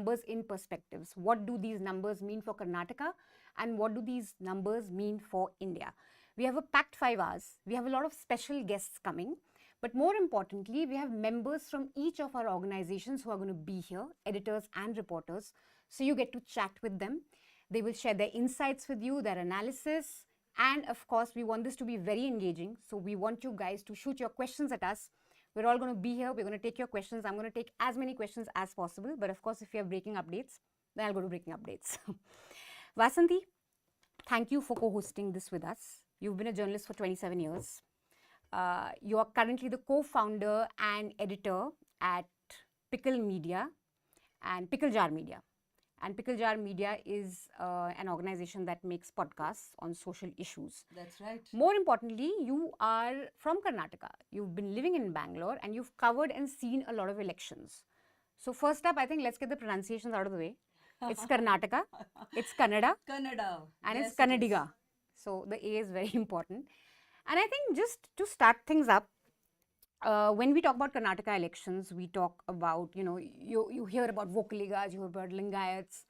numbers in perspectives. What do these numbers mean for Karnataka and what do these numbers mean for India? We have a packed 5 hours. We have a lot of special guests coming. But more importantly, we have members from each of our organizations who are going to be here, editors and reporters. So you get to chat with them. They will share their insights with you, their analysis. And of course, we want this to be very engaging. So we want you guys to shoot your questions at us. We're all going to be here. We're going to take your questions. I'm going to take as many questions as possible. But of course, if you have breaking updates, then I'll go to breaking updates. Vasanthi, thank you for co-hosting this with us. You've been a journalist for 27 years. You are currently the co-founder and editor at Pickle Media and Pickle Jar Media. And Pickle Jar Media is an organization that makes podcasts on social issues. That's right. More importantly, you are from Karnataka. You've been living in Bangalore and you've covered and seen a lot of elections. So first up, I think let's get the pronunciations out of the way. It's Karnataka, it's Kannada, Kannada. and Yes, it's Kannadiga. So the A is very important. And I think just to start things up, when we talk about Karnataka elections, we talk about, you hear about Vokaligas, you hear about Lingayats,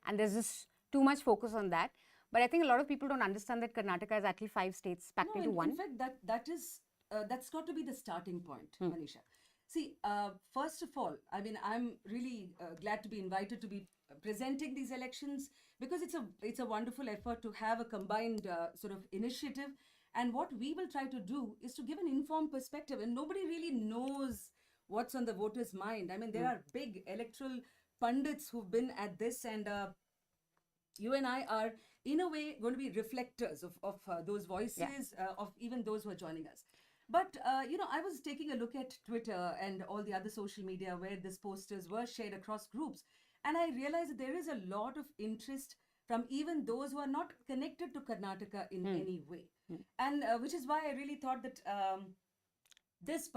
and there's just too much focus on that. But I think a lot of people don't understand that Karnataka is actually 5 states packed into one. In fact, that's got to be the starting point, Manisha. See, first of all, I mean, I'm really glad to be invited to be presenting these elections because it's a wonderful effort to have a combined sort of initiative. And what we will try to do is to give an informed perspective, and nobody really knows what's on the voters' mind. I mean, there are big electoral pundits who've been at this, and you and I are, in a way, going to be reflectors of those voices, of even those who are joining us. But, I was taking a look at Twitter and all the other social media where these posters were shared across groups, and I realized that there is a lot of interest from even those who are not connected to Karnataka in any way. And which is why I really thought that this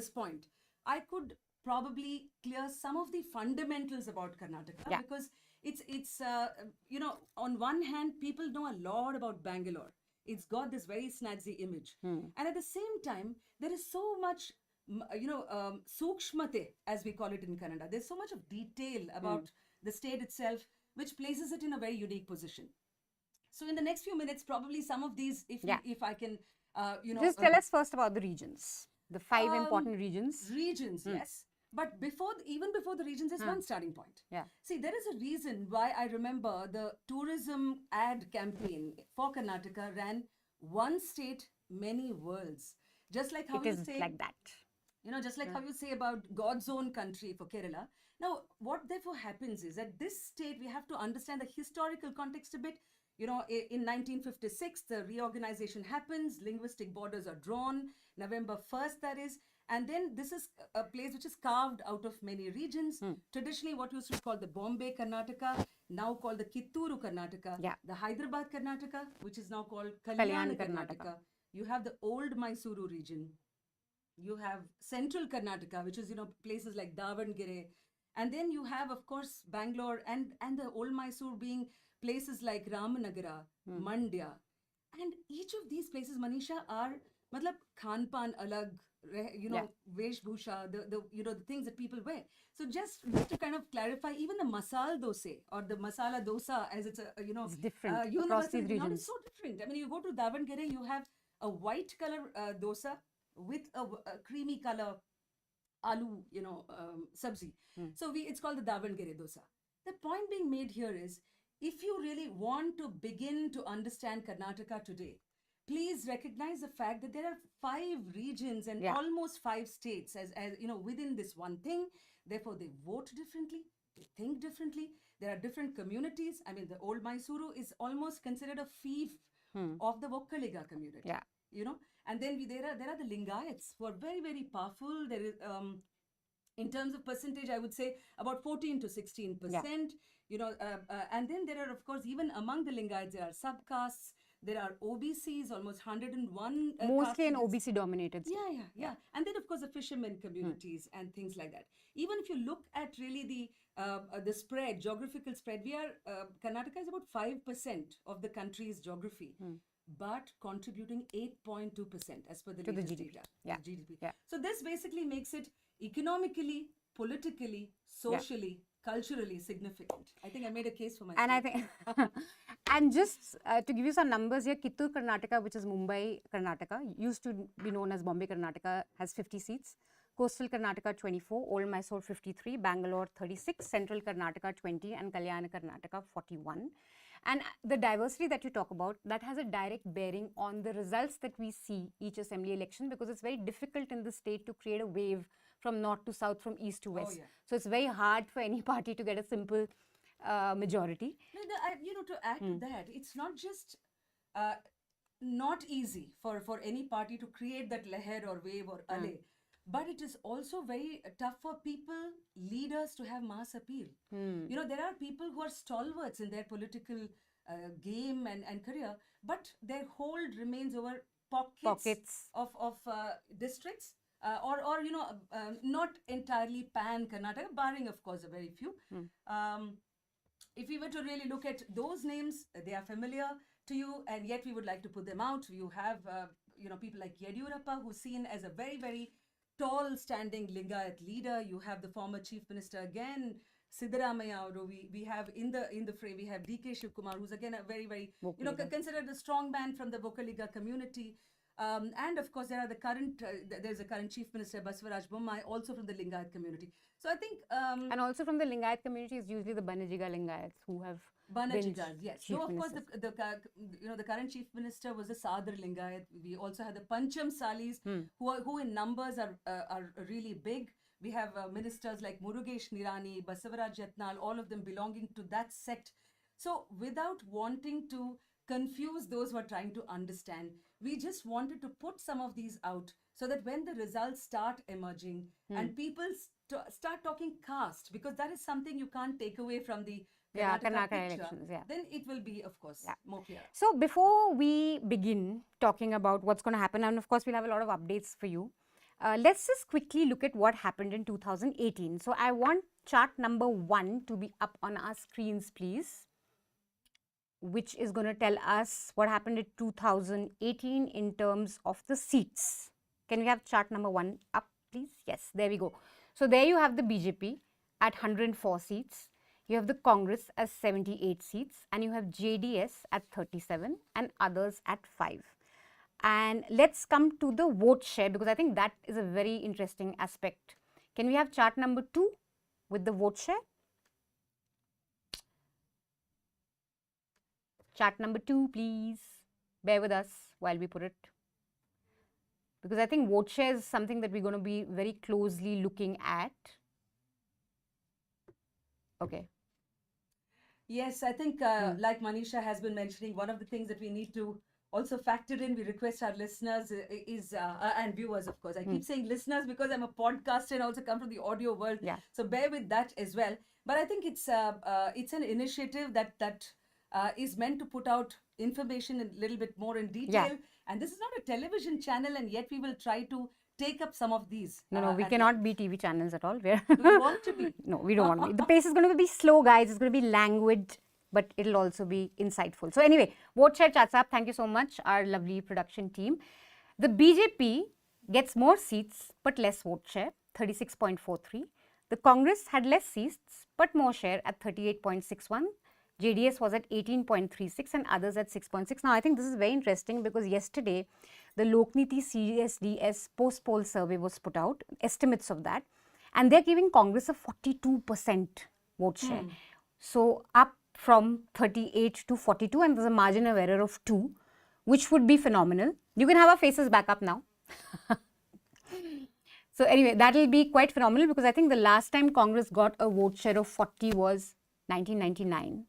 point, I could probably clear some of the fundamentals about Karnataka because it's on one hand, people know a lot about Bangalore. It's got this very snazzy image. And at the same time, there is so much, sukshmate, as we call it in Kannada. There's so much of detail about the state itself, which places it in a very unique position. So in the next few minutes, probably some of these, if I can, Just tell us first about the regions, the 5 important regions. Regions, yes. But even before the regions, there's one starting point. Yeah. See, there is a reason why I remember the tourism ad campaign for Karnataka ran one state, many worlds. Just like how It you is say, like that. Just like how you say about God's own country for Kerala. Now, what therefore happens is that this state, we have to understand the historical context a bit. In 1956, the reorganization happens, linguistic borders are drawn, November 1st, that is. And then this is a place which is carved out of many regions. Traditionally, what used to be called the Bombay Karnataka, now called the Kitturu Karnataka, the Hyderabad Karnataka, which is now called Kalyan Karnataka. You have the old Mysuru region. You have central Karnataka, which is, places like Davangere. And then you have, of course, Bangalore and the old Mysore being places like Ramanagara, Mandya. And each of these places, Manisha, are Khanpan alag, Veshbhusha, the things that people wear. So just to kind of clarify, even the masala dosa or the masala dosa, as it's it's different across these regions. It's so different. I mean, you go to Davangere, you have a white color dosa with a creamy color aloo, sabzi. So it's called the Davangere dosa. The point being made here is, if you really want to begin to understand Karnataka today, please recognize the fact that there are 5 regions and almost 5 states as within this one thing. Therefore, they vote differently, they think differently. There are different communities. I mean, the old Mysuru is almost considered a fief of the Vokkaliga community. Yeah. And then there are the Lingayats who are very, very powerful. There is in terms of percentage, I would say about 14 to 16%. And then there are, of course, even among the Lingayats, there are subcastes. There are OBCs, almost 101. Mostly an OBC dominated state. Yeah. And then, of course, the fishermen communities and things like that. Even if you look at really the spread, geographical spread, Karnataka is about 5% of the country's geography, but contributing 8.2% as per the latest GDP. data. GDP. So this basically makes it economically, politically, socially culturally significant. I think I made a case for myself. And I think, and just to give you some numbers here, Kittur, Karnataka, which is Mumbai, Karnataka, used to be known as Bombay, Karnataka, has 50 seats. Coastal Karnataka 24, Old Mysore 53, Bangalore 36, Central Karnataka 20, and Kalyana Karnataka 41. And the diversity that you talk about, that has a direct bearing on the results that we see each assembly election, because it's very difficult in the state to create a wave from north to south, from east to west. Yeah. So it's very hard for any party to get a simple majority. To add to that, it's not just not easy for any party to create that leher or wave or ale, but it is also very tough for people, leaders, to have mass appeal. There are people who are stalwarts in their political game and career, but their hold remains over pockets of districts. Or not entirely pan Karnataka, barring of course a very few. If we were to really look at those names, they are familiar to you, and yet we would like to put them out. You have people like Yediyurappa, who's seen as a very, very tall standing Lingayat leader. You have the former chief minister again, Siddaramaiah, we have in the fray, we have DK Shivkumar, who's again a very, very considered a strong man from the Vokaliga community. And of course, there's a current Chief Minister, Basavaraj Bommai, also from the Lingayat community. So I think... and also from the Lingayat community is usually the Banajiga Lingayats who have Banajigas, yes. So of course, the current Chief Minister was a Sadar Lingayat. We also have the Pancham Salis, who in numbers are really big. We have ministers like Murugesh Nirani, Basavaraj Yatnal, all of them belonging to that sect. So without wanting to confuse those who are trying to understand, we just wanted to put some of these out so that when the results start emerging and people start talking caste, because that is something you can't take away from the Karnataka picture, elections, then it will be, of course, more clear. So before we begin talking about what's going to happen, and of course we'll have a lot of updates for you, let's just quickly look at what happened in 2018. So I want chart number 1 to be up on our screens, please, which is going to tell us what happened in 2018 in terms of the seats. Can we have chart number 1 up, please? Yes, there we go. So there you have the BJP at 104 seats. You have the Congress as 78 seats, and you have JDS at 37 and others at 5. And let's come to the vote share, because I think that is a very interesting aspect. Can we have chart number 2 with the vote share? Chart number 2, please. Bear with us while we put it, because I think vote share is something that we're going to be very closely looking at. Okay. Yes, I think like Manisha has been mentioning, one of the things that we need to also factor in, we request our listeners and viewers, of course. I keep saying listeners because I'm a podcaster and also come from the audio world. Yeah. So bear with that as well. But I think it's an initiative that is meant to put out information a little bit more in detail. Yeah. And this is not a television channel, and yet we will try to take up some of these. No, we cannot be TV channels at all. Do we want to be? No, we don't want to be. The pace is going to be slow, guys. It's going to be languid, but it'll also be insightful. So anyway, vote share chats up. Thank you so much, our lovely production team. The BJP gets more seats, but less vote share, 36.43. The Congress had less seats, but more share at 38.61. JDS was at 18.36 and others at 6.6. Now, I think this is very interesting because yesterday, the Lokniti CSDS post-poll survey was put out, estimates of that, and they're giving Congress a 42% vote share. So, up from 38 to 42, and there's a margin of error of 2, which would be phenomenal. You can have our faces back up now. So, anyway, that will be quite phenomenal because I think the last time Congress got a vote share of 40 was 1999.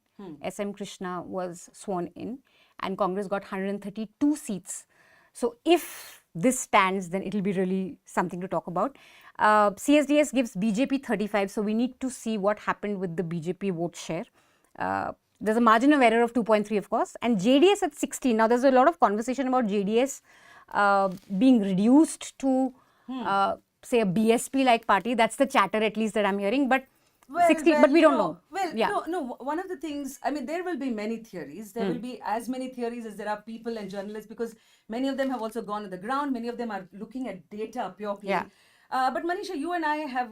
SM Krishna was sworn in and Congress got 132 seats. So if this stands, then it will be really something to talk about. CSDS gives BJP 35, so we need to see what happened with the BJP vote share. There's a margin of error of 2.3, of course, and JDS at 16. Now, there's a lot of conversation about JDS being reduced to, say, a BSP-like party. That's the chatter, at least, that I'm hearing, but 16, but we don't know. Well, no, one of the things, I mean, there will be many theories. There will be as many theories as there are people and journalists, because many of them have also gone on the ground. Many of them are looking at data purely. Yeah. But Manisha, you and I have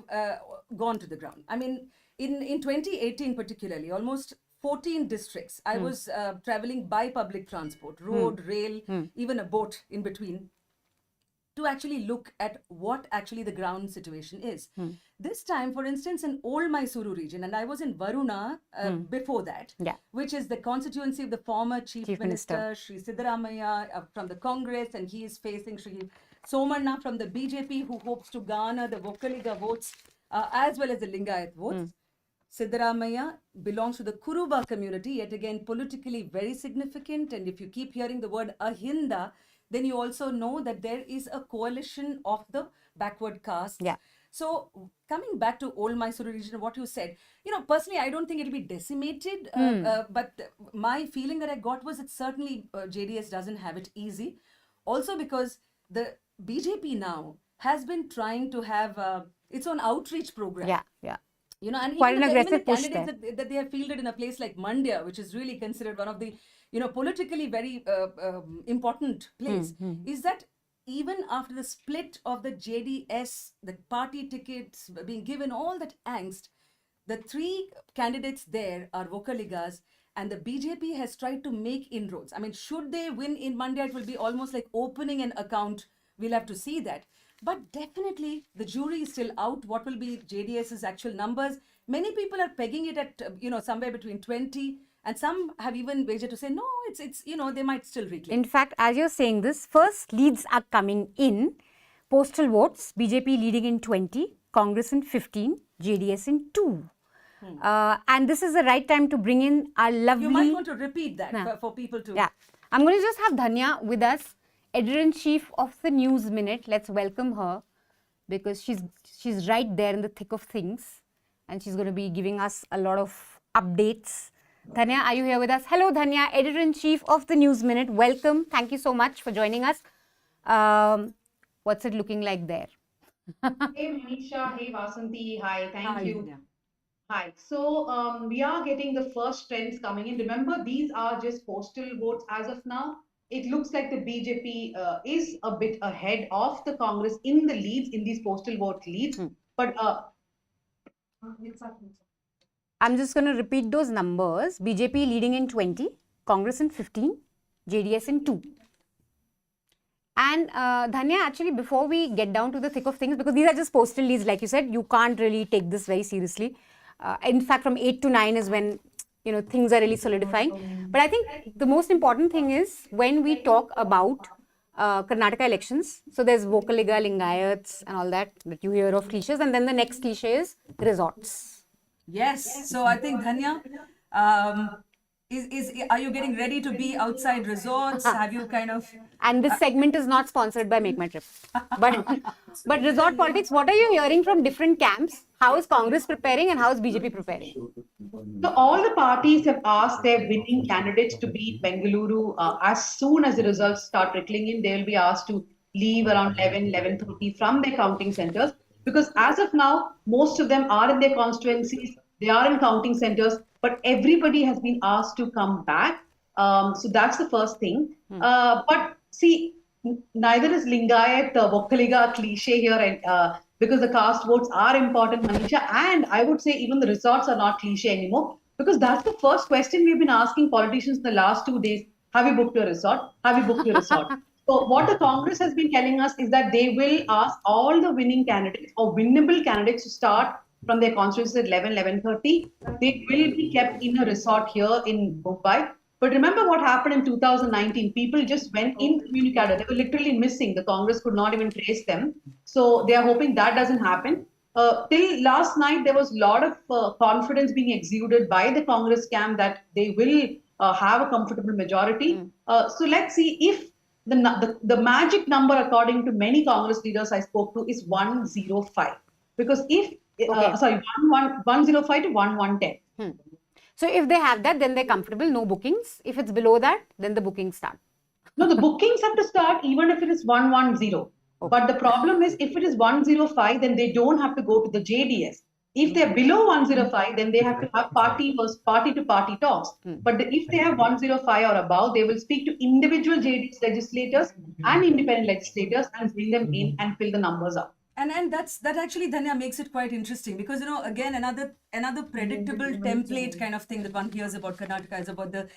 gone to the ground. I mean, in 2018 particularly, almost 14 districts, I was traveling by public transport, road, rail, even a boat in between, to actually look at what actually the ground situation is. This time, for instance, in old Mysuru region, and I was in Varuna before that, Yeah. which is the constituency of the former Chief Minister. Minister, Sri Siddaramaiah from the Congress, and he is facing Sri Somanna from the BJP, who hopes to garner the Vokkaliga votes as well as the Lingayat votes. Siddaramaiah belongs to the Kuruba community, yet again politically very significant. And if you keep hearing the word Ahinda, then you also know that there is a coalition of the backward castes. Yeah. So coming back to old Mysuru region, what you said, personally, I don't think it'll be decimated. But my feeling that I got was that certainly JDS doesn't have it easy. Also because the BJP now has been trying to have its own outreach program. Yeah, yeah. And Quite even an aggressive the push candidates that they have fielded in a place like Mandya, which is really considered one of the, politically very important place, is that even after the split of the JDS, the party tickets being given, all that angst, the three candidates there are Vokkaligas, and the BJP has tried to make inroads. I mean, should they win in Mandya, it will be almost like opening an account. We'll have to see that. But definitely, the jury is still out. What will be JDS's actual numbers? Many people are pegging it at, somewhere between 20. And some have even wagered to say, no, it's they might still reclaim. In fact, as you're saying this, first leads are coming in. Postal votes, BJP leading in 20, Congress in 15, JDS in 2. And this is the right time to bring in our lovely... You might want to repeat that for people to... Yeah. I'm going to just have Dhanya with us, editor-in-chief of the News Minute. Let's welcome her because she's right there in the thick of things and she's going to be giving us a lot of updates. Dhanya, are you here with us? Hello, Dhanya, editor-in-chief of the News Minute. Welcome. Thank you so much for joining us. What's it looking like there? Hey, Manisha. Hey, Vasanthi. Hi. Thank you. Yeah. Hi. So we are getting the first trends coming in. Remember, these are just postal votes as of now. It looks like the BJP is a bit ahead of the Congress in the leads, in these postal vote leads. But I'm just going to repeat those numbers. BJP leading in 20, Congress in 15, JDS in 2. And Dhanya, actually, before we get down to the thick of things, because these are just postal leads, like you said, you can't really take this very seriously. In fact, from 8 to 9 is when, things are really solidifying. But I think the most important thing is when we talk about Karnataka elections, so there's Vokkaliga, Lingayats and all that you hear of cliches. And then the next cliche is resorts. Yes. So I think, Dhanya, are you getting ready to be outside resorts? Have you kind of... And this segment is not sponsored by Make My Trip. But resort politics, what are you hearing from different camps? How is Congress preparing and how is BJP preparing? So all the parties have asked their winning candidates to be Bengaluru. As soon as the results start trickling in, they will be asked to leave around 11:30 from their counting centers. Because as of now, most of them are in their constituencies, they are in counting centers, but everybody has been asked to come back. So that's the first thing. But see, neither is Lingayat, Vokkaliga cliche here, and because the caste votes are important, Manisha, and I would say even the resorts are not cliche anymore, because that's the first question we've been asking politicians in the last 2 days. Have you booked your resort? Have you booked your resort? So what the Congress has been telling us is that they will ask all the winning candidates or winnable candidates to start from their constituencies at 11:30. They will be kept in a resort here in Mumbai. But remember what happened in 2019? People just went incommunicado. They were literally missing. The Congress could not even trace them. So they are hoping that doesn't happen. Till last night, there was a lot of confidence being exuded by the Congress camp that they will have a comfortable majority. So let's see if the magic number, according to many Congress leaders I spoke to, is 105. Because if, sorry, 105 to 1110. So if they have that, then they're comfortable, no bookings. If it's below that, then the bookings start. No, the bookings have to start even if it is 110. Okay. But the problem is if it is 105, then they don't have to go to the JDS. If they're below 105, then they have to have party to party talks. But if they have 105 or above, they will speak to individual JDS legislators and independent legislators and bring them in and fill the numbers up. And that actually, Dhanya, makes it quite interesting because, you know, again, another predictable template kind of thing that one hears about Karnataka is about the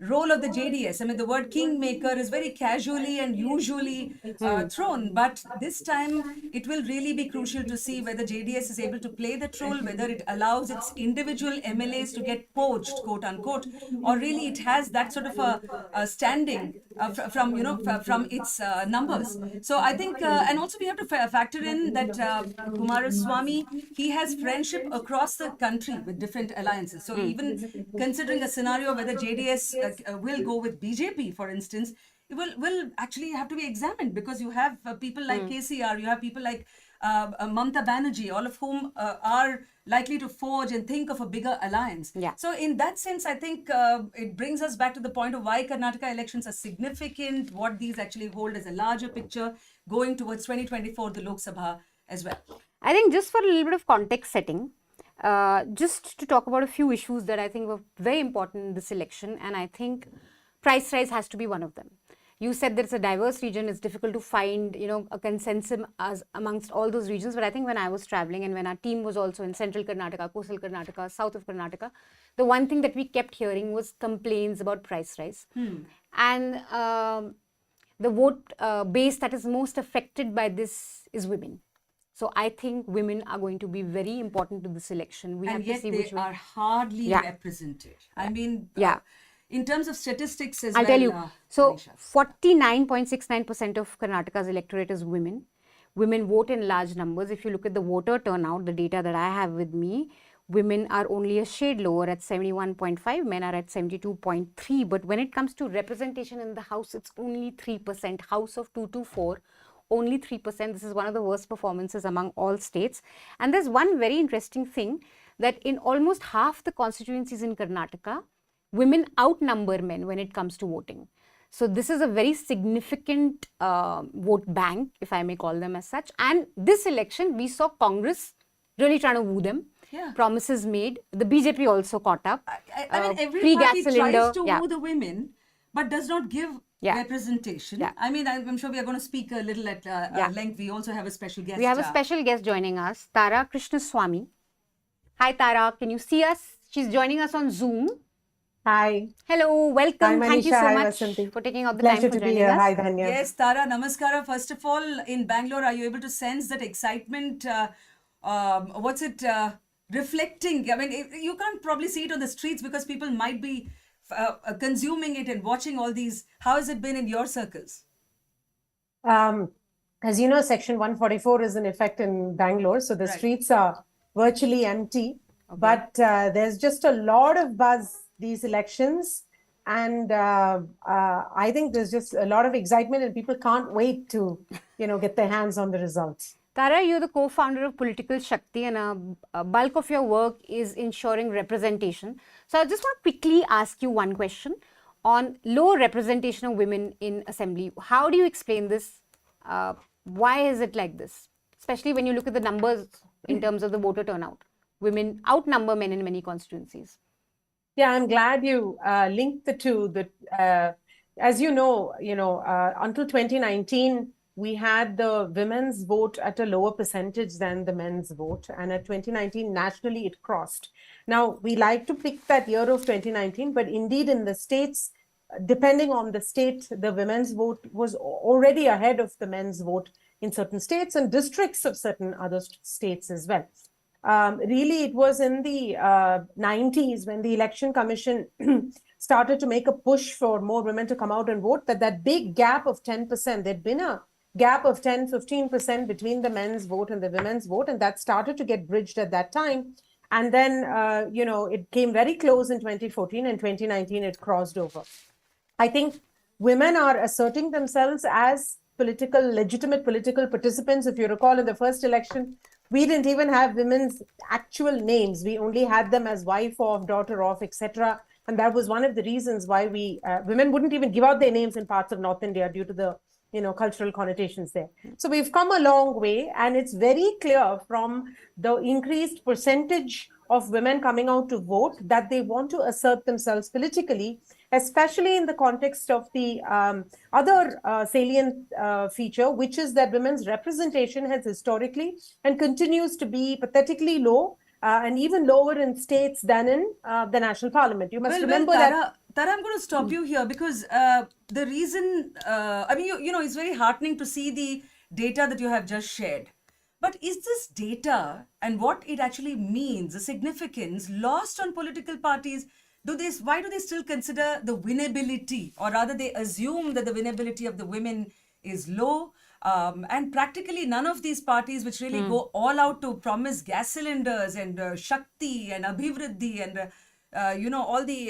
role of the JDS. I mean, the word kingmaker is very casually and usually thrown, but this time it will really be crucial to see whether JDS is able to play that role, whether it allows its individual MLAs to get poached, quote unquote, or really it has that sort of a standing from from its numbers. So I think, and also we have to factor in that Kumaraswamy, he has friendship across the country with different alliances. So even considering a scenario whether JDS will go with BJP, for instance, it will actually have to be examined because you have people like KCR, you have people like Mamta Banerjee, all of whom are likely to forge and think of a bigger alliance. Yeah. So in that sense, I think it brings us back to the point of why Karnataka elections are significant, what these actually hold as a larger picture going towards 2024, the Lok Sabha as well. I think just for a little bit of context setting, just to talk about a few issues that I think were very important in this election, and I think price rise has to be one of them. You said that it's a diverse region, it's difficult to find, a consensus amongst all those regions. But I think when I was traveling and when our team was also in central Karnataka, coastal Karnataka, south of Karnataka, the one thing that we kept hearing was complaints about price rise. And the vote base that is most affected by this is women. So I think women are going to be very important to this election. We and have yet to see they which are hardly represented. I mean, in terms of statistics as I'll well. tell you. So, Manisha. 49.69% of Karnataka's electorate is women. Women vote in large numbers. If you look at the voter turnout, the data that I have with me, women are only a shade lower at 71.5, men are at 72.3. But when it comes to representation in the House, it's only 3%. House of 224, only 3%. This is one of the worst performances among all states. And there's one very interesting thing that in almost half the constituencies in Karnataka, women outnumber men when it comes to voting. So this is a very significant vote bank, if I may call them as such. And this election, we saw Congress really trying to woo them. Promises made. The BJP also caught up. I mean, every free party gas cylinder. tries to woo the women, but does not give representation. I mean, I'm sure we are going to speak a little at length. We also have a special guest. We have a special guest joining us, Tara Krishnaswamy. Hi, Tara. Can you see us? She's joining us on Zoom. Hi. Hello, welcome. Hi, Thank you so Manisha. Hi, much Vasanthi. for taking out the Pleasure time for to be joining here. us. Hi, Dhanya. Yes, Tara, namaskara. First of all, in Bangalore, are you able to sense that excitement? Reflecting? I mean, you can't probably see it on the streets because people might be consuming it and watching all these. How has it been in your circles? As you know, Section 144 is in effect in Bangalore, so the streets are virtually empty. Okay. But there's just a lot of buzz these elections. And I think there's just a lot of excitement and people can't wait to, get their hands on the results. Tara, you're the co-founder of Political Shakti and a bulk of your work is ensuring representation. So I just want to quickly ask you one question on low representation of women in assembly. How do you explain this? Why is it like this? Especially when you look at the numbers in terms of the voter turnout. Women outnumber men in many constituencies. Yeah, I'm glad you linked the two. That, as you know, until 2019, we had the women's vote at a lower percentage than the men's vote. And at 2019, nationally, it crossed. Now, we like to pick that year of 2019, but indeed in the states, depending on the state, the women's vote was already ahead of the men's vote in certain states and districts of certain other states as well. Really, it was in the 90s when the Election Commission started to make a push for more women to come out and vote, that big gap of 10%, there'd been a gap of 10, 15% between the men's vote and the women's vote, and that started to get bridged at that time. And then, it came very close in 2014, and 2019, it crossed over. I think women are asserting themselves as legitimate political participants. If you recall, in the first election, we didn't even have women's actual names. We only had them as wife of, daughter of, etc. And that was one of the reasons why women wouldn't even give out their names in parts of North India due to the cultural connotations there. So we've come a long way, and it's very clear from the increased percentage of women coming out to vote that they want to assert themselves politically, especially in the context of the other salient feature, which is that women's representation has historically and continues to be pathetically low, and even lower in states than in the national parliament. You must remember that. Tara, I'm going to stop you here because the reason, I mean, you know, it's very heartening to see the data that you have just shared. But is this data and what it actually means, the significance, lost on political parties? Why do they still consider the winnability, or rather they assume that the winnability of the women is low? And practically none of these parties which really go all out to promise gas cylinders and Shakti and Abhivriddhi and you know, all the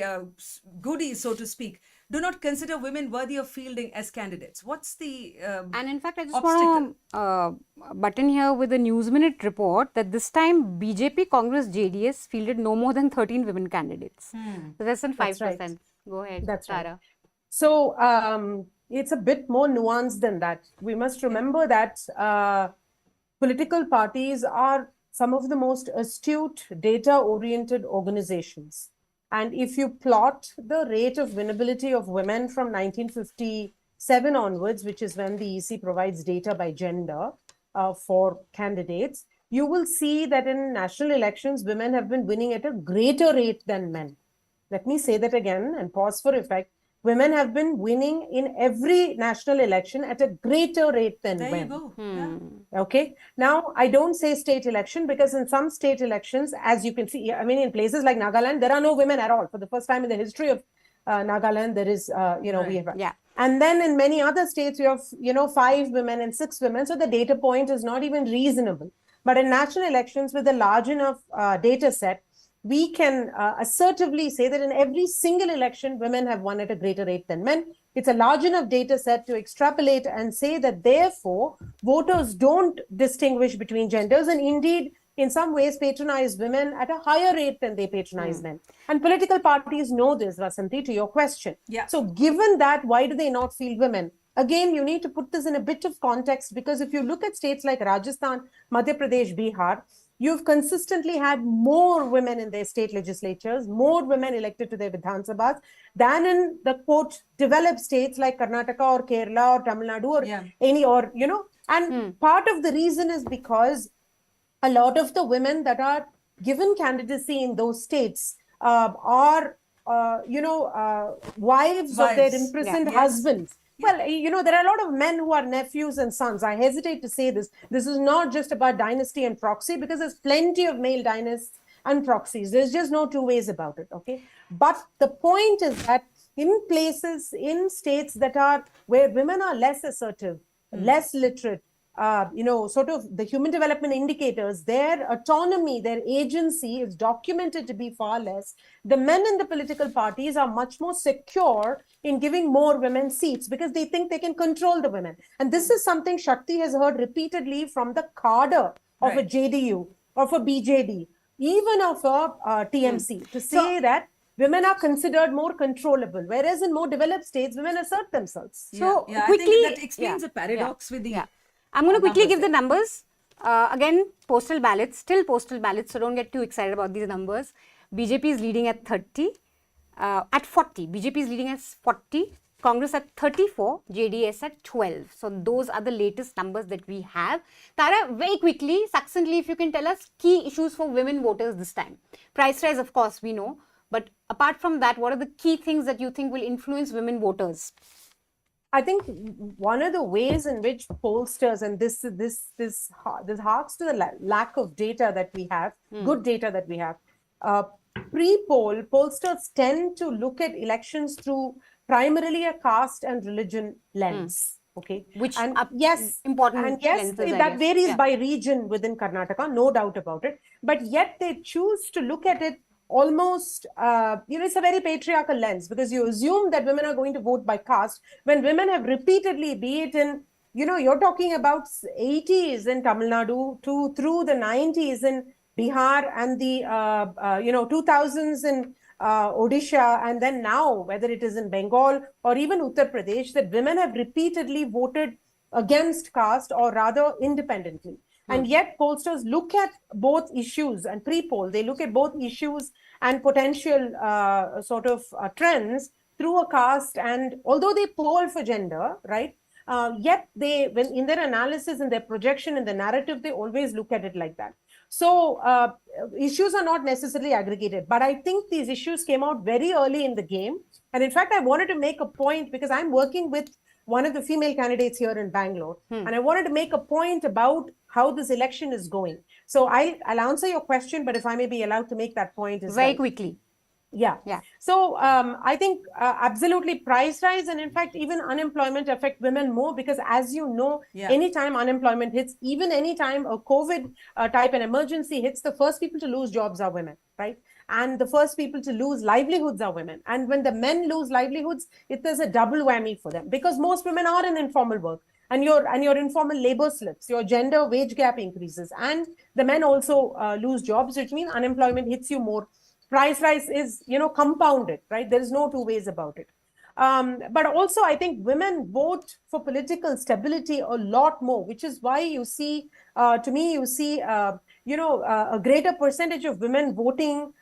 goodies, so to speak, do not consider women worthy of fielding as candidates. What's the And in fact, I just obstacle? want to button here with a News Minute report that this time BJP, Congress, JDS fielded no more than 13 women candidates. So less than 5%. That's right. Go ahead, That's right. Tara. So it's a bit more nuanced than that. We must remember that political parties are some of the most astute, data-oriented organizations. And if you plot the rate of winnability of women from 1957 onwards, which is when the EC provides data by gender for candidates, you will see that in national elections, women have been winning at a greater rate than men. Let me say that again and pause for effect. Women have been winning in every national election at a greater rate than There men. you go. Yeah. Okay. Now, I don't say state election because in some state elections, as you can see, I mean, in places like Nagaland, there are no women at all. For the first time in the history of Nagaland, there is, you know, we have. Yeah. And then in many other states, you have, you know, 5 women and 6 women. So the data point is not even reasonable. But in national elections with a large enough data set, we can assertively say that in every single election, women have won at a greater rate than men. It's a large enough data set to extrapolate and say that therefore voters don't distinguish between genders and indeed in some ways patronize women at a higher rate than they patronize men. And political parties know this, Vasanti, to your question. Yeah. So given that, why do they not field women? Again, you need to put this in a bit of context because if you look at states like Rajasthan, Madhya Pradesh, Bihar, you've consistently had more women in their state legislatures, more women elected to their Vidhan Sabhas than in the quote developed states like Karnataka or Kerala or Tamil Nadu or any, or, you know, and part of the reason is because a lot of the women that are given candidacy in those states are, wives of their imprisoned husbands. Well, you know, there are a lot of men who are nephews and sons. I hesitate to say this. This is not just about dynasty and proxy because there's plenty of male dynasts and proxies. There's just no two ways about it, okay? But the point is that in places, in states that are where women are less assertive, less literate, sort of the human development indicators, their autonomy, their agency is documented to be far less. The men in the political parties are much more secure in giving more women seats because they think they can control the women. And this is something Shakti has heard repeatedly from the cadre of a JDU, of a BJD, even of a TMC, to say that women are considered more controllable, whereas in more developed states, women assert themselves. So I quickly, think that explains the paradox with the. I'm going to quickly give the numbers. Again, postal ballots, still postal ballots, so don't get too excited about these numbers. BJP is leading at 30, at 40. BJP is leading at 40, Congress at 34, JDS at 12. So those are the latest numbers that we have. Tara, very quickly, succinctly, if you can tell us key issues for women voters this time. Price rise, of course, we know. But apart from that, what are the key things that you think will influence women voters? I think one of the ways in which pollsters, and this harks to the lack of data that we have, good data that we have, pre-poll, pollsters tend to look at elections through primarily a caste and religion lens. Okay, Which and are yes, important and yes, lenses, that varies by region within Karnataka, no doubt about it. But yet they choose to look at it almost, it's a very patriarchal lens because you assume that women are going to vote by caste when women have repeatedly, be it in, you're talking about 80s in Tamil Nadu through the 90s in Bihar and the, 2000s in Odisha, and then now, whether it is in Bengal or even Uttar Pradesh, that women have repeatedly voted against caste or rather independently. And yet pollsters look at both issues and pre-poll, they look at both issues and potential trends through a caste. And although they poll for gender, right, yet they, when in their analysis and their projection and the narrative, they always look at it like that. So issues are not necessarily aggregated, but I think these issues came out very early in the game. And in fact, I wanted to make a point because I'm working with one of the female candidates here in Bangalore, and I wanted to make a point about how this election is going. So I'll answer your question, but if I may be allowed to make that point as Very quickly. Yeah. So I think absolutely price rise and in fact even unemployment affect women more because as you know, anytime unemployment hits, even anytime a COVID type an emergency hits, the first people to lose jobs are women, right? And the first people to lose livelihoods are women. And when the men lose livelihoods, there's a double whammy for them because most women are in informal work. And your informal labor slips, your gender wage gap increases, and the men also lose jobs, which means unemployment hits you more. Price rise is, compounded, right? There is no two ways about it. But also, I think women vote for political stability a lot more, which is why you see, to me, you see, a greater percentage of women voting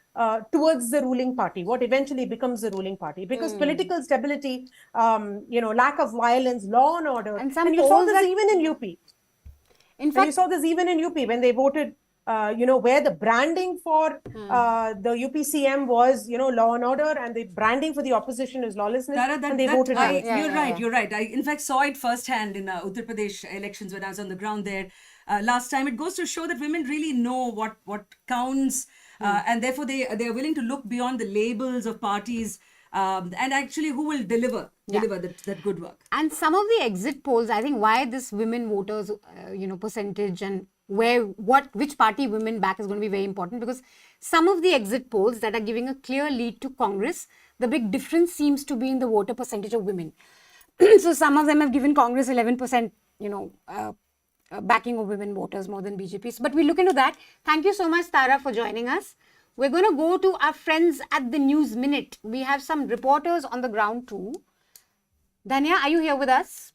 towards the ruling party, what eventually becomes the ruling party, because political stability, lack of violence, law and order, And some and you saw polls this that- even in UP. In fact, you saw this even in UP when they voted. Where the branding for the UPCM was, law and order, and the branding for the opposition is lawlessness, and they voted towards it. You're right. I, in fact, saw it firsthand in Uttar Pradesh elections when I was on the ground there last time. It goes to show that women really know what counts, and therefore they are willing to look beyond the labels of parties and actually who will deliver that good work. And some of the exit polls, I think why this women voters, percentage and which party women back is going to be very important, because some of the exit polls that are giving a clear lead to Congress, the big difference seems to be in the voter percentage of women. So some of them have given Congress 11%, backing of women voters more than BJP. But we'll look into that. Thank you so much, Tara, for joining us. We're going to go to our friends at the News Minute. We have some reporters on the ground too. Dhanya, are you here with us?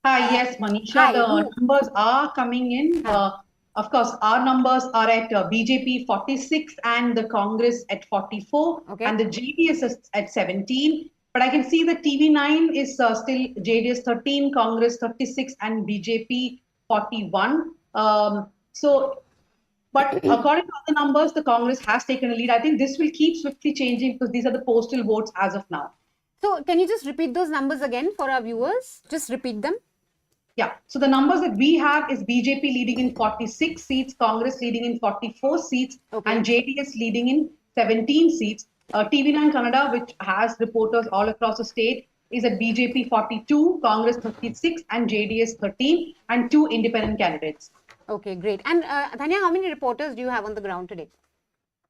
Hi, yes, Manisha, Hi, the numbers are coming in. Of course, our numbers are at BJP 46 and the Congress at 44 and the JDS is at 17. But I can see that TV9 is still JDS 13, Congress 36 and BJP 41. But according to the numbers, the Congress has taken a lead. I think this will keep swiftly changing because these are the postal votes as of now. So can you just repeat those numbers again for our viewers? Just repeat them. Yeah, so the numbers that we have is BJP leading in 46 seats, Congress leading in 44 seats, and JDS leading in 17 seats. TV9 Kannada, which has reporters all across the state, is at BJP 42, Congress 36, and JDS 13, and 2 independent candidates. Okay, great. And Dhanya, how many reporters do you have on the ground today?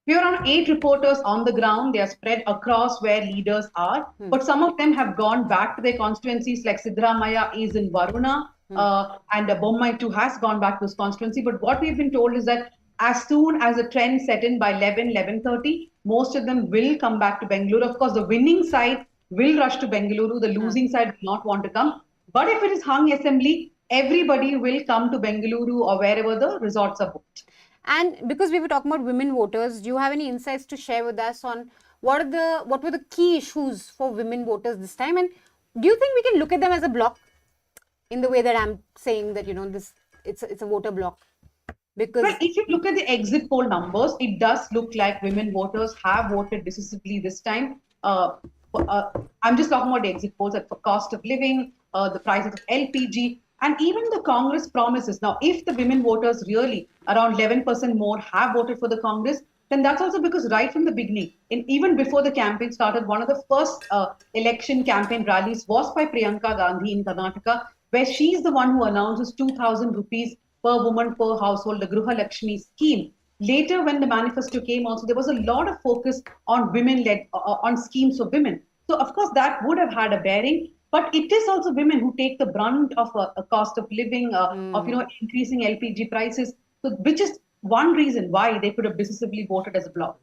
We are on 8 reporters on the ground. They are spread across where leaders are. But some of them have gone back to their constituencies, like Siddaramaiah is in Varuna, and Bommai too has gone back to his constituency. But what we've been told is that as soon as the trend set in by 11:30, most of them will come back to Bengaluru. Of course, the winning side will rush to Bengaluru. The losing side will not want to come. But if it is hung assembly, everybody will come to Bengaluru or wherever the resorts are booked. And because we were talking about women voters, do you have any insights to share with us on what were the key issues for women voters this time? And do you think we can look at them as a block in the way that I'm saying that, it's a voter block? Because if you look at the exit poll numbers, it does look like women voters have voted decisively this time. I'm just talking about the exit polls for cost of living, the prices of LPG, and even the Congress promises. Now, if the women voters really, around 11% more, have voted for the Congress, then that's also because right from the beginning, even before the campaign started, one of the first election campaign rallies was by Priyanka Gandhi in Karnataka, where she's the one who announces 2,000 rupees per woman per household, the Gruha Lakshmi scheme. Later, when the manifesto came also, there was a lot of focus on women-led, on schemes for women. So, of course, that would have had a bearing. But it is also women who take the brunt of a cost of living, of increasing LPG prices, so, which is one reason why they could have decisively voted as a bloc.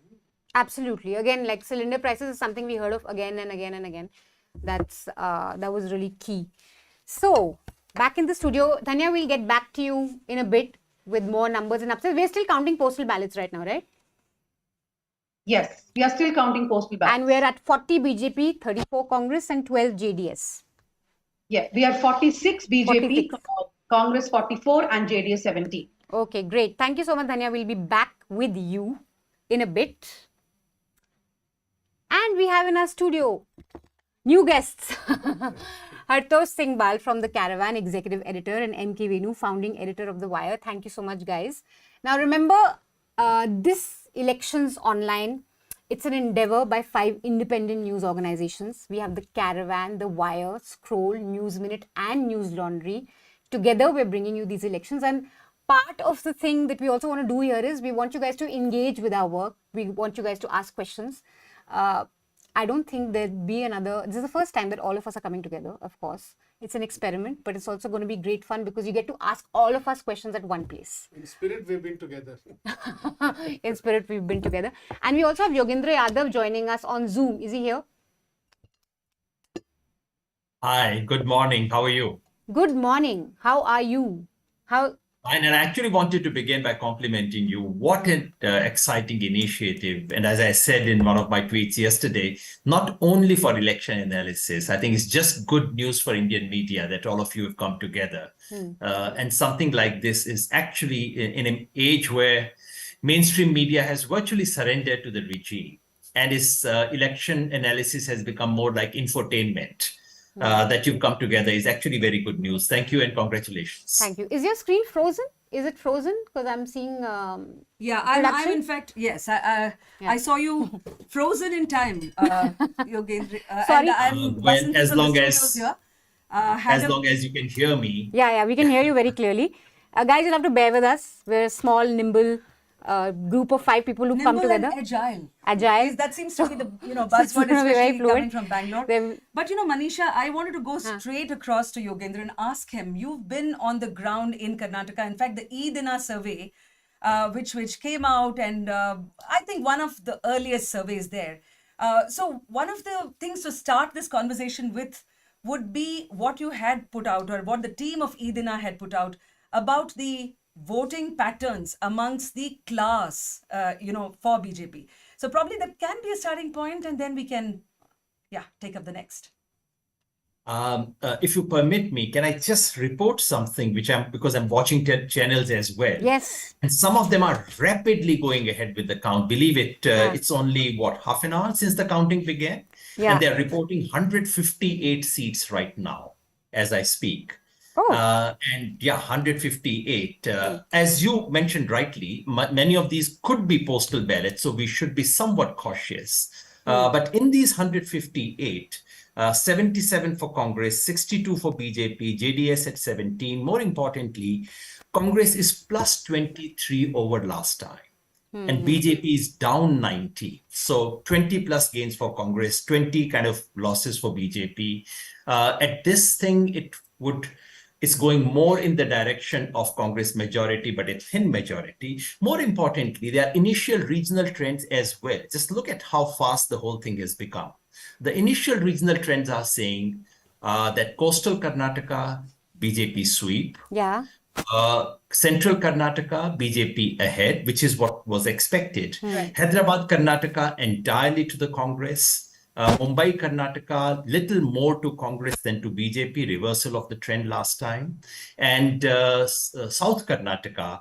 Absolutely. Again, like cylinder prices is something we heard of again and again and again. That was really key. So, back in the studio, Dhanya, we'll get back to you in a bit. with more numbers and upsets. We're still counting postal ballots right now, right? Yes, we are still counting postal ballots. And we're at 40 BJP, 34 Congress, and 12 JDS. Yeah, we are 46 BJP, 46. Congress 44, and JDS 17. Okay, great. Thank you so much, Dhanya. We'll be back with you in a bit. And we have in our studio new guests. Hartosh Singh Bal from the Caravan, executive editor, and MK Venu, founding editor of The Wire. Thank you so much, guys. Now, remember, this elections online, it's an endeavor by 5 independent news organizations. We have the Caravan, The Wire, Scroll, News Minute, and News Laundry. Together, we're bringing you these elections. And part of the thing that we also want to do here is we want you guys to engage with our work. We want you guys to ask questions. I don't think there'd be another. This is the first time that all of us are coming together, of course. It's an experiment, but it's also going to be great fun because you get to ask all of us questions at one place. In spirit, we've been together. In spirit, we've been together. And we also have Yogendra Yadav joining us on Zoom. Is he here? Hi, good morning. How are you? Good morning. How are you? How? Fine, and I actually wanted to begin by complimenting you. What an exciting initiative. And as I said in one of my tweets yesterday, not only for election analysis, I think it's just good news for Indian media that all of you have come together. And something like this is actually in an age where mainstream media has virtually surrendered to the regime. And its election analysis has become more like infotainment. That you've come together is actually very good news. Thank you and congratulations. Thank you. Is your screen frozen? Is it frozen? Because I'm seeing. Yeah, I'm in fact, yes, I saw you frozen in time, Yogendra. Sorry. Well, as long as as long as you can hear me. Yeah, we can hear you very clearly. Guys, you'll have to bear with us. We're a small, nimble group of 5 people who've come together. And agile. Agile. That seems to be the buzzword, Very especially fluid. coming from Bangalore. But Manisha, I wanted to go straight across to Yogendra and ask him. You've been on the ground in Karnataka. In fact, the Edina survey, which came out, and I think one of the earliest surveys there. So one of the things to start this conversation with would be what you had put out, or what the team of Edina had put out about the voting patterns amongst the class, for BJP. So probably that can be a starting point, and then we can, take up the next. If you permit me, can I just report something because I'm watching channels as well. Yes. And some of them are rapidly going ahead with the count. Believe it, it's only, half an hour since the counting began? Yeah. And they're reporting 158 seats right now as I speak. Oh. 158. As you mentioned rightly, many of these could be postal ballots, so we should be somewhat cautious. But in these 158, 77 for Congress, 62 for BJP, JDS at 17. More importantly, Congress is plus 23 over last time. And BJP is down 90. So 20 plus gains for Congress, 20 kind of losses for BJP. At this thing, it's going more in the direction of Congress majority, but a thin majority. More importantly, there are initial regional trends as well. Just look at how fast the whole thing has become. The initial regional trends are saying that coastal Karnataka, BJP sweep. Yeah. Central Karnataka, BJP ahead, which is what was expected. Right. Hyderabad, Karnataka, entirely to the Congress. Mumbai, Karnataka, little more to Congress than to BJP, reversal of the trend last time. And South Karnataka,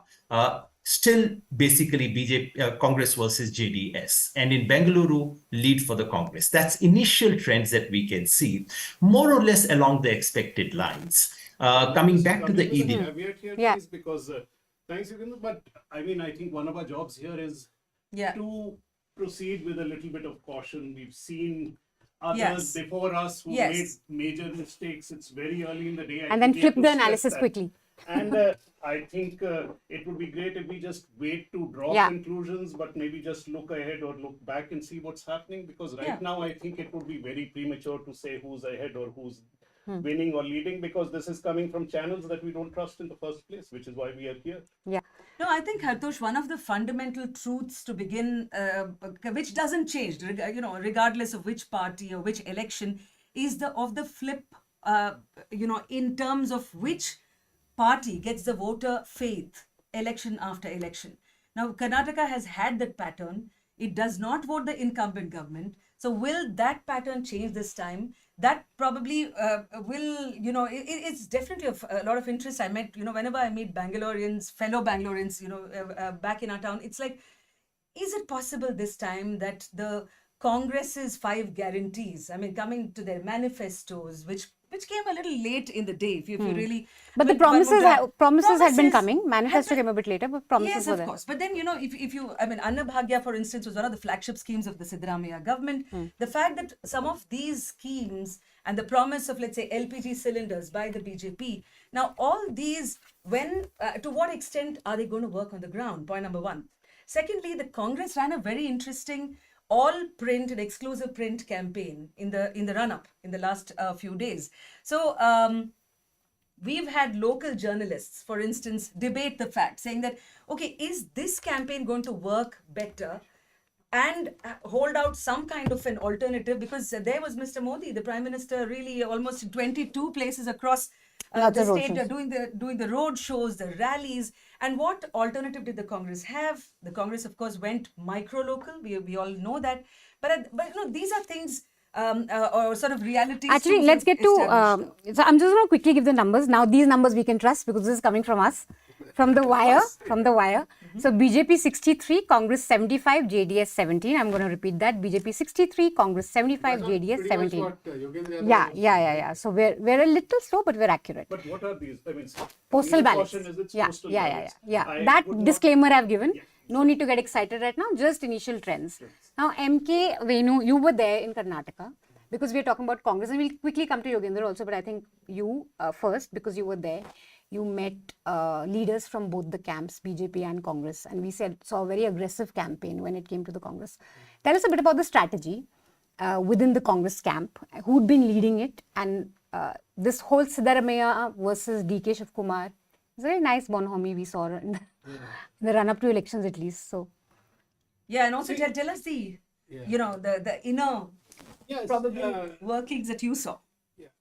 still basically BJP, Congress versus JDS. And in Bengaluru, lead for the Congress. That's initial trends that we can see, more or less along the expected lines. Coming back to the ED. Caveat here, Yeah. please, because thanks, Yogendra, but I think one of our jobs here is to proceed with a little bit of caution. We've seen others before us who made major mistakes. It's very early in the day. And then flip the analysis quickly. And I think it would be great if we just wait to draw conclusions, but maybe just look ahead or look back and see what's happening. Because right now, I think it would be very premature to say who's ahead or who's winning or leading, because this is coming from channels that we don't trust in the first place, which is why we are here. Yeah. No, I think, Hartosh, one of the fundamental truths to begin, which doesn't change, regardless of which party or which election, is the flip, in terms of which party gets the voter faith election after election. Now, Karnataka has had that pattern. It does not vote the incumbent government. So, will that pattern change this time? That probably will, it's definitely of a lot of interest. I met, whenever I meet Bangaloreans, fellow Bangaloreans, back in our town, it's like, is it possible this time that the Congress's 5 guarantees, I mean, coming to their manifestos, which came a little late in the day, if you really. But the promises had been coming. Manifesto came a bit later, but promises Yes, were of there. course. But then, if you, I mean, Anna Bhagya, for instance, was one of the flagship schemes of the Siddaramaiah government. The fact that some of these schemes and the promise of, let's say, LPG cylinders by the BJP, now all these, to what extent are they going to work on the ground? Point number one. Secondly, the Congress ran a very interesting all print and exclusive print campaign in the run-up in the last few days. So we've had local journalists, for instance, debate the fact, saying that, okay, is this campaign going to work better and hold out some kind of an alternative? Because there was Mr. Modi, the Prime Minister, really almost in 22 places across the state, doing the road shows, the rallies. And what alternative did the Congress have? The Congress, of course, went micro-local. We all know that. But these are things or sort of realities. Actually, let's get to. So I'm just going to quickly give the numbers. Now, these numbers we can trust because this is coming from us, from the wire. So BJP 63, Congress 75, JDS 17. I'm going to repeat that. BJP 63, Congress 75, JDS 17. Yeah. So we're a little slow, but we're accurate. But what are these? I mean, Postal ballots. Postal ballots. That disclaimer I've given. No need to get excited right now, just initial trends. Now, MK Venu, you were there in Karnataka because we're talking about Congress, and we'll quickly come to Yogendra also, but I think you first, because you were there, you met leaders from both the camps, BJP and Congress, and we saw a very aggressive campaign when it came to the Congress. Tell us a bit about the strategy within the Congress camp, who'd been leading it, and this whole Siddaramaiah versus DK Shiv Kumar. It's a very nice bonhomie we saw in the run-up to elections, at least. So, yeah, and also tell us the inner probably workings that you saw. Yeah,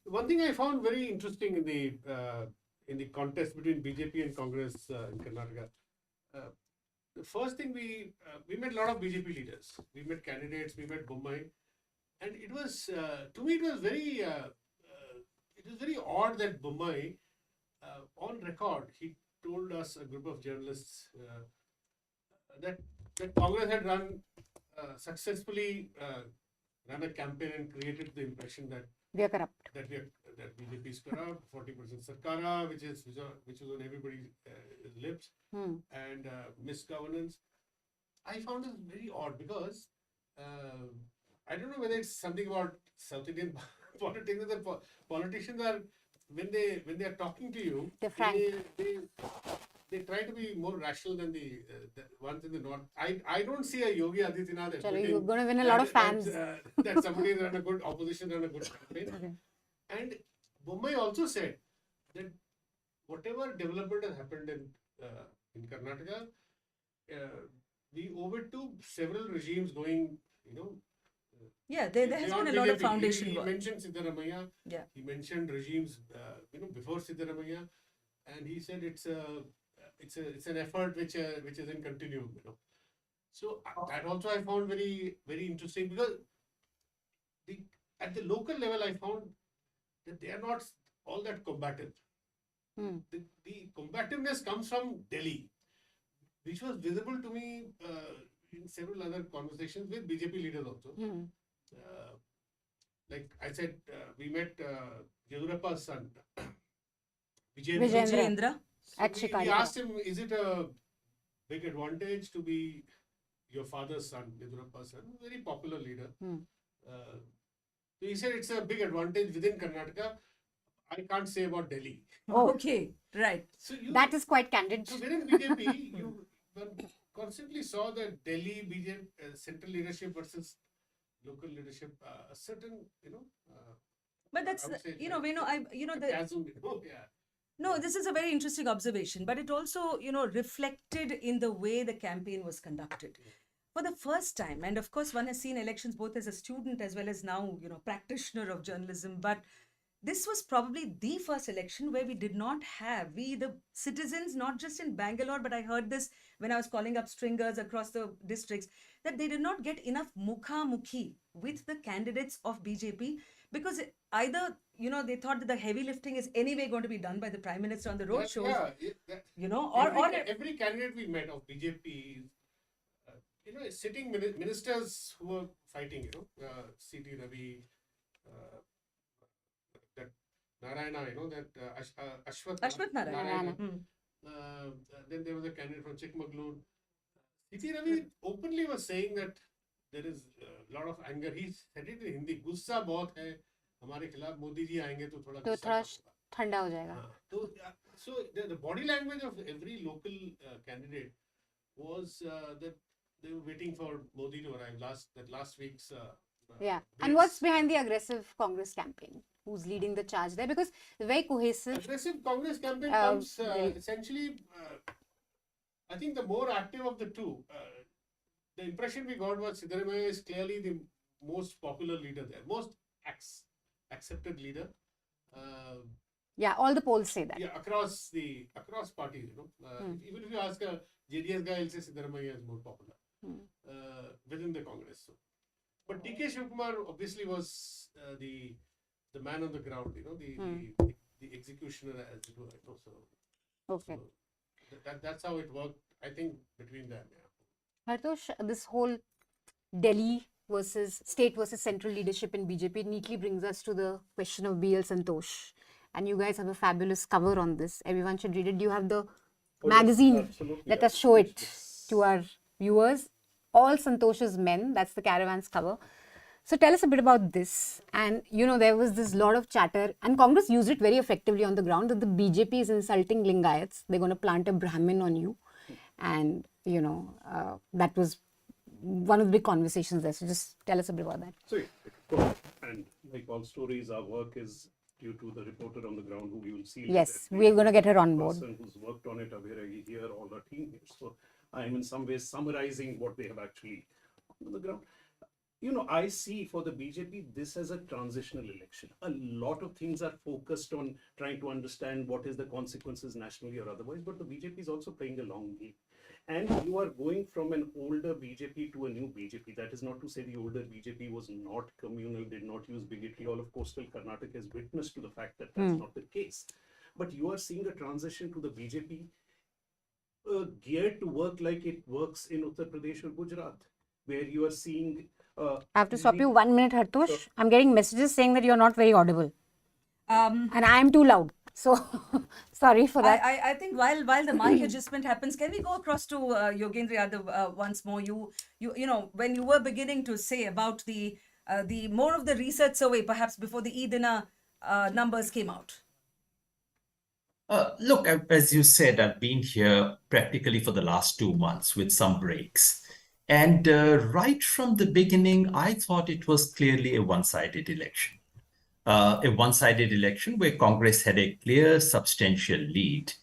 one thing I found very interesting in the contest between BJP and Congress in Karnataka. The first thing we met a lot of BJP leaders. We met candidates. We met Bommai, and it was to me it was very odd that Bommai. On record, he told us, a group of journalists, that Congress had successfully run a campaign and created the impression that we are corrupt. That BJP is corrupt, 40% Sarkara, which is on everybody's lips, and misgovernance. I found it very odd because I don't know whether it's something about South Indian politics that the politicians are. When they are talking to you, they try to be more rational than the ones in the north. I don't see a Yogi Adityanath. You're going to win a lot of fans. That somebody run a good opposition, run a good campaign. Okay. And Bommai also said that whatever development has happened in Karnataka, we owe it to several regimes going, Yeah, there has been a lot of foundation work. He mentioned Siddaramaiah. Yeah. He mentioned regimes, before Siddaramaiah, and he said it's an effort which is in continuum. So that also I found very, very interesting because at the local level I found that they are not all that combative. The combativeness comes from Delhi, which was visible to me in several other conversations with BJP leaders also. Like I said, we met Yedurappa's son, Vijayendra. So we asked him, is it a big advantage to be your father's son, Yedurappa's son, very popular leader. So he said it's a big advantage within Karnataka. I can't say about Delhi. Oh, okay, right. So that is quite candid. So within BJP, you constantly saw the Delhi BJP central leadership versus local leadership, a certain, but that's No, this is a very interesting observation, but it also, reflected in the way the campaign was conducted. For the first time, and of course, one has seen elections both as a student as well as now, practitioner of journalism, but this was probably the first election where we did not have, we the citizens, not just in Bangalore, but I heard this when I was calling up stringers across the districts, that they did not get enough mukha-mukhi with the candidates of BJP, because either, they thought that the heavy lifting is anyway going to be done by the Prime Minister on the road shows, every candidate we met of BJP, sitting ministers who were fighting, C.T. Ravi, that Narayana, Ashwath Narayana. Then there was a candidate from Chikmagalur. C.T. Ravi openly was saying that there is a lot of anger. He said it in Hindi. गुस्सा बहुत है हमारे खिलाफ मोदी जी आएंगे तो थोड़ा ठंडा हो जाएगा. So the body language of every local candidate was that they were waiting for Modi to arrive. Last week's And what's behind the aggressive Congress campaign? Who's leading the charge there? Because very cohesive. Aggressive Congress campaign comes essentially. I think the more active of the two. The impression we got was Siddaramaiah is clearly the most popular leader there, most accepted leader. All the polls say that. Yeah, across parties, even if you ask a JDS guy, he'll say Siddaramaiah is more popular within the Congress. So. But D.K. Shivkumar obviously was the man on the ground, the executioner as it were. Okay. So that's how it worked, I think, between them. Yeah. Hartosh, this whole Delhi versus state versus central leadership in BJP neatly brings us to the question of BL Santosh. And you guys have a fabulous cover on this. Everyone should read it. You have the magazine. Absolutely, Let us show it to our viewers. All Santosh's Men. That's the Caravan's cover. So tell us a bit about this. And, there was this lot of chatter. And Congress used it very effectively on the ground that the BJP is insulting Lingayats. They're going to plant a Brahmin on you. And, that was one of the big conversations there. So just tell us a bit about that. So, and like all stories, our work is due to the reporter on the ground who you will see. Yes, we're going to get her on board. Person who's worked on it, Abhiragi here, all our team here. So I am in some ways summarizing what they have actually on the ground. I see for the BJP, this as a transitional election. A lot of things are focused on trying to understand what is the consequences nationally or otherwise, but the BJP is also playing a long game. And you are going from an older BJP to a new BJP. That is not to say the older BJP was not communal, did not use bigotry. All of coastal Karnataka is witness to the fact that that's not the case. But you are seeing a transition to the BJP geared to work like it works in Uttar Pradesh or Gujarat, where you are seeing... I have to stop you 1 minute, Hartosh. I'm getting messages saying that you're not very audible. And I am too loud. So, sorry for that. I think while the mic adjustment happens, can we go across to Yogendra Yadav once more? You when you were beginning to say about the more of the research survey, perhaps before the E-Dina numbers came out. Look, as you said, I've been here practically for the last 2 months with some breaks. And right from the beginning, I thought it was clearly a one-sided election. A one-sided election where Congress had a clear, substantial lead.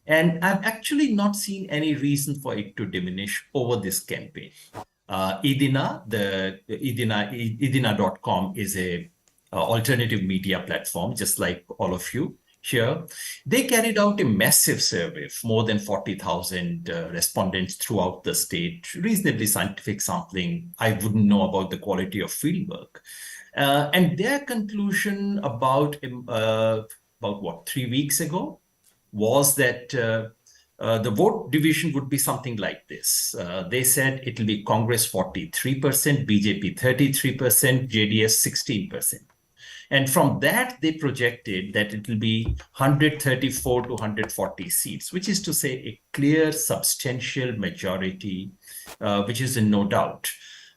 And I've actually not seen any reason for it to diminish over this campaign. E-Dina, E-Dina.com is a alternative media platform, just like all of you here. They carried out a massive survey of more than 40,000 respondents throughout the state, reasonably scientific sampling. I wouldn't know about the quality of fieldwork. And their conclusion about 3 weeks ago was that the vote division would be something like this. They said it will be Congress 43%, BJP 33%, JDS 16%. And from that, they projected that it will be 134 to 140 seats, which is to say a clear, substantial majority, which is in no doubt.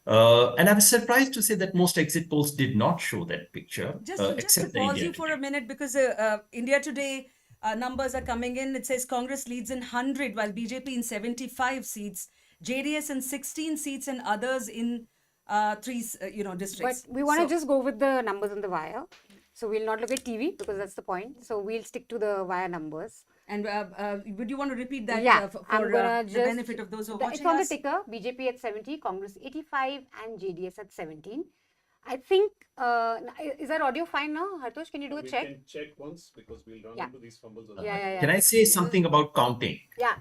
And I was surprised to say that most exit polls did not show that picture. Just to pause you for a minute, because India Today numbers are coming in. It says Congress leads in 100, while BJP in 75 seats, JDS in 16 seats, and others in 3 districts. But we want to just go with the numbers on the wire. So we'll not look at TV because that's the point. So we'll stick to the wire numbers. And would you want to repeat that for the benefit of those who are watching It's on us? the ticker, BJP at 70, Congress 85 and JDS at 17. I think, is our audio fine now? Hartosh, can you do a We check? can check once because we'll run Yeah. into these fumbles. Can I say something about counting? Yeah.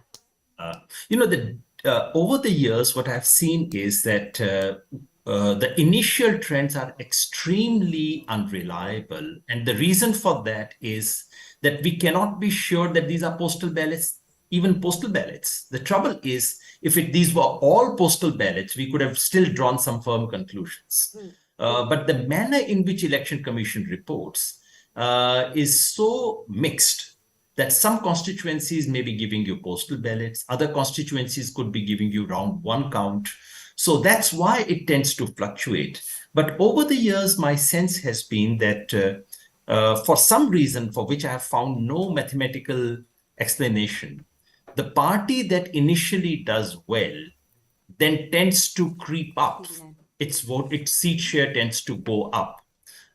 Over the years, what I've seen is that the initial trends are extremely unreliable. And the reason for that is that we cannot be sure that these are postal ballots, even postal ballots. The trouble is, if these were all postal ballots, we could have still drawn some firm conclusions. But the manner in which Election Commission reports is so mixed that some constituencies may be giving you postal ballots, other constituencies could be giving you round one count. So that's why it tends to fluctuate. But over the years, my sense has been that for some reason for which I have found no mathematical explanation, the party that initially does well then tends to creep up. Its seat share tends to go up.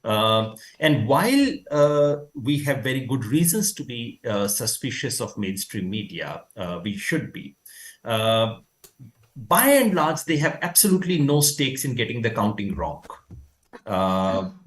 And while we have very good reasons to be suspicious of mainstream media, we should be. By and large, they have absolutely no stakes in getting the counting wrong.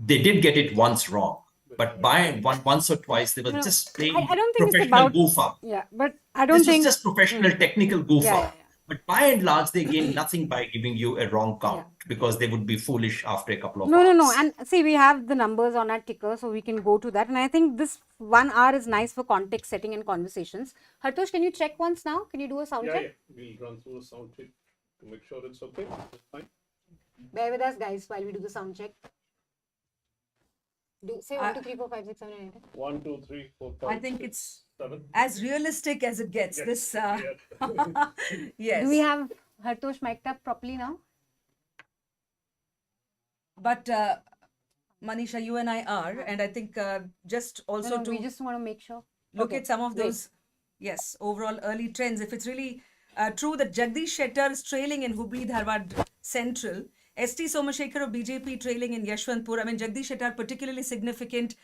They did get it once wrong, but once or twice they were just playing I don't think it's professional about goof up. Yeah, but I don't This was think just professional technical goof Yeah, up. yeah, yeah. But by and large, they gain nothing by giving you a wrong count because they would be foolish after a couple of No, hours. no, no. And see, we have the numbers on our ticker, so we can go to that. And I think this 1 hour is nice for context setting and conversations. Hartosh, can you check once now? Can you do a sound Yeah, check? yeah. We'll run through a sound check to make sure it's okay. It's fine. Bear with us, guys, while we do the sound check. Say 1, 2, 3, 4, 5, 6, 7, 8. 1, 2, 3, 4, 5. I think 6, it's 7. as realistic as it gets. Yes, This, yeah. yes. Do we have Hartosh mic'd up properly now? But Manisha, you and I are, and I think just also No, to we just want to make sure. look Okay, at some of great. those, yes, overall early trends. If it's really true that Jagdish Shettar is trailing in Hubli Dharwad Central, ST Somashekar of BJP trailing in Yashwantpur. I mean, Jagdish Shettar particularly significant,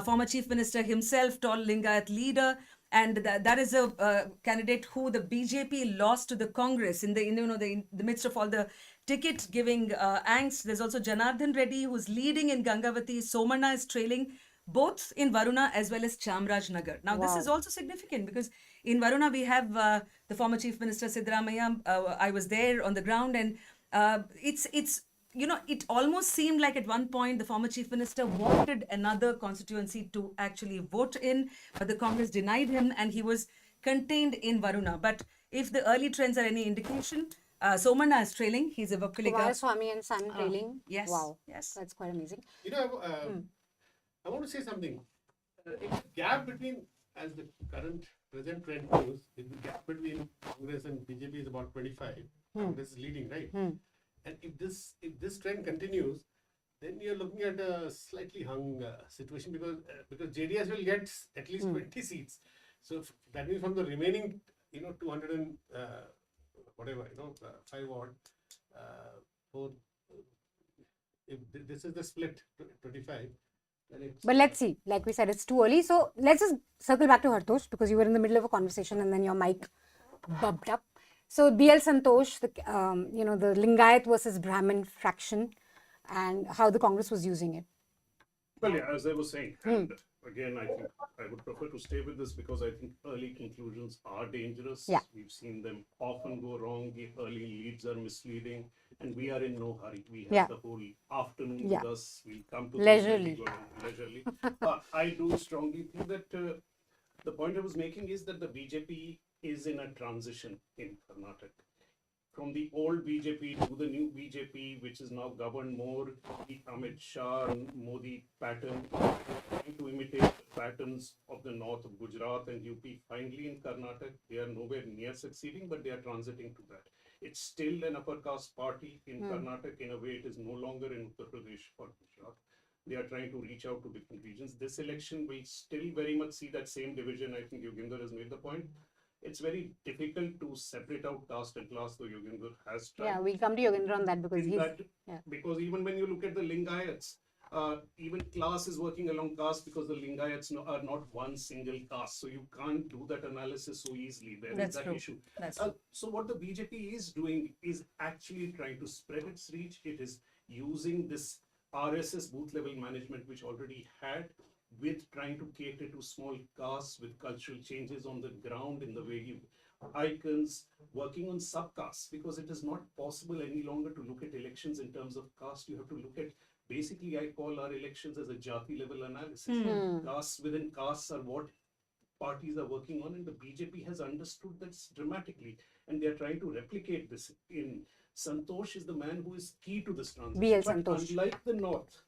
former Chief Minister himself, tall Lingayat leader, and that is a candidate who the BJP lost to the Congress in the midst of all the ticket giving angst. There's also Janardhan Reddy who's leading in Gangavati. Somarna is trailing both in Varuna as well as Chamrajnagar. Now, this is also significant because in Varuna we have the former Chief Minister Siddaramaiah. I was there on the ground, and it's it almost seemed like at one point the former Chief Minister wanted another constituency to actually vote in, but the Congress denied him, and he was contained in Varuna. But if the early trends are any indication, Somarna is trailing. He's a Vakkuliga. Swami and son trailing. Yes. Wow. Yes. That's quite amazing. You know, I want to say something. If the gap between, as the present trend goes, if the gap between Congress and BJP is about 25, Congress is leading, right? And if this trend continues, then you're looking at a slightly hung situation because JDS will get at least 20 seats. So that means from the remaining, 200 and whatever, 5 odd, 4. If this is the split, 25. But let's see. Like we said, it's too early. So let's just circle back to Hartosh because you were in the middle of a conversation and then your mic bubbed up. So BL Santosh, the Lingayat versus Brahmin fraction, and how the Congress was using it. Well, yeah, as I was saying, and again, I think I would prefer to stay with this because I think early conclusions are dangerous. Yeah. We've seen them often go wrong. The early leads are misleading, and we are in no hurry. We have the whole afternoon with us. We'll come to Leisurely. Leisurely. I do strongly think that the point I was making is that the BJP is in a transition in Karnataka. From the old BJP to the new BJP, which is now governed more the Amit Shah and Modi pattern, trying to imitate the patterns of the north of Gujarat and UP. Finally, in Karnataka, they are nowhere near succeeding, but they are transiting to that. It's still an upper caste party in Karnataka. In a way, it is no longer in Uttar Pradesh or Gujarat. They are trying to reach out to different regions. This election will still very much see that same division. I think Yoginder has made the point. It's very difficult to separate out caste and class, though Yoginder has tried. Yeah, we'll come to Yogendra on that because because even when you look at the Lingayats, even class is working along caste because the Lingayats are not one single caste. So you can't do that analysis so easily. There is that issue. That's true. So what the BJP is doing is actually trying to spread its reach. It is using this RSS booth level management, which already had, with trying to cater to small castes with cultural changes on the ground in the way you icons, working on subcastes, because it is not possible any longer to look at elections in terms of caste. You have to look at, basically, I call our elections as a jati level analysis. Castes within castes are what parties are working on, and the BJP has understood this dramatically, and they are trying to replicate this. In Santosh is the man who is key to this transition. BL But Santosh. unlike the North,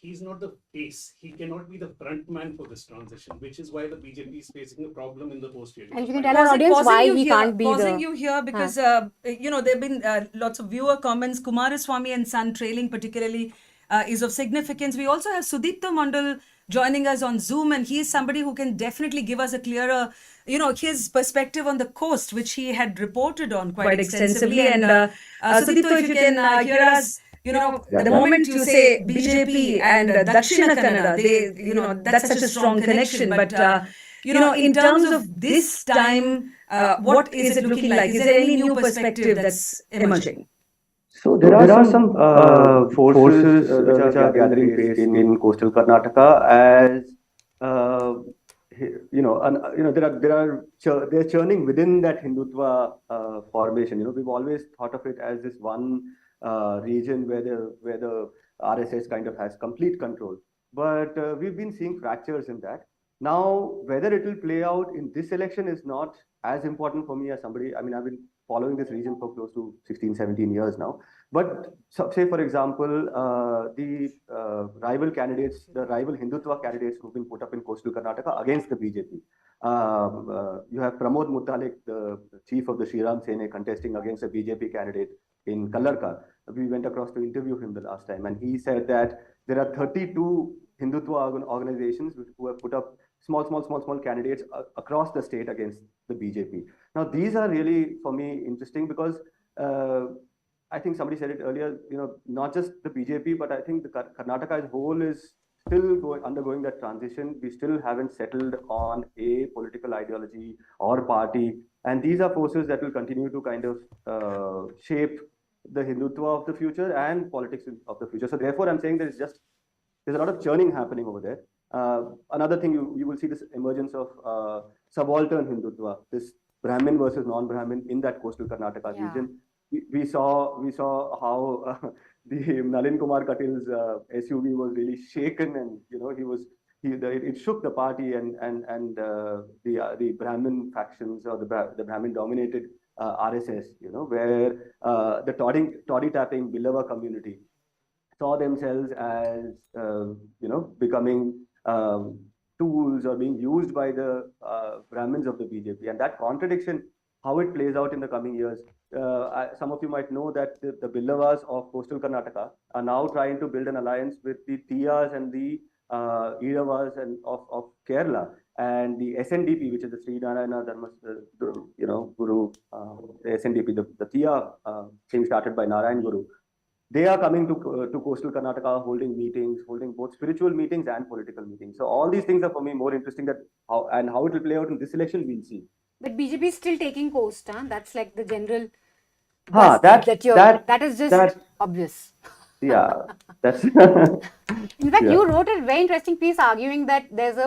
he's not the face. He cannot be the front man for this transition, which is why the BJP is facing a problem in the post-year. And you can tell our audience why he can't be pausing the... you here because you know, there have been lots of viewer comments. Kumaraswamy and son trailing particularly is of significance. We also have Sudipta Mandal joining us on Zoom, and he is somebody who can definitely give us a clearer, you know, his perspective on the coast, which he had reported on quite extensively. And Sudipta, if you can hear us, you know, the moment you say BJP and Dakshina Kannada, they, you know, that's such a strong connection. But you know, in terms of this time, what is it looking like? Is there any new perspective that's emerging? So there are some forces which are gathering pace in coastal Karnataka as they're churning within that Hindutva formation. You know, we've always thought of it as this one region where the RSS kind of has complete control, but we've been seeing fractures in that. Now, whether it will play out in this election is not as important for me as somebody. I mean, I've been following this region for close to 16, 17 years now. But say, for example, the rival candidates, the rival Hindutva candidates who've been put up in coastal Karnataka against the BJP. You have Pramod Muttalik, the chief of the Shriram Sene, contesting against a BJP candidate in Kallarka. We went across to interview him the last time, and he said that there are 32 Hindutva organizations who have put up small candidates across the state against the BJP. Now, these are really, for me, interesting because I think somebody said it earlier, you know, not just the BJP, but I think the Karnataka as a whole is still undergoing that transition. We still haven't settled on a political ideology or party. And these are forces that will continue to kind of shape the Hindutva of the future and politics of the future. So therefore, I'm saying there's a lot of churning happening over there. Another thing, you will see this emergence of subaltern Hindutva, this Brahmin versus non-Brahmin in that coastal Karnataka region. We saw how the Nalin Kumar Katil's SUV was really shaken, and you know it shook the party, and the Brahmin factions or the Brahmin dominated RSS, you know, where the toddy tapping Billava community saw themselves as becoming tools or being used by the Brahmins of the BJP, and that contradiction, how it plays out in the coming years. Some of you might know that the Billavas of coastal Karnataka are now trying to build an alliance with the Tiyas and the Iravas and of Kerala, and the SNDP, which is the Sri Narayana Dharma, Guru, SNDP, the Tiya thing started by Narayan Guru. They are coming to coastal Karnataka, holding meetings, holding both spiritual meetings and political meetings. So all these things are for me more interesting, that how it will play out in this election, we'll see. But BJP is still taking coast, huh? That's like the general. That is just obvious. Yeah, that's. In fact, you wrote a very interesting piece arguing that there's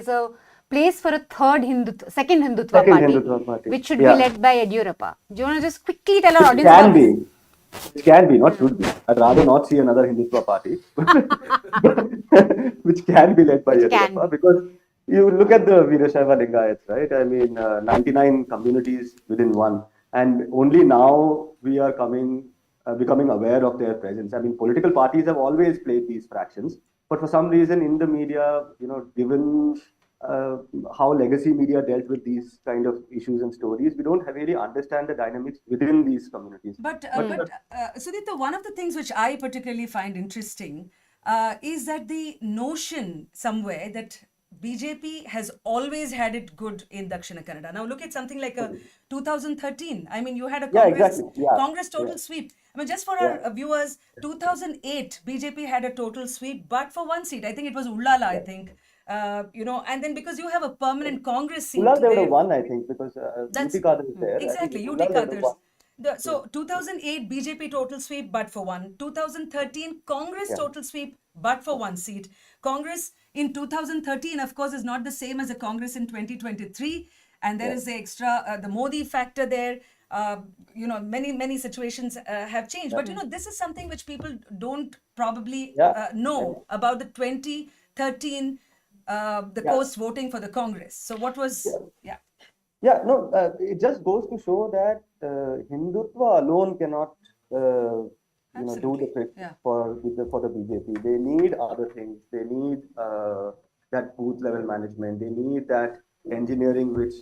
a place for a second Hindutva party, which should be led by Yediyurappa. Do you want to just quickly tell our audience about this? It can be, not should be. I'd rather not see another Hindutva party, which can be led by Yediyurappa, because you look at the Veerashaiva Lingayats, right? I mean, 99 communities within one, and only now we are becoming aware of their presence. I mean, political parties have always played these fractions, but for some reason in the media, you know, given how legacy media dealt with these kind of issues and stories, we don't really understand the dynamics within these communities. But Sudipta, one of the things which I particularly find interesting is that the notion somewhere that BJP has always had it good in Dakshina Kannada. Now look at something like 2013. I mean, you had a Congress total sweep. I mean, just for our viewers, 2008 BJP had a total sweep, but for one seat. I think it was Ullala. I think. And then because you have a permanent Congress seat, Ullal, they would have won, I think, because UT Kadar is there. Exactly, UT Kadar. So 2008 BJP total sweep, but for one. 2013 Congress total sweep, but for one seat. Congress in 2013, of course, is not the same as the Congress in 2023, and there is the extra the Modi factor there. Many situations have changed, but this is something which people don't probably know about the 2013 the coast voting for the Congress. So what was Yeah, no, it just goes to show that Hindutva alone cannot, do the trick for the BJP. They need other things. They need that booth level management. They need that engineering which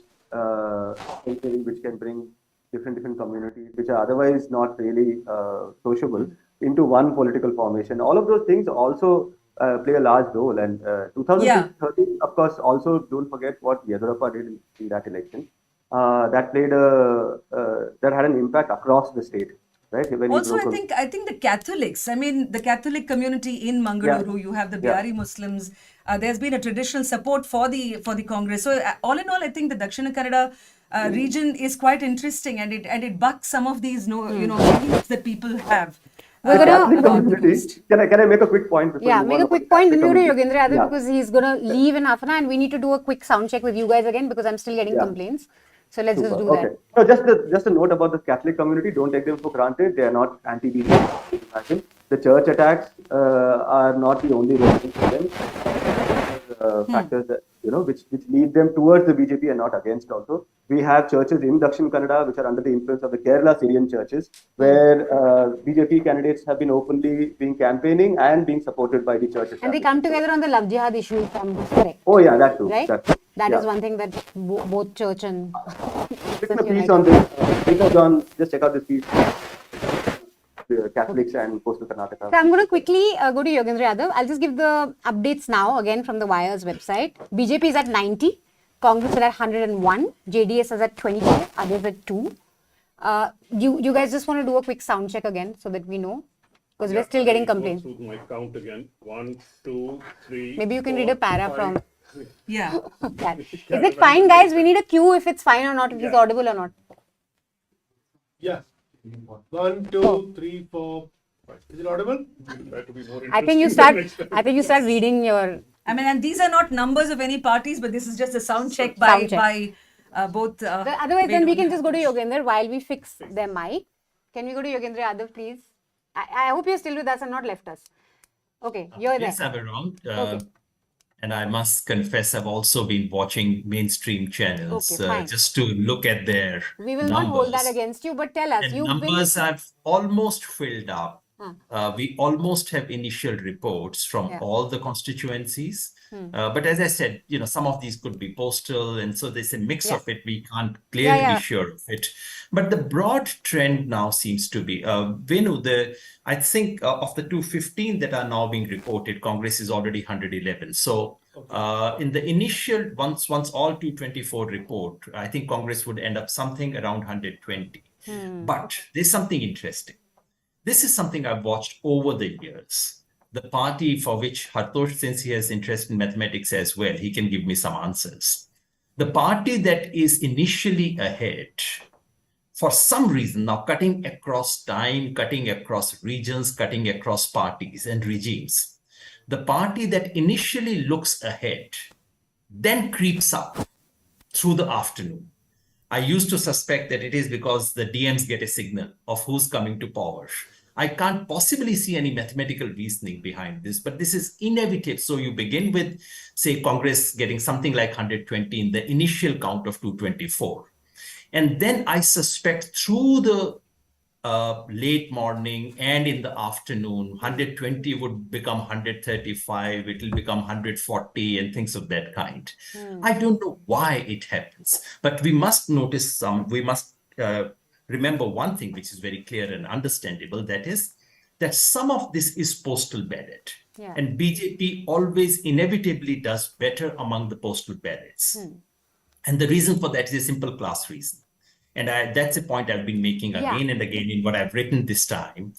can bring different communities which are otherwise not really sociable into one political formation. All of those things also play a large role. And 2013, of course, also don't forget what Yedurappa did in that election. That had an impact across the state, right? Also, I think the Catholics. I mean, the Catholic community in Mangaluru. You have the Bihari Muslims. There's been a traditional support for the Congress. So all in all, I think the Dakshina Kannada region is quite interesting, and it bucks some of these beliefs that people have. Can I make a quick point? Make a quick point. Then we go to Yogendra Yadav because he's going to leave in half an hour, and we need to do a quick sound check with you guys again because I'm still getting complaints. So let's just do that. No, just a note about the Catholic community. Don't take them for granted. They are not anti-BJP. The church attacks are not the only reason for them. Factors that which lead them towards the BJP and not against. Also, we have churches in Dakshin Kannada which are under the influence of the Kerala Syrian churches, where BJP candidates have been openly campaigning and being supported by the churches. And they come together on the love jihad issue. Correct. Oh yeah, that too. Right. That is one thing that both church and written a piece on this. Just check out this piece. Catholics and coastal Karnataka. So I'm going to quickly go to Yogendra Yadav. I'll just give the updates now again from the Wires website. BJP is at 90, Congress is at 101, JDS is at 22, others at 2. You guys just want to do a quick sound check again so that we know, because we're still getting complaints. Go through my count again. 1, 2, 3. Maybe you can read a para 5, from. Yeah. Is it fine, guys? We need a cue if it's fine or not, if it's audible or not. Yeah. 1, 2, 3, 4, 5. Is it audible? Try to be more I think you start reading your. I mean, and these are not numbers of any parties, but this is just a sound check by both. Otherwise, then we can just go to Yogendra while we fix their mic. Can we go to Yogendra Yadav, please? I hope you're still with us and not left us. Okay, you're there. Yes, I'm around. And I must confess, I've also been watching mainstream channels just to look at their We will not hold that against you, but tell us. And numbers have almost filled up. We almost have initial reports from all the constituencies. But as I said, some of these could be postal, and so there's a mix of it. We can't clearly be sure of it. But the broad trend now seems to be, Venu, I think of the 215 that are now being reported, Congress is already 111. So in the initial, once all 224 report, I think Congress would end up something around 120. But there's something interesting. This is something I've watched over the years. The party for which Hartosh, since he has interest in mathematics as well, he can give me some answers. The party that is initially ahead, for some reason, now cutting across time, cutting across regions, cutting across parties and regimes, the party that initially looks ahead then creeps up through the afternoon. I used to suspect that it is because the DMs get a signal of who's coming to power. I can't possibly see any mathematical reasoning behind this, but this is inevitable. So you begin with, say, Congress getting something like 120 in the initial count of 224. And then I suspect through the late morning and in the afternoon, 120 would become 135, it will become 140 and things of that kind. I don't know why it happens, but we must notice we must remember one thing which is very clear and understandable, that is that some of this is postal ballot. And BJP always inevitably does better among the postal ballots. And the reason for that is a simple class reason. And that's a point I've been making again and again in what I've written this time.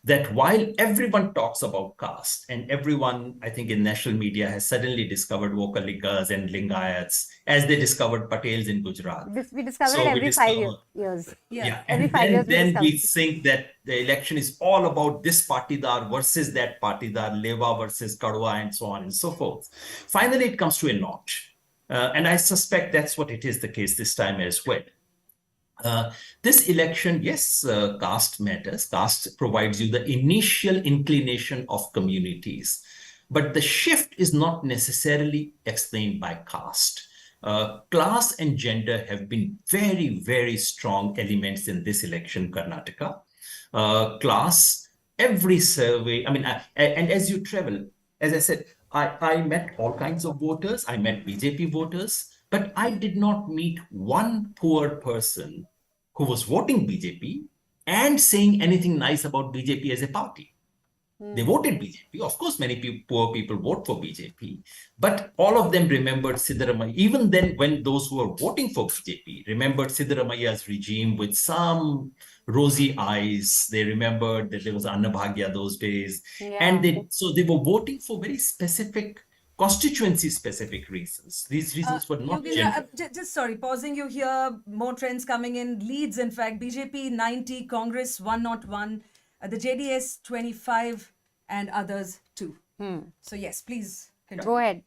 that while everyone talks about caste, and everyone, I think, in national media has suddenly discovered Vokalingas and Lingayats as they discovered Patels in Gujarat. We discover it So we every discover, years. yeah, Every and 5 years we then discover. we think that the election is all about this partidar versus that partidar, Leva versus Kadwa, and so on and so forth. Finally, it comes to a notch. And I suspect that's what it is the case this time as well. This election, yes, caste matters. Caste provides you the initial inclination of communities, but the shift is not necessarily explained by caste. Class and gender have been very, very strong elements in this election, Karnataka. Class, every survey, and as you travel, as I said, I met all kinds of voters. I met BJP voters, but I did not meet one poor person who was voting BJP and saying anything nice about BJP as a party. They voted BJP. Of course, many poor people vote for BJP, but all of them remembered Siddaramaiah. Even then, when those who were voting for BJP remembered Siddaramaiah's regime with some rosy eyes, they remembered that there was Annabhagya those days, and they were voting for very specific constituency-specific reasons. These reasons were not Yogendra, just sorry, pausing you here. More trends coming in. Leads, in fact, BJP 90, Congress 101, the JDS 25, and others 2. So yes, please continue. Go ahead.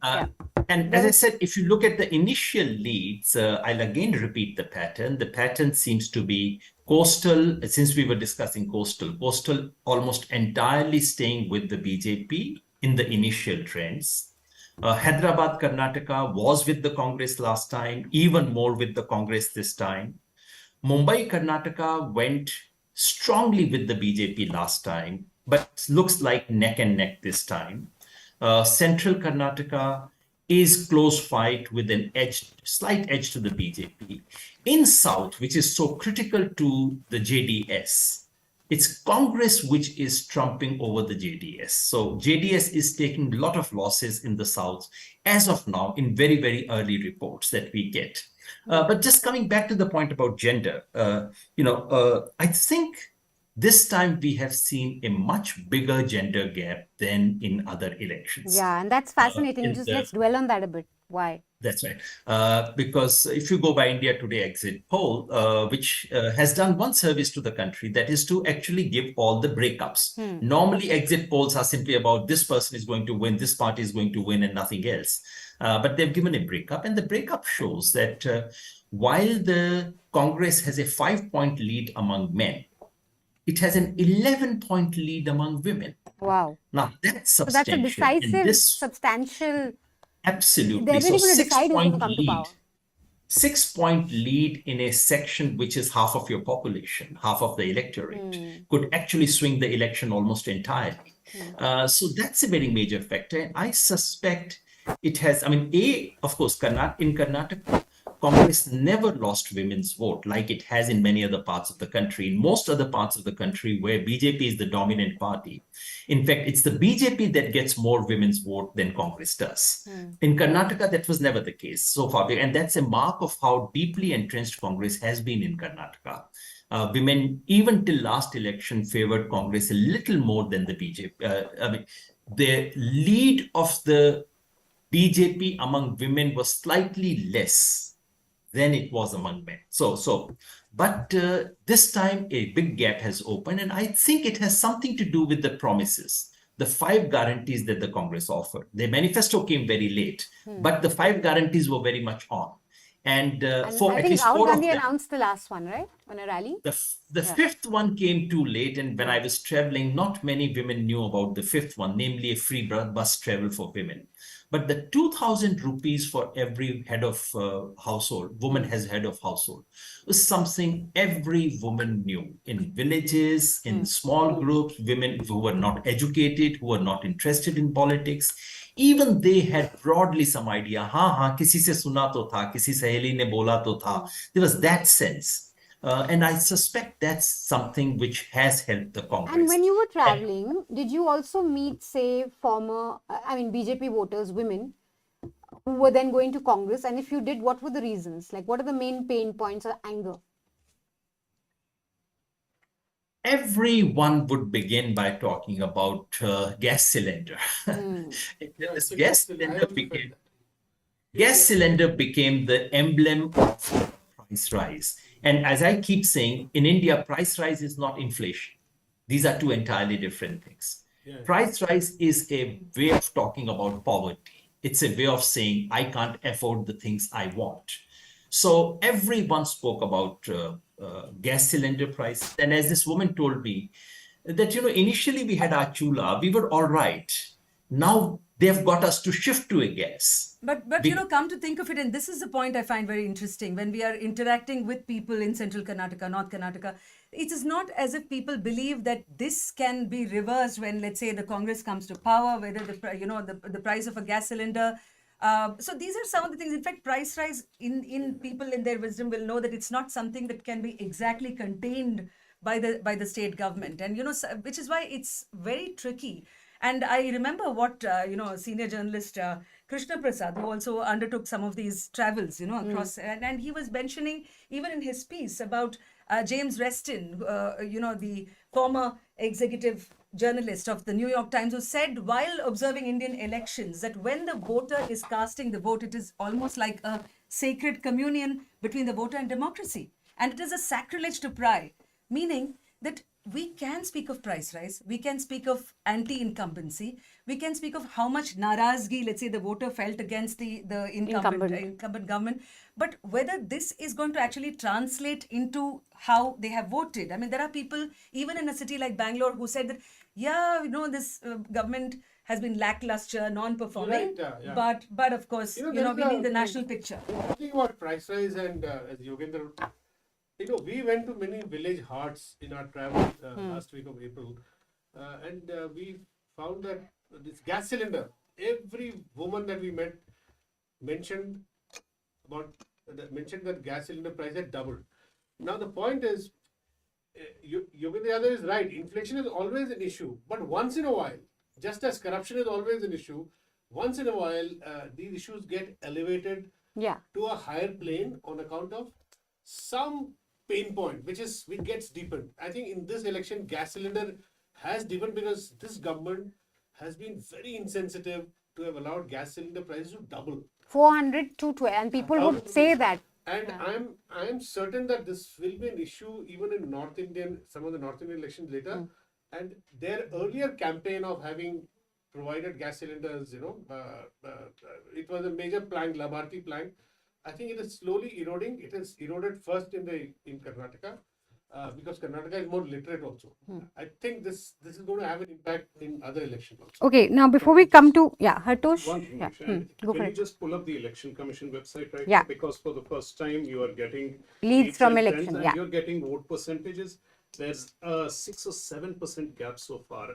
And as I said, if you look at the initial leads, I'll again repeat the pattern. The pattern seems to be coastal, since we were discussing coastal almost entirely staying with the BJP in the initial trends. Hyderabad, Karnataka was with the Congress last time, even more with the Congress this time. Mumbai, Karnataka went strongly with the BJP last time, but looks like neck and neck this time. Central Karnataka is close fight with an slight edge to the BJP. In South, which is so critical to the JDS, it's Congress which is trumping over the JDS. So JDS is taking a lot of losses in the South as of now in very, very early reports that we get. But just coming back to the point about gender, I think this time we have seen a much bigger gender gap than in other elections. Yeah, and that's fascinating. Let's dwell on that a bit. Why? That's right. Because if you go by India Today exit poll, which has done one service to the country, that is to actually give all the breakups. Normally, exit polls are simply about this person is going to win, this party is going to win, and nothing else. But they've given a breakup, and the breakup shows that while the Congress has a 5-point lead among men, it has an 11-point lead among women. Wow. Now, that's substantial. So that's a decisive, substantial... Absolutely. They're really going to decide who's going to come to power. 6-point lead in a section which is half of your population, half of the electorate, could actually swing the election almost entirely. So that's a very major factor. And I suspect it has, of course, in Karnataka, Congress never lost women's vote like it has in many other parts of the country. In most other parts of the country where BJP is the dominant party, in fact, it's the BJP that gets more women's vote than Congress does. In Karnataka, that was never the case so far. And that's a mark of how deeply entrenched Congress has been in Karnataka. Women, even till last election, favored Congress a little more than the BJP. The lead of the BJP among women was slightly less than it was among men. But this time a big gap has opened, and I think it has something to do with the promises, the 5 guarantees that the Congress offered. The manifesto came very late, but the 5 guarantees were very much on. And for I at think least Rahul 4 of Gandhi them, announced the last one, right? On a rally? the 5th one came too late, and when I was traveling, not many women knew about the 5th one, namely a free bus travel for women. But the 2,000 rupees for every head of household, woman has head of household, was something every woman knew. In villages, in small groups, women who were not educated, who were not interested in politics, even they had broadly some idea, kisi se suna to tha, kisi saheli ne bola to tha. There was that sense. And I suspect that's something which has helped the Congress. And when you were traveling, did you also meet, say, BJP voters, women, who were then going to Congress? And if you did, what were the reasons? Like, what are the main pain points or anger? everyone would begin by talking about gas cylinder. This gas cylinder became the emblem of price rise. And as I keep saying, in India, price rise is not inflation. These are two entirely different things. Price rise is a way of talking about poverty. It's a way of saying, I can't afford the things I want. So everyone spoke about gas cylinder price. And as this woman told me, that, initially we had our chula, we were all right. Now they've got us to shift to a gas. But come to think of it, and this is the point I find very interesting, when we are interacting with people in central Karnataka, North Karnataka, it is not as if people believe that this can be reversed when, let's say, the Congress comes to power, whether the price of a gas cylinder. So these are some of the things. In fact, price rise in people in their wisdom will know that it's not something that can be exactly contained by the state government, and which is why it's very tricky. And I remember what senior journalist Krishna Prasad, who also undertook some of these travels, across, and he was mentioning even in his piece about James Reston, the former executive journalist of the New York Times, who said while observing Indian elections that when the voter is casting the vote, it is almost like a sacred communion between the voter and democracy, and it is a sacrilege to pry, meaning that we can speak of price rise, we can speak of anti-incumbency, we can speak of how much narazgi, let's say, the voter felt against the incumbent government, but whether this is going to actually translate into how they have voted. I mean, there are people, even in a city like Bangalore, who said that, this government has been lackluster, non-performing, but of course, we need the national picture. Talking about price rise, and as Yogendra, we went to many village hearts in our travel last week of April, and we found that this gas cylinder, every woman that we met mentioned that gas cylinder price had doubled. Now the point is, Yogendra is right. Inflation is always an issue, but once in a while, just as corruption is always an issue, once in a while these issues get elevated to a higher plane on account of some pain point, which gets deepened. I think in this election, gas cylinder has deepened because this government has been very insensitive to have allowed gas cylinder prices to double. 400 to 12, and people would say that. And I am certain that this will be an issue even in some of the North Indian elections later. And their earlier campaign of having provided gas cylinders, it was a major plank, Labharti plank. I think it is slowly eroding. It is eroded first in Karnataka because Karnataka is more literate also. I think this is going to have an impact in other elections also. Okay, now before we come to Hartosh, One thing, go for can you it. just pull up the Election Commission website right Yeah. now? Because for the first time you are getting Leads from and election, trends, yeah. and you're getting vote percentages. There's a 6 or 7% gap so far.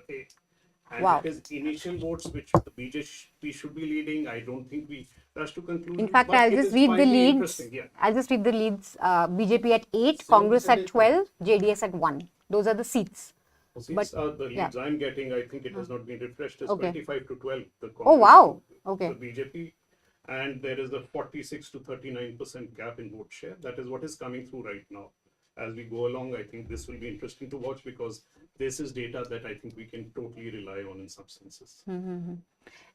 And Wow. it is initial votes which the BJP should be leading. I don't think we rush to conclusion. In fact, but I'll it just is read the finally leads. interesting, yeah. I'll just read the leads. BJP at 8, Congress at 12, JDS at 1. Those are the seats. Seats are the leads I'm getting. I think it has not been refreshed. It's Okay. 25 to 12. The Congress, Oh, wow. Okay. The BJP. And there is a 46 to 39% gap in vote share. That is what is coming through right now. As we go along, I think this will be interesting to watch because this is data that I think we can totally rely on in some senses.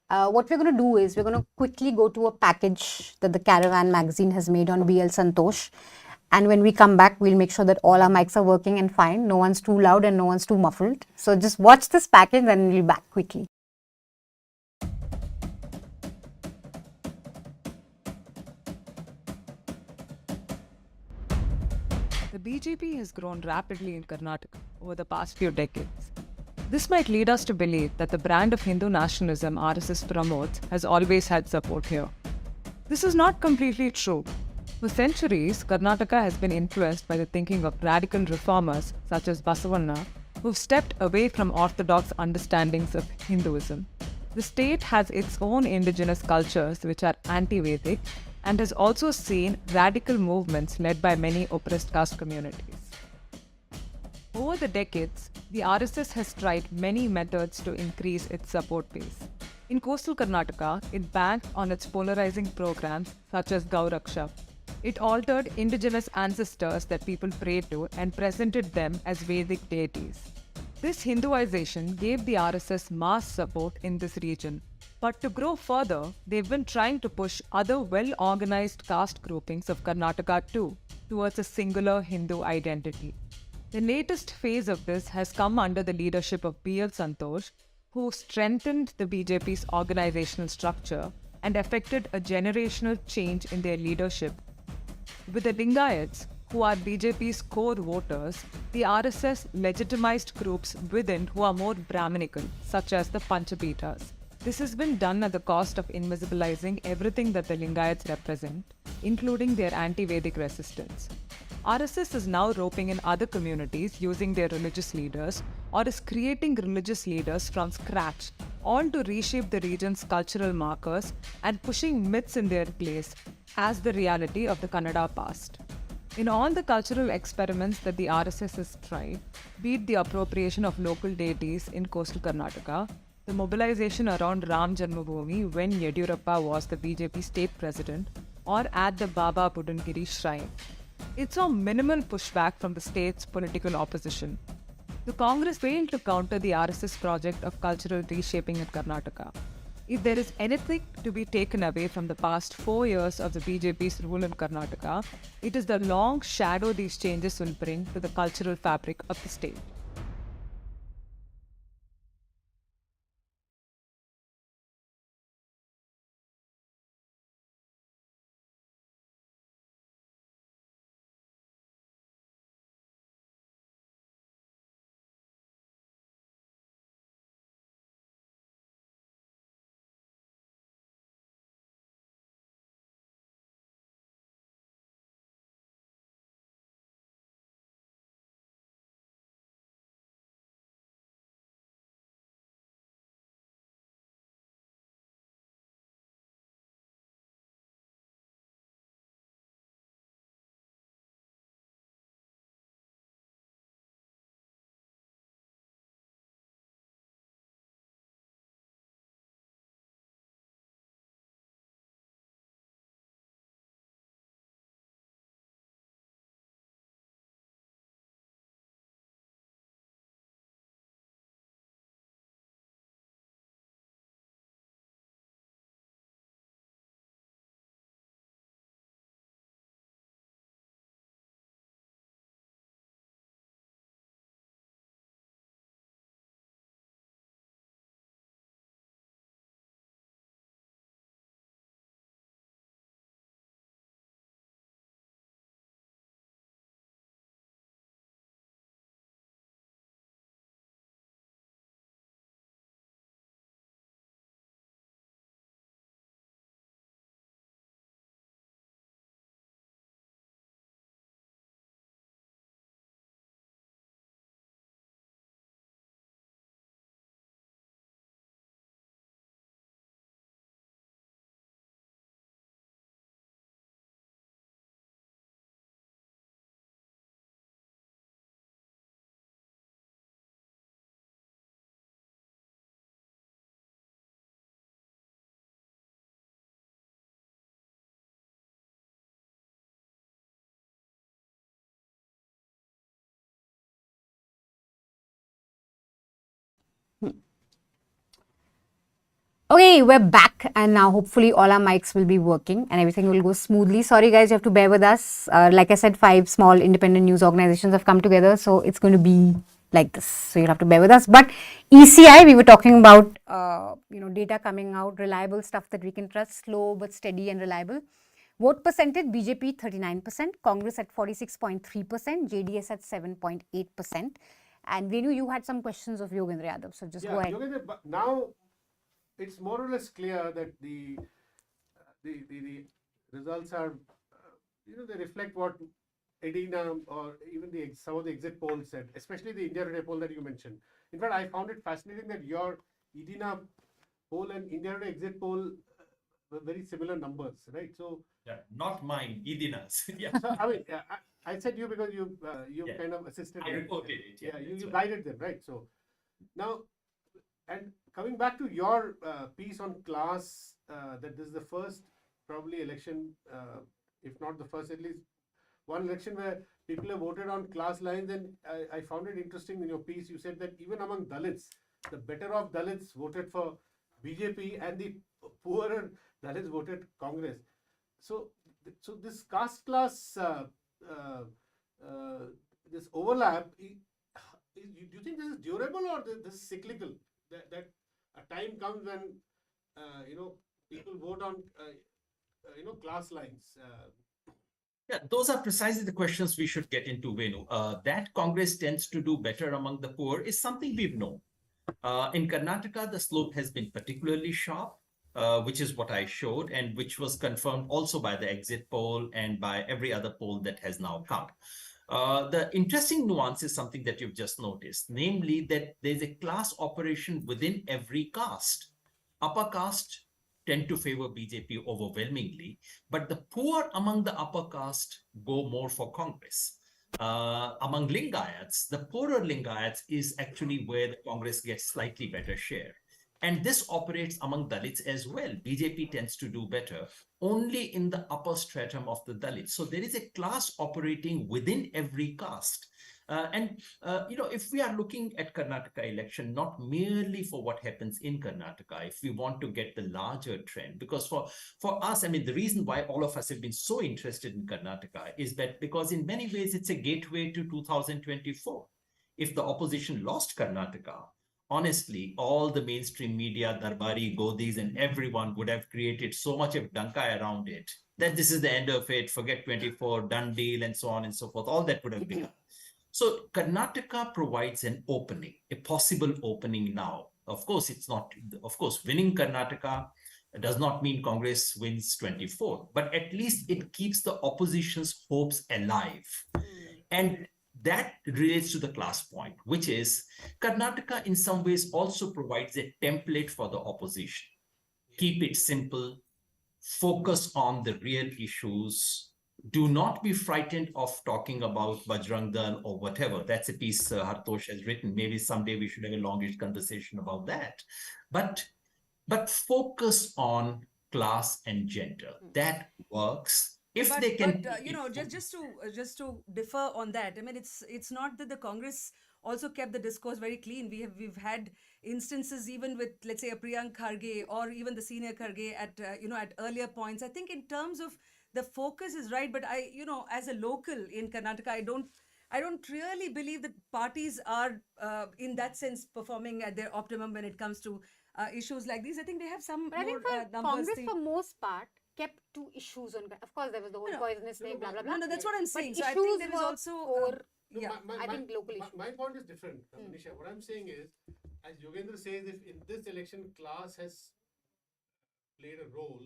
What we're going to do is we're going to quickly go to a package that the Caravan magazine has made on BL Santosh. And when we come back, we'll make sure that all our mics are working and fine. No one's too loud and no one's too muffled. So just watch this package and we'll be back quickly. The BJP has grown rapidly in Karnataka over the past few decades. This might lead us to believe that the brand of Hindu nationalism RSS promotes has always had support here. This is not completely true. For centuries, Karnataka has been influenced by the thinking of radical reformers such as Basavanna, who've stepped away from orthodox understandings of Hinduism. The state has its own indigenous cultures which are anti-Vedic and has also seen radical movements led by many oppressed caste communities. Over the decades, the RSS has tried many methods to increase its support base. In coastal Karnataka, it banked on its polarizing programs such as Gauraksha. It altered indigenous ancestors that people prayed to and presented them as Vedic deities. This Hinduization gave the RSS mass support in this region. But to grow further, they've been trying to push other well organized caste groupings of Karnataka too towards a singular Hindu identity. The latest phase of this has come under the leadership of B.L. Santosh, who strengthened the BJP's organizational structure and effected a generational change in their leadership. With the Lingayats, who are BJP's core voters, the RSS legitimized groups within who are more Brahminical, such as the Panchapitas. This has been done at the cost of invisibilizing everything that the Lingayats represent, including their anti-Vedic resistance. RSS is now roping in other communities using their religious leaders or is creating religious leaders from scratch, all to reshape the region's cultural markers and pushing myths in their place as the reality of the Kannada past. In all the cultural experiments that the RSS has tried, be it the appropriation of local deities in coastal Karnataka, the mobilization around Ram Janmabhoomi when Yediyurappa was the BJP state president, or at the Baba Budangiri shrine, it saw minimal pushback from the state's political opposition. The Congress failed to counter the RSS project of cultural reshaping in Karnataka. If there is anything to be taken away from the past 4 years of the BJP's rule in Karnataka, it is the long shadow these changes will bring to the cultural fabric of the state. Okay, we're back, and now hopefully all our mics will be working and everything will go smoothly. Sorry, guys, you have to bear with us. Like I said, 5 small independent news organizations have come together, so it's going to be like this. So you'll have to bear with us. But ECI, we were talking about, data coming out, reliable stuff that we can trust, slow but steady and reliable. Vote percentage: BJP 39%, Congress at 46.3%, JDS at 7.8%. And Venu, you had some questions of Yogendra Yadav, so just go ahead. Yogendra, but now it's more or less clear that the results are, they reflect what Edina or even some of the exit polls said, especially the India Today poll that you mentioned. In fact, I found it fascinating that your Edina poll and India Today exit poll were very similar numbers, right? So Yeah, not mine, Edina's. Yeah. so I mean, I said you because you Yeah. kind of assisted. I them. reported it. Yeah, you that's right. guided them, right? So now, and coming back to your piece on class, that this is the first probably election if not the first, at least one election where people have voted on class lines. And I found it interesting in your piece. You said that even among Dalits, the better off Dalits voted for BJP and the poorer Dalits voted Congress. So, so this caste class, this overlap, do you think this is durable or this is cyclical? That a time comes when people vote on class lines. Yeah, those are precisely the questions we should get into, Venu. That Congress tends to do better among the poor is something we've known. In Karnataka, the slope has been particularly sharp, which is what I showed, and which was confirmed also by the exit poll and by every other poll that has now come. The interesting nuance is something that you've just noticed, namely that there's a class operation within every caste. Upper caste tend to favor BJP overwhelmingly, but the poor among the upper caste go more for Congress. Among Lingayats, the poorer Lingayats is actually where the Congress gets slightly better share. And this operates among Dalits as well. BJP tends to do better only in the upper stratum of the Dalits. So there is a class operating within every caste. If we are looking at Karnataka election, not merely for what happens in Karnataka, if we want to get the larger trend, because for us, I mean, the reason why all of us have been so interested in Karnataka is that because in many ways, it's a gateway to 2024. If the opposition lost Karnataka, honestly, all the mainstream media, Darbari, Godis, and everyone would have created so much of dankai around it that this is the end of it, forget 24, done deal, and so on and so forth. All that would have been. So Karnataka provides an opening, a possible opening now. Of course, it's not, of course, winning Karnataka does not mean Congress wins 24, but at least it keeps the opposition's hopes alive. And that relates to the class point, which is Karnataka in some ways also provides a template for the opposition. Keep it simple, focus on the real issues. Do not be frightened of talking about Bajrang Dal or whatever. That's a piece Hartosh has written. Maybe someday we should have a longish conversation about that. But focus on class and gender. That works. If but, they can, just to differ on that, I mean, it's not that the Congress also kept the discourse very clean. We've had instances even with, let's say, a Priyank Kharge or even the senior Kharge at at earlier points. I think in terms of the focus is right, but as a local in Karnataka, I don't really believe that parties are in that sense performing at their optimum when it comes to issues like these. I think they have some But I more think for numbers. Congress, for most part, kept two issues on. Of course, there was the whole poisonous snake, blah blah blah. No, that's what I'm saying. But So I think there is also I think local issues. My point is different, Manisha. What I'm saying is, as Yogendra says, if in this election class has played a role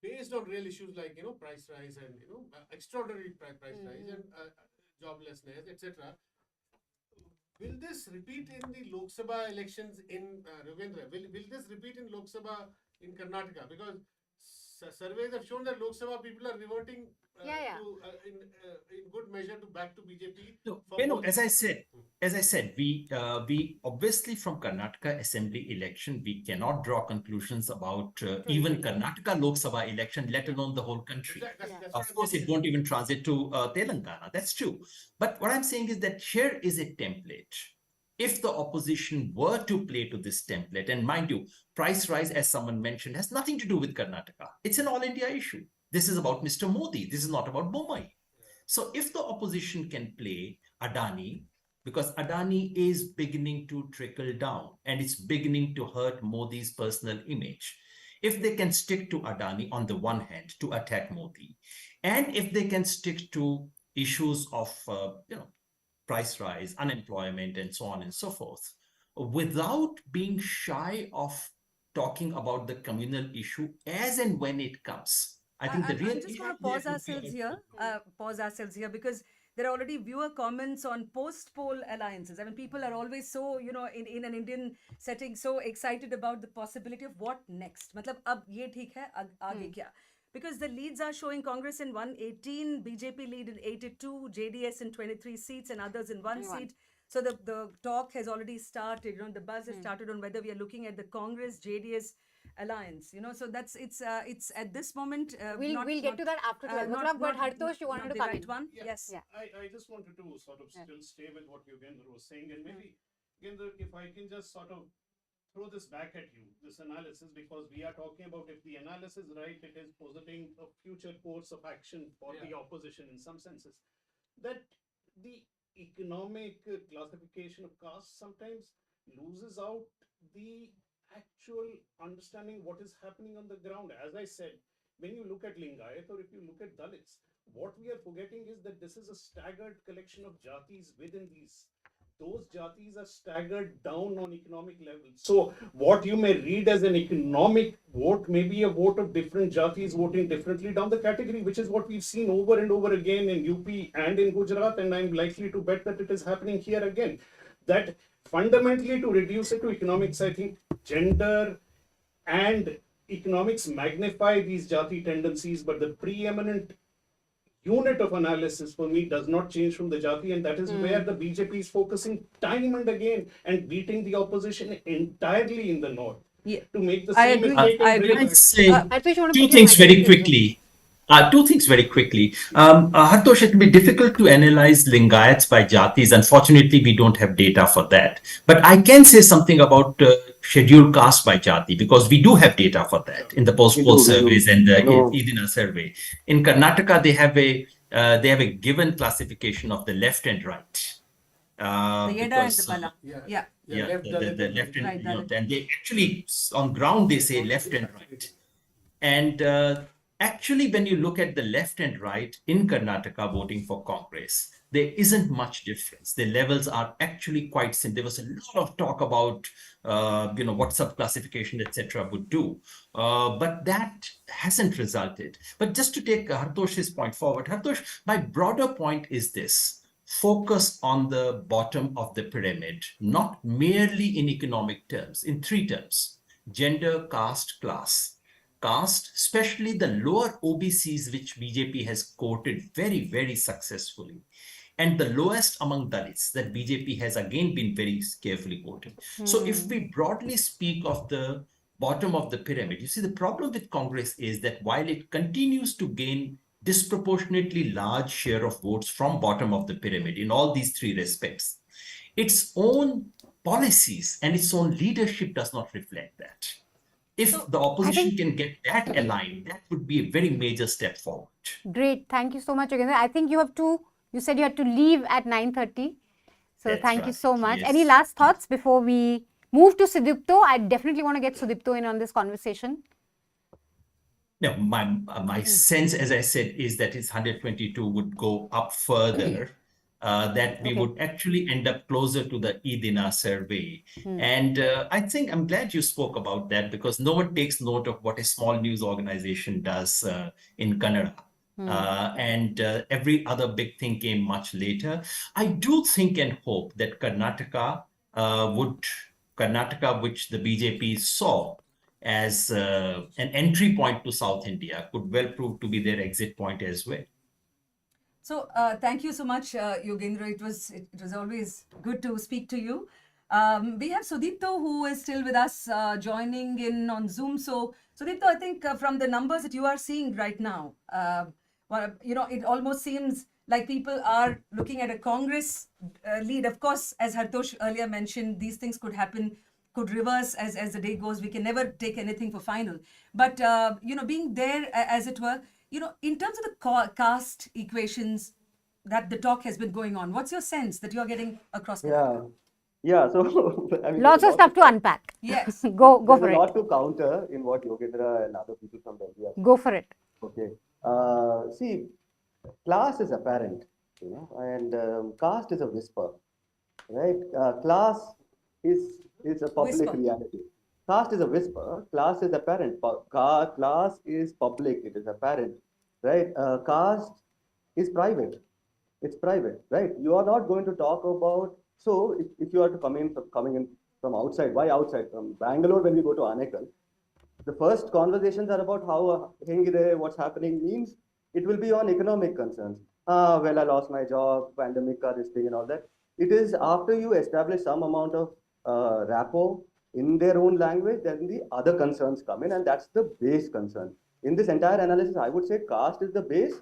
based on real issues like price rise and extraordinary price rise and joblessness, etc. Will this repeat in the Lok Sabha elections in Yogendra? Will this repeat in Lok Sabha in Karnataka? Because surveys have shown that Lok Sabha people are reverting in good measure back to BJP. No, as I said, we obviously from Karnataka Assembly election, we cannot draw conclusions about even Karnataka Lok Sabha election, let alone the whole country. That's of course, it won't even transit to Telangana. That's true. But what I'm saying is that here is a template. If the opposition were to play to this template, and mind you, price rise, as someone mentioned, has nothing to do with Karnataka. It's an all-India issue. This is about Mr. Modi. This is not about Bommai. So if the opposition can play Adani, because Adani is beginning to trickle down and it's beginning to hurt Modi's personal image. If they can stick to Adani on the one hand to attack Modi, and if they can stick to issues of, price rise, unemployment, and so on and so forth, without being shy of talking about the communal issue as and when it comes. I think the real I'm just going to pause ourselves here because there are already viewer comments on post-poll alliances. I mean, people are always so, in an Indian setting, so excited about the possibility of what next. Matlab, ab ye theek hai, aage kya? Because the leads are showing Congress in 118, BJP lead in 82, JDS in 23 seats and others in one seat. So the talk has already started, the buzz has started on whether we are looking at the Congress, JDS alliance. So that's it's at this moment. We'll get to that after 12 o'clock, but Hartosh, you wanted to the come right in. one. Yeah. Yes. Yeah. I just wanted to sort of still stay with what Yogendra was saying, and maybe, Yogendra, if I can just sort of throw this back at you, this analysis, because we are talking about, if the analysis is right, it is positing a future course of action for the opposition in some senses. That the economic classification of caste sometimes loses out the actual understanding what is happening on the ground. As I said, when you look at Lingayat or if you look at Dalits, what we are forgetting is that this is a staggered collection of jatis within these. Those jatis are staggered down on economic levels. So what you may read as an economic vote may be a vote of different jatis voting differently down the category, which is what we've seen over and over again in UP and in Gujarat, and I'm likely to bet that it is happening here again. That fundamentally, to reduce it to economics, I think gender and economics magnify these jati tendencies, but the preeminent unit of analysis for me does not change from the jati, and that is where the BJP is focusing time and again and beating the opposition entirely in the north. Yeah. To make the I same agree. mistake I and agree. bring I'd say Hartosh, you want to two put your things very microphone closer? quickly. Two things very quickly. Hartosh, it will be difficult to analyze Lingayats by jatis. Unfortunately, we don't have data for that. But I can say something about scheduled caste by jati, because we do have data for that in the post-poll surveys and the Idina survey. In Karnataka, they have a given classification of the left and right. The Yeda and the Bala. Yeah. Left The Dalit and left and right, Dalit. and they actually on ground they say left and right. And actually, when you look at the left and right in Karnataka voting for Congress, there isn't much difference. The levels are actually quite similar. There was a lot of talk about, what sub-classification, etc., would do, but that hasn't resulted. But just to take Hartosh's point forward, Hartosh, my broader point is this. Focus on the bottom of the pyramid, not merely in economic terms, in three terms: gender, caste, class. Caste, especially the lower OBCs, which BJP has quoted very, very successfully, and the lowest among Dalits that BJP has again been very carefully quoted. So if we broadly speak of the bottom of the pyramid, you see, the problem with Congress is that while it continues to gain disproportionately large share of votes from bottom of the pyramid in all these three respects, its own policies and its own leadership does not reflect that. If the opposition can get that aligned, that would be a very major step forward. Great. Thank you so much, Yogendra. I think you said you had to leave at 9:30. So That's thank you right, so much. yes. Any last thoughts before we move to Sudipto? I definitely want to get Sudipto in on this conversation. No, my sense, as I said, is that his 122 would go up further. That we would actually end up closer to the Idina survey. And I think I'm glad you spoke about that, because no one takes note of what a small news organization does in Kannada. And every other big thing came much later. I do think and hope that Karnataka, which the BJP saw as an entry point to South India, could well prove to be their exit point as well. So thank you so much, Yogendra. It was always good to speak to you. We have Sudipto, who is still with us, joining in on Zoom. So Sudipto, I think from the numbers that you are seeing right now, it almost seems like people are looking at a Congress lead. Of course, as Hartosh earlier mentioned, these things could happen, could reverse as the day goes. We can never take anything for final. But, being there, as it were, in terms of the caste equations that the talk has been going on, what's your sense that you're getting across? Yeah. So I mean, Lots of stuff to unpack. Yes. Go there's for a lot it. to counter in what Yogendra and other people from Delhi are. Go for it. Okay. See, class is apparent, and caste is a whisper, right? Class is a public Whisper. reality. Caste is a whisper. Class is apparent. Class is public. It is apparent, right? Caste is private. It's private, right? You are not going to talk about. So if you are to coming in from outside, why outside? From Bangalore, when we go to Anekal, the first conversations are about how hengide, what's happening means. It will be on economic concerns. Well, I lost my job, pandemic, this thing, and all that. It is after you establish some amount of rapport, in their own language, then the other concerns come in, and that's the base concern. In this entire analysis, I would say caste is the base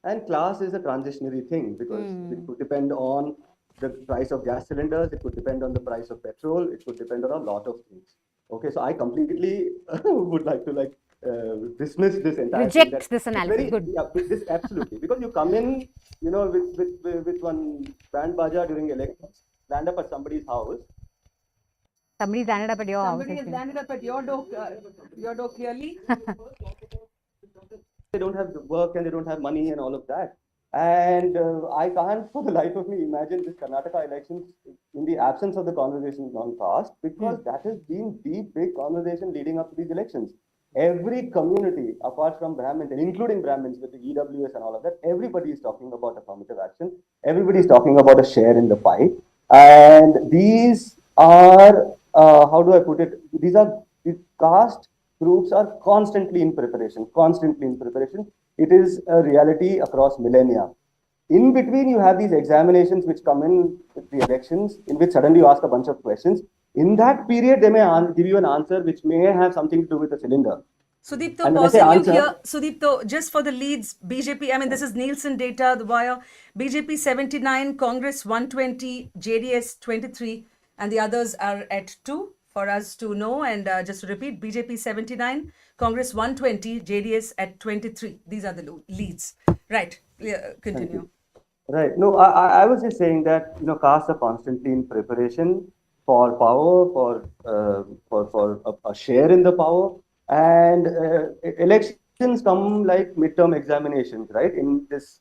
and class is a transitionary thing, because it could depend on the price of gas cylinders, it could depend on the price of petrol, it could depend on a lot of things. Okay, so I completely would like to dismiss this entire thing. Reject this analysis. Good. Yeah, this absolutely, because you come in, with one band baja during elections, land up at somebody's house. Somebody's landed up at your house. Somebody has landed up at your door clearly. They don't have work and they don't have money and all of that. And I can't for the life of me imagine this Karnataka elections in the absence of the conversation on caste, because that has been the big conversation leading up to these elections. Every community, apart from Brahmins, and including Brahmins with the EWS and all of that, everybody is talking about affirmative action. Everybody is talking about a share in the pie. And these are, how do I put it? These caste groups are constantly in preparation, It is a reality across millennia. In between, you have these examinations which come in with the elections, in which suddenly you ask a bunch of questions. In that period, they may give you an answer which may have something to do with the cylinder. Sudipto, pausing you here. Sudipto, just for the leads, BJP, I mean, this is Nielsen data, the wire. BJP 79, Congress 120, JDS 23, and the others are at 2 for us to know. And just to repeat, BJP 79, Congress 120, JDS at 23. These are the leads. Right. Continue. Right. No, I was just saying that, castes are constantly in preparation for power, for a share in the power. And elections come like midterm examinations, right? In this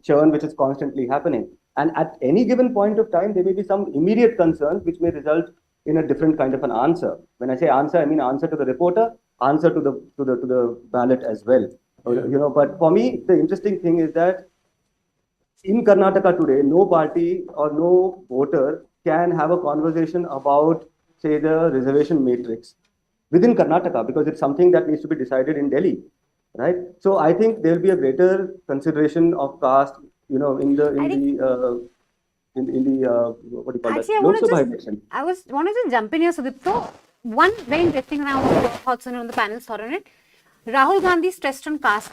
churn which is constantly happening. And at any given point of time, there may be some immediate concerns which may result in a different kind of an answer. When I say answer, I mean answer to the reporter, answer to the ballot as well. But for me, the interesting thing is that in Karnataka today, no party or no voter can have a conversation about, say, the reservation matrix within Karnataka, because it's something that needs to be decided in Delhi, right? So I think there will be a greater consideration of caste, in the what do you call Actually, that? I wanted to jump in here, Sudipto. One very interesting thing I want your thoughts on the panel's thought on it. Rahul Gandhi stressed on caste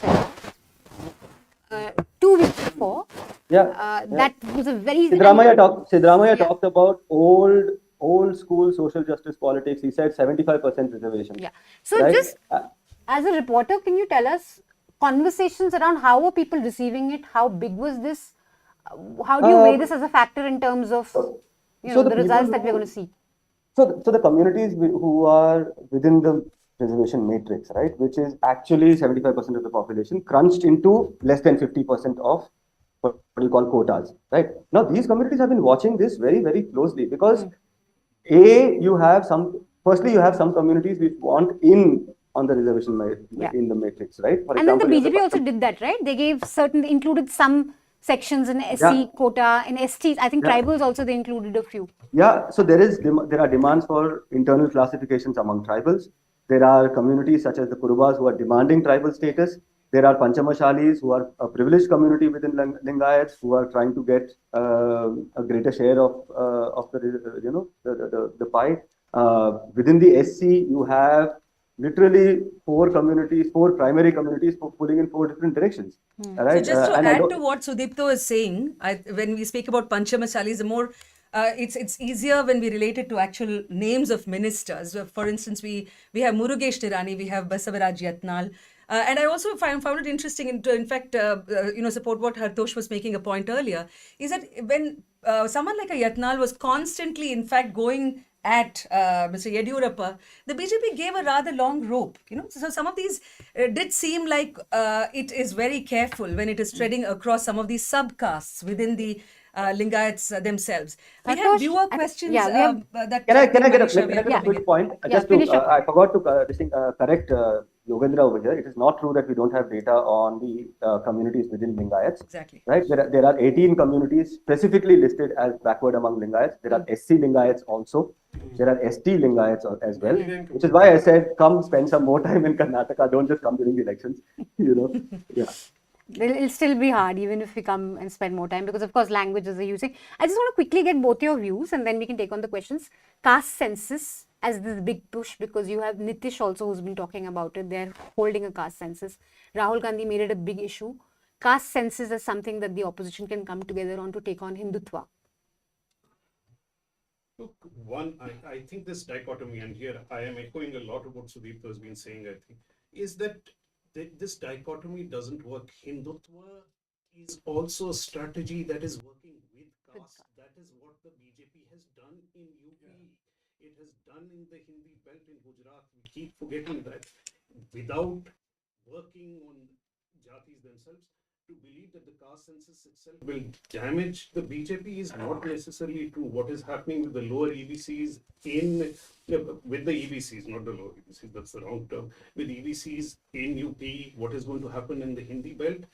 2 weeks before. That was a very... Sidramaiah talked about old school social justice politics. He said 75% reservation. Yeah. So right? just as a reporter, can you tell us conversations around how were people receiving it? How big was this? How do you weigh this as a factor in terms of the results that we're going to see? So the communities who are within the reservation matrix, right, which is actually 75% of the population, crunched into less than 50% of what you call quotas, right? Now, these communities have been watching this very, very closely, because you have some communities which want in on the reservation in the matrix, right? For example, then the BJP also did did that, right? They included some sections in SC quota, in STs. I think tribals also, they included a few. Yeah, so there are demands for internal classifications among tribals. There are communities such as the Kurubas who are demanding tribal status. There are Panchamashalis who are a privileged community within Lingayats who are trying to get a greater share of the pie. Within the SC, you have literally 4 primary communities pulling in 4 different directions. Right? So just to add to what Sudipto is saying, when we speak about Panchamasalis, the more it's easier when we relate it to actual names of ministers. For instance, we have Murugesh Tirani, we have Basavaraj Yatnal. And I also found it interesting, in fact, support what Hartosh was making a point earlier, is that when someone like a Yatnal was constantly, in fact, going at Mr. Yediyurappa, the BJP gave a rather long rope. So some of these did seem like it is very careful when it is treading across some of these subcastes within the Lingayats themselves. We have viewer questions. Can I get a quick point? I forgot to correct Yogendra over here. It is not true that we don't have data on the communities within Lingayats. Exactly. Right? There are 18 communities specifically listed as backward among Lingayats. There are SC Lingayats also. There are ST Lingayats as well. Which is why I said, come spend some more time in Karnataka. Don't just come during the elections. Yeah. It'll still be hard even if we come and spend more time, because of course languages are using. I just want to quickly get both your views and then we can take on the questions. Caste census as this big push, because you have Nitish also who's been talking about it. They're holding a caste census. Rahul Gandhi made it a big issue. Caste census is something that the opposition can come together on to take on Hindutva. Look, I think this dichotomy, and here I am echoing a lot of what Sudeep has been saying, I think, is that this dichotomy doesn't work. Hindutva is also a strategy that is working with caste. That is what the BJP has done in UP. It has done in the Hindi belt in Gujarat. We keep forgetting that. Without working on jatis themselves, to believe that the caste census itself will damage the BJP is not necessarily true. What is happening with the lower EBCs with the EBCs, not the lower EBCs, that's the wrong term, with EBCs in UP, what is going to happen in the Hindi belt?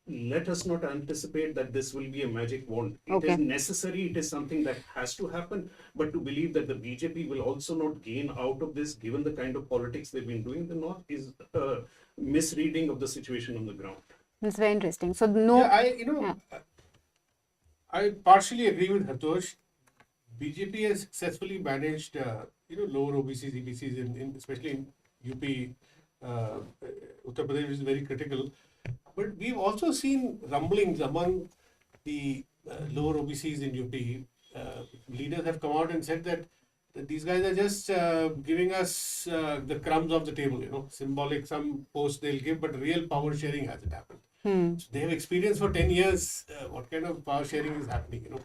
Let us not anticipate that this will be a magic wand. It is necessary, it is something that has to happen, but to believe that the BJP will also not gain out of this, given the kind of politics they've been doing in the north, is a misreading of the situation on the ground. It's very interesting. So no, I partially agree with Hartosh. BJP has successfully managed, lower OBCs, EBCs, in especially in UP, Uttar Pradesh is very critical. But we've also seen rumblings among the lower OBCs in UP. Leaders have come out and said that these guys are just giving us the crumbs of the table, symbolic, some post they'll give, but real power sharing hasn't happened. So they have experienced for 10 years what kind of power sharing is happening,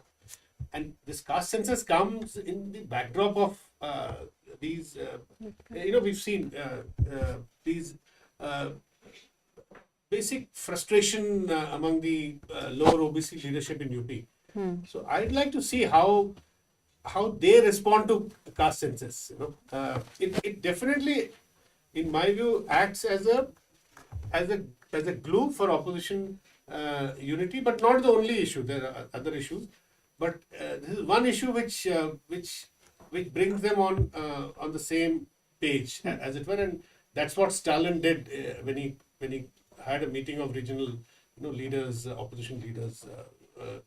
And this caste census comes in the backdrop of these, we've seen these basic frustration among the lower OBC leadership in UP. So I'd like to see how they respond to caste census. It definitely, in my view, acts as a glue for opposition unity, but not the only issue. There are other issues, but this is one issue which brings them on the same page, as it were, and that's what Stalin did when he had a meeting of regional leaders, opposition leaders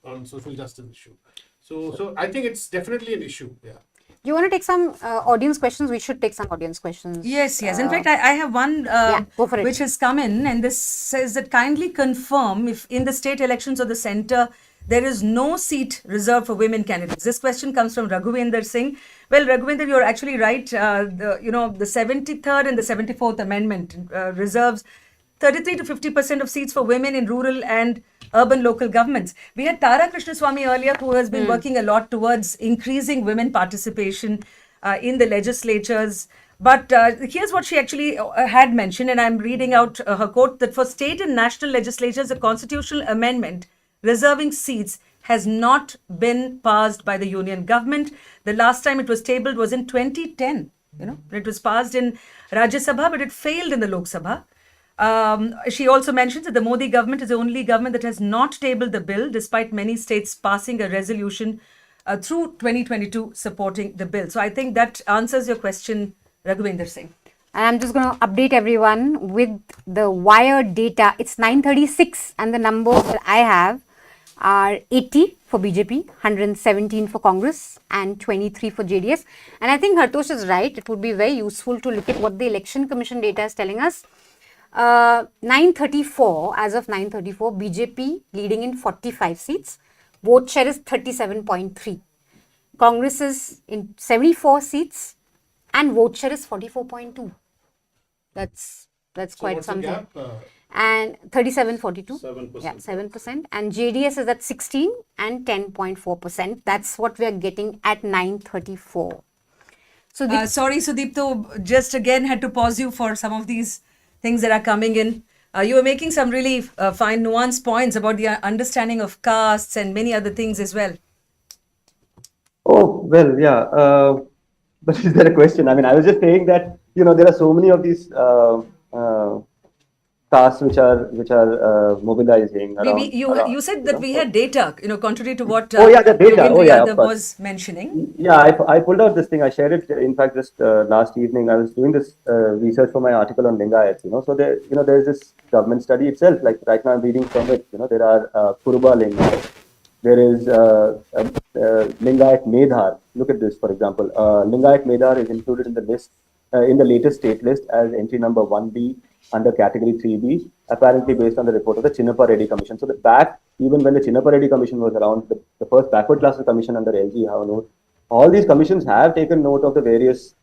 on social justice issue. So I think it's definitely an issue. Yeah. do you want to take some audience questions? We should take some audience questions. Yes. In fact, I have one go for it. which has come in, and this says that kindly confirm if in the state elections of the centre there is no seat reserved for women candidates. This question comes from Raghuvinder Singh. Well, Raghuvinder, you're actually right. The 73rd and the 74th Amendment reserves 33 to 50% of seats for women in rural and urban local governments. We had Tara Krishnaswamy earlier, who has been working a lot towards increasing women participation in the legislatures. But here's what she actually had mentioned, and I'm reading out her quote, that for state and national legislatures, a constitutional amendment reserving seats has not been passed by the union government. The last time it was tabled was in 2010. It was passed in Rajya Sabha, but it failed in the Lok Sabha. She also mentions that the Modi government is the only government that has not tabled the bill, despite many states passing a resolution through 2022 supporting the bill. So I think that answers your question, Raghuvinder Singh. And I'm just going to update everyone with the wire data. It's 9:36 and the numbers that I have are 80 for BJP, 117 for Congress and 23 for JDS. And I think Hartosh is right. It would be very useful to look at what the Election Commission data is telling us. 934, as of 934, BJP leading in 45 seats. Vote share is 37.3. Congress is in 74 seats and vote share is 44.2. That's quite something. Gap? And 37.42. 7%. Yeah, 7%. And JDS is at 16 and 10.4%. That's what we are getting at 934. So Sorry, Sudipto, just again had to pause you for some of these things that are coming in. You were making some really fine nuanced points about the understanding of castes and many other things as well. Oh, well, yeah. But is there a question? I mean, I was just saying that, there are so many of these tasks which are mobilizing. You said that we had data, contrary to what the data. Yadav was mentioning. Yeah, I pulled out this thing. I shared it, in fact, just last evening. I was doing this research for my article on Lingayats, So there's this government study itself. Like right now I'm reading from it. There are Kuruba Lingayats. There is Lingayat Medhar. Look at this, for example. Lingayat Medhar is included in the list, in the latest state list as entry number 1B under category 3B, apparently based on the report of the Chinnappa Reddy Commission. So even when the Chinnappa Reddy Commission was around, the first backward classes commission under LG Havanu, all these commissions have taken note of the various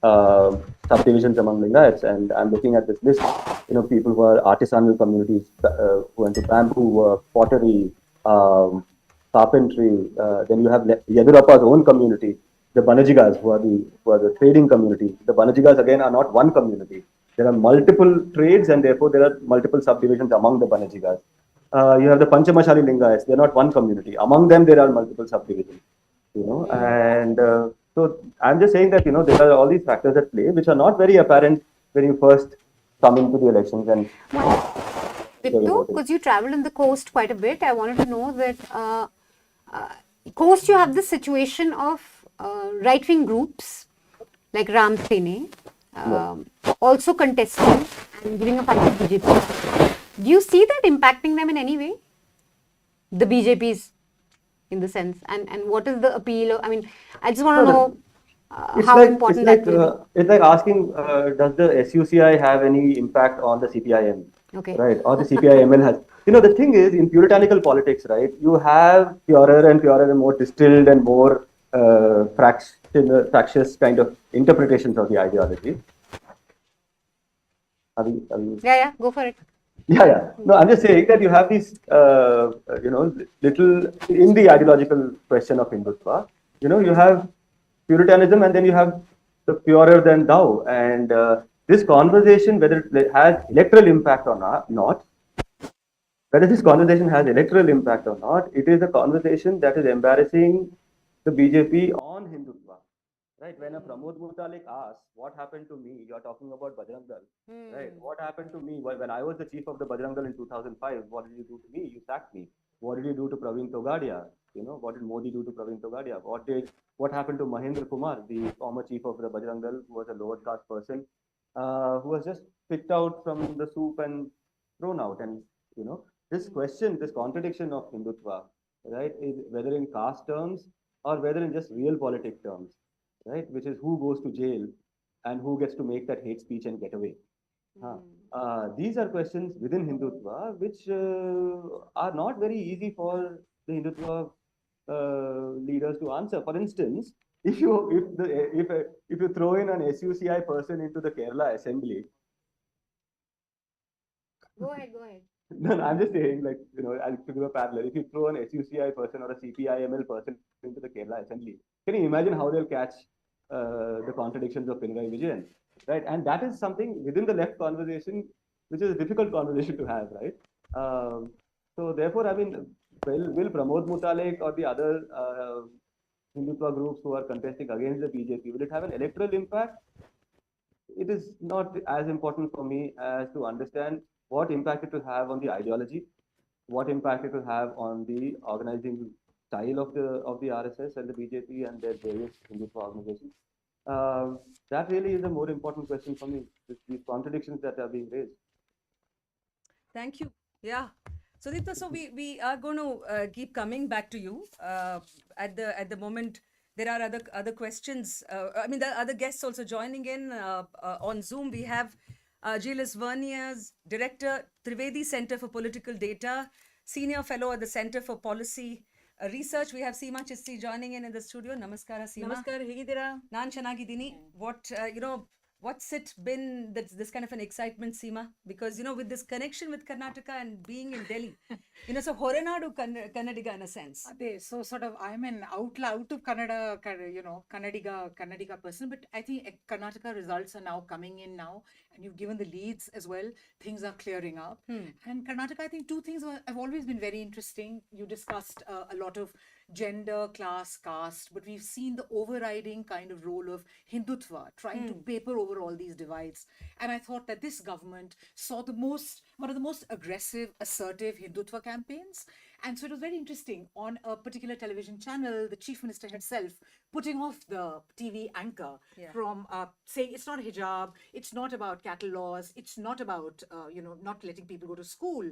subdivisions among Lingayats. And I'm looking at this list, people who are artisanal communities, who went to bamboo work, pottery, carpentry. Then you have Yedurappa's own community, the Banajigas, who are the trading community. The Banajigas again are not one community. There are multiple trades, and therefore there are multiple subdivisions among the Banajigas. You have the Panchamashali Lingayats. They're not one community. Among them, there are multiple subdivisions. And so I'm just saying that there are all these factors at play which are not very apparent when you first come into the elections. And Vipto, because you travel in the coast quite a bit, I wanted to know that coast you have this situation of right-wing groups like Ram Sene also contesting and giving a fight to BJP. Do you see that impacting them in any way? The BJPs, in the sense, and what is the appeal? I mean, I just want to know how important that will be. It's like asking, does the SUCI have any impact on the CPIM? Okay. Right, or the CPIML has. The thing is, in puritanical politics, right, you have purer and more distilled and more fractious kind of interpretations of the ideology. Yeah, go for it. Yeah. No, I'm just saying that you have these, little, in the ideological question of Hindutva, you have Puritanism and then you have the purer than thou. And this conversation, whether it has electoral impact or not, whether this conversation has electoral impact or not, it is a conversation that is embarrassing the BJP on Hindutva. Right, when a Pramod Mutalik asks, what happened to me? You're talking about Bajrang Dal. Right, what happened to me? When I was the chief of the Bajrang Dal in 2005, what did you do to me? You sacked me. What did you do to Praveen Togadia? What did Modi do to Praveen Togadia? What happened to Mahendra Kumar, the former chief of the Bajrang Dal, who was a lower caste person, who was just picked out from the soup and thrown out? And, this question, this contradiction of Hindutva, right, is whether in caste terms or whether in just real politic terms, right, which is who goes to jail and who gets to make that hate speech and get away. These are questions within Hindutva which are not very easy for the Hindutva leaders to answer. For instance, if you throw in an SUCI person into the Kerala Assembly. Go ahead. No, I'm just saying, I'll give a parallel. If you throw an SUCI person or a CPIML person into the Kerala Assembly, can you imagine how they'll catch the contradictions of Pinarayi Vijayan, right? And that is something within the left conversation, which is a difficult conversation to have, right? So therefore, I mean, will Pramod Mutalik or the other Hindutva groups who are contesting against the BJP, will it have an electoral impact? It is not as important for me as to understand what impact it will have on the ideology, what impact it will have on the organizing style of the RSS and the BJP and their various Hindutva organizations. That really is a more important question for me. These contradictions that are being raised. Thank you. Yeah. Sudipta, so we are going to keep coming back to you. At the moment, there are other questions. I mean, there are other guests also joining in on Zoom. We have Gilles Verniers, Director, Trivedi Center for Political Data, Senior Fellow at the Center for Policy Research. We have Seema Chisti joining in the studio. Namaskara, Seema. Namaskar, hegidira? Naan chanagidini. What, what's it been this kind of an excitement, Seema? Because, with this connection with Karnataka and being in Delhi, so Horenadu Kannadiga in a sense. So sort of, I'm an out of Kannada, Kannadiga person, but I think Karnataka results are now coming in now, and you've given the leads as well. Things are clearing up. And Karnataka, I think two things have always been very interesting. You discussed a lot of gender, class, caste, but we've seen the overriding kind of role of Hindutva, trying to paper over all these divides. And I thought that this government saw one of the most aggressive, assertive Hindutva campaigns. And so it was very interesting. On a particular television channel, the chief minister himself putting off the TV anchor from saying it's not hijab, it's not about cattle laws, it's not about, not letting people go to school,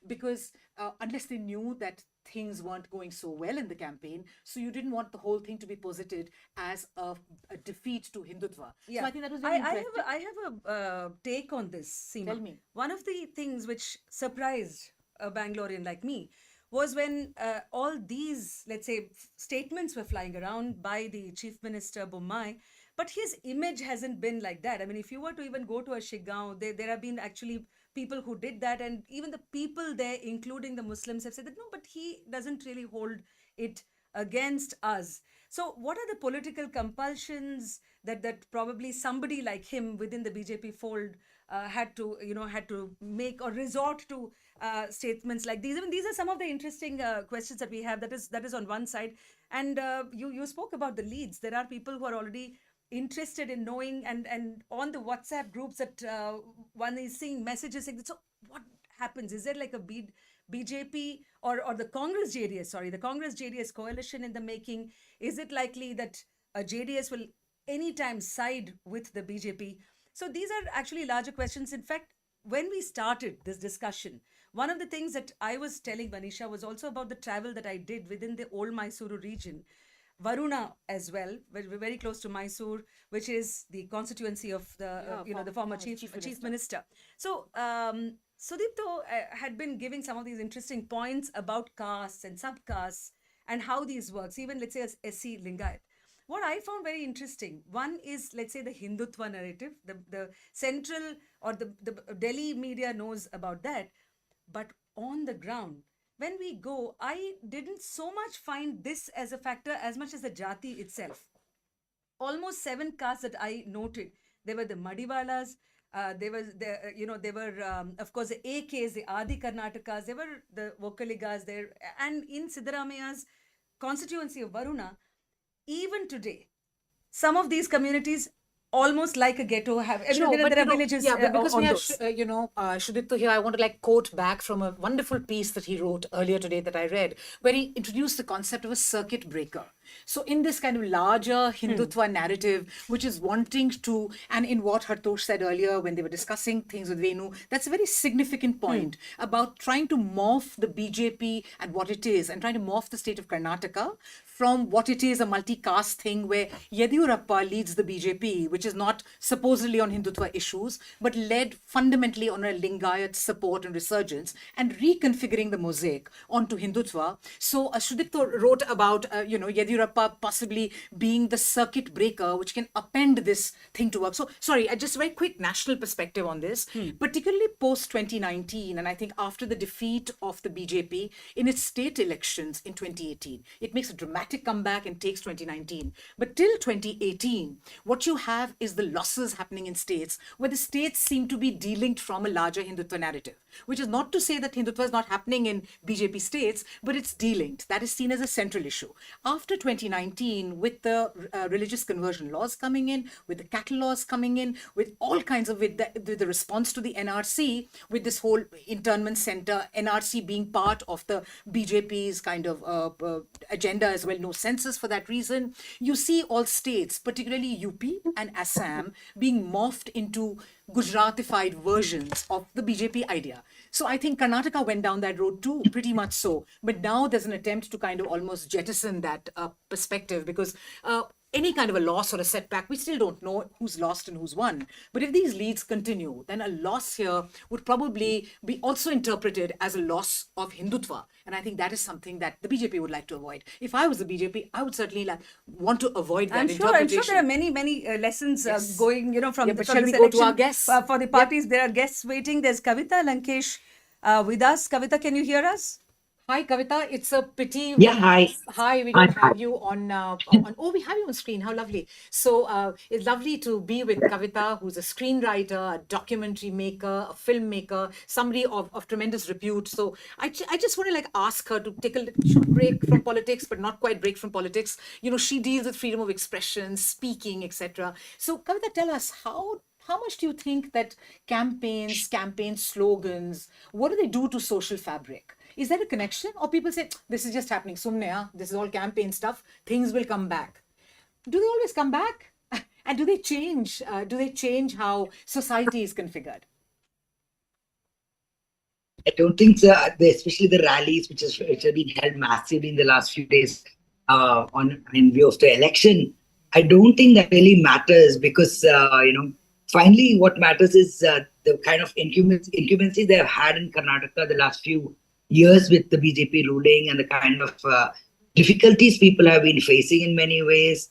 because unless they knew that things weren't going so well in the campaign, so you didn't want the whole thing to be posited as a defeat to Hindutva. Yeah. So I think that was very interesting. I have a take on this, Seema. Tell me. One of the things which surprised a Bangalorean like me was when all these, let's say, statements were flying around by the Chief Minister Bommai, but his image hasn't been like that. I mean, if you were to even go to a Shiggaon, there have been actually people who did that, and even the people there, including the Muslims, have said that no, but he doesn't really hold it against us. So what are the political compulsions that probably somebody like him within the BJP fold had to make or resort to statements like these? I mean, these are some of the interesting questions that we have. That is on one side, and you spoke about the leads. There are people who are already interested in knowing, and on the WhatsApp groups that one is seeing messages saying, so what happens? Is there like a BJP or the Congress JDS, the Congress JDS coalition in the making? Is it likely that a JDS will anytime side with the BJP? So these are actually larger questions. In fact, when we started this discussion, one of the things that I was telling Manisha was also about the travel that I did within the old Mysuru region. Varuna as well, we're very close to Mysore, which is the constituency of the former chief minister. So Sudipto had been giving some of these interesting points about castes and subcastes and how these works, even let's say as SC Lingayat. What I found very interesting, one is, let's say, the Hindutva narrative. The central or the Delhi media knows about that. But on the ground, when we go, I didn't so much find this as a factor as much as the Jati itself. Almost 7 castes that I noted. There were the Madiwalas, there were of course the AKs, the Adi Karnatakas, there were the Vokaligas there, and in Siddaramaia's constituency of Varuna, even today, some of these communities almost like a ghetto have. There are villages. Yeah, but because on we have, those. Sudipto here, I want to quote back from a wonderful piece that he wrote earlier today that I read, where he introduced the concept of a circuit breaker. So in this kind of larger Hindutva narrative, which is wanting to, and in what Hartosh said earlier when they were discussing things with Venu, that's a very significant point about trying to morph the BJP and what it is, and trying to morph the state of Karnataka from what it is, a multi-caste thing where Yediyurappa leads the BJP, which is not supposedly on Hindutva issues, but led fundamentally on a Lingayat support and resurgence, and reconfiguring the mosaic onto Hindutva. So Sudipto wrote about, Yediyurappa possibly being the circuit breaker, which can append this thing to work. So, sorry, just a very quick national perspective on this, particularly post-2019, and I think after the defeat of the BJP in its state elections in 2018. It makes a dramatic comeback and takes 2019. But till 2018, what you have is the losses happening in states where the states seem to be delinked from a larger Hindutva narrative, which is not to say that Hindutva is not happening in BJP states, but it's delinked. That is seen as a central issue. After 2019, with the religious conversion laws coming in, with the cattle laws coming in, with all kinds of, with the response to the NRC, with this whole internment center, NRC being part of the BJP's kind of agenda as well, no census for that reason, you see all states, particularly UP and Assam, being morphed into Gujaratified versions of the BJP idea. So I think Karnataka went down that road too, pretty much so. But now there's an attempt to kind of almost jettison that perspective, because any kind of a loss or a setback, we still don't know who's lost and who's won. But if these leads continue, then a loss here would probably be also interpreted as a loss of Hindutva. And I think that is something that the BJP would like to avoid. If I was the BJP, I would certainly want to avoid that interpretation. I'm sure there are many lessons going, from but from shall this we go to our election. guests? For the parties, there are guests waiting. There's Kavita Lankesh with us. Kavita, can you hear us? Hi, Kavita. It's a pity. Hi. Hi, we don't have you on, oh, we have you on screen. How lovely. So it's lovely to be with Kavita, who's a screenwriter, a documentary maker, a filmmaker, somebody of tremendous repute. So I just want to ask her to take a little break from politics, but not quite break from politics. She deals with freedom of expression, speaking, etc. So Kavita, tell us how much do you think that campaign slogans, what do they do to social fabric? Is there a connection? Or people say, this is just happening, sumne, this is all campaign stuff, things will come back. Do they always come back? And do they change? Do they change how society is configured? I don't think so. Especially the rallies, which have been held massively in the last few days in view of the election. I don't think that really matters because finally what matters is the kind of incumbency they've had in Karnataka the last few years with the BJP ruling and the kind of difficulties people have been facing in many ways.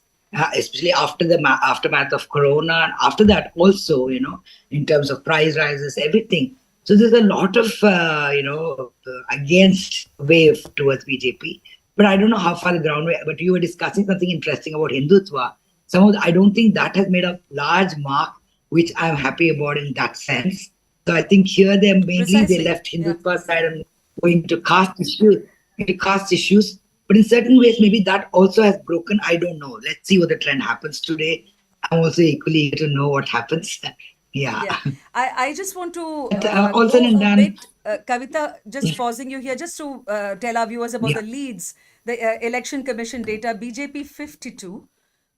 Especially after the aftermath of Corona, and after that also, in terms of price rises, everything. So there's a lot of, against wave towards BJP. But I don't know how far the ground, but you were discussing something interesting about Hindutva. I don't think that has made a large mark, which I'm happy about in that sense. So I think here they left Hindutva side and going to caste issues. But in certain ways, maybe that also has broken. I don't know. Let's see what the trend happens today. I'm also equally eager to know what happens. Yeah. I just want to also go a done. bit, Kavita, just pausing you here, just to tell our viewers about the leads. The Election Commission data, BJP 52,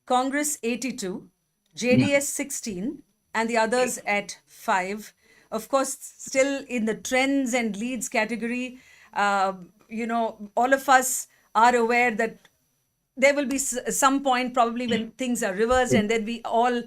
Congress 82, JDS 16, and the others at 5. Of course, still in the trends and leads category, all of us are aware that there will be some point probably when things are reversed and then we all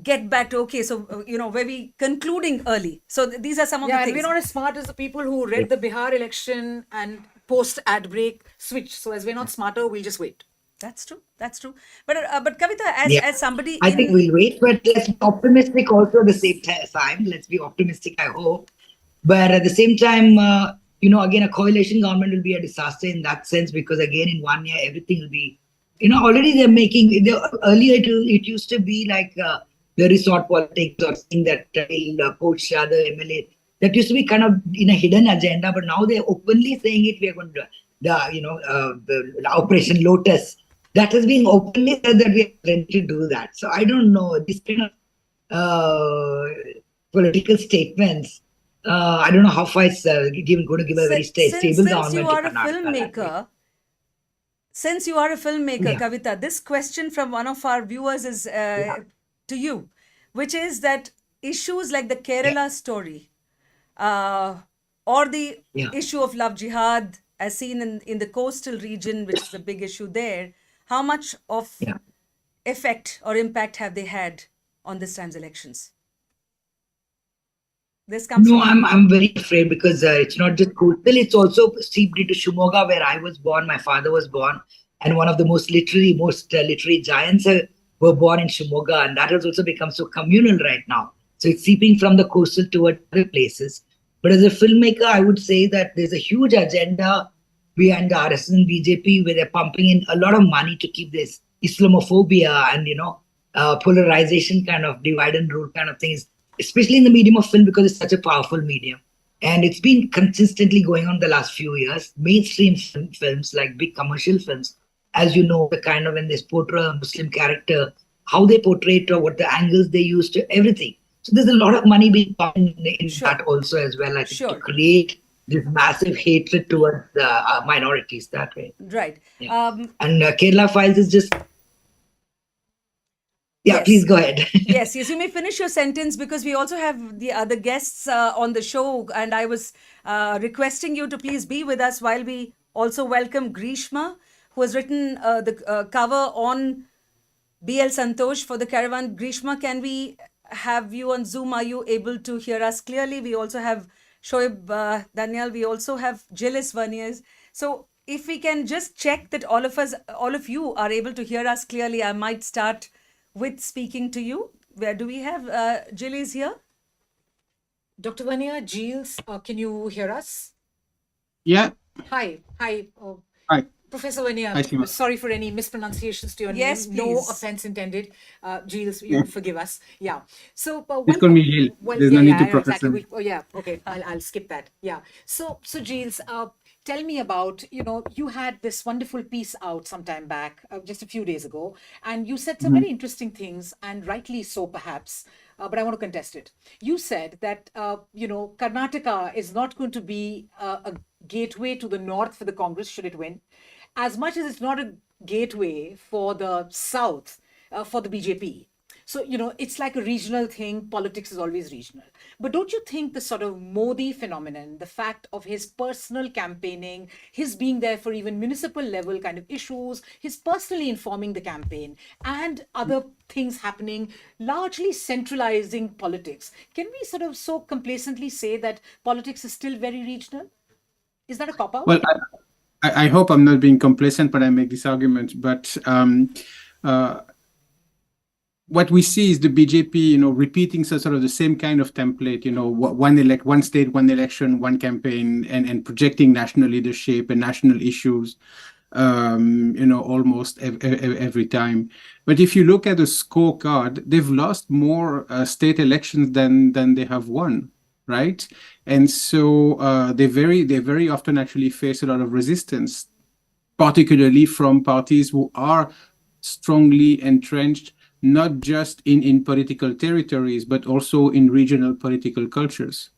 get back to okay, so where we concluding early. So these are some of the things. We're not as smart as the people who read the Bihar election and post ad break switch. So as we're not smarter, we'll just wait. That's true. But Kavita, as somebody, I think we'll wait, but let's be optimistic also at the same time. Let's be optimistic, I hope. But at the same time, again, a coalition government will be a disaster in that sense because again, in 1 year, everything will be, already they're making. Earlier it used to be like the resort politics or thing that will poach the MLA. That used to be kind of in a hidden agenda, but now they're openly saying it. We are going to the Operation Lotus. That has been openly said that we are ready to do that. So I don't know these kind of political statements. I don't know how far it's even going to give a very stable government. Since you are a filmmaker, Kavita, this question from one of our viewers is to you, which is that issues like the Kerala story or the issue of love jihad as seen in the coastal region, which is a big issue there, how much of effect or impact have they had on this time's elections? This comes I'm very afraid because it's not just coastal, it's also seeped into Shimoga, where I was born, my father was born, and one of the most literary giants were born in Shimoga, and that has also become so communal right now. So it's seeping from the coastal toward other places. But as a filmmaker, I would say that there's a huge agenda behind the RSS and BJP where they're pumping in a lot of money to keep this Islamophobia and, polarization kind of divide and rule kind of things, especially in the medium of film because it's such a powerful medium. And it's been consistently going on the last few years. Mainstream films, like big commercial films, as you know, the kind of when they portray a Muslim character, how they portray it or what the angles they use to everything. So there's a lot of money being pumped in that also as well, I think, to create this massive hatred towards the minorities that way. Right. Yeah. And Kerala Files is just... Yeah, please go ahead. Yes, you may finish your sentence because we also have the other guests on the show, and I was requesting you to please be with us while we also welcome Grishma, who has written the cover on BL Santosh for the Caravan. Grishma, can we have you on Zoom? Are you able to hear us clearly? We also have Shoaib Daniel. We also have Gilles Verniers. So if we can just check that all of you are able to hear us clearly, I might start with speaking to you. Where do we have Gilles here? Dr. Vernier, Gilles, can you hear us? Yeah. Hi. Hi. Professor Vernier, sorry for any mispronunciations to your name. Yes, no please. Offense intended. Gilles, you forgive us. Yeah. So Just call me Gilles. There's no need to professor. Exactly. Okay. I'll skip that. Yeah. So Gilles, tell me about, you had this wonderful piece out some time back, just a few days ago, and you said some very interesting things, and rightly so perhaps, but I want to contest it. You said that, Karnataka is not going to be a gateway to the north for the Congress should it win, as much as it's not a gateway for the south for the BJP. So, it's like a regional thing. Politics is always regional. But don't you think the sort of Modi phenomenon, the fact of his personal campaigning, his being there for even municipal level kind of issues, his personally informing the campaign, and other things happening, largely centralizing politics, can we sort of so complacently say that politics is still very regional? Is that a cop out? Well, I hope I'm not being complacent when I make this argument, but what we see is the BJP, repeating sort of the same kind of template, one state, one election, one campaign, and projecting national leadership and national issues, almost every time. But if you look at the scorecard, they've lost more state elections than they have won, right? And so they very often actually face a lot of resistance, particularly from parties who are strongly entrenched, not just in political territories, but also in regional political cultures,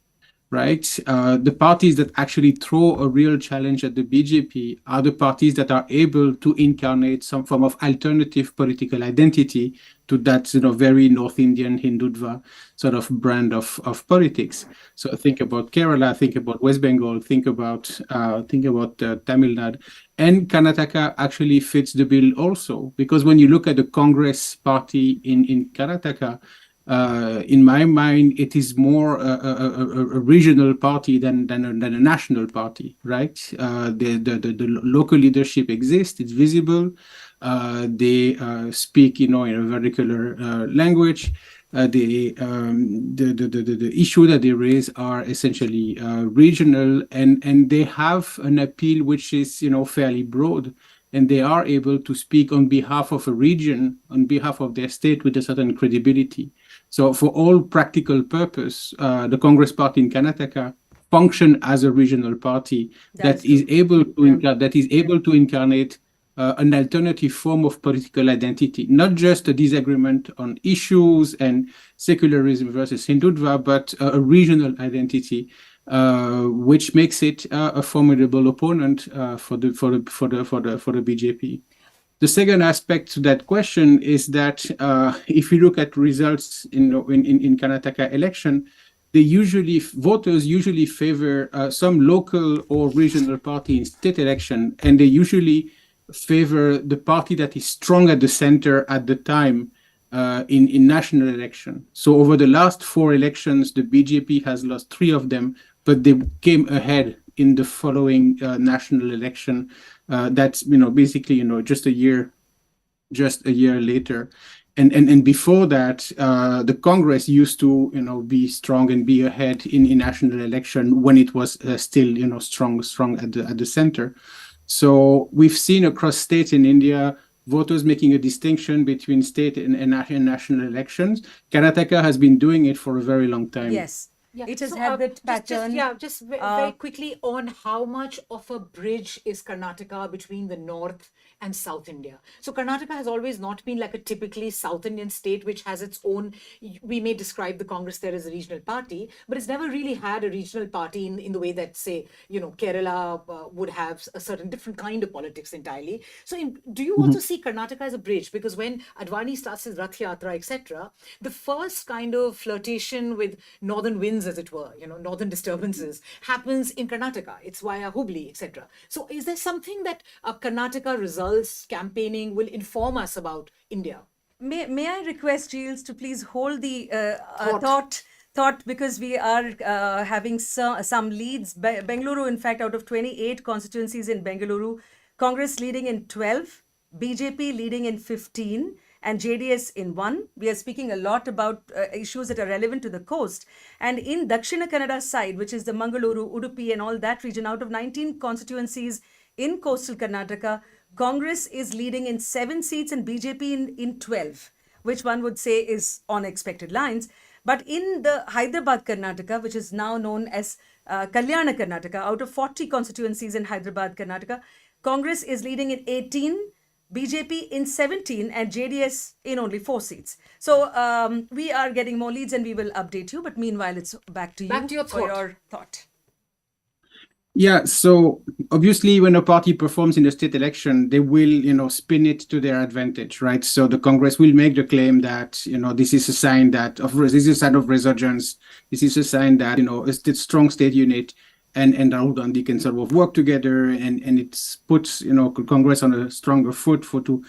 right? The parties that actually throw a real challenge at the BJP are the parties that are able to incarnate some form of alternative political identity to that very North Indian Hindutva sort of brand of politics. So think about Kerala, think about West Bengal, think about Tamil Nadu. And Karnataka actually fits the bill also, because when you look at the Congress party in Karnataka, in my mind, it is more a regional party than a national party, right? The local leadership exists; it's visible. They speak, in a vernacular language. The issue that they raise are essentially regional, and they have an appeal which is, fairly broad. And they are able to speak on behalf of a region, on behalf of their state, with a certain credibility. So for all practical purpose, the Congress party in Karnataka function as a regional party that is able to incarnate an alternative form of political identity, not just a disagreement on issues and secularism versus Hindutva, but a regional identity, which makes it a formidable opponent for the BJP. The second aspect to that question is that if you look at results in Karnataka election, voters usually favor some local or regional party in state election, and they usually favor the party that is strong at the center at the time in national election. So over the last 4 elections, the BJP has lost 3 of them, but they came ahead in the following national election. That's basically just a year later. And before that, the Congress used to be strong and be ahead in national election when it was still strong at the center. So we've seen across states in India voters making a distinction between state and national elections. Karnataka has been doing it for a very long time. Yes. Yeah. It has So, had that pattern. just very quickly on how much of a bridge is Karnataka between the north and South India. So Karnataka has always not been like a typically South Indian state, which has its own, we may describe the Congress there as a regional party, but it's never really had a regional party in the way that, say, Kerala would have a certain different kind of politics entirely. So do you also see Karnataka as a bridge? Because when Advani starts his Rath Yatra, etc., the first kind of flirtation with northern winds, as it were, northern disturbances, happens in Karnataka. It's via Hubli, etc. So is there something that Karnataka results campaigning will inform us about India? May I request Giles to please hold the thought, because we are having some leads. Bengaluru, in fact, out of 28 constituencies in Bengaluru, Congress leading in 12, BJP leading in 15, and JDS in 1. We are speaking a lot about issues that are relevant to the coast. And in Dakshina Kannada side, which is the Mangaluru, Udupi and all that region, out of 19 constituencies in coastal Karnataka, Congress is leading in 7 seats and BJP in 12, which one would say is on expected lines. But in the Hyderabad Karnataka, which is now known as Kalyana Karnataka, out of 40 constituencies in Hyderabad Karnataka, Congress is leading in 18, BJP in 17 and JDS in only 4 seats. So we are getting more leads and we will update you. But meanwhile, it's back to you Back to your for thought. your thought. Yeah, so obviously when a party performs in a state election, they will, spin it to their advantage, right? So the Congress will make the claim that, this is a sign this is a sign of resurgence. This is a sign that, it's a strong state unit and Rahul Gandhi can sort of work together and it puts, Congress on a stronger foot to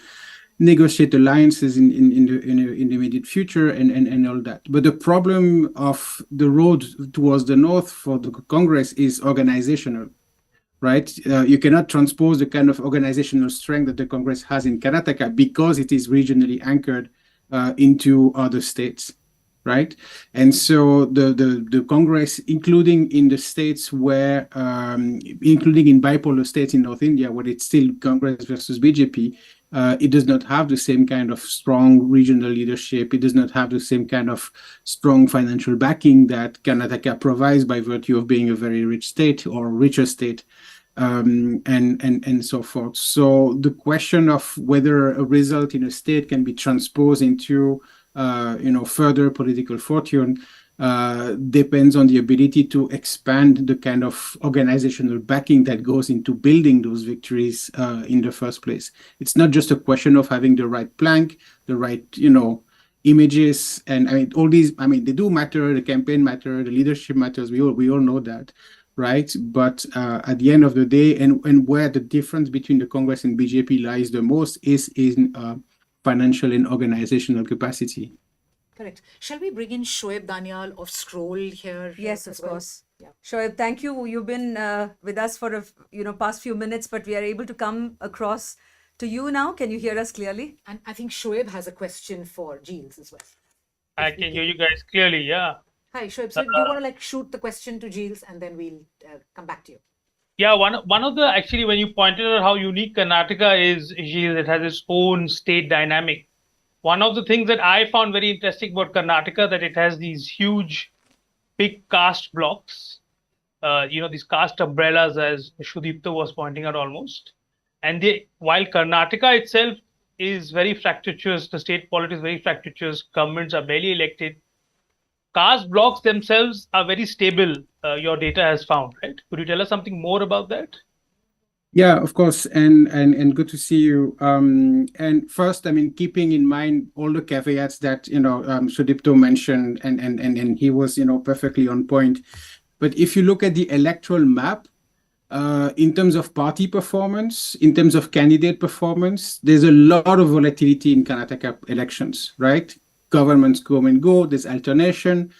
negotiate alliances in the immediate future and all that. But the problem of the road towards the north for the Congress is organizational, right? You cannot transpose the kind of organizational strength that the Congress has in Karnataka because it is regionally anchored into other states, right? And so the Congress, including in the states where, including in bipolar states in North India, where it's still Congress versus BJP, it does not have the same kind of strong regional leadership. It does not have the same kind of strong financial backing that Karnataka provides by virtue of being a very rich state or richer state, and so forth. So the question of whether a result in a state can be transposed into further political fortune depends on the ability to expand the kind of organizational backing that goes into building those victories in the first place. It's not just a question of having the right plank, the right, images, and all these, they do matter, the campaign matter, the leadership matters, we all know that, right? But at the end of the day, and where the difference between the Congress and BJP lies the most is in financial and organizational capacity. Correct. Shall we bring in Shoaib Daniel of Scroll here? Yes, as of well? course. Yeah. Shoaib, thank you. You've been with us for past few minutes, but we are able to come across to you now. Can you hear us clearly? And I think Shoaib has a question for Giles as well. I can hear you guys clearly, yeah. Hi, Shoaib. So do you want to shoot the question to Giles and then we'll come back to you? Yeah, one of the, actually, when you pointed out how unique Karnataka is, Giles, it has its own state dynamic. One of the things that I found very interesting about Karnataka, that it has these huge, big caste blocks, these caste umbrellas, as Shudipta was pointing out almost. And while Karnataka itself is very fractious, the state politics is very fractious, governments are barely elected, caste blocks themselves are very stable, your data has found, right? Could you tell us something more about that? Yeah, of course, and good to see you. And first, keeping in mind all the caveats that Sudipto mentioned, and he was perfectly on point. But if you look at the electoral map, in terms of party performance, in terms of candidate performance, there's a lot of volatility in Karnataka elections, right? Governments come and go. There's alternation.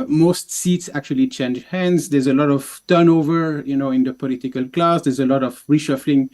Most seats actually change hands. There's a lot of turnover, in the political class. There's a lot of reshuffling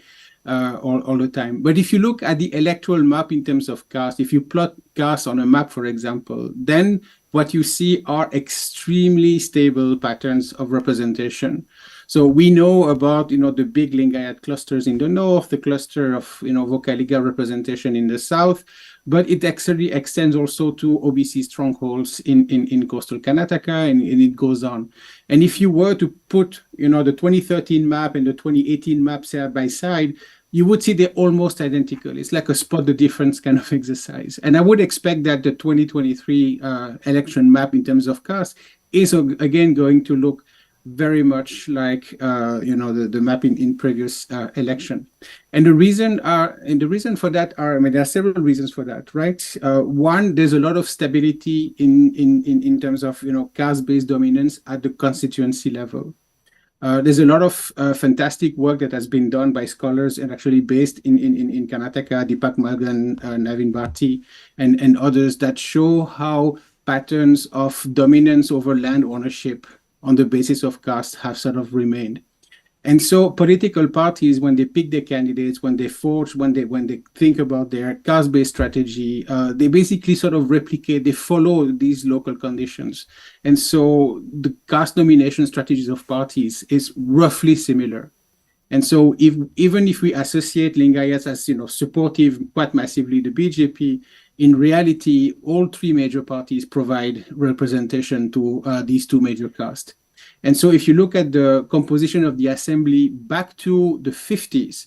all the time. But if you look at the electoral map in terms of caste, if you plot caste on a map, for example, then what you see are extremely stable patterns of representation. So we know about, the big Lingayat clusters in the north, the cluster of, Vocaliga representation in the south, but it actually extends also to OBC strongholds in coastal Karnataka, and it goes on. And if you were to put, the 2013 map and the 2018 map side by side, you would see they're almost identical. It's like a spot the difference kind of exercise. And I would expect that the 2023 election map in terms of caste is again going to look very much like the map in previous election. And the reason for that there are several reasons for that, right? One, there's a lot of stability in terms of caste-based dominance at the constituency level. There's a lot of fantastic work that has been done by scholars and actually based in Karnataka, Deepak Magan, Navin Bharti, and others that show how patterns of dominance over land ownership on the basis of caste have sort of remained. And so political parties, when they pick their candidates, when they forge, when they think about their caste-based strategy, they basically sort of replicate, they follow these local conditions. And so the caste nomination strategies of parties is roughly similar. And so even if we associate Lingayats as supportive quite massively the BJP, in reality, all three major parties provide representation to these two major castes. And so if you look at the composition of the assembly back to the 50s,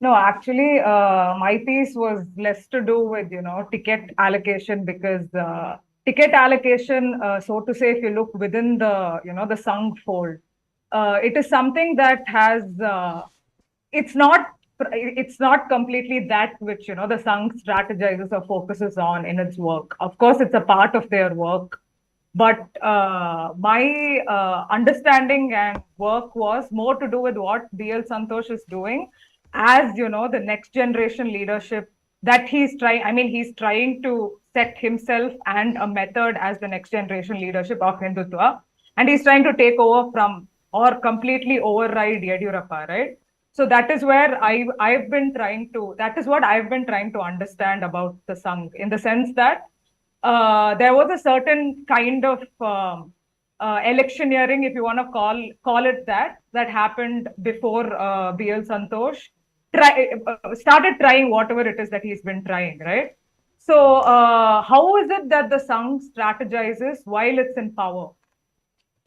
No, actually, my piece was less to do with, ticket allocation because ticket allocation, so to say, if you look within the, the Sangh fold, it is something that has, it's not, it's not completely that which, the Sangh strategizes or focuses on in its work. Of course, it's a part of their work. But my understanding and work was more to do with what BL Santosh is doing as, the next generation leadership that he's trying. I mean, he's trying to set himself and a method as the next generation leadership of Hindutva. And he's trying to take over from or completely override Yediyurappa, right? So that is where I've been trying to, that is what I've been trying to understand about the Sangh, in the sense that there was a certain kind of electioneering, if you want to call it that, that happened before BL Santosh started trying whatever it is that he's been trying, right? So how is it that the Sangh strategizes while it's in power?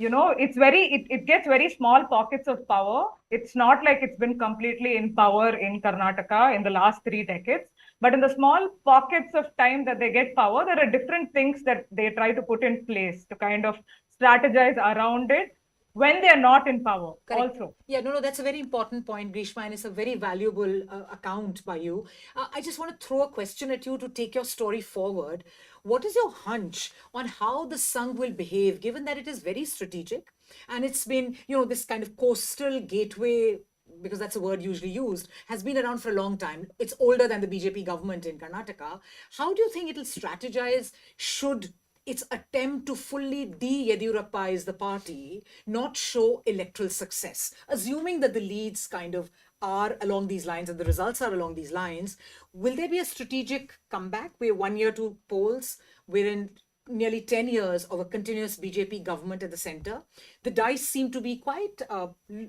It's it gets very small pockets of power. It's not like it's been completely in power in Karnataka in the last 3 decades. But in the small pockets of time that they get power, there are different things that they try to put in place to kind of strategize around it when they're not in power. Correct. Also. Yeah, no, that's a very important point, Grishma, and it's a very valuable account by you. I just want to throw a question at you to take your story forward. What is your hunch on how the Sangh will behave, given that it is very strategic and it's been, this kind of coastal gateway, because that's a word usually used, has been around for a long time. It's older than the BJP government in Karnataka. How do you think it'll strategize should its attempt to fully de-Yediyurappize the party not show electoral success? Assuming that the leads kind of are along these lines and the results are along these lines, will there be a strategic comeback? We're 1 year to polls. We're in nearly 10 years of a continuous BJP government at the center. The dice seem to be quite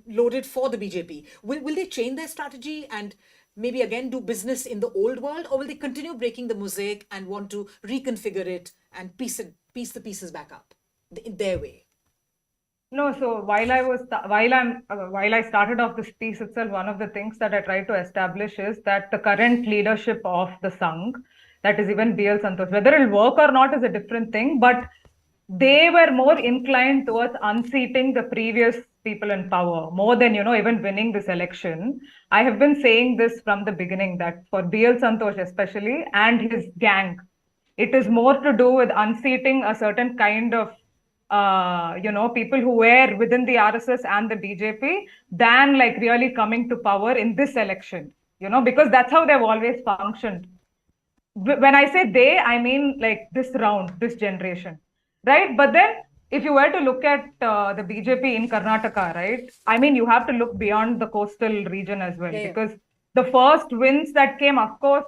loaded for the BJP. Will they change their strategy and maybe again do business in the old world, or will they continue breaking the mosaic and want to reconfigure it and piece the pieces back up in their way? No, so while I started off this piece itself, one of the things that I tried to establish is that the current leadership of the Sangh, that is even BL Santosh, whether it'll work or not is a different thing, but they were more inclined towards unseating the previous people in power more than, even winning this election. I have been saying this from the beginning that for BL Santosh especially and his gang, it is more to do with unseating a certain kind of people who were within the RSS and the BJP than like really coming to power in this election, because that's how they've always functioned. When I say they, I mean like this round, this generation, right? But then if you were to look at the BJP in Karnataka, right? I mean, you have to look beyond the coastal region as well, because the first wins that came, of course,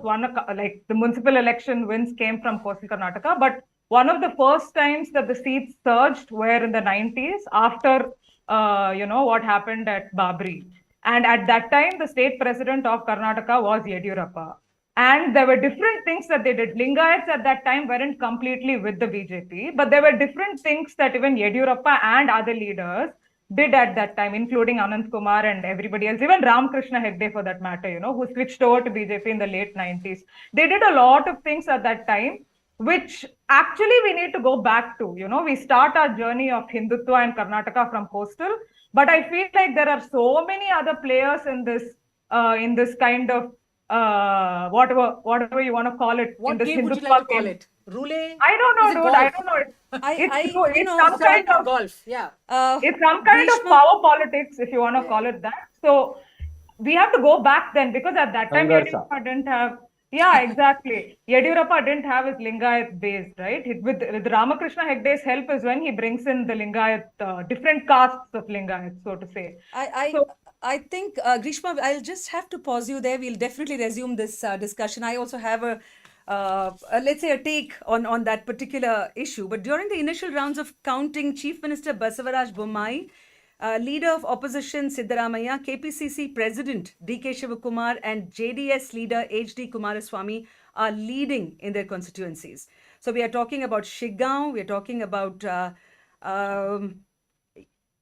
like the municipal election wins came from coastal Karnataka, but one of the first times that the seats surged were in the 90s after, what happened at Babri. And at that time, the state president of Karnataka was Yediyurappa. And there were different things that they did. Lingayats at that time weren't completely with the BJP, but there were different things that even Yediyurappa and other leaders did at that time, including Anand Kumar and everybody else, even Ramakrishna Hegde for that matter, who switched over to BJP in the late 90s. They did a lot of things at that time, which actually we need to go back to. We start our journey of Hindutva in Karnataka from coastal, but I feel like there are so many other players in this kind of whatever you want to call it. What game would you like to call it? Roulette? I don't know, dude. I don't know. It's some kind of golf. Yeah. It's some kind of power politics, if you want to call it that. So we have to go back then, because at that time Yediyurappa didn't have. Yeah, exactly. Yediyurappa didn't have his Lingayat base, right? With Ramakrishna Hegde's help is when he brings in the Lingayat, different castes of Lingayat, so to say. I think, Grishma, I'll just have to pause you there. We'll definitely resume this discussion. I also have let's say, a take on that particular issue. But during the initial rounds of counting, Chief Minister Basavaraj Bommai, Leader of Opposition Siddaramaiah, KPCC President D.K. Shivakumar, and JDS Leader H.D. Kumaraswamy are leading in their constituencies. So we are talking about Shiggaon, we are talking about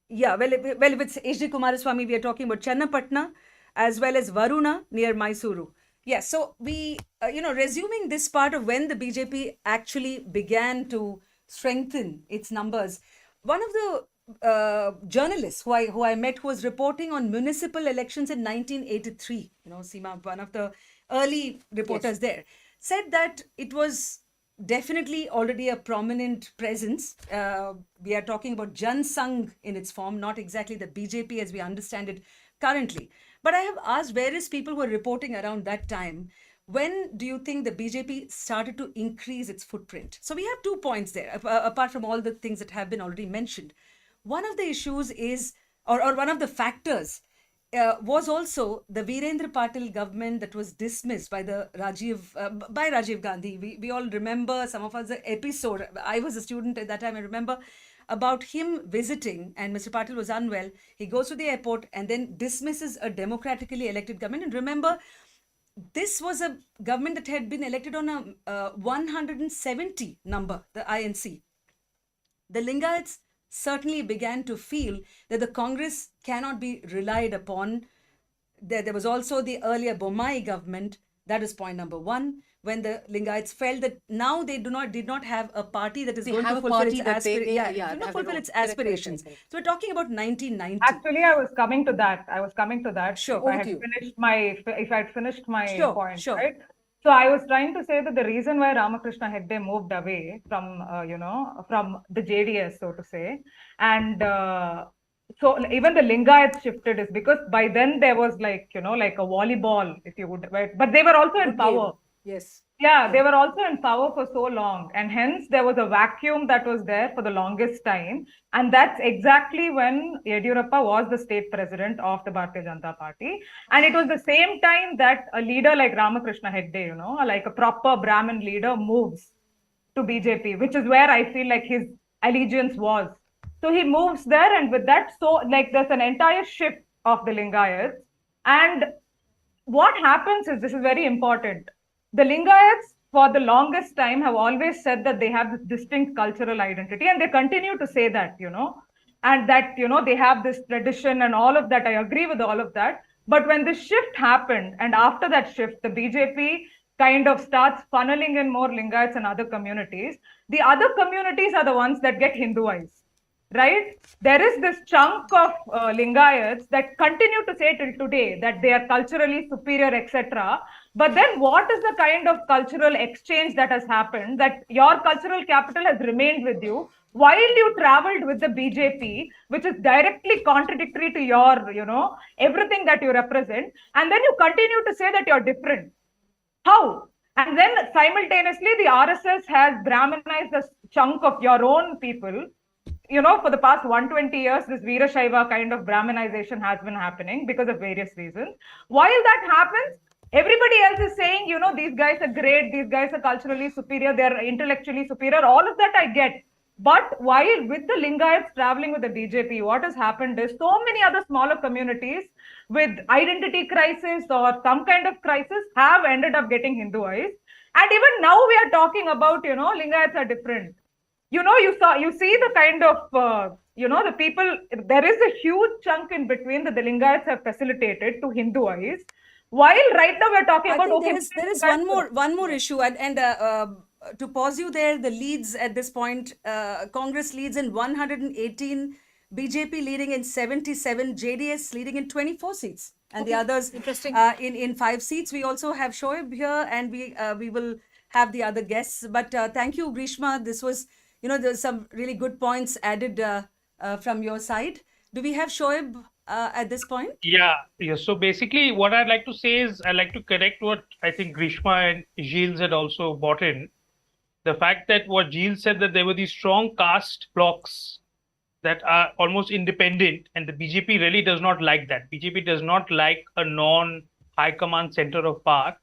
if it's H.D. Kumaraswamy, we are talking about Channapatna. as well as Varuna near Mysuru. Yes, so we, resuming this part of when the BJP actually began to strengthen its numbers, one of the journalists who I met, who was reporting on municipal elections in 1983, Seema, one of the early reporters there, said that it was definitely already a prominent presence. We are talking about Jan Sangh in its form, not exactly the BJP as we understand it currently. But I have asked various people who were reporting around that time, when do you think the BJP started to increase its footprint? So we have 2 points there, apart from all the things that have been already mentioned. One of the issues is, or one of the factors, was also the Virendra Patil government that was dismissed by the Rajiv Gandhi. We all remember, some of us, the episode. I was a student at that time. I remember about him visiting, and Mr. Patil was unwell. He goes to the airport and then dismisses a democratically elected government. And remember, this was a government that had been elected on a 170 number, the INC. The Lingayats certainly began to feel that the Congress cannot be relied upon. There was also the earlier Bommai government. That is point number one. When the Lingayats felt that now they did not have a party that is going to fulfill its aspirations. Correct. So we're talking about 1990. Actually, I was coming to that. Sure, If I had finished my Sure, point, sure. right? So I was trying to say that the reason why Ramakrishna Hegde moved away from, from the JDS, so to say, and so even the Lingayats shifted is because by then there was like a volleyball, if you would, right? But they were also in power. Yes. Yeah, they were also in power for so long, and hence there was a vacuum that was there for the longest time, and that's exactly when Yediyurappa was the state president of the Bharatiya Janata Party, and it was the same time that a leader like Ramakrishna Hegde, like a proper Brahmin leader, moves to BJP, which is where I feel like his allegiance was. So he moves there, and with that, so like there's an entire shift of the Lingayats, and what happens is, this is very important. The Lingayats, for the longest time, have always said that they have this distinct cultural identity, and they continue to say that, and that, they have this tradition and all of that. I agree with all of that. But when this shift happened, and after that shift, the BJP kind of starts funneling in more Lingayats and other communities, the other communities are the ones that get Hinduized. Right? There is this chunk of Lingayats that continue to say till today that they are culturally superior, etc. But then what is the kind of cultural exchange that has happened, that your cultural capital has remained with you while you traveled with the BJP, which is directly contradictory to your, everything that you represent. And then you continue to say that you're different. How? And then simultaneously, the RSS has Brahminized a chunk of your own people. For the past 120 years, this Veerashaiva kind of Brahminization has been happening because of various reasons. While that happens, everybody else is saying, these guys are great, these guys are culturally superior, they're intellectually superior, all of that I get. But while with the Lingayats traveling with the BJP, what has happened is so many other smaller communities with identity crisis or some kind of crisis have ended up getting Hinduized. And even now we are talking about, Lingayats are different. You see the kind of, the people, there is a huge chunk in between that the Lingayats have facilitated to Hinduize. While right now we're talking about, there is one more issue, and to pause you there, the leads at this point, Congress leads in 118, BJP leading in 77, JDS leading in 24 seats, and the others in 5 seats. We also have Shoaib here, and we will have the other guests. But thank you, Grishma. This was, there's some really good points added from your side. Do we have Shoaib at this point? Yeah. So basically, what I'd like to say is I'd like to correct what I think Grishma and Gilles had also brought in. The fact that what Gilles said, that there were these strong caste blocks that are almost independent, and the BJP really does not like that. BJP does not like a non-high command center of power.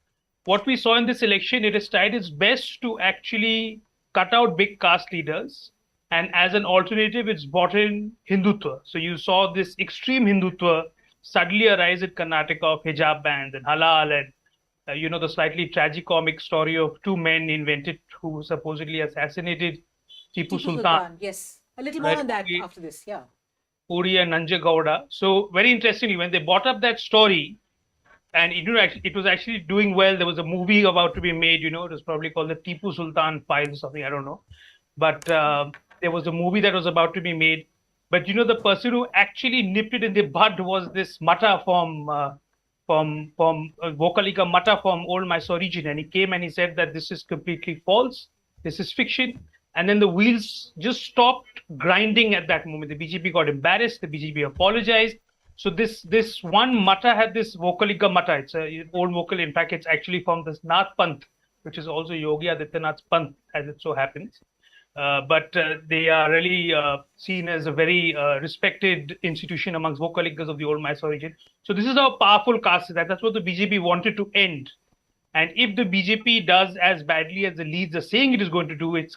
What we saw in this election, it has tried its best to actually cut out big caste leaders, and as an alternative, it's brought in Hindutva. So you saw this extreme Hindutva suddenly arise in Karnataka of hijab bans and halal, and the slightly tragicomic story of 2 men invented who supposedly assassinated Tipu Sultan. Yes, a little more on that after this. Yeah. Puri and Nanjagowda. So very interestingly, when they brought up that story, and it was actually doing well. There was a movie about to be made. It was probably called the Tipu Sultan Files or something. I don't know, but there was a movie that was about to be made. But the person who actually nipped it in the bud was this Mata from Vokalika Mata from Old Mysore region, and he came and he said that this is completely false. This is fiction. And then the wheels just stopped grinding at that moment. The BJP got embarrassed. The BJP apologized. So this one Mata had this Vokalika Mata. It's an old vocal. In fact, it's actually from this Nath Panth, which is also Yogi Adityanath's Panth, as it so happens. But they are really seen as a very respected institution amongst Vokalikas of the old Mysore region. So this is how powerful caste is. That's what the BJP wanted to end. And if the BJP does as badly as the leads are saying it is going to do, it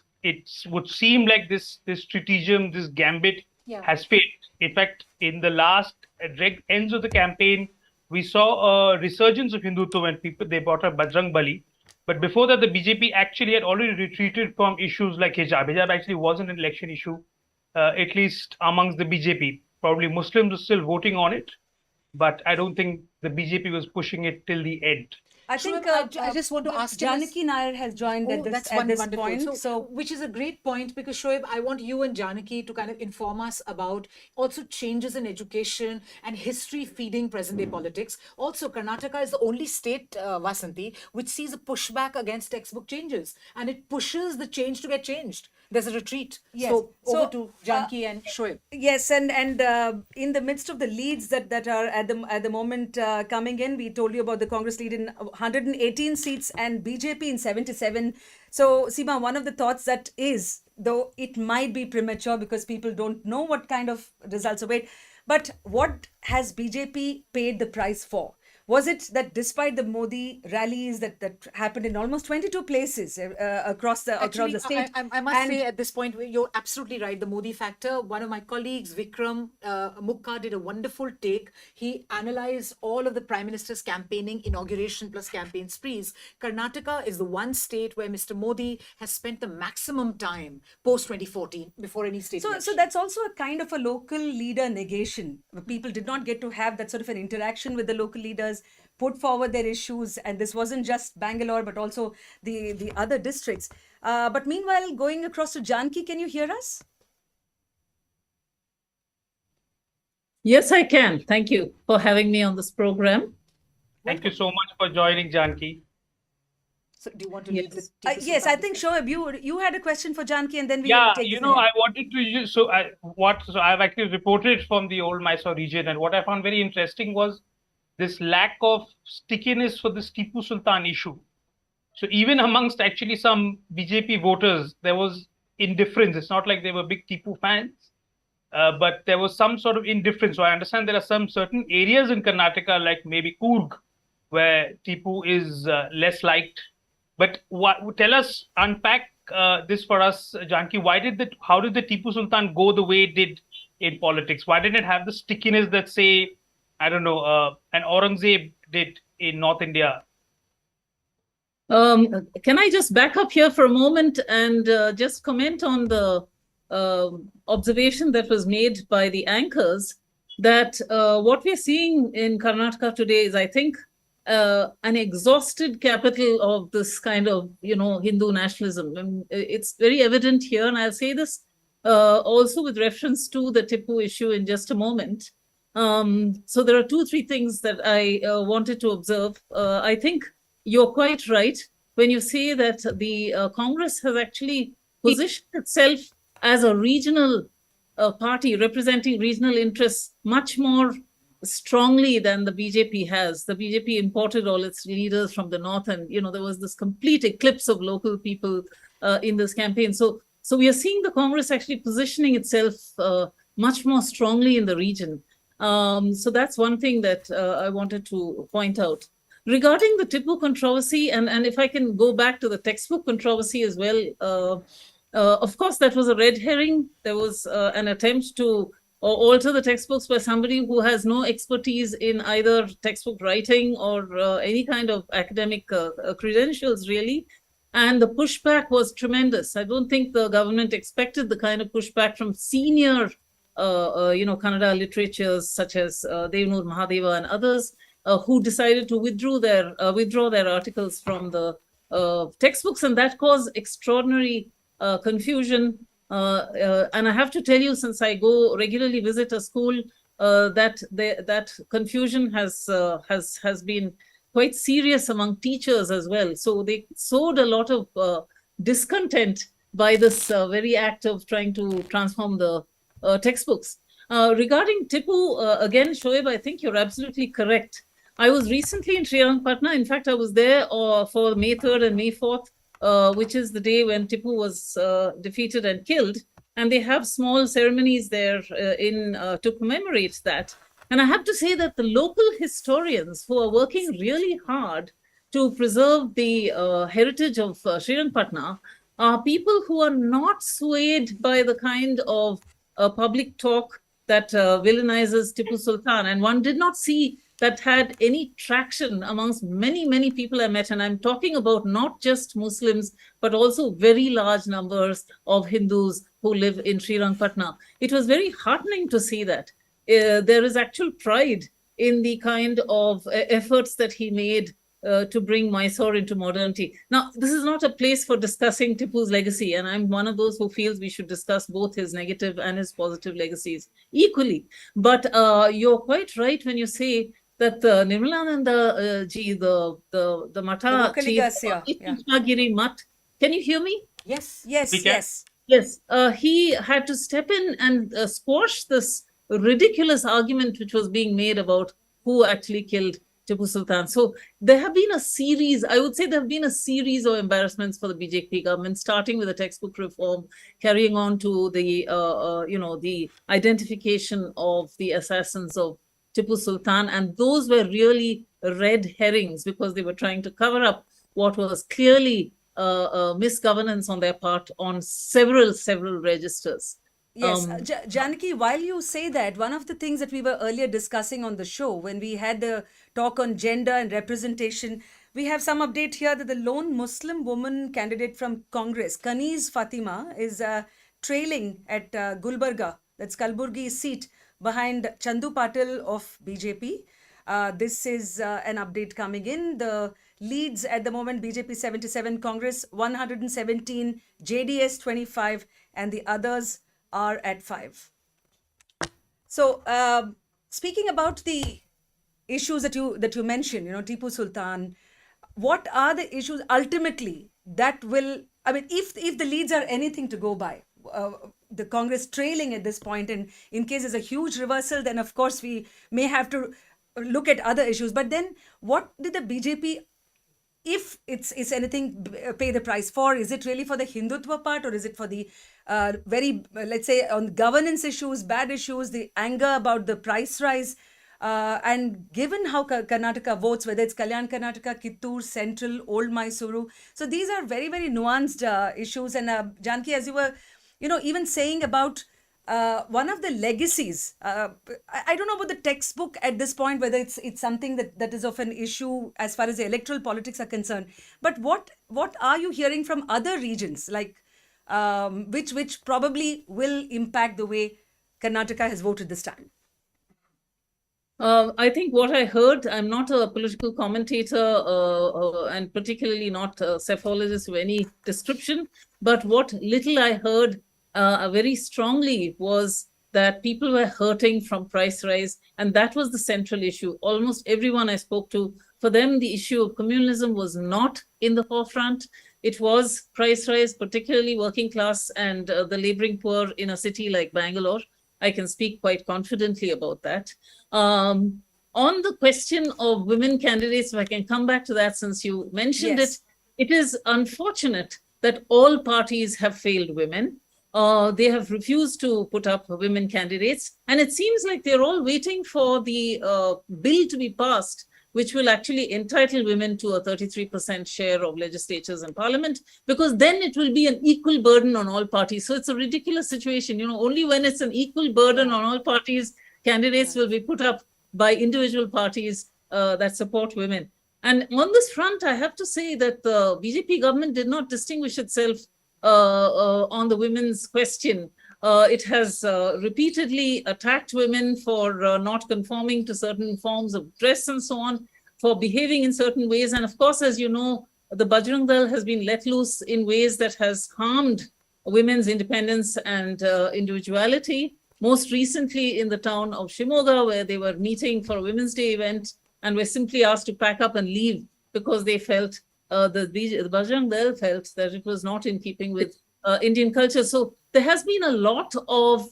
would seem like this stratagem, this gambit has failed. In fact, in the last ends of the campaign, we saw a resurgence of Hindutva when they brought up Bajrang Bali. But before that, the BJP actually had already retreated from issues like hijab. Hijab actually wasn't an election issue, at least amongst the BJP. Probably Muslims were still voting on it, but I don't think the BJP was pushing it till the end. I think I just want to ask Janaki Nair has joined at this point. So, which is a great point, because Shoaib, I want you and Janaki to kind of inform us about also changes in education and history feeding present day politics. Also, Karnataka is the only state, Vasanti, which sees a pushback against textbook changes, and it pushes the change to get changed. There's a retreat. Yes. So over to Janaki and Shoaib. Yes, and in the midst of the leads that are at the moment coming in, we told you about the Congress lead in 118 seats and BJP in 77. So Seema, one of the thoughts that is, though it might be premature because people don't know what kind of results await, but what has BJP paid the price for? Was it that despite the Modi rallies that happened in almost 22 places across the state? I must say at this point, you're absolutely right. The Modi factor. One of my colleagues, Vikram Mukka, did a wonderful take. He analyzed all of the Prime Minister's campaigning, inauguration plus campaign sprees. Karnataka is the one state where Mr. Modi has spent the maximum time post 2014 before any state election. So that's also a kind of a local leader negation. People did not get to have that sort of an interaction with the local leaders, put forward their issues, and this wasn't just Bangalore but also the other districts. But meanwhile, going across to Janki, can you hear us? Yes, I can. Thank you for having me on this program. Thank you so much for joining, Janki. So do you want to lead this? Yes, I think Shoaib, you had a question for Janki, and then we will take this I wanted to use, so I've actually reported from the old Mysore region, and what I found very interesting was this lack of stickiness for this Tipu Sultan issue. So even amongst actually some BJP voters, there was indifference. It's not like they were big Tipu fans, but there was some sort of indifference. So I understand there are some certain areas in Karnataka, like maybe Coorg, where Tipu is less liked. But unpack this for us, Janki. How did the Tipu Sultan go the way it did in politics? Why didn't it have the stickiness that, say, I don't know, an Aurangzeb did in North India? Can I just back up here for a moment and just comment on the observation that was made by the anchors, that what we're seeing in Karnataka today is, I think, an exhausted capital of this kind of, Hindu nationalism. And it's very evident here, and I'll say this also with reference to the Tipu issue in just a moment. So there are 2-3 things that I wanted to observe. I think you're quite right when you say that the Congress has actually positioned itself as a regional party representing regional interests much more strongly than the BJP has. The BJP imported all its leaders from the north, and there was this complete eclipse of local people in this campaign. So we are seeing the Congress actually positioning itself much more strongly in the region. So that's one thing that I wanted to point out. Regarding the Tipu controversy, and if I can go back to the textbook controversy as well, of course, that was a red herring. There was an attempt to alter the textbooks by somebody who has no expertise in either textbook writing or any kind of academic credentials, really. And the pushback was tremendous. I don't think the government expected the kind of pushback from senior Kannada literatures such as Devanur Mahadeva and others. who decided to withdraw their articles from the textbooks, and that caused extraordinary confusion. And I have to tell you, since I go regularly visit a school, that confusion has been quite serious among teachers as well. So they sowed a lot of discontent by this very act of trying to transform the textbooks. Regarding Tipu, again, Shoaib, I think you're absolutely correct. I was recently in Srirangapatna. In fact, I was there for May 3rd and May 4th, which is the day when Tipu was defeated and killed. And they have small ceremonies there to commemorate that. And I have to say that the local historians who are working really hard to preserve the heritage of Srirangapatna are people who are not swayed by the kind of public talk that villainizes Tipu Sultan. And one did not see that had any traction amongst many, many people I met. And I'm talking about not just Muslims, but also very large numbers of Hindus who live in Srirangapatna. It was very heartening to see that. There is actual pride in the kind of efforts that he made to bring Mysore into modernity. Now, this is not a place for discussing Tipu's legacy, and I'm one of those who feels we should discuss both his negative and his positive legacies equally. But you're quite right when you say that Nirmalananda ji, the Mata chief, Mat, can you hear me? Yes, yes, yes. Yes, he had to step in and squash this ridiculous argument which was being made about who actually killed Tipu Sultan. So there have been a series, I would say there have been a series of embarrassments for the BJP government, starting with the textbook reform, carrying on to the, the identification of the assassins of Tipu Sultan. And those were really red herrings because they were trying to cover up what was clearly misgovernance on their part on several registers. Yes, Janaki, while you say that, one of the things that we were earlier discussing on the show, when we had the talk on gender and representation, we have some update here that the lone Muslim woman candidate from Congress, Kaniz Fatima, is trailing at Gulbarga, that's Kalburgi seat, behind Chandu Patil of BJP. This is an update coming in. The leads at the moment, BJP 77, Congress 117, JDS 25, and the others are at 5. So speaking about the issues that you mentioned, Tipu Sultan, what are the issues ultimately that will, I mean, if the leads are anything to go by, the Congress trailing at this point, and in case there's a huge reversal, then of course we may have to look at other issues. But then what did the BJP, if it's anything, pay the price for? Is it really for the Hindutva part, or is it for the very, let's say, on governance issues, bad issues, the anger about the price rise? And given how Karnataka votes, whether it's Kalyan Karnataka, Kittur, Central, Old Mysuru, so these are very, very nuanced issues. And Janki, as you were, even saying about one of the legacies, I don't know about the textbook at this point, whether it's something that is of an issue as far as the electoral politics are concerned. But what are you hearing from other regions, like which probably will impact the way Karnataka has voted this time? I think what I heard, I'm not a political commentator and particularly not a psephologist of any description, but what little I heard very strongly was that people were hurting from price rise, and that was the central issue. Almost everyone I spoke to, for them, the issue of communalism was not in the forefront. It was price rise, particularly working class and the laboring poor in a city like Bangalore. I can speak quite confidently about that. On the question of women candidates, if I can come back to that since you mentioned it, it is unfortunate that all parties have failed women. They have refused to put up women candidates. And it seems like they're all waiting for the bill to be passed, which will actually entitle women to a 33% share of legislatures and parliament, because then it will be an equal burden on all parties. So it's a ridiculous situation. Only when it's an equal burden on all parties, candidates will be put up by individual parties that support women. And on this front, I have to say that the BJP government did not distinguish itself on the women's question. It has repeatedly attacked women for not conforming to certain forms of dress and so on, for behaving in certain ways. And of course, as you know, the Bajrang Dal has been let loose in ways that has harmed women's independence and individuality. Most recently in the town of Shimoga, where they were meeting for a Women's Day event and were simply asked to pack up and leave because they felt, the Bajrang Dal felt that it was not in keeping with Indian culture. So there has been a lot of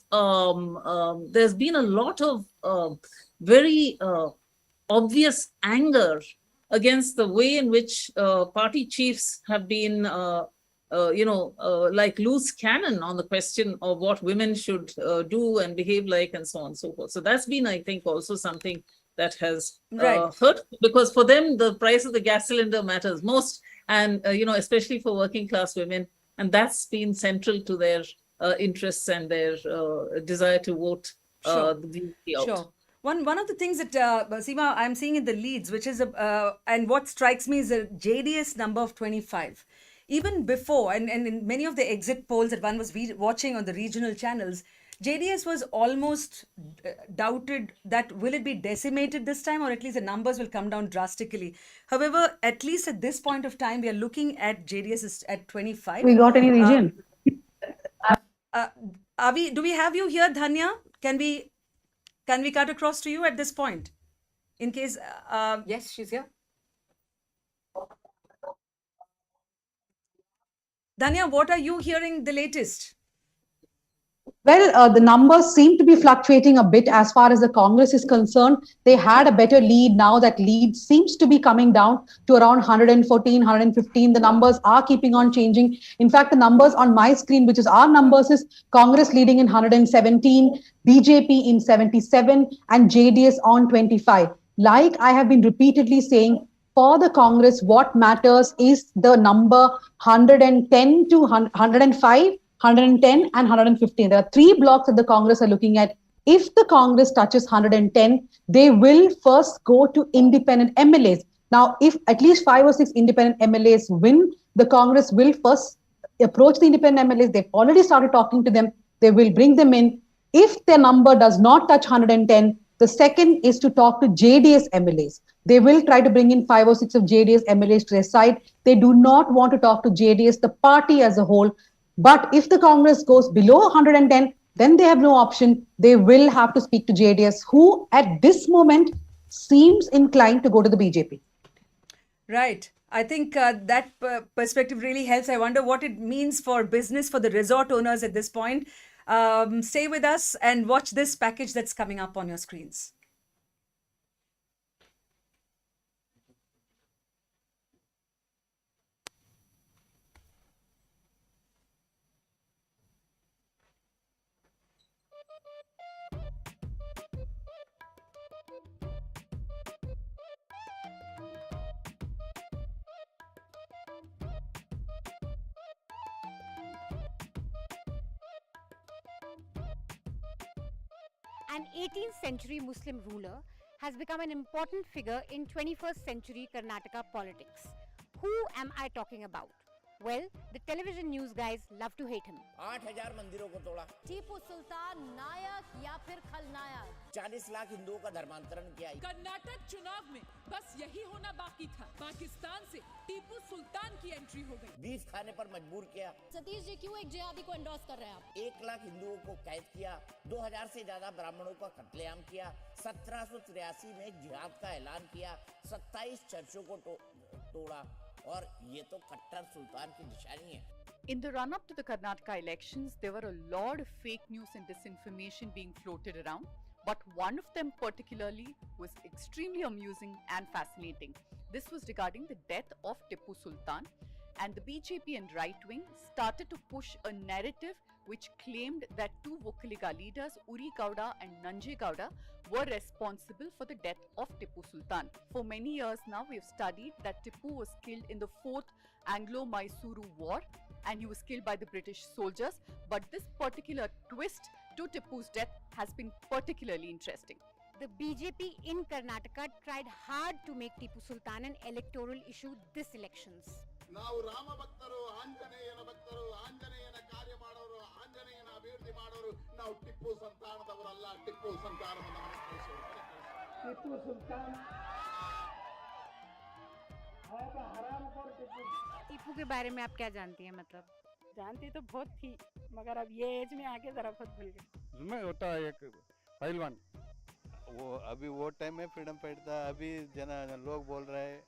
very obvious anger against the way in which party chiefs have been, like loose cannon on the question of what women should do and behave like, and so on and so forth. So that's been, I think, also something that has hurt, because for them the price of the gas cylinder matters most, and especially for working class women, and that's been central to their interests and their desire to vote the BJP out. Sure. One of the things that Seema, I'm seeing in the leads, which is and what strikes me is a JDS number of 25. Even before, and in many of the exit polls that one was watching on the regional channels, JDS was almost doubted that will it be decimated this time, or at least the numbers will come down drastically. However, at least at this point of time, we are looking at JDS is at 25. We got any region? Do we have you here, Dhanya? Can we cut across to you at this point? In case... yes, she's here. Dhanya, what are you hearing the latest? Well, the numbers seem to be fluctuating a bit as far as the Congress is concerned. They had a better lead. Now that lead seems to be coming down to around 114, 115. The numbers are keeping on changing. In fact, the numbers on my screen, which is our numbers, is Congress leading in 117, BJP in 77, and JDS on 25. Like I have been repeatedly saying, for the Congress, what matters is the number 110 to 105, 110 and 115. There are three blocks that the Congress are looking at. If the Congress touches 110, they will first go to independent MLAs. Now, if at least 5 or 6 independent MLAs win, the Congress will first approach the independent MLAs. They've already started talking to them. They will bring them in. If their number does not touch 110, the second is to talk to JDS MLAs. They will try to bring in 5 or 6 of JDS MLAs to their side. They do not want to talk to JDS, the party as a whole. But if the Congress goes below 110, then they have no option. They will have to speak to JDS, who at this moment seems inclined to go to the BJP. Right. I think that perspective really helps. I wonder what it means for business, for the resort owners at this point. Stay with us and watch this package that's coming up on your screens. An 18th century Muslim ruler has become an important figure in 21st century Karnataka politics. Who am I talking about? Well, the television news guys love to hate him. 8,000 मंदिरों को तोड़ा। टीपू सुल्तान नायक या फिर खलनायक? 40 लाख हिंदुओं का धर्मांतरण किया। कर्नाटक चुनाव में बस यही होना बाकी था। पाकिस्तान से टीपू सुल्तान की एंट्री हो गई। बीफ खाने पर मजबूर किया। सतीश जी क्यों एक जिहादी को एंडोर्स कर रहे हैं आप? 1 लाख हिंदुओं को कैद किया, 2000 से ज्यादा ब्राह्मणों का कत्लेआम किया, 1783 में जिहाद का ऐलान किया, 27 चर्चों को तोड़ा, और ये तो कट्टर सुल्तान की निशानी है। In the run-up to the Karnataka elections, there were a lot of fake news and disinformation being floated around, but one of them particularly was extremely amusing and fascinating. This was regarding the death of Tipu Sultan, and the BJP and right-wing started to push a narrative which claimed that two Vokkaliga leaders, Uri Gowda and Nanje Gowda, were responsible for the death of Tipu Sultan. For many years now, we have studied that Tipu was killed in the 4th Anglo-Mysuru War, and he was killed by the British soldiers. But this particular twist to Tipu's death has been particularly interesting. The BJP in Karnataka tried hard to make Tipu Sultan an electoral issue this elections. ನಾವು ರಾಮ ಭಕ್ತರು, ಆಂಜನೇಯನ ಭಕ್ತರು, ಆಂಜನೇಯನ ಕಾರ್ಯ ಮಾಡೋರು, ಆಂಜನೇಯನ ಅಭಿವೃದ್ಧಿ ಮಾಡೋರು. ನಾವು ಟಿಪ್ಪು ಸಂತಾನದವರಲ್ಲ, ಟಿಪ್ಪು ಸಂತಾನವನ್ನು ಟಿಪ್ಪು ಸುಲ್ತಾನ್ टीपू के बारे में आप क्या जानती हैं? मतलब जानती तो बहुत थी, मगर अब ये एज में आके जरा बहुत भूल गई। मैं होता एक पहलवान, वो अभी वो टाइम में फ्रीडम फाइटर था, अभी लोग बोल रहे हैं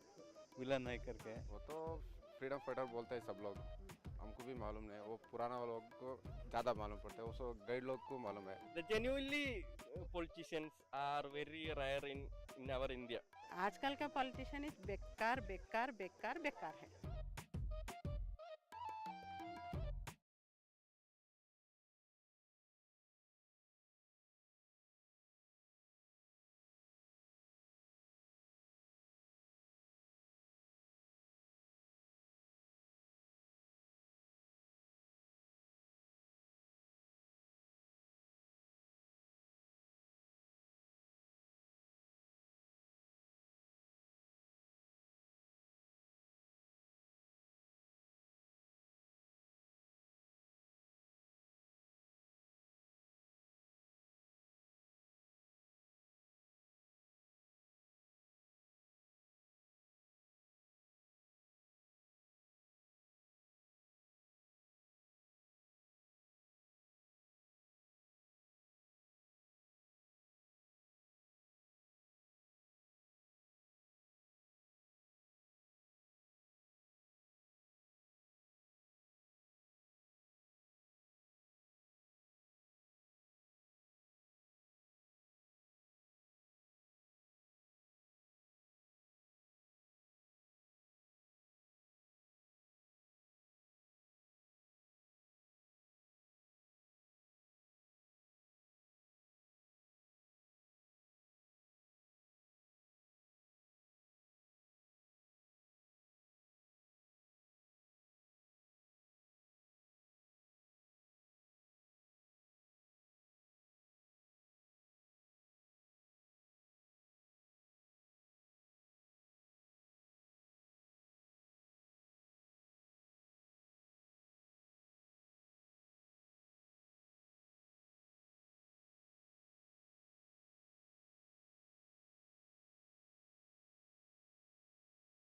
विलन है करके। वो तो फ्रीडम फाइटर बोलते हैं सब लोग, हमको भी मालूम नहीं, वो पुराना लोग को ज़्यादा मालूम पड़ता है, वो गाइड लोग को मालूम है। The genuinely politicians are very rare in our India. आजकल का पॉलिटिशियन इस बेकार बेकार बेकार बेकार है।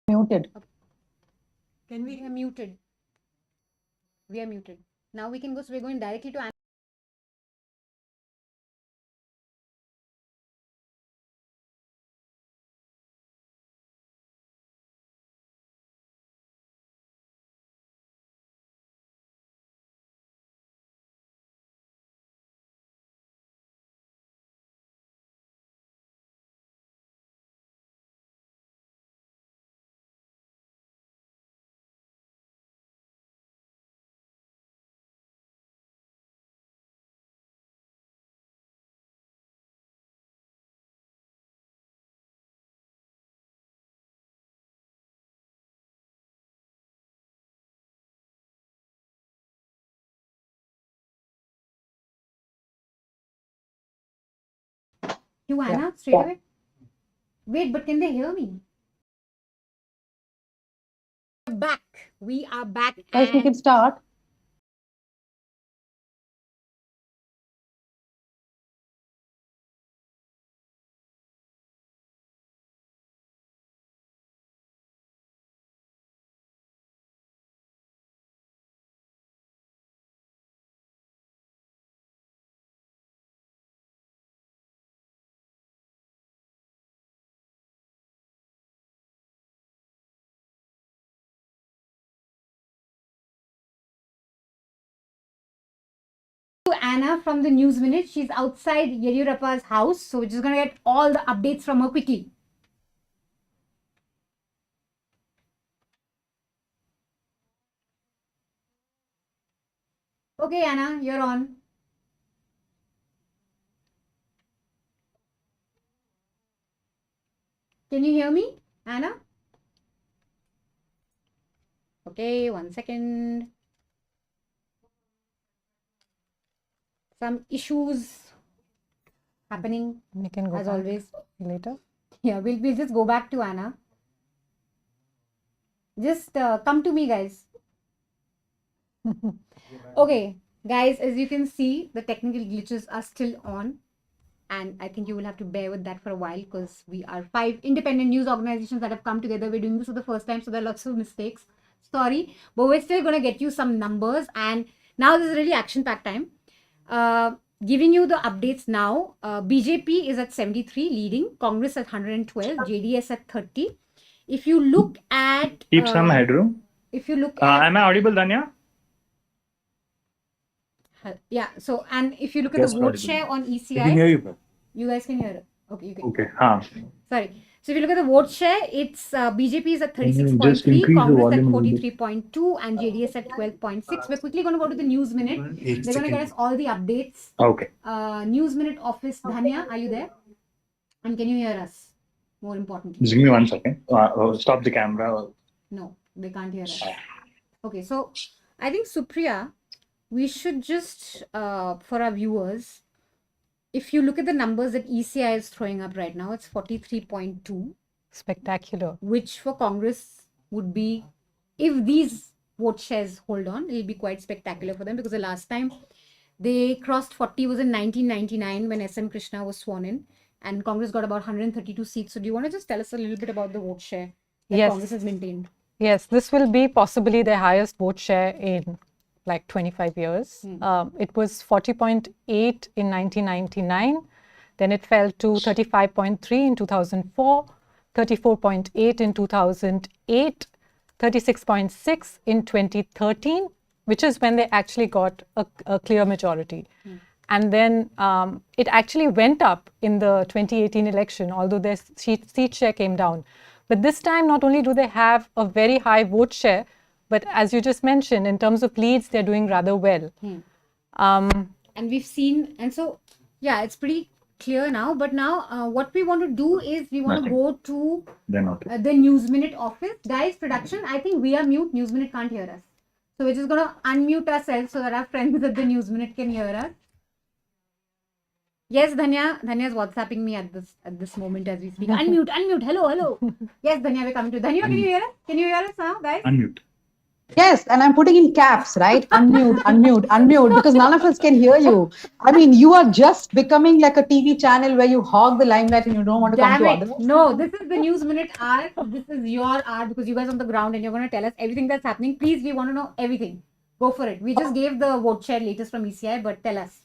Muted. Can we? We are muted. We are muted. Now we can go. So we're going directly to. You, Anna, straight away? Wait, but can they hear me? We're back. We are back. Guys, we can start. To Anna from the News Minute. She's outside Yediyurappa's house, so we're just going to get all the updates from her quickly. Okay, Anna, you're on. Can you hear me, Anna? Okay, 1 second. Some issues happening We can go as back always. later. Yeah, we'll just go back to Anna. Just come to me, guys. Okay, guys, as you can see, the technical glitches are still on. And I think you will have to bear with that for a while because we are 5 independent news organizations that have come together. We're doing this for the first time, so there are lots of mistakes. Sorry, but we're still going to get you some numbers. And now this is really action-packed time. Giving you the updates now. BJP is at 73, leading. Congress at 112, JDS at 30. If you look at... Keep some headroom. If you look at... Am I audible, Danya? Yeah, so, and if you look at the vote share on ECI... We can hear you, bro. You guys can hear it. Okay, you can. Okay. Sorry. So if you look at the vote share, it's BJP is at Just 36.3, increase the Congress at volume a little 43.2, and JDS at 12.6. We're quickly going to go to the News Minute. They're going to get us all the updates. Okay. News Minute office, Dhanya, are you there? And can you hear us? More importantly. Just give me 1 second. Stop the camera. No, they can't hear us. Okay, so I think Supriya, we should just, for our viewers, if you look at the numbers that ECI is throwing up right now, it's 43.2. Spectacular. Which for Congress would be, if these vote shares hold on, it'll be quite spectacular for them because the last time they crossed 40 was in 1999 when SM Krishna was sworn in and Congress got about 132 seats. So do you want to just tell us a little bit about the vote share that Yes. Congress has maintained? Yes, this will be possibly their highest vote share in like 25 years. It was 40.8 in 1999. Then it fell to 35.3 in 2004, 34.8 in 2008, 36.6 in 2013, which is when they actually got a clear majority. And then it actually went up in the 2018 election, although their seat share came down. But this time, not only do they have a very high vote share, but as you just mentioned, in terms of leads, they're doing rather well. And we've seen, and so, yeah, it's pretty clear now. But now what we want to do is we want to go to the News Minute office. Guys, production, I think we are mute. News Minute can't hear us. So we're just going to unmute ourselves so that our friends at the News Minute can hear us. Yes, Dhanya. Dhanya is WhatsApping me at this moment as we speak. Unmute. Hello. Yes, Dhanya, we're coming to Dhanya. Can you hear us? Can you hear us now, guys? Unmute. Yes, and I'm putting in caps, right? Unmute, because none of us can hear you. I mean, you are just becoming like a TV channel where you hog the limelight and you don't want to come to others. No, this is the News Minute hour. This is your hour because you guys are on the ground and you're going to tell us everything that's happening. Please, we want to know everything. Go for it. We just gave the vote share latest from ECI, but tell us.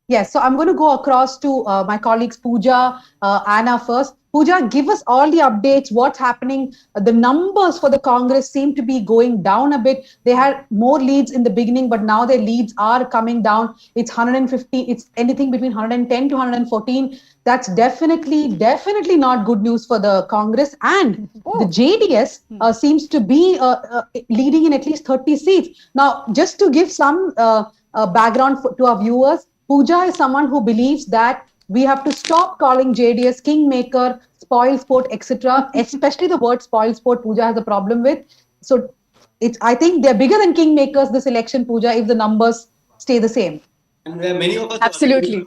Yes, so I'm going to go across to my colleagues Pooja, Anna first. Pooja, give us all the updates. What's happening? The numbers for the Congress seem to be going down a bit. They had more leads in the beginning, but now their leads are coming down. It's 150. It's anything between 110 to 114. That's definitely not good news for the Congress. And the JDS seems to be leading in at least 30 seats. Now, just to give some background to our viewers, Pooja is someone who believes that we have to stop calling JDS kingmaker, spoil sport, etc. Especially the word spoil sport, Pooja has a problem with. So I think they're bigger than kingmakers this election, Pooja, if the numbers stay the same. And there are many of us. Absolutely.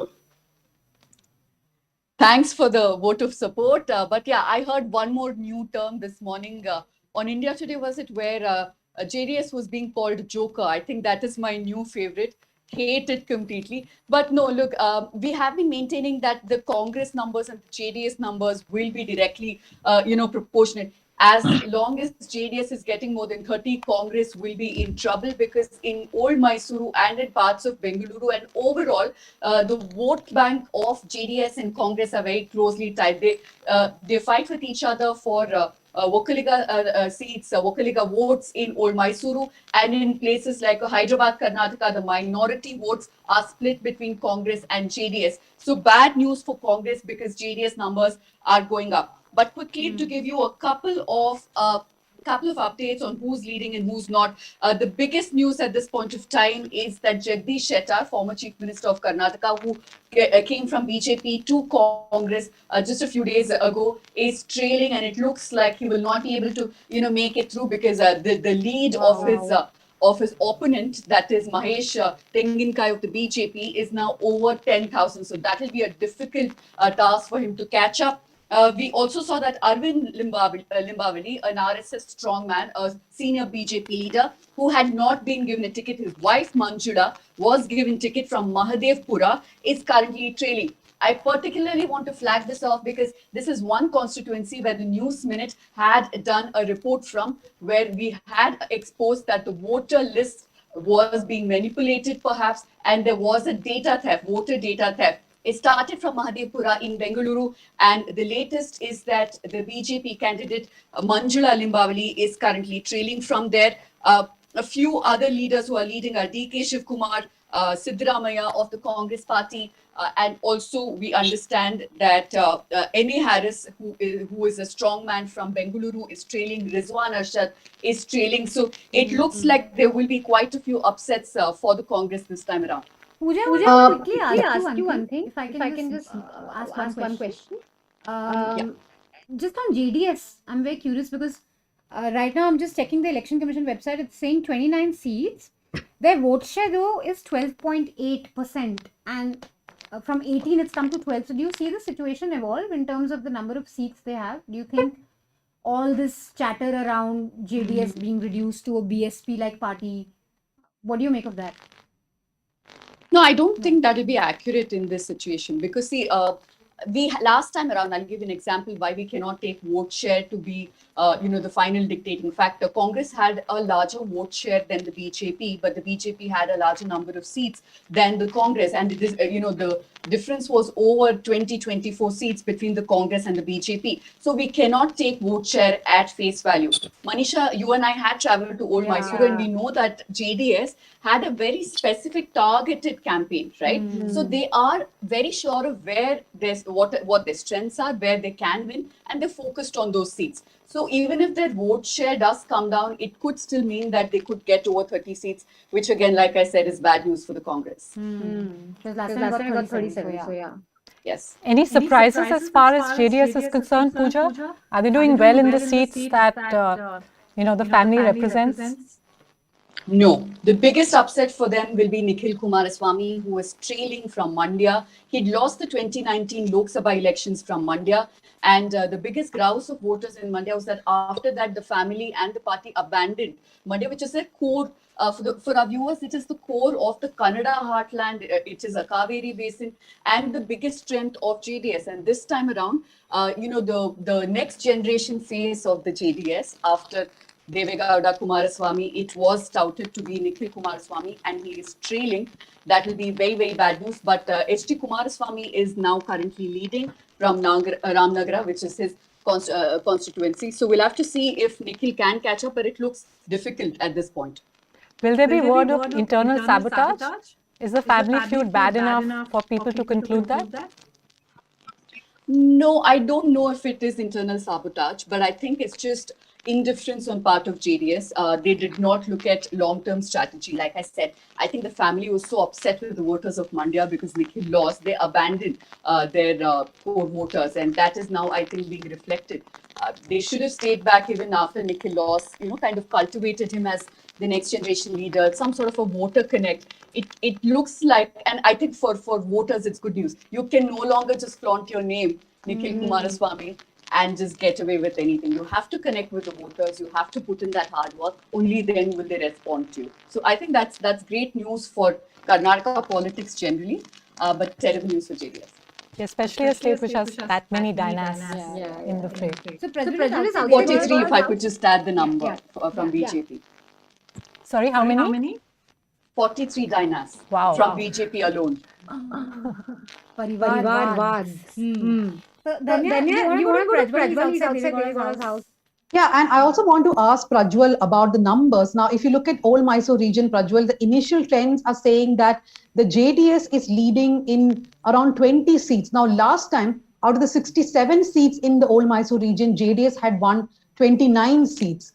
Thanks for the vote of support. But yeah, I heard one more new term this morning on India Today, was it, where JDS was being called Joker. I think that is my new favorite. Hate it completely. But no, look, we have been maintaining that the Congress numbers and the JDS numbers will be directly, proportionate. As long as JDS is getting more than 30, Congress will be in trouble because in old Mysuru and in parts of Bengaluru and overall, the vote bank of JDS and Congress are very closely tied. They fight with each other for Vokaliga seats, Vokaliga votes in old Mysuru, and in places like Hyderabad, Karnataka, the minority votes are split between Congress and JDS. So bad news for Congress because JDS numbers are going up. But quickly to give you a couple of updates on who's leading and who's not. The biggest news at this point of time is that Jagdish Shettar, former Chief Minister of Karnataka, who came from BJP to Congress just a few days ago, is trailing, and it looks like he will not be able to, make it through because the lead of his opponent, that is Mahesh Tenginkai of the BJP, is now over 10,000. So that will be a difficult task for him to catch up. We also saw that Arvind Limbavali, an RSS strongman, a senior BJP leader who had not been given a ticket, his wife Manjula was given ticket from Mahadevpura, is currently trailing. I particularly want to flag this off because this is one constituency where the News Minute had done a report from, where we had exposed that the voter list was being manipulated perhaps, and there was a data theft, voter data theft. It started from Mahadevpura in Bengaluru, and the latest is that the BJP candidate Manjula Limbavali is currently trailing from there. A few other leaders who are leading are DK Shivkumar, Siddaramaiah of the Congress party, and also we understand that N.A. Harris, who is a strong man from Bengaluru, is trailing. Rizwan Arshad is trailing. So it looks like there will be quite a few upsets for the Congress this time around. Pooja, I want to quickly ask you one thing. If I can just ask one question. Just on JDS, I'm very curious because right now I'm just checking the Election Commission website. It's saying 29 seats. Their vote share though is 12.8%, and from 18 it's come to 12. So do you see the situation evolve in terms of the number of seats they have? Do you think all this chatter around JDS being reduced to a BSP-like party, what do you make of that? No, I don't think that will be accurate in this situation because see, we last time around, I'll give you an example why we cannot take vote share to be, the final dictating factor. Congress had a larger vote share than the BJP, but the BJP had a larger number of seats than the Congress, and it is, the difference was over 24 seats between the Congress and the BJP. So we cannot take vote share at face value. Manisha, you and I had traveled to Old Mysore, and we know that JDS had a very specific targeted campaign, right? So they are very sure of where what their strengths are, where they can win, and they're focused on those seats. So even if their vote share does come down, it could still mean that they could get over 30 seats, which again, like I said, is bad news for the Congress. Because last time I got 37, so yeah. Yes. Any surprises as far as JDS is concerned, Pooja? Are they doing well in the seats that the family represents? No, the biggest upset for them will be Nikhil Kumaraswamy, who was trailing from Mandya. He'd lost the 2019 Lok Sabha elections from Mandya, and the biggest grouse of voters in Mandya was that after that, the family and the party abandoned Mandya, which is their core. For our viewers, it is the core of the Kannada heartland. It is a Kaveri basin and the biggest strength of JDS. And this time around, the next generation face of the JDS after Devegowda Kumaraswamy, it was touted to be Nikhil Kumaraswamy, and he is trailing. That will be very, very bad news. But H.D. Kumaraswamy is now currently leading from Ramnagara, which is his constituency. So we'll have to see if Nikhil can catch up, but it looks difficult at this point. Will there be word of internal sabotage? Is the family feud bad enough for people to conclude that? No, I don't know if it is internal sabotage, but I think it's just indifference on part of JDS. They did not look at long-term strategy. Like I said, I think the family was so upset with the voters of Mandya because Nikhil lost. They abandoned their core voters, and that is now, I think, being reflected. They should have stayed back even after Nikhil lost, kind of cultivated him as the next generation leader, some sort of a voter connect. It looks like, and I think for voters, it's good news. You can no longer just flaunt your name, Nikhil Kumaraswamy, and just get away with anything. You have to connect with the voters. You have to put in that hard work. Only then will they respond to you. So I think that's great news for Karnataka politics generally, but terrible news for JDS. Especially a state which has that many dynasts in the fray. So President is 43, if I could just add the number from BJP. Sorry, how many? 43 dynasts from BJP alone. Parivarvad. So Danya, do you want to go to Prajwal? He's outside Devegaura's house. Yeah, and I also want to ask Prajwal about the numbers. Now, if you look at Old Mysore region, Prajwal, the initial trends are saying that the JDS is leading in around 20 seats. Now, last time, out of the 67 seats in the Old Mysore region, JDS had won 29 seats.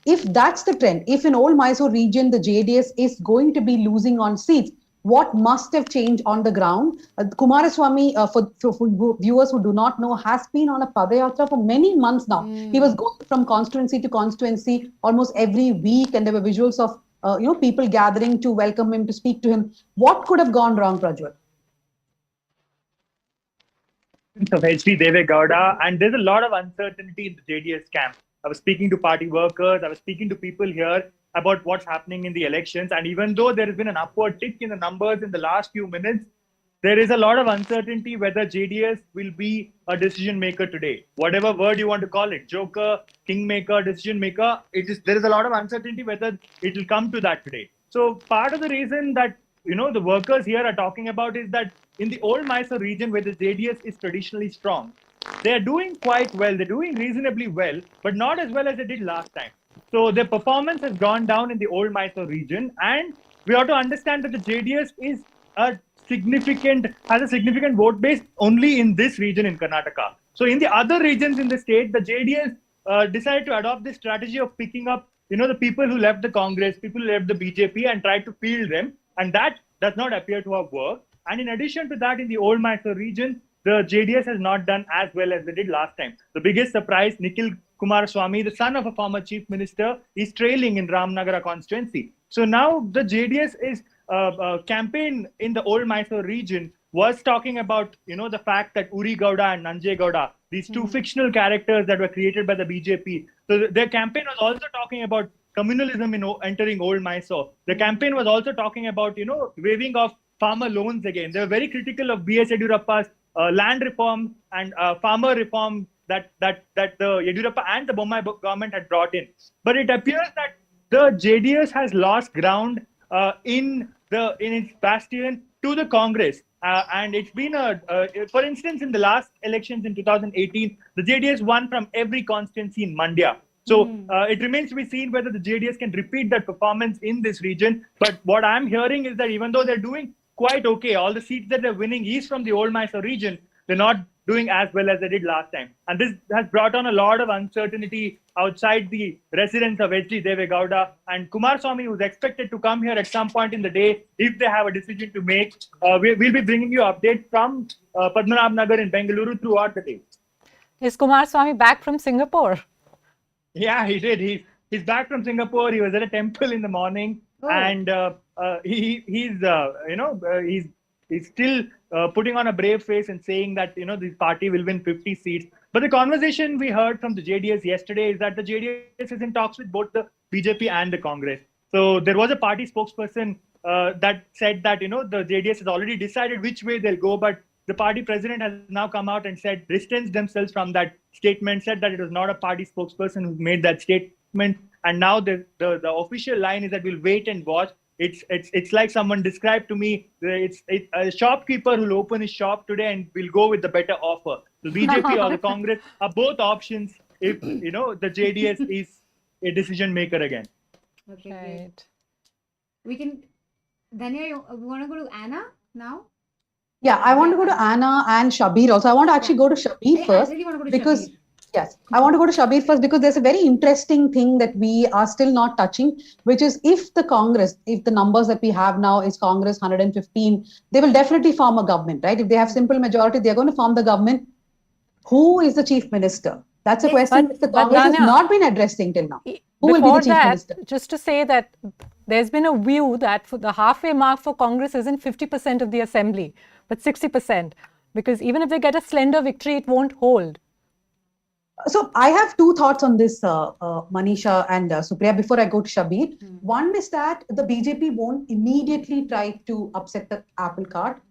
If that's the trend, if in Old Mysore region, the JDS is going to be losing on seats, what must have changed on the ground? Kumaraswamy, for viewers who do not know, has been on a Padayatra for many months now. He was going from constituency to constituency almost every week, and there were visuals of people gathering to welcome him, to speak to him. What could have gone wrong, Prajwal? of H.D. Devegowda, and there's a lot of uncertainty in the JDS camp. I was speaking to party workers, I was speaking to people here about what's happening in the elections, and even though there has been an upward tick in the numbers in the last few minutes, there is a lot of uncertainty whether JDS will be a decision maker today. Whatever word you want to call it, joker, kingmaker, decision maker, there is a lot of uncertainty whether it will come to that today. So part of the reason that the workers here are talking about is that in the old Mysore region where the JDS is traditionally strong, they are doing quite well. They're doing reasonably well, but not as well as they did last time. So their performance has gone down in the old Mysore region, and we have to understand that the JDS has a significant vote base only in this region in Karnataka. So in the other regions in the state, the JDS decided to adopt this strategy of picking up, the people who left the Congress, people who left the BJP, and tried to field them, and that does not appear to have worked. And in addition to that, in the old Mysore region, the JDS has not done as well as they did last time. The biggest surprise, Nikhil Kumaraswamy, the son of a former chief minister, is trailing in Ramnagara constituency. So now the JDS is campaign in the old Mysore region was talking about, the fact that Uri Gowda and Nanjay Gowda, these two fictional characters that were created by the BJP. So their campaign was also talking about communalism entering old Mysore. The campaign was also talking about, waiving off farmer loans again. They were very critical of B.S. Yediyurappa's land reform and farmer reform that the Yediyurappa and the Bommai government had brought in. But it appears that the JDS has lost ground in its bastion to the Congress. And it's been for instance, in the last elections in 2018, the JDS won from every constituency in Mandya. So it remains to be seen whether the JDS can repeat that performance in this region. But what I'm hearing is that even though they're doing quite okay, all the seats that they're winning is from the old Mysore region, they're not doing as well as they did last time. And this has brought on a lot of uncertainty outside the residence of H.D. Devegowda and Kumaraswamy, who's expected to come here at some point in the day if they have a decision to make. We'll be bringing you updates from Padmanabh Nagar in Bengaluru throughout the day. Is Kumaraswamy back from Singapore? Yeah, he did. He's back from Singapore. He was at a temple in the morning, and he's still putting on a brave face and saying that this party will win 50 seats. But the conversation we heard from the JDS yesterday is that the JDS is in talks with both the BJP and the Congress. So there was a party spokesperson that said that the JDS has already decided which way they'll go, but the party president has now come out and said, distanced themselves from that statement, said that it was not a party spokesperson who made that statement. And now the official line is that we'll wait and watch. It's like someone described to me, it's a shopkeeper who'll open his shop today and will go with the better offer. The BJP or the Congress are both options if, the JDS is a decision maker again. Okay, great. We can, Dhanya, we want to go to Anna now? Yeah, I want to go to Anna and Shabir also. I want to actually go to Shabir first because I want to go to Shabir first because there's a very interesting thing that we are still not touching, which is if the numbers that we have now is Congress 115, they will definitely form a government, right? If they have simple majority, they're going to form the government. Who is the chief minister? That's a question which the Congress has not been addressing till now. Who will be the chief minister? Just to say that there's been a view that for the halfway mark for Congress isn't 50% of the assembly, but 60%, because even if they get a slender victory, it won't hold. So I have two thoughts on this, Manisha and Supriya, before I go to Shabir. One is that the BJP won't immediately try to upset the apple cart.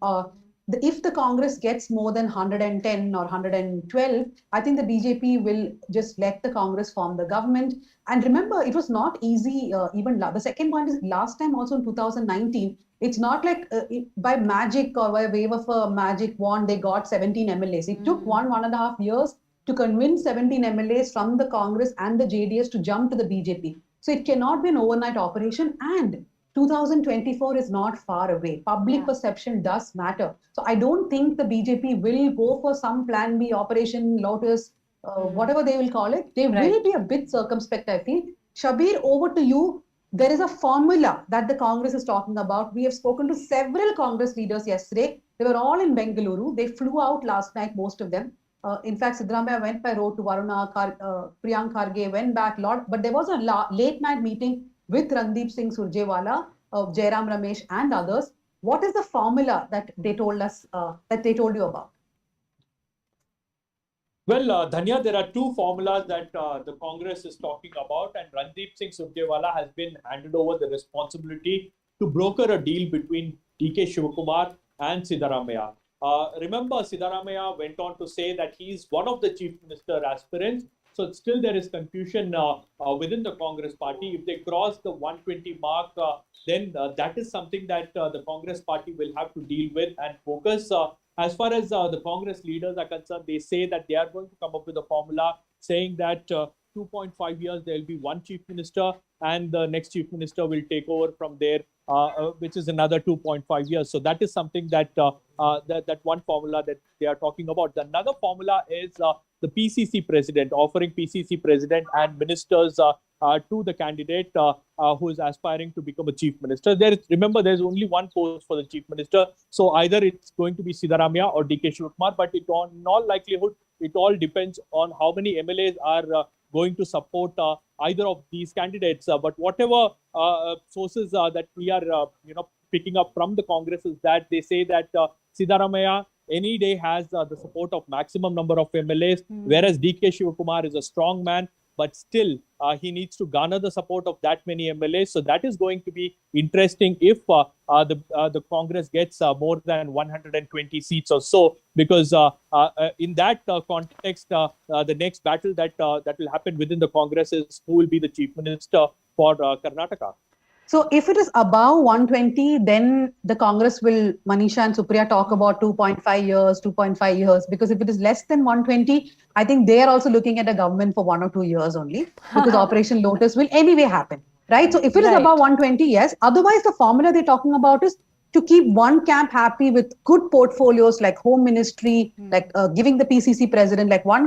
If the Congress gets more than 110 or 112, I think the BJP will just let the Congress form the government. And remember, it was not easy. The second point is last time also in 2019, it's not like by magic or by a wave of a magic wand, they got 17 MLAs. It took 1.5 years to convince 17 MLAs from the Congress and the JDS to jump to the BJP. So it cannot be an overnight operation, and 2024 is not far away. Public perception does matter. So I don't think the BJP will go for some plan B, Operation Lotus, whatever they will call it. They will be a bit circumspect, I feel. Shabir, over to you. There is a formula that the Congress is talking about. We have spoken to several Congress leaders yesterday. They were all in Bengaluru. They flew out last night, most of them. In fact, Siddaramaiah went by road to Varuna, Priyank Kharge went back a lot. But there was a late night meeting with Randeep Singh Surjewala, Jairam Ramesh and others. What is the formula that they told us, that they told you about? Well, Dhanya, there are two formulas that the Congress is talking about, and Randeep Singh Surjewala has been handed over the responsibility to broker a deal between DK Shivakumar and Siddaramaiah. Remember, Siddaramaiah went on to say that he is one of the chief minister aspirants. So still there is confusion within the Congress party. If they cross the 120 mark, then that is something that the Congress party will have to deal with and focus. As far as the Congress leaders are concerned, they say that they are going to come up with a formula saying that 2.5 years there will be one chief minister and the next chief minister will take over from there, which is another 2.5 years. So that is something that that one formula that they are talking about. Another formula is the PCC president, offering PCC president and ministers to the candidate who is aspiring to become a chief minister. Remember, there's only one post for the chief minister. So either it's going to be Siddaramaiah or DK Shivakumar, but in all likelihood, it all depends on how many MLAs are going to support either of these candidates. But whatever sources that we are, picking up from the Congress is that they say that Siddaramaiah any day has the support of maximum number of MLAs, whereas DK Shivakumar is a strong man, but still he needs to garner the support of that many MLAs. So that is going to be interesting if the Congress gets more than 120 seats or so, because in that context, the next battle that will happen within the Congress is who will be the chief minister for Karnataka. So if it is above 120, then the Congress will, Manisha and Supriya, talk about 2.5 years, 2.5 years. Because if it is less than 120, I think they are also looking at a government for 1 or 2 years only, because Operation Lotus will anyway happen, right? So if it is above 120, yes. Otherwise, the formula they're talking about is to keep one camp happy with good portfolios like Home Ministry, like giving the PCC president, like one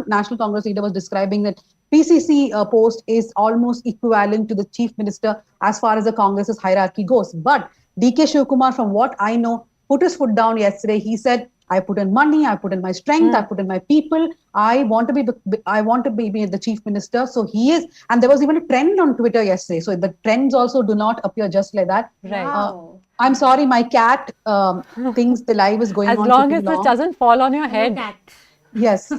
National Congress leader was describing that PCC post is almost equivalent to the chief minister as far as the Congress's hierarchy goes. But DK Shivakumar, from what I know, put his foot down yesterday. He said, I put in money, I put in my strength, I put in my people. I want to be the chief minister. So he is, and there was even a trend on Twitter yesterday. So the trends also do not appear just like that. Right. I'm sorry, my cat thinks the live is going on. As long as this doesn't fall on your head. Yes.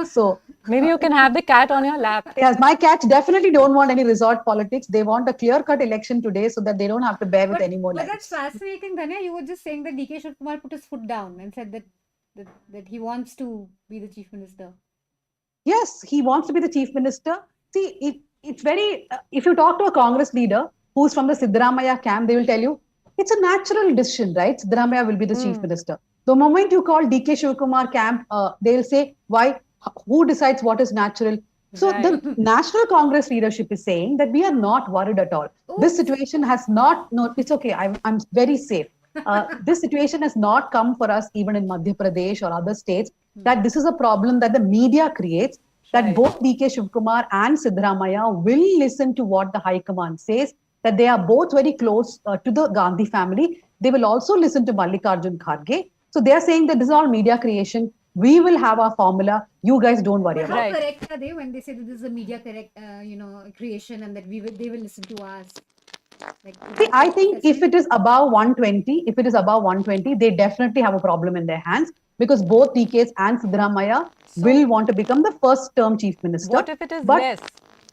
So maybe you can have the cat on your lap. Yes, my cats definitely don't want any resort politics. They want a clear-cut election today so that they don't have to bear with any more But lives. that's fascinating, Dhanya. You were just saying that DK Shivakumar put his foot down and said that he wants to be the chief minister. Yes, he wants to be the chief minister. See, it's very, if you talk to a Congress leader who's from the Siddaramaiah camp, they will tell you, it's a natural decision, right? Siddaramaiah will be the chief minister. The moment you call DK Shivakumar camp, they'll say, why? Who decides what is natural? So the National Congress leadership is saying that we are not worried at all. This situation has not, no, it's okay. I'm very safe. This situation has not come for us even in Madhya Pradesh or other states, that this is a problem that the media creates, that both DK Shivakumar and Siddaramaiah will listen to what the High Command says, that they are both very close to the Gandhi family. They will also listen to Mallikarjun Kharge. So they are saying that this is all media creation. We will have our formula. You guys don't worry But about it. how correct are they when they say that this is a media creation and that they will listen to us? See, I think if it is above 120, they definitely have a problem in their hands, because both DKs and Siddaramaiah will want to become the first term chief minister. What if it is less?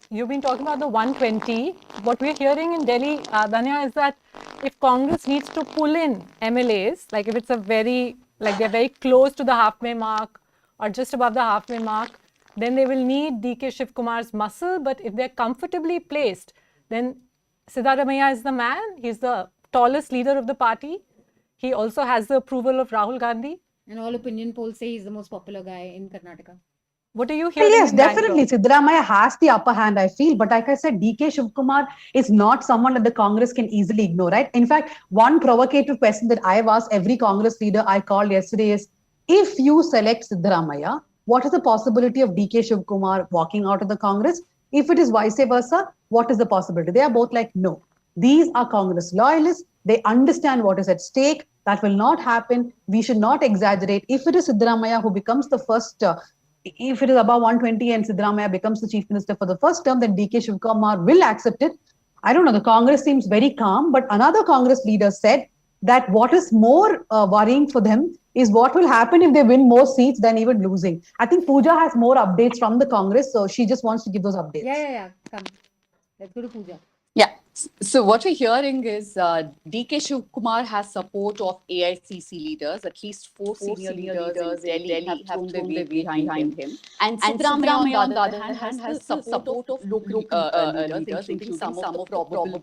You've been talking about the 120. What we're hearing in Delhi, Dhanya, is that if Congress needs to pull in MLAs, like if it's they're very close to the halfway mark or just above the halfway mark, then they will need DK Shivkumar's muscle. But if they're comfortably placed, then Siddaramaiah is the man. He's the tallest leader of the party. He also has the approval of Rahul Gandhi. And all opinion polls say he's the most popular guy in Karnataka. What are you hearing? Yes, definitely. Siddaramaiah has the upper hand, I feel. But like I said, DK Shivkumar is not someone that the Congress can easily ignore, right? In fact, one provocative question that I've asked every Congress leader I called yesterday is, if you select Siddaramaiah, what is the possibility of DK Shivkumar walking out of the Congress? If it is vice versa, what is the possibility? They are both like, no. These are Congress loyalists. They understand what is at stake. That will not happen. We should not exaggerate. If it is Siddaramaiah who becomes the first, if it is above 120 and Siddaramaiah becomes the chief minister for the first term, then DK Shivkumar will accept it. I don't know. The Congress seems very calm. But another Congress leader said that what is more worrying for them is what will happen if they win more seats than even losing. I think Pooja has more updates from the Congress, so she just wants to give those updates. Yeah. Come. Let's go to Pooja. Yeah. So what we're hearing is DK Shivkumar has support of AICC leaders. At least four senior leaders in Delhi have thrown their weight behind him. And Siddaramaiah, on the other hand, has the support of local leaders, including some of the probable,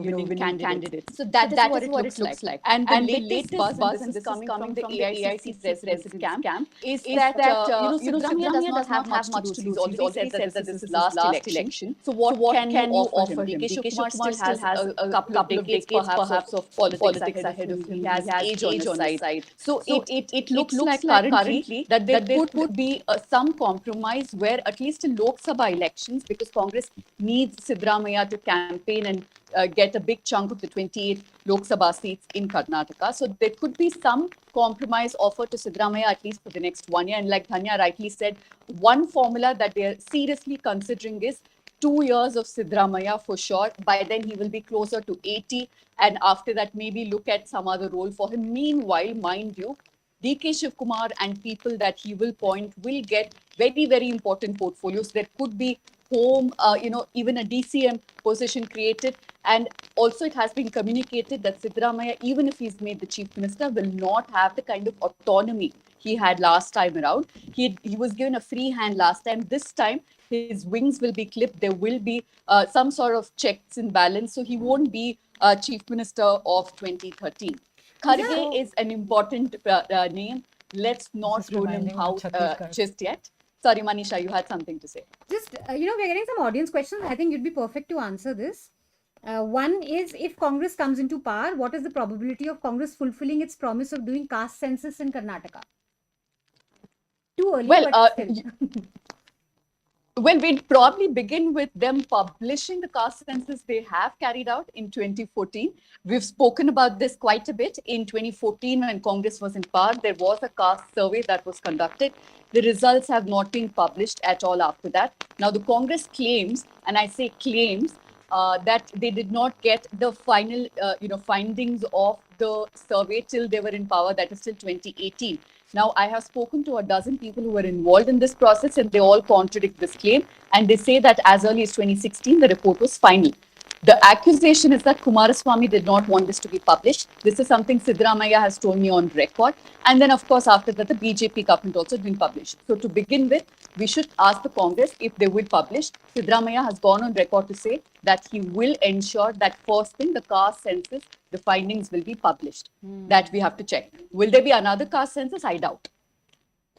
winning candidates. So that is what it looks like. And the latest buzz, and this is coming from the AICC president camp, is that Siddaramaiah does not have much to lose. He's already said that this is his last election. So what can you offer him? DK Shivkumar still has a couple of decades perhaps of politics ahead of him. He has age on his side. So it looks like currently that there could be some compromise where at least in Lok Sabha elections, because Congress needs Siddaramaiah to campaign and get a big chunk of the 28 Lok Sabha seats in Karnataka. So there could be some compromise offered to Siddaramaiah at least for the next 1 year. And like Dhanya rightly said, one formula that they are seriously considering is 2 years of Siddaramaiah for sure. By then he will be closer to 80, and after that maybe look at some other role for him. Meanwhile, mind you, DK Shivkumar and people that he will point will get very, very important portfolios. There could be home, even a DCM position created. And also it has been communicated that Siddaramaiah, even if he's made the chief minister, will not have the kind of autonomy he had last time around. He was given a free hand last time. This time, his wings will be clipped. There will be some sort of checks and balance. So he won't be chief minister of 2013. Kharge is an important name. Let's not rule him out just yet. Sorry, Manisha, you had something to say. Just, we're getting some audience questions. I think you'd be perfect to answer this. One is, if Congress comes into power, what is the probability of Congress fulfilling its promise of doing caste census in Karnataka? Too early, but still. Well, we'd probably begin with them publishing the caste census they have carried out in 2014. We've spoken about this quite a bit. In 2014, when Congress was in power, there was a caste survey that was conducted. The results have not been published at all after that. Now, the Congress claims, and I say claims, that they did not get the final, findings of the survey till they were in power, that is till 2018. Now, I have spoken to a dozen people who were involved in this process, and they all contradict this claim. And they say that as early as 2016, the report was final. The accusation is that Kumaraswamy did not want this to be published. This is something Siddaramaiah has told me on record. And then, of course, after that, the BJP government also didn't publish. So to begin with, we should ask the Congress if they will publish. Siddaramaiah has gone on record to say that he will ensure that first thing, the caste census, the findings will be published. That we have to check. Will there be another caste census? I doubt.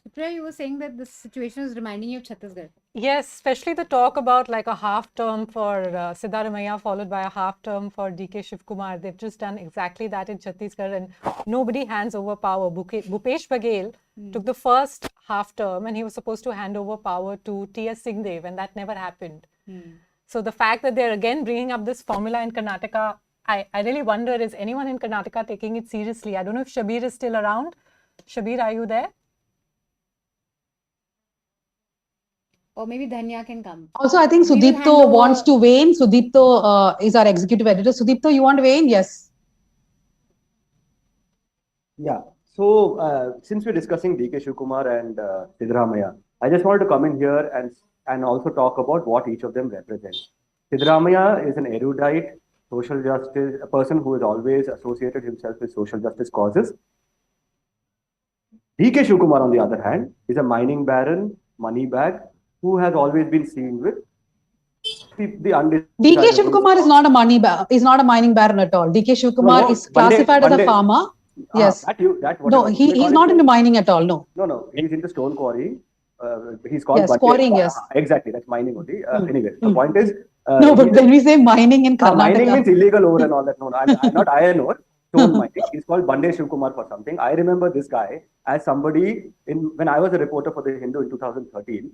Supriya, you were saying that this situation is reminding you of Chhattisgarh. Yes, especially the talk about like a half term for Siddaramaiah followed by a half term for DK Shivkumar. They've just done exactly that in Chhattisgarh, and nobody hands over power. Bhupesh Baghel took the first half term and he was supposed to hand over power to T.S. Singdev, and that never happened. So the fact that they're again bringing up this formula in Karnataka, I really wonder, is anyone in Karnataka taking it seriously? I don't know if Shabir is still around. Shabir, are you there? Or maybe Dhanya can come. Also, I think Sudipto wants to weigh in. Sudipto is our executive editor. Sudipto, you want to weigh in? Yes. Yeah. So, since we're discussing DK Shivkumar and Siddaramaiah, I just wanted to come in here and also talk about what each of them represents. Siddaramaiah is an erudite, social justice, a person who has always associated himself with social justice causes. DK Shivkumar, on the other hand, is a mining baron, money bag, who has always been seen with the DK Shivkumar is not a mining baron at all. DK Shivkumar is classified as a farmer. Yes. He's not into mining at all. No. He's into stone quarrying. He's called quarrying. Yes. Exactly. That's mining only. Anyway, the point is. No, but when we say mining in Karnataka. Mining means illegal ore and all that. No, I'm not iron ore. Stone mining. He's called Bande Shivkumar for something. I remember this guy as somebody when I was a reporter for the Hindu in 2013.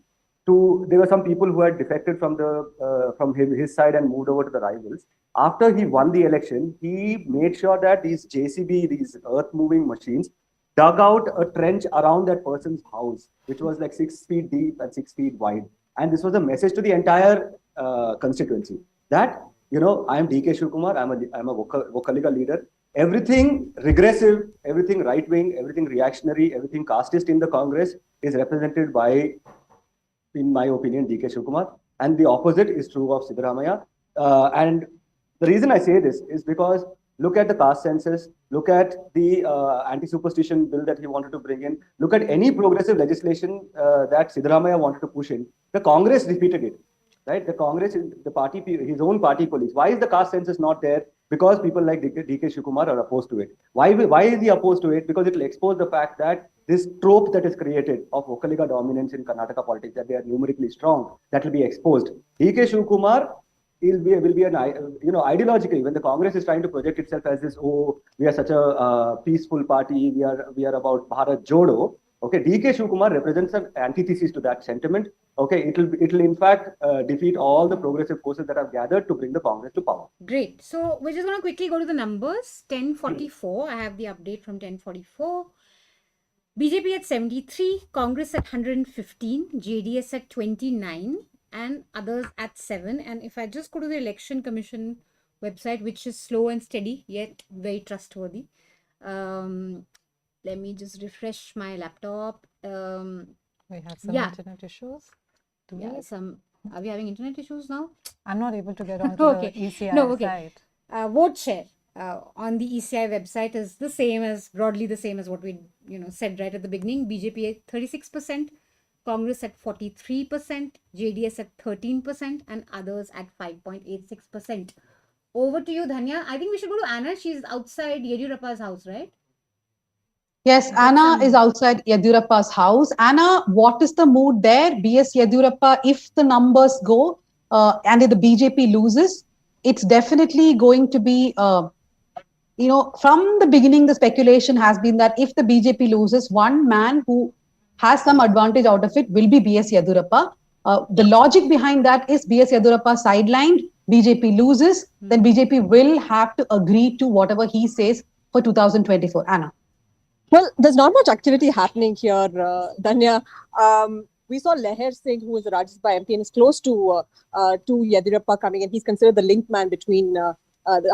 There were some people who had defected from his side and moved over to the rivals. After he won the election, he made sure that these JCB, these earth-moving machines, dug out a trench around that person's house, which was like 6 feet deep and 6 feet wide. And this was a message to the entire constituency that, I am DK Shivkumar, I'm a Vocaliga leader. everything regressive, everything right-wing, everything reactionary, everything casteist in the Congress is represented by, in my opinion, DK Shivakumar, and the opposite is true of Siddaramaiah. And the reason I say this is because look at the caste census, look at the anti-superstition bill that he wanted to bring in, look at any progressive legislation that Siddaramaiah wanted to push in. The Congress defeated it, right? The Congress, the party, his own party colleagues. Why is the caste census not there? Because people like DK Shivakumar are opposed to it. Why is he opposed to it? Because it will expose the fact that this trope that is created of Vokkaliga dominance in Karnataka politics, that they are numerically strong, that will be exposed. DK Shivakumar will be an, ideologically, when the Congress is trying to project itself as this, oh, we are such a peaceful party, we are about Bharat Jodo. Okay, DK Shivakumar represents an antithesis to that sentiment. Okay, it'll in fact defeat all the progressive forces that have gathered to bring the Congress to power. Great. So we're just going to quickly go to the numbers. 1044. I have the update from 1044. BJP at 73, Congress at 115, JDS at 29, and others at 7. And if I just go to the Election Commission website, which is slow and steady, yet very trustworthy. Let me just refresh my laptop. We have some internet issues. Are we having internet issues now? I'm not able to get onto the ECI site. Vote share on the ECI website is the same as, broadly the same as what we said right at the beginning. BJP at 36%, Congress at 43%, JDS at 13%, and others at 5.86%. Over to you, Dhanya. I think we should go to Anna. She's outside Yediyurappa's house, right? Yes, Anna is outside Yediyurappa's house. Anna, what is the mood there? BS Yediyurappa, if the numbers go and if the BJP loses, it's definitely going to be, from the beginning, the speculation has been that if the BJP loses, one man who has some advantage out of it will be BS Yediyurappa. The logic behind that is BS Yediyurappa sidelined, BJP loses, then BJP will have to agree to whatever he says for 2024. Anna. Well, there's not much activity happening here, Danya. We saw Leher Singh, who is a Rajya Sabha MP and is close to Yediyurappa coming in. He's considered the link man between the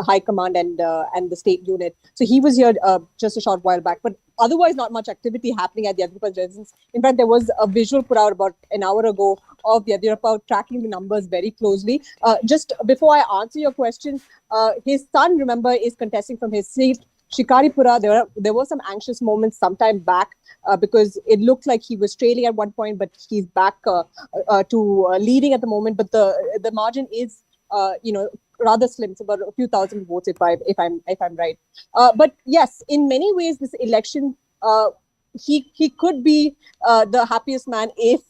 High Command and the state unit. So he was here just a short while back. But otherwise, not much activity happening at Yediyurappa's residence. In fact, there was a visual put out about an hour ago of Yediyurappa tracking the numbers very closely. Just before I answer your question, his son, remember, is contesting from his seat. Shikaripura, there were some anxious moments sometime back because it looked like he was trailing at one point, but he's back to leading at the moment. But the margin is, rather slim. It's about a few thousand votes, if I'm right. But yes, in many ways, this election, he could be the happiest man if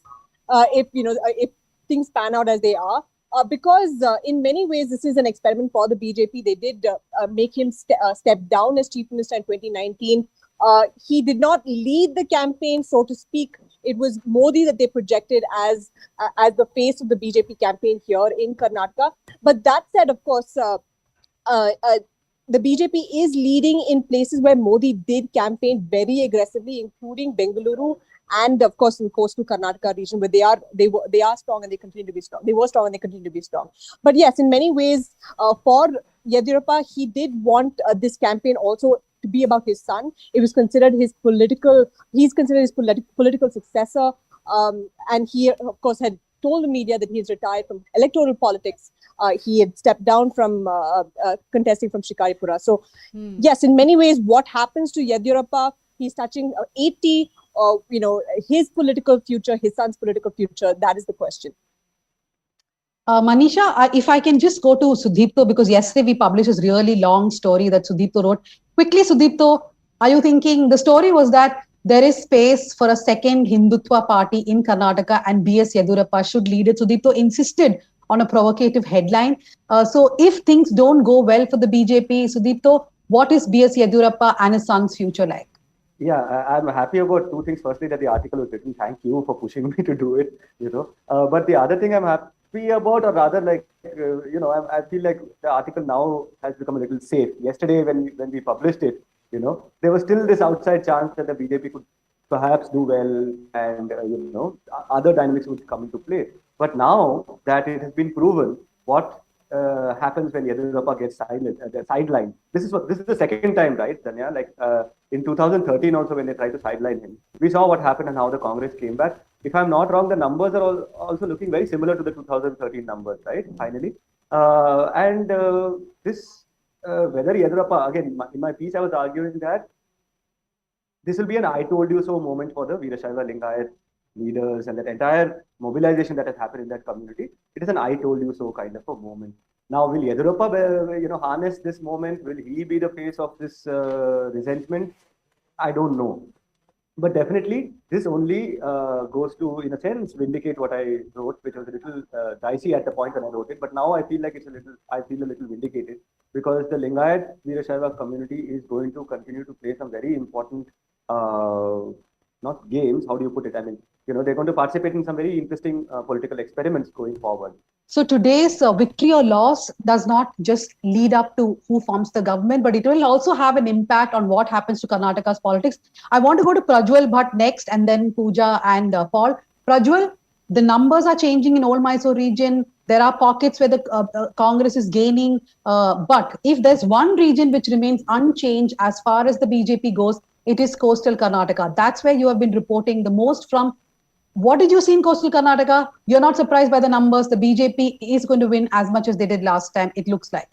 things pan out as they are. Because in many ways, this is an experiment for the BJP. They did make him step down as chief minister in 2019. He did not lead the campaign, so to speak. It was Modi that they projected as the face of the BJP campaign here in Karnataka. But that said, of course, the BJP is leading in places where Modi did campaign very aggressively, including Bengaluru and, of course, in coastal Karnataka region, where they are strong and they continue to be strong. They were strong and they continue to be strong. But yes, in many ways, for Yediyurappa, he did want this campaign also to be about his son. It was considered he's considered his political successor. And he, of course, had told the media that he's retired from electoral politics. He had stepped down from contesting from Shikaripura. So, yes, in many ways, what happens to Yediyurappa, he's touching 80, his political future, his son's political future, that is the question. Manisha, if I can just go to Sudipto, because yesterday we published this really long story that Sudipto wrote. Quickly, Sudipto, are you thinking, the story was that there is space for a second Hindutva party in Karnataka and BS Yediyurappa should lead it. Sudipto insisted on a provocative headline. So if things don't go well for the BJP, Sudipto, what is BS Yediyurappa and his son's future like? Yeah, I'm happy about two things. Firstly, that the article was written. Thank you for pushing me to do it, But the other thing I'm happy about, or rather I feel like the article now has become a little safe. Yesterday, when we published it, there was still this outside chance that the BJP could perhaps do well and, other dynamics would come into play. But now that it has been proven what happens when Yediyurappa gets sidelined. This is the second time, right, Danya? Like in 2013 also when they tried to sideline him, we saw what happened and how the Congress came back. If I'm not wrong, the numbers are also looking very similar to the 2013 numbers, right? Finally, and this whether Yediyurappa, again in my piece I was arguing that this will be an I told you so moment for the Veerashaiva Lingayat leaders and that entire mobilization that has happened in that community. It is an I told you so kind of a moment. Now, will Yediyurappa, harness this moment? Will he be the face of this resentment? I don't know. But definitely, this only goes to, in a sense, vindicate what I wrote, which was a little dicey at the point when I wrote it. But now I feel like I feel a little vindicated because the Lingayat Veerashaiva community is going to continue to play some very important, not games, how do you put it? I mean, they're going to participate in some very interesting political experiments going forward. So today's victory or loss does not just lead up to who forms the government, but it will also have an impact on what happens to Karnataka's politics. I want to go to Prajwal Bhatt next and then Pooja and Paul. Prajwal, the numbers are changing in Old Mysore region. There are pockets where the Congress is gaining. But if there's one region which remains unchanged as far as the BJP goes, it is coastal Karnataka. That's where you have been reporting the most from. What did you see in coastal Karnataka? You're not surprised by the numbers. The BJP is going to win as much as they did last time, it looks like.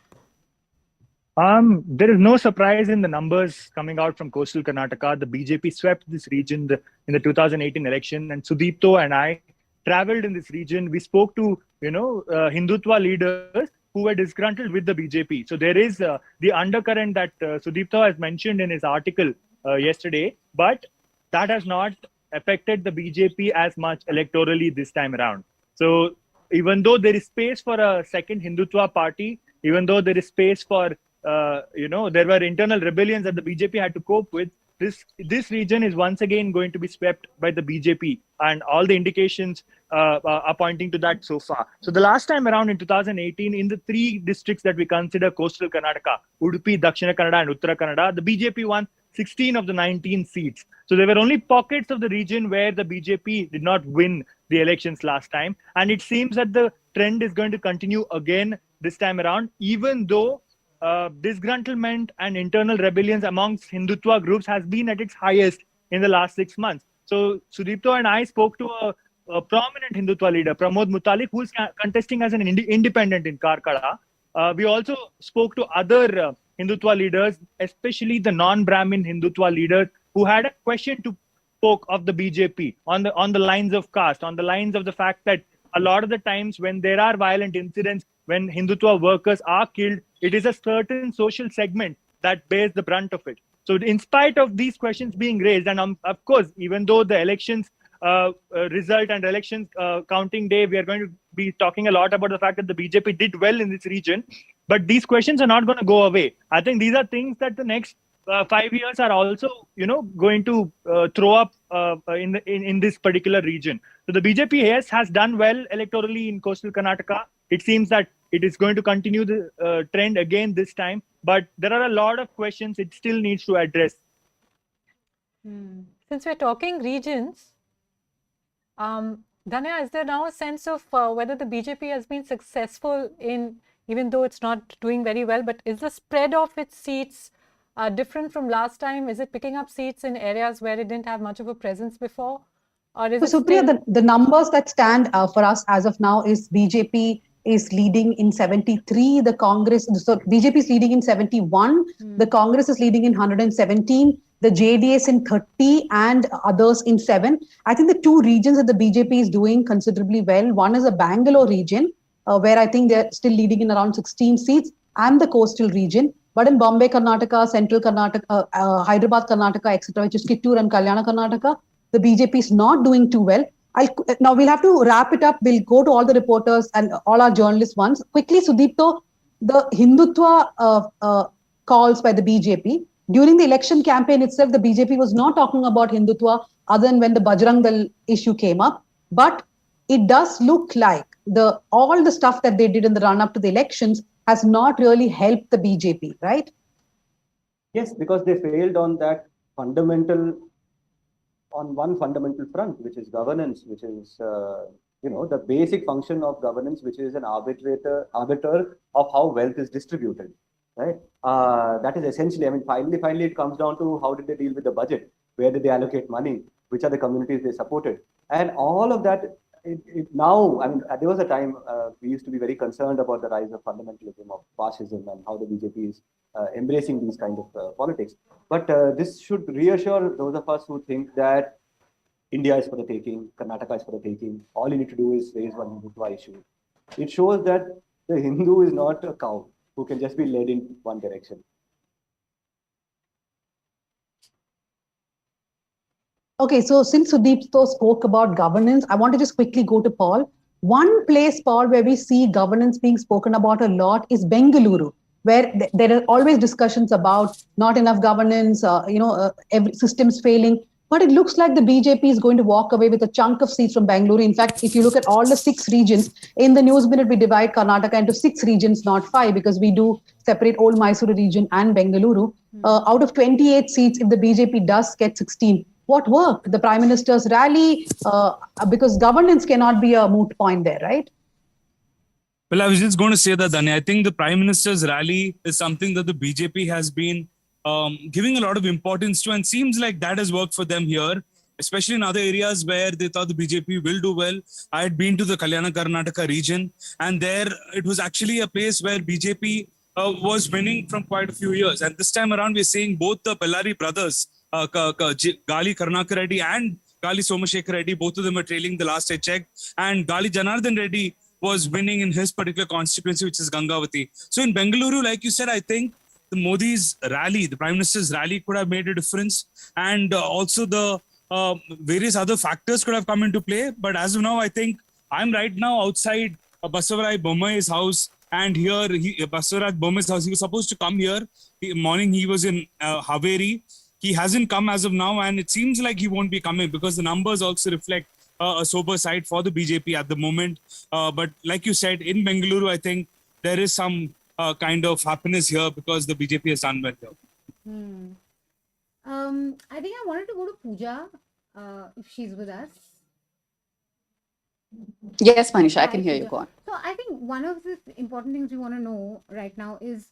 There is no surprise in the numbers coming out from coastal Karnataka. The BJP swept this region in the 2018 election, and Sudipto and I traveled in this region. We spoke to Hindutva leaders who were disgruntled with the BJP. So there is the undercurrent that Sudipto has mentioned in his article yesterday, but that has not affected the BJP as much electorally this time around. So even though there is space for a second Hindutva party, even though there is space for there were internal rebellions that the BJP had to cope with, this region is once again going to be swept by the BJP, and all the indications are pointing to that so far. So the last time around in 2018, in the three districts that we consider coastal Karnataka, Udupi, Dakshina Kannada and Uttara Kannada, the BJP won 16 of the 19 seats. So there were only pockets of the region where the BJP did not win the elections last time. And it seems that the trend is going to continue again this time around, even though disgruntlement and internal rebellions amongst Hindutva groups has been at its highest in the last 6 months. So Sudipto and I spoke to a prominent Hindutva leader, Pramod Mutalik, who is contesting as an independent in Karkala. We also spoke to other Hindutva leaders, especially the non-Brahmin Hindutva leaders, who had a question to poke of the BJP on the lines of caste, on the lines of the fact that a lot of the times when there are violent incidents, when Hindutva workers are killed, it is a certain social segment that bears the brunt of it. So in spite of these questions being raised, and of course, even though the elections result and elections counting day, we are going to be talking a lot about the fact that the BJP did well in this region, but these questions are not going to go away. I think these are things that the next 5 years are also, going to throw up in this particular region. So the BJP, yes, has done well electorally in coastal Karnataka. It seems that it is going to continue the trend again this time, but there are a lot of questions it still needs to address. Since we're talking regions, Dhanya, is there now a sense of whether the BJP has been successful in, even though it's not doing very well, but is the spread of its seats different from last time? Is it picking up seats in areas where it didn't have much of a presence before? Or is so Supriya, the numbers that stand for us as of now is BJP is leading in 73, the Congress, so BJP is leading in 71, the Congress is leading in 117, the JDS in 30 and others in 7. I think the two regions that the BJP is doing considerably well, one is the Bangalore region, where I think they're still leading in around 16 seats, and the coastal region. But in Bombay, Karnataka, Central Karnataka, Hyderabad, Karnataka, etc., which is Kittur and Kalyana, Karnataka, the BJP is not doing too well. Now we'll have to wrap it up. We'll go to all the reporters and all our journalists once. Quickly, Sudipto, the Hindutva calls by the BJP. During the election campaign itself, the BJP was not talking about Hindutva other than when the Bajrang Dal issue came up. But it does look like all the stuff that they did in the run-up to the elections has not really helped the BJP, right? Yes, because they failed on one fundamental front, which is governance, which is the basic function of governance, which is an arbiter of how wealth is distributed, right? That is essentially, I mean, finally, it comes down to how did they deal with the budget? Where did they allocate money? Which are the communities they supported? And all of that, now, I mean, there was a time we used to be very concerned about the rise of fundamentalism, of fascism, and how the BJP is embracing these kind of politics. But this should reassure those of us who think that India is for the taking, Karnataka is for the taking. All you need to do is raise one Hindutva issue. It shows that the Hindu is not a cow who can just be led in one direction. Okay, so since Sudeep spoke about governance, I want to just quickly go to Paul. One place, Paul, where we see governance being spoken about a lot is Bengaluru, where there are always discussions about not enough governance, every systems failing. But it looks like the BJP is going to walk away with a chunk of seats from Bengaluru. In fact, if you look at all the 6 regions, in the News Minute, we divide Karnataka into 6 regions, not 5, because we do separate Old Mysore region and Bengaluru. Out of 28 seats, if the BJP does get 16, what worked? The Prime Minister's rally, because governance cannot be a moot point there, right? Well, I was just going to say that, Dani. I think the Prime Minister's rally is something that the BJP has been giving a lot of importance to, and seems like that has worked for them here, especially in other areas where they thought the BJP will do well. I had been to the Karnataka region, and there it was actually a place where BJP was winning from quite a few years. And this time around, we're seeing both the Bellari brothers, Gali Karnaka Reddy and Gali Somashekar Reddy, both of them are trailing the last I checked. And Gali Janardhan Reddy was winning in his particular constituency, which is Gangavati. So in Bengaluru, like you said, I think the Modi's rally, the Prime Minister's rally could have made a difference. And also the various other factors could have come into play. But as of now, I think I'm right now outside Basavaraj Bommai's house. And here, Basavaraj Bommai's house, he was supposed to come here. Morning, he was in Haveri. He hasn't come as of now, and it seems like he won't be coming because the numbers also reflect a sober side for the BJP at the moment. But like you said, in Bengaluru, I think there is some kind of happiness here because the BJP has done well here. I think I wanted to go to Pooja, if she's with us. Yes, Manisha, I can hear you. Go on. So I think one of the important things we want to know right now is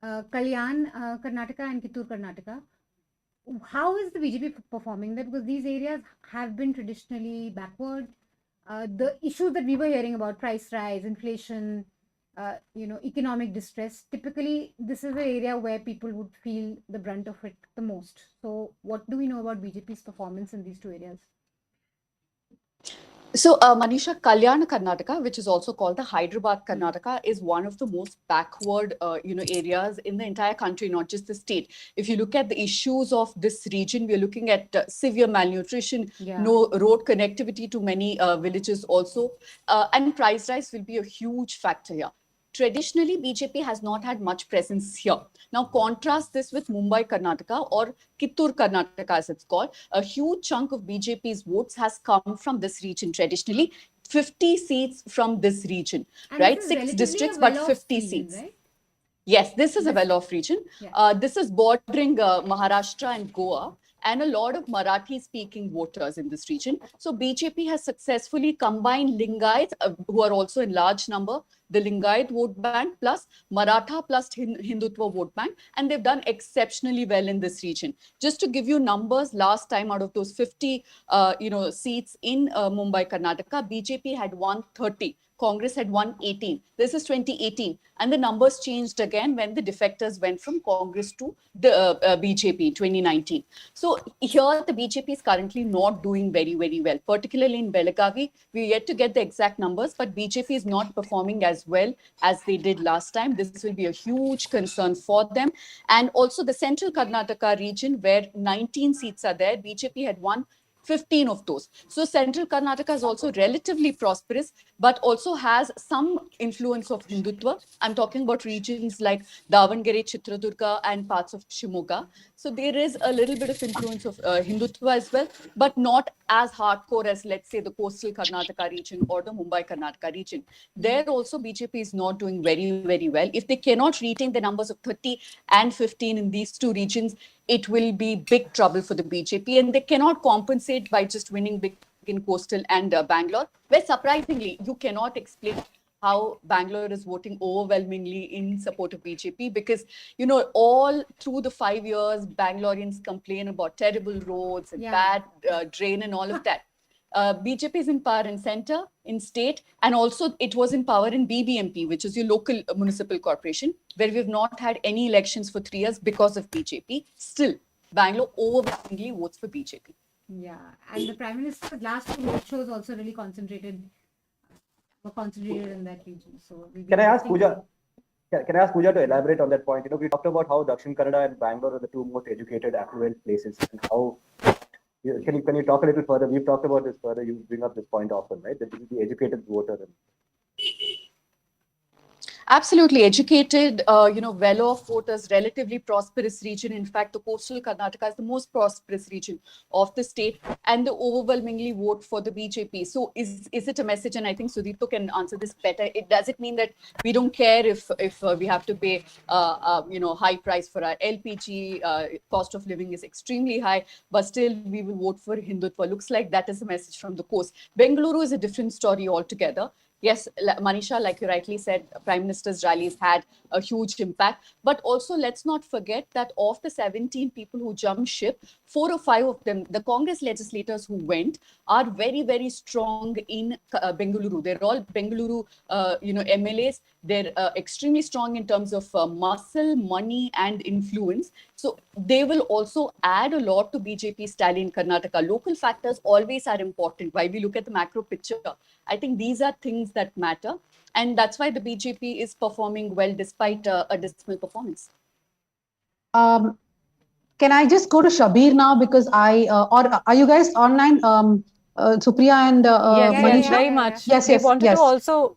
Kalyan, Karnataka and Kittur, Karnataka. How is the BJP performing there? Because these areas have been traditionally backward. The issues that we were hearing about, price rise, inflation, economic distress, typically this is the area where people would feel the brunt of it the most. So what do we know about BJP's performance in these two areas? So, Manisha, Kalyan, Karnataka, which is also called the Hyderabad, Karnataka, is one of the most backward, areas in the entire country, not just the state. If you look at the issues of this region, we are looking at severe malnutrition, no road connectivity to many villages also, and price rise will be a huge factor here. Traditionally, BJP has not had much presence here. Now, contrast this with Mumbai, Karnataka, or Kittur, Karnataka, as it's called. A huge chunk of BJP's votes has come from this region traditionally. 50 seats from this region, and right? 6 districts, but 50 seats. Right? Yes, this is a well-off region. Yeah. This is bordering Maharashtra and Goa, and a lot of Marathi-speaking voters in this region. So BJP has successfully combined Lingayats, who are also in large number, the Lingayat vote bank plus Maratha plus Hindutva vote bank, and they've done exceptionally well in this region. Just to give you numbers, last time out of those 50 seats in Mumbai, Karnataka, BJP had won 30. Congress had won 18. This is 2018. And the numbers changed again when the defectors went from Congress to the BJP in 2019. So here the BJP is currently not doing very, very well, particularly in Belagavi. We're yet to get the exact numbers, but BJP is not performing as well as they did last time. This will be a huge concern for them. And also the central Karnataka region, where 19 seats are there, BJP had won 15 of those. So central Karnataka is also relatively prosperous, but also has some influence of Hindutva. I'm talking about regions like Davangere, Chitradurga, and parts of Shimoga. So there is a little bit of influence of Hindutva as well, but not as hardcore as, let's say, the coastal Karnataka region or the Mumbai Karnataka region. There also BJP is not doing very, very well. If they cannot retain the numbers of 30 and 15 in these two regions, it will be big trouble for the BJP, and they cannot compensate by just winning big in coastal and Bangalore, where surprisingly you cannot explain how Bangalore is voting overwhelmingly in support of BJP, because all through the 5 years Bangaloreans complain about terrible roads and bad drain and all of that. BJP is in power in center, in state, and also it was in power in BBMP, which is your local municipal corporation, where we have not had any elections for 3 years because of BJP. Still, Bangalore overwhelmingly votes for BJP. Yeah, and the Prime Minister's last two roadshows also really were concentrated in that region. So Can I ask Pooja? Can I ask Pooja to elaborate on that point? We talked about how Dakshin Kannada and Bangalore are the two most educated, affluent places, and how. Can you talk a little further? We've talked about this further. You bring up this point often, right? That this is the educated voter. Absolutely educated, well-off voters, relatively prosperous region. In fact, the coastal Karnataka is the most prosperous region of the state, and they overwhelmingly vote for the BJP. So is it a message? And I think Sudipto can answer this better. Does it mean that we don't care if we have to pay, high price for our LPG? Cost of living is extremely high, but still we will vote for Hindutva. Looks like that is a message from the coast. Bengaluru is a different story altogether. Yes, Manisha, like you rightly said, Prime Minister's rallies had a huge impact. But also, let's not forget that of the 17 people who jumped ship, 4 or 5 of them, the Congress legislators who went, are very, very strong in Bengaluru. They're all Bengaluru, MLAs. They're extremely strong in terms of muscle, money, and influence. So they will also add a lot to BJP's tally in Karnataka. Local factors always are important. While we look at the macro picture, I think these are things that matter. And that's why the BJP is performing well despite a dismal performance. Can I just go to Shabir now, because or are you guys online? Supriya and Manisha? Yes, very much. Yes,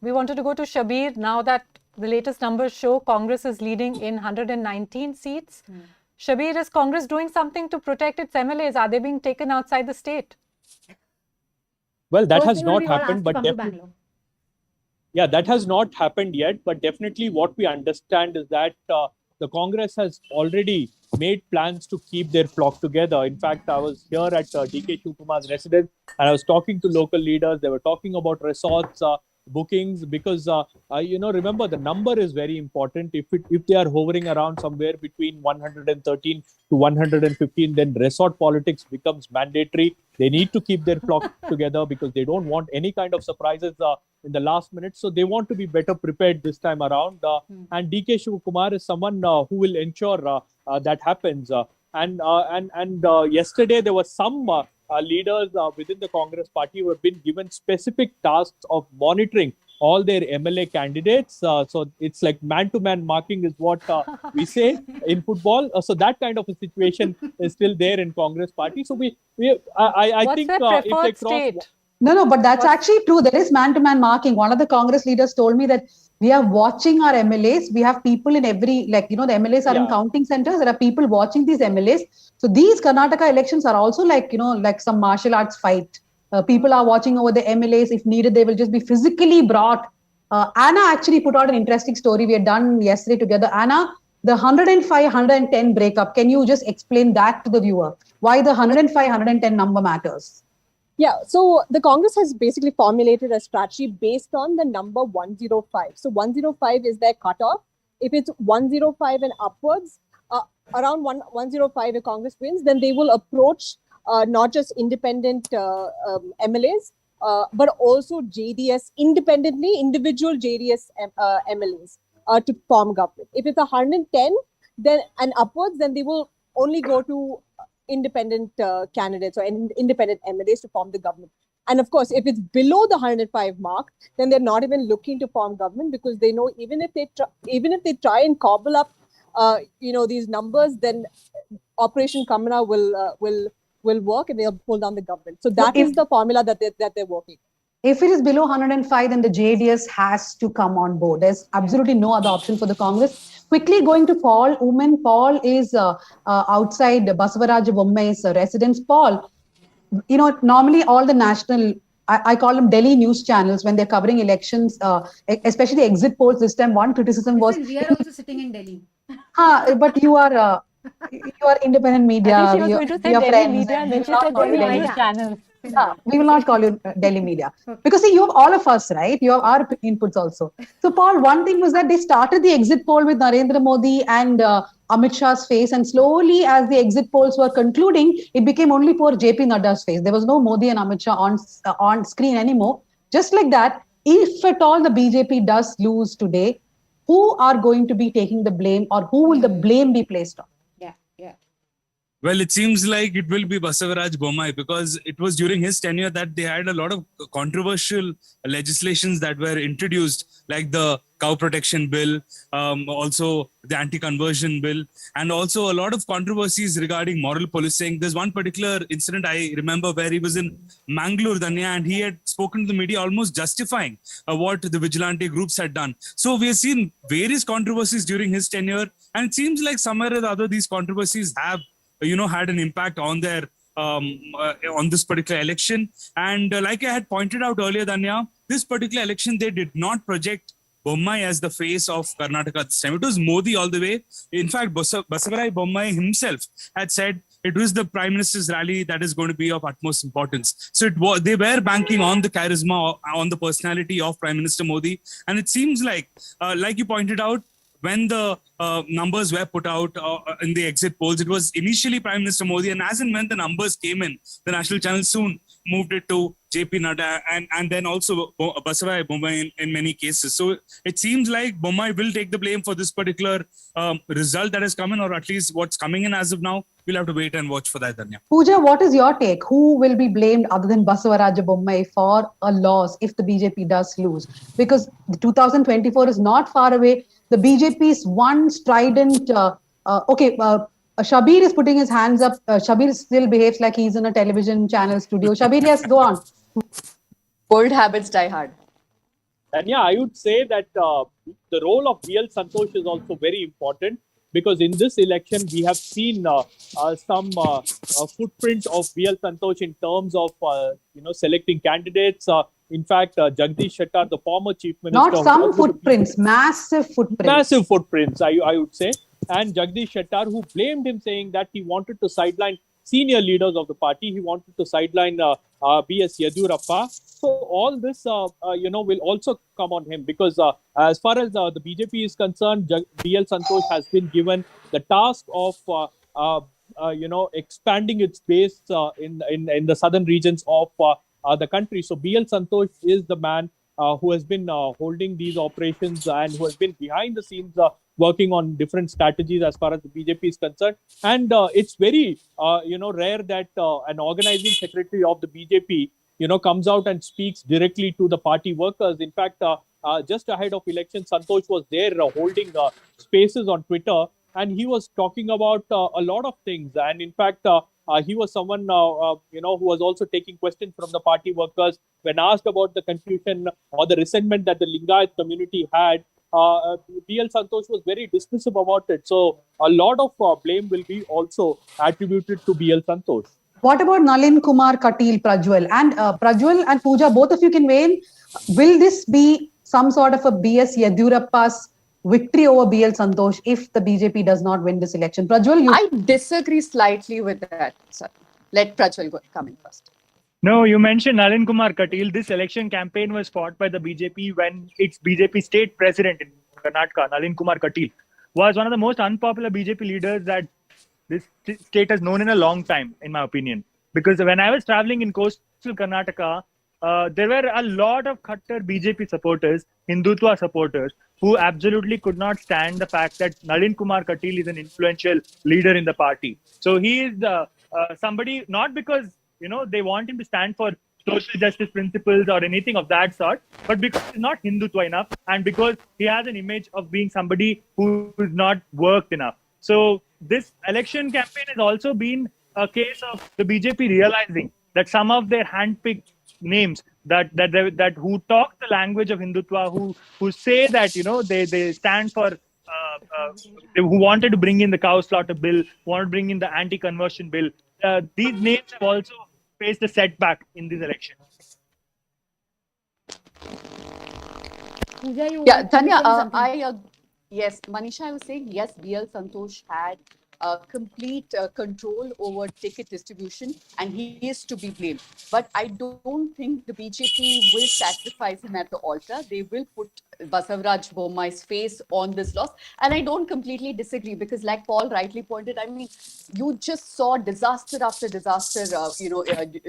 we wanted to go to Shabir now that the latest numbers show Congress is leading in 119 seats. Shabir, is Congress doing something to protect its MLAs? Are they being taken outside the state? Well, that has not happened, but definitely. Yeah, that has not happened yet, but definitely what we understand is that the Congress has already made plans to keep their flock together. In fact, I was here at DK Shivakumar's residence and I was talking to local leaders. They were talking about resorts, bookings, because remember, the number is very important. If they are hovering around somewhere between 113 to 115, then resort politics becomes mandatory. They need to keep their flock together because they don't want any kind of surprises in the last minute. So they want to be better prepared this time around. And DK Shivakumar is someone who will ensure that happens. And yesterday there were some leaders within the Congress party who have been given specific tasks of monitoring all their MLA candidates. So it's like man-to-man marking is what we say in football. So that kind of a situation is still there in Congress party. So I think if they cross. No, but that's actually true. There is man-to-man marking. One of the Congress leaders told me that we are watching our MLAs. We have people in every, the MLAs are in counting centers. There are people watching these MLAs. So these Karnataka elections are also like some martial arts fight. People are watching over the MLAs. If needed, they will just be physically brought. Anna actually put out an interesting story we had done yesterday together. Anna, the 105-110 breakup, can you just explain that to the viewer? Why the 105-110 number matters? Yeah, so the Congress has basically formulated a strategy based on the number 105. So 105 is their cutoff. If it's 105 and upwards, around 105 if Congress wins, then they will approach not just independent MLAs, but also JDS independently, individual JDS MLAs to form government. If it's 110 then and upwards, then they will only go to independent candidates or independent MLAs to form the government. And of course, if it's below the 105 mark, then they're not even looking to form government, because they know even if they try and cobble up, these numbers, then Operation Kamana will work and they'll pull down the government. So that is the formula that they're working. If it is below 105, then the JDS has to come on board. There's absolutely no other option for the Congress. Quickly going to Paul. Paul is outside Basavaraja Bommai's residence. Paul, normally all the national, I call them Delhi news channels, when they're covering elections, especially exit polls this time, one criticism was... we are also sitting in Delhi. But you are independent media. I think she was going to say Delhi media and then she said Delhi news channels. We will not call you Delhi media. Because see, you have all of us, right? You have our inputs also. So, Paul, one thing was that they started the exit poll with Narendra Modi and Amit Shah's face, and slowly, as the exit polls were concluding, it became only for JP Nadda's face. There was no Modi and Amit Shah on screen anymore. Just like that, if at all the BJP does lose today, who are going to be taking the blame, or who will the blame be placed on? Yeah. Well, it seems like it will be Basavaraj Bommai, because it was during his tenure that they had a lot of controversial legislations that were introduced, like the cow protection bill, also the anti-conversion bill, and also a lot of controversies regarding moral policing. There's one particular incident I remember where he was in Mangalore, Danya, and he had spoken to the media almost justifying what the vigilante groups had done. So we have seen various controversies during his tenure, and it seems like somewhere or other these controversies have had an impact on their on this particular election. And like I had pointed out earlier, Danya, this particular election, they did not project Bommai as the face of Karnataka this time. It was Modi all the way. In fact, Basavaraj Bommai himself had said it was the Prime Minister's rally that is going to be of utmost importance. So they were banking on the charisma, on the personality of Prime Minister Modi. And it seems like you pointed out, when the numbers were put out in the exit polls, it was initially Prime Minister Modi, and as and when the numbers came in, the national channel soon moved it to JP Nadda and then also Basavaraj Bommai in many cases. So it seems like Bommai will take the blame for this particular result that has come in, or at least what's coming in as of now. We'll have to wait and watch for that, Danya. Pooja, what is your take? Who will be blamed other than Basavaraja Bommai for a loss if the BJP does lose? Because the 2024 is not far away. The BJP's one strident, Shabir is putting his hands up. Shabir still behaves like he's in a television channel studio. Shabir, yes, go on. Old habits die hard. And yeah, I would say that the role of BL Santosh is also very important, because in this election we have seen some footprint of BL Santosh in terms of selecting candidates. In fact, Jagdish Shettar, the former chief minister, not some footprints, massive footprints, I would say, and Jagdish Shettar, who blamed him, saying that he wanted to sideline senior leaders of the party. He wanted to sideline B.S. Yediyurappa. So all this, will also come on him, because as far as the BJP is concerned, BL Santosh has been given the task of expanding its base in the southern regions of the country. So BL Santosh is the man who has been holding these operations and who has been behind the scenes working on different strategies as far as the BJP is concerned. And it's very rare that an organizing secretary of the BJP comes out and speaks directly to the party workers. In fact, just ahead of election, Santosh was there holding spaces on Twitter, and he was talking about a lot of things. And in fact, he was someone who was also taking questions from the party workers when asked about the confusion or the resentment that the Lingayat community had. BL Santosh was very dismissive about it. So a lot of blame will be also attributed to BL Santosh. What about Nalin Kumar Katil Prajwal? And Prajwal and Pooja, both of you can weigh in. Will this be some sort of a B.S. Yediyurappa's victory over BL Santosh if the BJP does not win this election? Prajwal, I disagree slightly with that. Sorry. Let Prajwal come in first. No, you mentioned Nalin Kumar Katil. This election campaign was fought by the BJP when its BJP state president in Karnataka, Nalin Kumar Katil, was one of the most unpopular BJP leaders that this state has known in a long time, in my opinion. Because when I was traveling in coastal Karnataka, there were a lot of Khattar BJP supporters, Hindutva supporters, who absolutely could not stand the fact that Nalin Kumar Katil is an influential leader in the party. So he is somebody, not because they want him to stand for social justice principles or anything of that sort, but because he's not Hindutva enough, and because he has an image of being somebody who is not worked enough. So this election campaign has also been a case of the BJP realizing that some of their handpicked names that who talk the language of Hindutva, who say that they stand for who wanted to bring in the cow slaughter bill, wanted to bring in the anti-conversion bill. These names have also faced a setback in this election. Yeah, Tanya, yes, Manisha, I was saying, yes, BL Santosh had complete control over ticket distribution, and he is to be blamed. But I don't think the BJP will sacrifice him at the altar. They will put Basavaraj Bommai's face on this loss. And I don't completely disagree, because like Paul rightly pointed, I mean, you just saw disaster after disaster,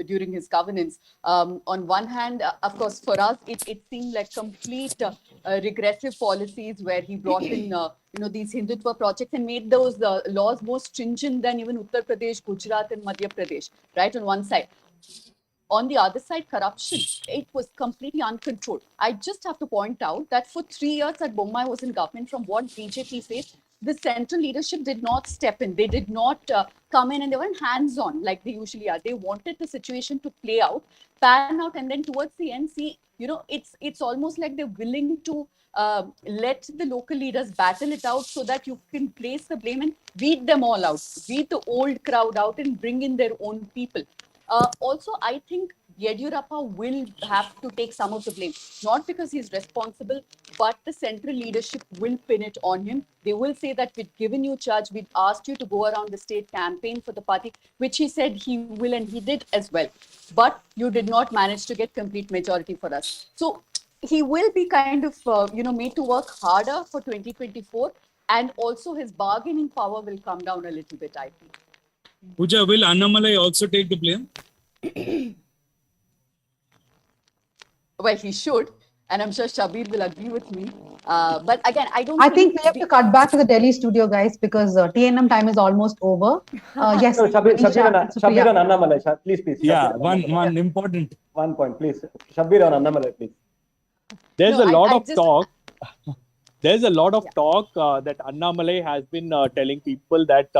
during his governance. On one hand, of course, for us, it seemed like complete regressive policies where he brought in, these Hindutva projects and made those laws more stringent than even Uttar Pradesh, Gujarat, and Madhya Pradesh, right, on one side. On the other side, corruption, it was completely uncontrolled. I just have to point out that for 3 years that Bommai was in government, from what BJP says, the central leadership did not step in. They did not come in, and they weren't hands-on like they usually are. They wanted the situation to play out, pan out, and then towards the end, see, it's almost like they're willing to let the local leaders battle it out so that you can place the blame and weed them all out, weed the old crowd out and bring in their own people. Also, I think Yediyurappa will have to take some of the blame, not because he's responsible, but the central leadership will pin it on him. They will say that we've given you charge, we've asked you to go around the state, campaign for the party, which he said he will, and he did as well. But you did not manage to get complete majority for us. So he will be kind of, made to work harder for 2024, and also his bargaining power will come down a little bit, I think. Pooja, will Annamalai also take the blame? Well, he should, and I'm sure Shabir will agree with me. But again, I think we have to cut back to the Delhi studio, guys, because TNM time is almost over. Yes, No, Shabir Supriya. on Annamalai. Please. Yeah, Shabir one important. 1 point, please. Shabir on Annamalai, please. There's No, a lot I of just- talk. There's a lot of talk that Annamalai has been telling people that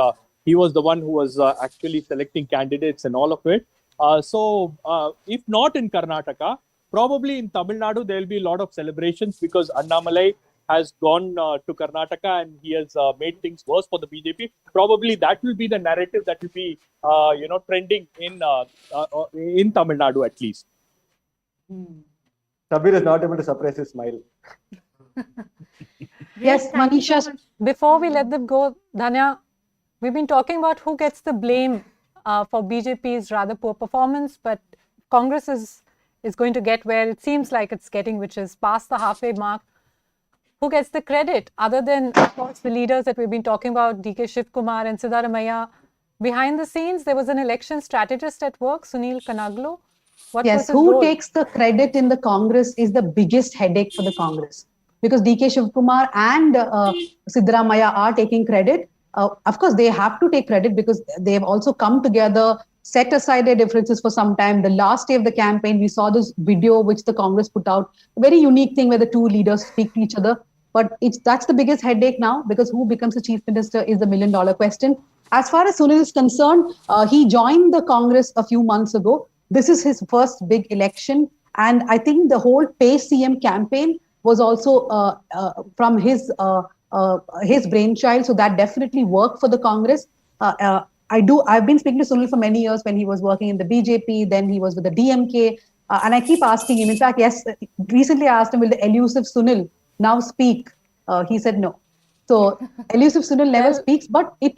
he was the one who was actually selecting candidates and all of it. So if not in Karnataka, probably in Tamil Nadu, there will be a lot of celebrations because Annamalai has gone to Karnataka and he has made things worse for the BJP. Probably that will be the narrative that will be, trending in Tamil Nadu at least. Shabir is not able to suppress his smile. Yes, thank you so Manisha. much. Before we let them go, Dhanya, we've been talking about who gets the blame for BJP's rather poor performance, but Congress is going to get where it seems like it's getting, which is past the halfway mark. Who gets the credit other than, of course, the leaders that we've been talking about, DK Shivkumar and Siddaramaiah? Behind the scenes, there was an election strategist at work, Sunil Kanaglo. What was Yes, his who role? takes the credit in the Congress is the biggest headache for the Congress, because DK Shivkumar and Siddaramaiah are taking credit. Of course, they have to take credit because they have also come together, set aside their differences for some time. The last day of the campaign, we saw this video which the Congress put out, a very unique thing where the two leaders speak to each other. But that's the biggest headache now, because who becomes the chief minister is the million-dollar question. As far as Sunil is concerned, he joined the Congress a few months ago. This is his first big election. And I think the whole Pay CM campaign was also from his brainchild. So that definitely worked for the Congress. I've been speaking to Sunil for many years when he was working in the BJP, then he was with the DMK. And I keep asking him, in fact, yes, recently I asked him, will the elusive Sunil now speak? He said no. So elusive Sunil never speaks, but it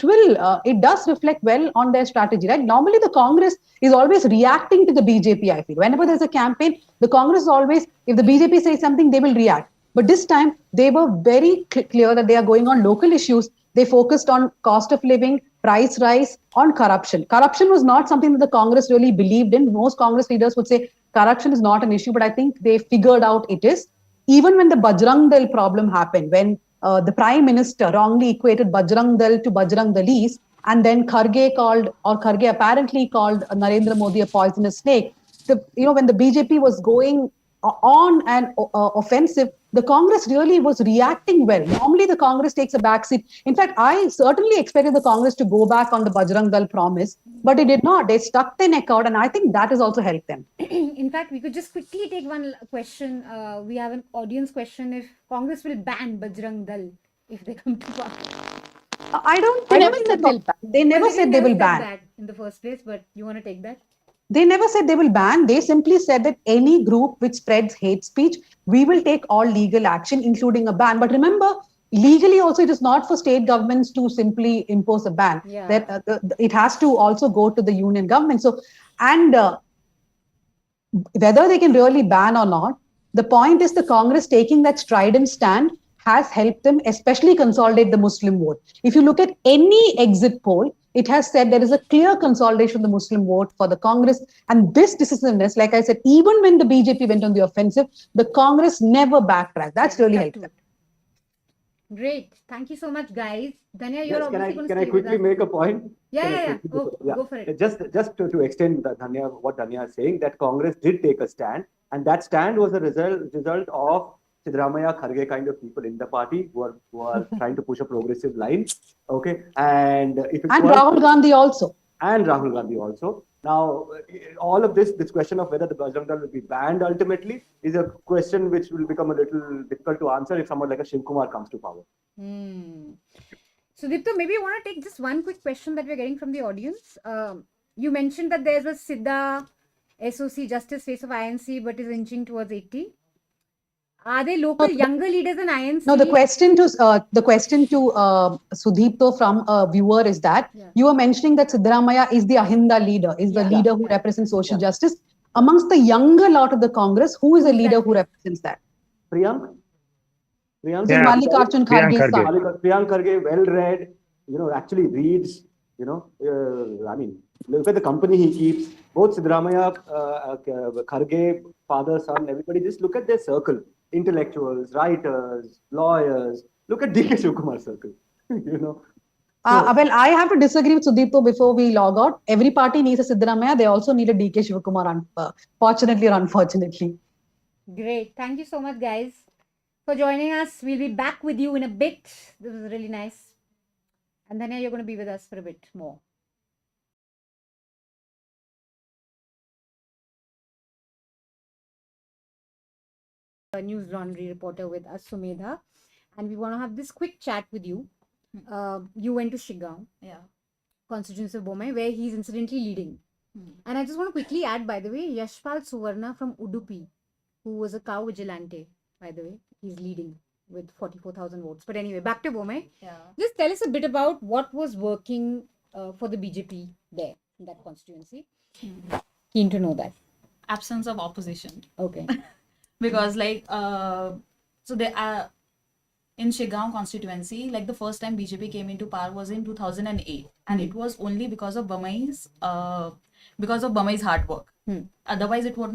does reflect well on their strategy, right? Normally the Congress is always reacting to the BJP, I feel. Whenever there's a campaign, the Congress is always, if the BJP says something, they will react. But this time, they were very clear that they are going on local issues. They focused on cost of living, price rise, on corruption. Corruption was not something that the Congress really believed in. Most Congress leaders would say corruption is not an issue, but I think they figured out it is. Even when the Bajrang Dal problem happened, when the Prime Minister wrongly equated Bajrang Dal to Bajrang Dalis, and then Kharge apparently called Narendra Modi a poisonous snake. When the BJP was going on an offensive, the Congress really was reacting well. Normally, the Congress takes a backseat. In fact, I certainly expected the Congress to go back on the Bajrang Dal promise, but it did not. They stuck their neck out, and I think that has also helped them. In fact, we could just quickly take one question. We have an audience question: if Congress will ban Bajrang Dal if they come to power. I don't think they never said they will ban that in the first place, but you want to take that? They never said they will ban. They simply said that any group which spreads hate speech, we will take all legal action, including a ban. But remember, legally also it is not for state governments to simply impose a ban. Yeah. That it has to also go to the union government. So, and whether they can really ban or not, the point is the Congress taking that strident stand has helped them, especially consolidate the Muslim vote. If you look at any exit poll, it has said there is a clear consolidation of the Muslim vote for the Congress. And this decisiveness, like I said, even when the BJP went on the offensive, the Congress never backtracked. That's really helped them. Great. Thank you so much, guys. Danya, you're Yes, obviously going to can stay I quickly with us. make a point? Yeah. Go Go for it. Just to extend what Danya is saying, that Congress did take a stand, and that stand was a result of Siddaramaiah, Kharge kind of people in the party who are trying to push a progressive line. Okay, and if it And was, Rahul Gandhi also. And Rahul Gandhi also. Now, all of this question of whether the Bajrang Dal will be banned ultimately is a question which will become a little difficult to answer if someone like a Shiv Kumar comes to power. So, Dipto, maybe you want to take just one quick question that we're getting from the audience. You mentioned that there's a Siddha SOC Justice face of INC, but is inching towards 80. Are they local younger leaders in INC? No, the question to Sudipto from a viewer is that you were mentioning that Siddaramaiah is the Ahinda leader, is the leader who represents social justice. Amongst the younger lot of the Congress, who is the leader who represents that? Priyank? Which is Mallikarjun Kharge's son. Priyank Kharge, well-read, actually reads, I mean, look at the company he keeps. Both Siddaramaiah, Kharge, father, son, everybody, just look at their circle. Intellectuals, writers, lawyers. Look at DK Shivkumar's circle, Well, I have to disagree with Sudipto before we log out. Every party needs a Siddaramaiah. They also need a DK Shivkumar, fortunately or unfortunately. Great. Thank you so much, guys, for joining us. We'll be back with you in a bit. This was really nice. And then you're going to be with us for a bit more. A news laundry reporter with us, Sumedha, and we want to have this quick chat with you. You went to Shigaon, constituency of Bomai, where he's incidentally leading. And I just want to quickly add, by the way, Yashpal Suvarna from Udupi, who was a cow vigilante, by the way, he's leading with 44,000 votes. But anyway, back to Bomai. Just tell us a bit about what was working for the BJP there in that constituency. Keen to know that. Absence of opposition. Okay. Because so they are in Shigaon constituency, like the first time BJP came into power was in 2008, and it was only because of Bamai's hard work. Otherwise, it would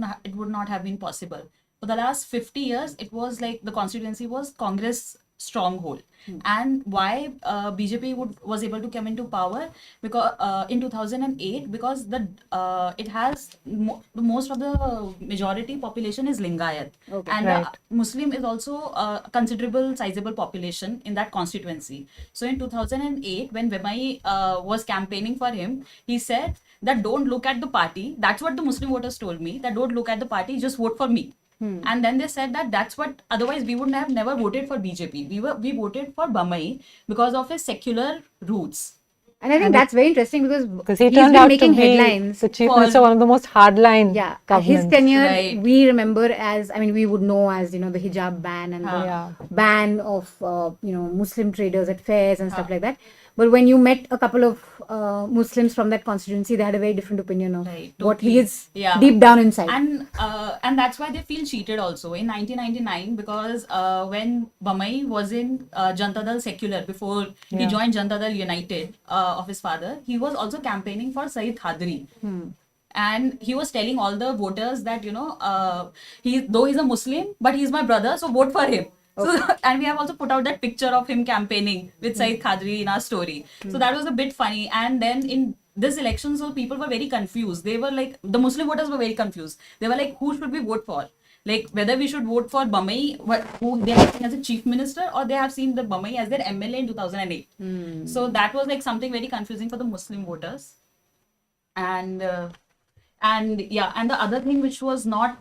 not have been possible. For the last 50 years, it was like the constituency was Congress stronghold. And why BJP was able to come into power because in 2008, because it has most of the majority population is Lingayat, and Muslim is also a considerable sizable population in that constituency. So in 2008, when Vemai was campaigning for him, he said that don't look at the party. That's what the Muslim voters told me, that don't look at the party, just vote for me. And then they said that that's what, otherwise we would have never voted for BJP. We voted for Bamai because of his secular roots. And I think that's very interesting because he he's turned been out making to be headlines. the chief minister, one of the most hardline governments. His tenure we remember as, I mean, we would know as, the hijab ban and the ban of, Muslim traders at fairs and stuff like that. But when you met a couple of Muslims from that constituency, they had a very different opinion of what he is deep down inside. And that's why they feel cheated also. In 1999, because when Bamai was in Janata Dal Secular, before he joined Janata Dal United of his father, he was also campaigning for Saeed Khadri. And he was telling all the voters that, though he's a Muslim, but he's my brother, so vote for him. So, and we have also put out that picture of him campaigning with Saeed Khadri in our story. So that was a bit funny. And then in this election, so people were very confused. They were like, the Muslim voters were very confused. They were like, who should we vote for? Like whether we should vote for Bamai, who they have seen as a chief minister, or they have seen the Bamai as their MLA in 2008. So that was like something very confusing for the Muslim voters. And the other thing which was not,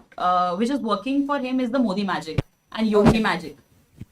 which is working for him is the Modi magic and Yogi magic.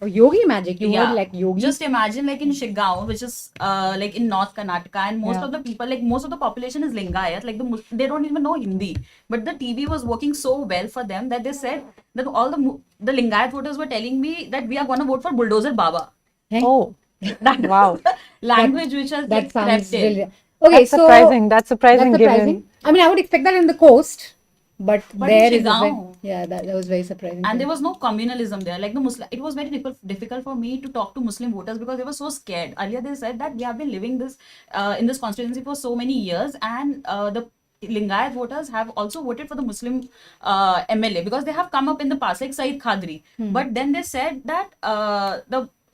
Oh, Yogi magic, you heard like Yogi? Just imagine like in Shigaon, which is like in North Karnataka, and most of the people, like most of the population is Lingayat, like they don't even know Hindi. But the TV was working so well for them that they said that all the Lingayat voters were telling me that we are going to vote for Bulldozer Baba. Oh, That wow. language which has That like sounds crept in. really. Okay, That's so surprising. That's surprising. that's surprising. Given I mean, I would expect that in the coast, but But in there is a Shigao, yeah, that was very surprising. and to there me. was no communalism there. Like the Muslim, it was very difficult for me to talk to Muslim voters because they were so scared. Earlier, they said that we have been living this in this constituency for so many years, and the Lingayat voters have also voted for the Muslim MLA because they have come up in the past, like Saeed Khadri. But then they said that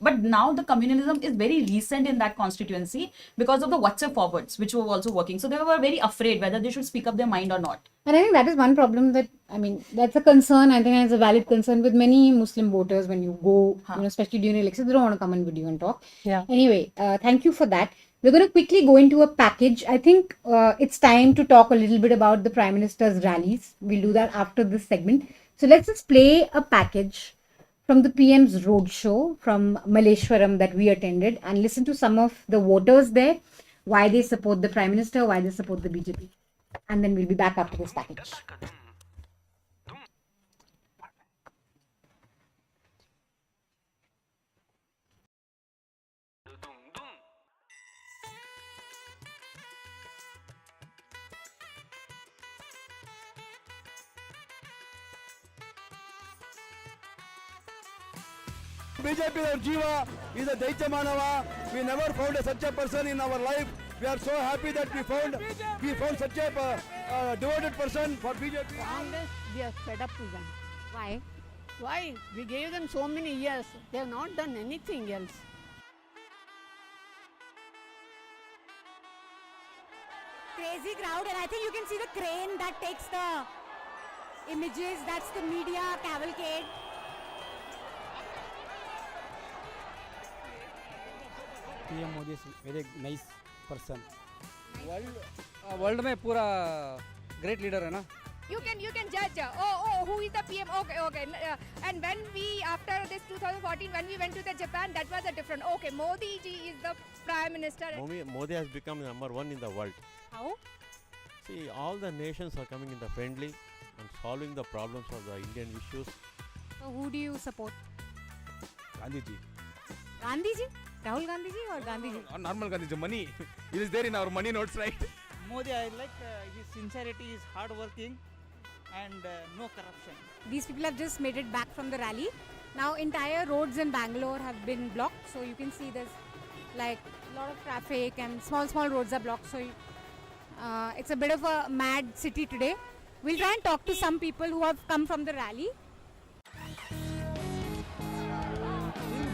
but now the communalism is very recent in that constituency because of the WhatsApp forwards, which were also working. So they were very afraid whether they should speak up their mind or not. And I think that is one problem that, I mean, that's a concern. I think it's a valid concern with many Muslim voters when you go, especially during elections, they don't want to come on video and talk. Yeah. Anyway, thank you for that. We're going to quickly go into a package. I think it's time to talk a little bit about the Prime Minister's rallies. We'll do that after this segment. So let's just play a package from the PM's roadshow from Malleshwaram that we attended and listen to some of the voters there, why they support the Prime Minister, why they support the BJP. And then we'll be back after this package. BJP our Jiva is a Daicha Manava. We never found such a person in our life. We are so happy that we found such a devoted person for BJP. Congress, we are fed up with them. Why? Why? We gave them so many years. They have not done anything else. Crazy crowd, and I think you can see the crane that takes the images. That's the media cavalcade. PM Modi is very nice person. World में पूरा great leader है ना. You can judge. Oh, who is the PM? Okay. And when we after this 2014, when we went to the Japan, that was a different. Okay, Modi ji is the prime minister. Modi has become number one in the world. How? See, all the nations are coming in the friendly and solving the problems of the Indian issues. So who do you support? Gandhi ji. Gandhi ji? Rahul Gandhi ji or Gandhi ji? Not normal Gandhi ji. Money. It is there in our money notes, right? Modi, I like his sincerity, his hard working, and no corruption. These people have just made it back from the rally. Now entire roads in Bangalore have been blocked, so you can see there's like a lot of traffic and small roads are blocked. So it's a bit of a mad city today. We'll try and talk to some people who have come from the rally.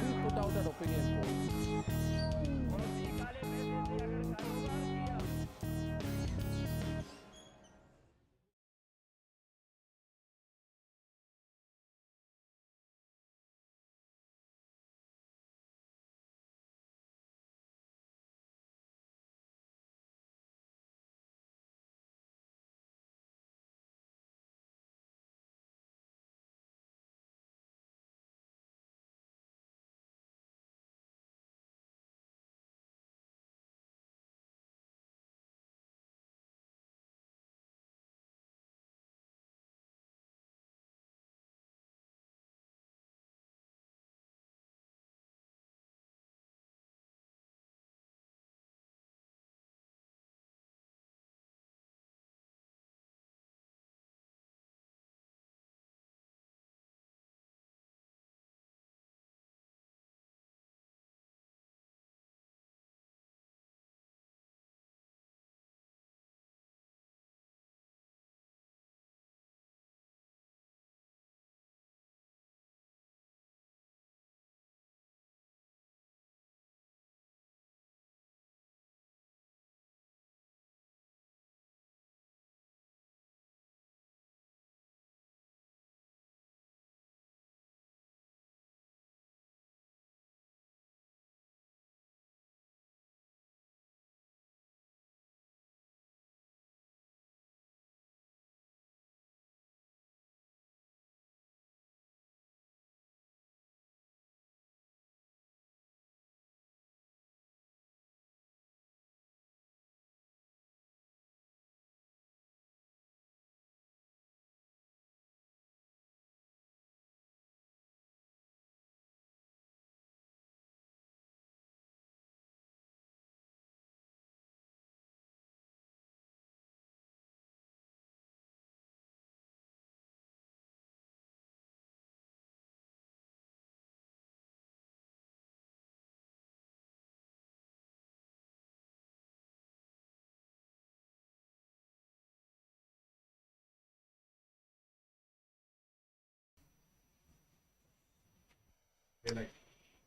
Who put out that opinion poll?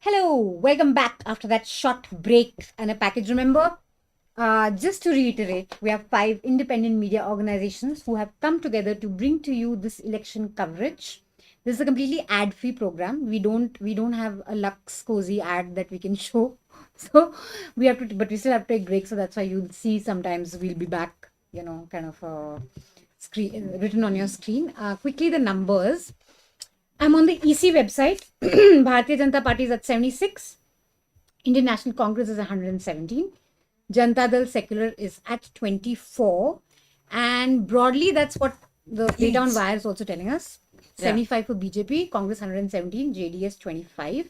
Hello, welcome back after that short break and a package. Remember, just to reiterate, we have 5 independent media organizations who have come together to bring to you this election coverage. This is a completely ad-free program. We don't have a Lux cozy ad that we can show. So we have to, but we still have to take breaks. So that's why you'll see sometimes we'll be back, kind of screen written on your screen. Quickly, the numbers. I'm on the EC website. Bharatiya Janata Party is at 76. Indian National Congress is 117. Janata Dal Secular is at 24. And broadly, that's what the data on wire is also telling us. 75 for BJP, Congress 117, JDS 25.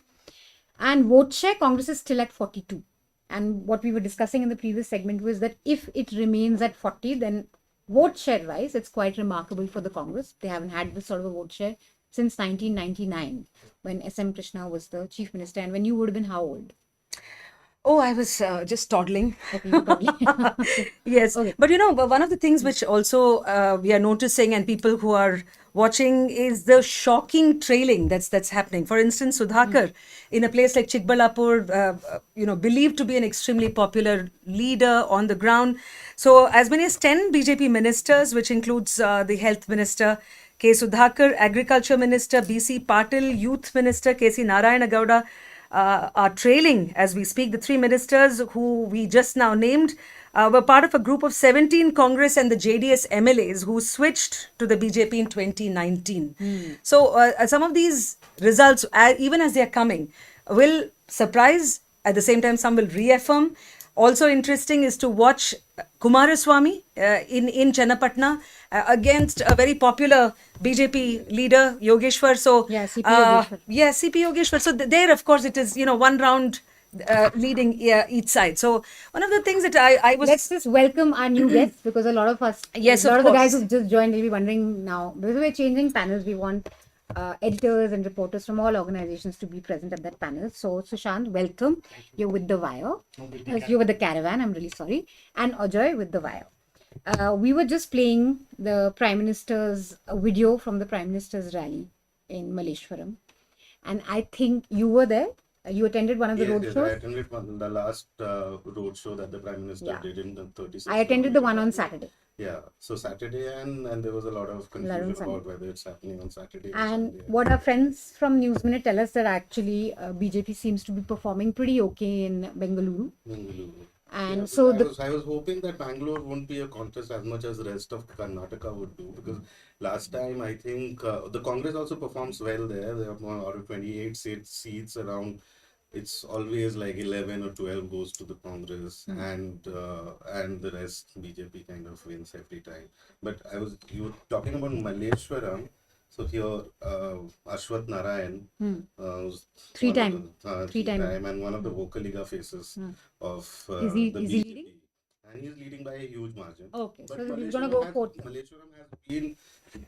And vote share, Congress is still at 42. And what we were discussing in the previous segment was that if it remains at 40, then vote share wise, it's quite remarkable for the Congress. They haven't had this sort of a vote share since 1999 when SM Krishna was the chief minister. And when you would have been how old? Oh, I was just toddling. Okay, you were toddling. Yes. But one of the things which also we are noticing and people who are watching is the shocking trailing that's happening. For instance, Sudhakar, in a place like Chikbalapur, believed to be an extremely popular leader on the ground. So as many as 10 BJP ministers, which includes the health minister, K. Sudhakar, agriculture minister, BC Patil, youth minister, KC Narayana Gowda, are trailing as we speak. The 3 ministers who we just now named were part of a group of 17 Congress and the JDS MLAs who switched to the BJP in 2019. So some of these results, even as they are coming, will surprise. At the same time, some will reaffirm. Also interesting is to watch Kumaraswamy in Chennapatna against a very popular BJP leader, Yogeshwar. So, CP Yogeshwar. CP Yogeshwar. So there, of course, it is, one round leading each side. So one of the things that I was... Let's just welcome our new guests because a lot of us, yes, a lot of of the guys course. who've just joined will be wondering now, because we're changing panels, we want editors and reporters from all organizations to be present at that panel. So Sushant, welcome. You're with The Wire. You're with the Caravan, I'm really sorry. And Ajoy with The Wire. We were just playing the Prime Minister's video from the Prime Minister's rally in Malleshwaram. And I think you were there. You attended one of the road Yes, shows? I attended the last road show that the Prime Minister did in the 36th. I attended the one on Saturday. Yeah, so Saturday and there was a lot of confusion about whether it's happening on Saturday. And what our friends from News Minute tell us that actually BJP seems to be performing pretty okay in Bengaluru. And so I was hoping that Bangalore wouldn't be a contest as much as the rest of Karnataka would do, because last time I think the Congress also performs well there. They have out of 28 seats around. It's always like 11 or 12 goes to the Congress, and the rest BJP kind of wins every time. But you were talking about Malleshwaram. So here, Ashwath Narayan, who's three-time and one of the vocal Liga faces of is he the leading? BJP. And he's leading by a huge margin. Okay, but so he's going to go 4th. Malleshwaram has been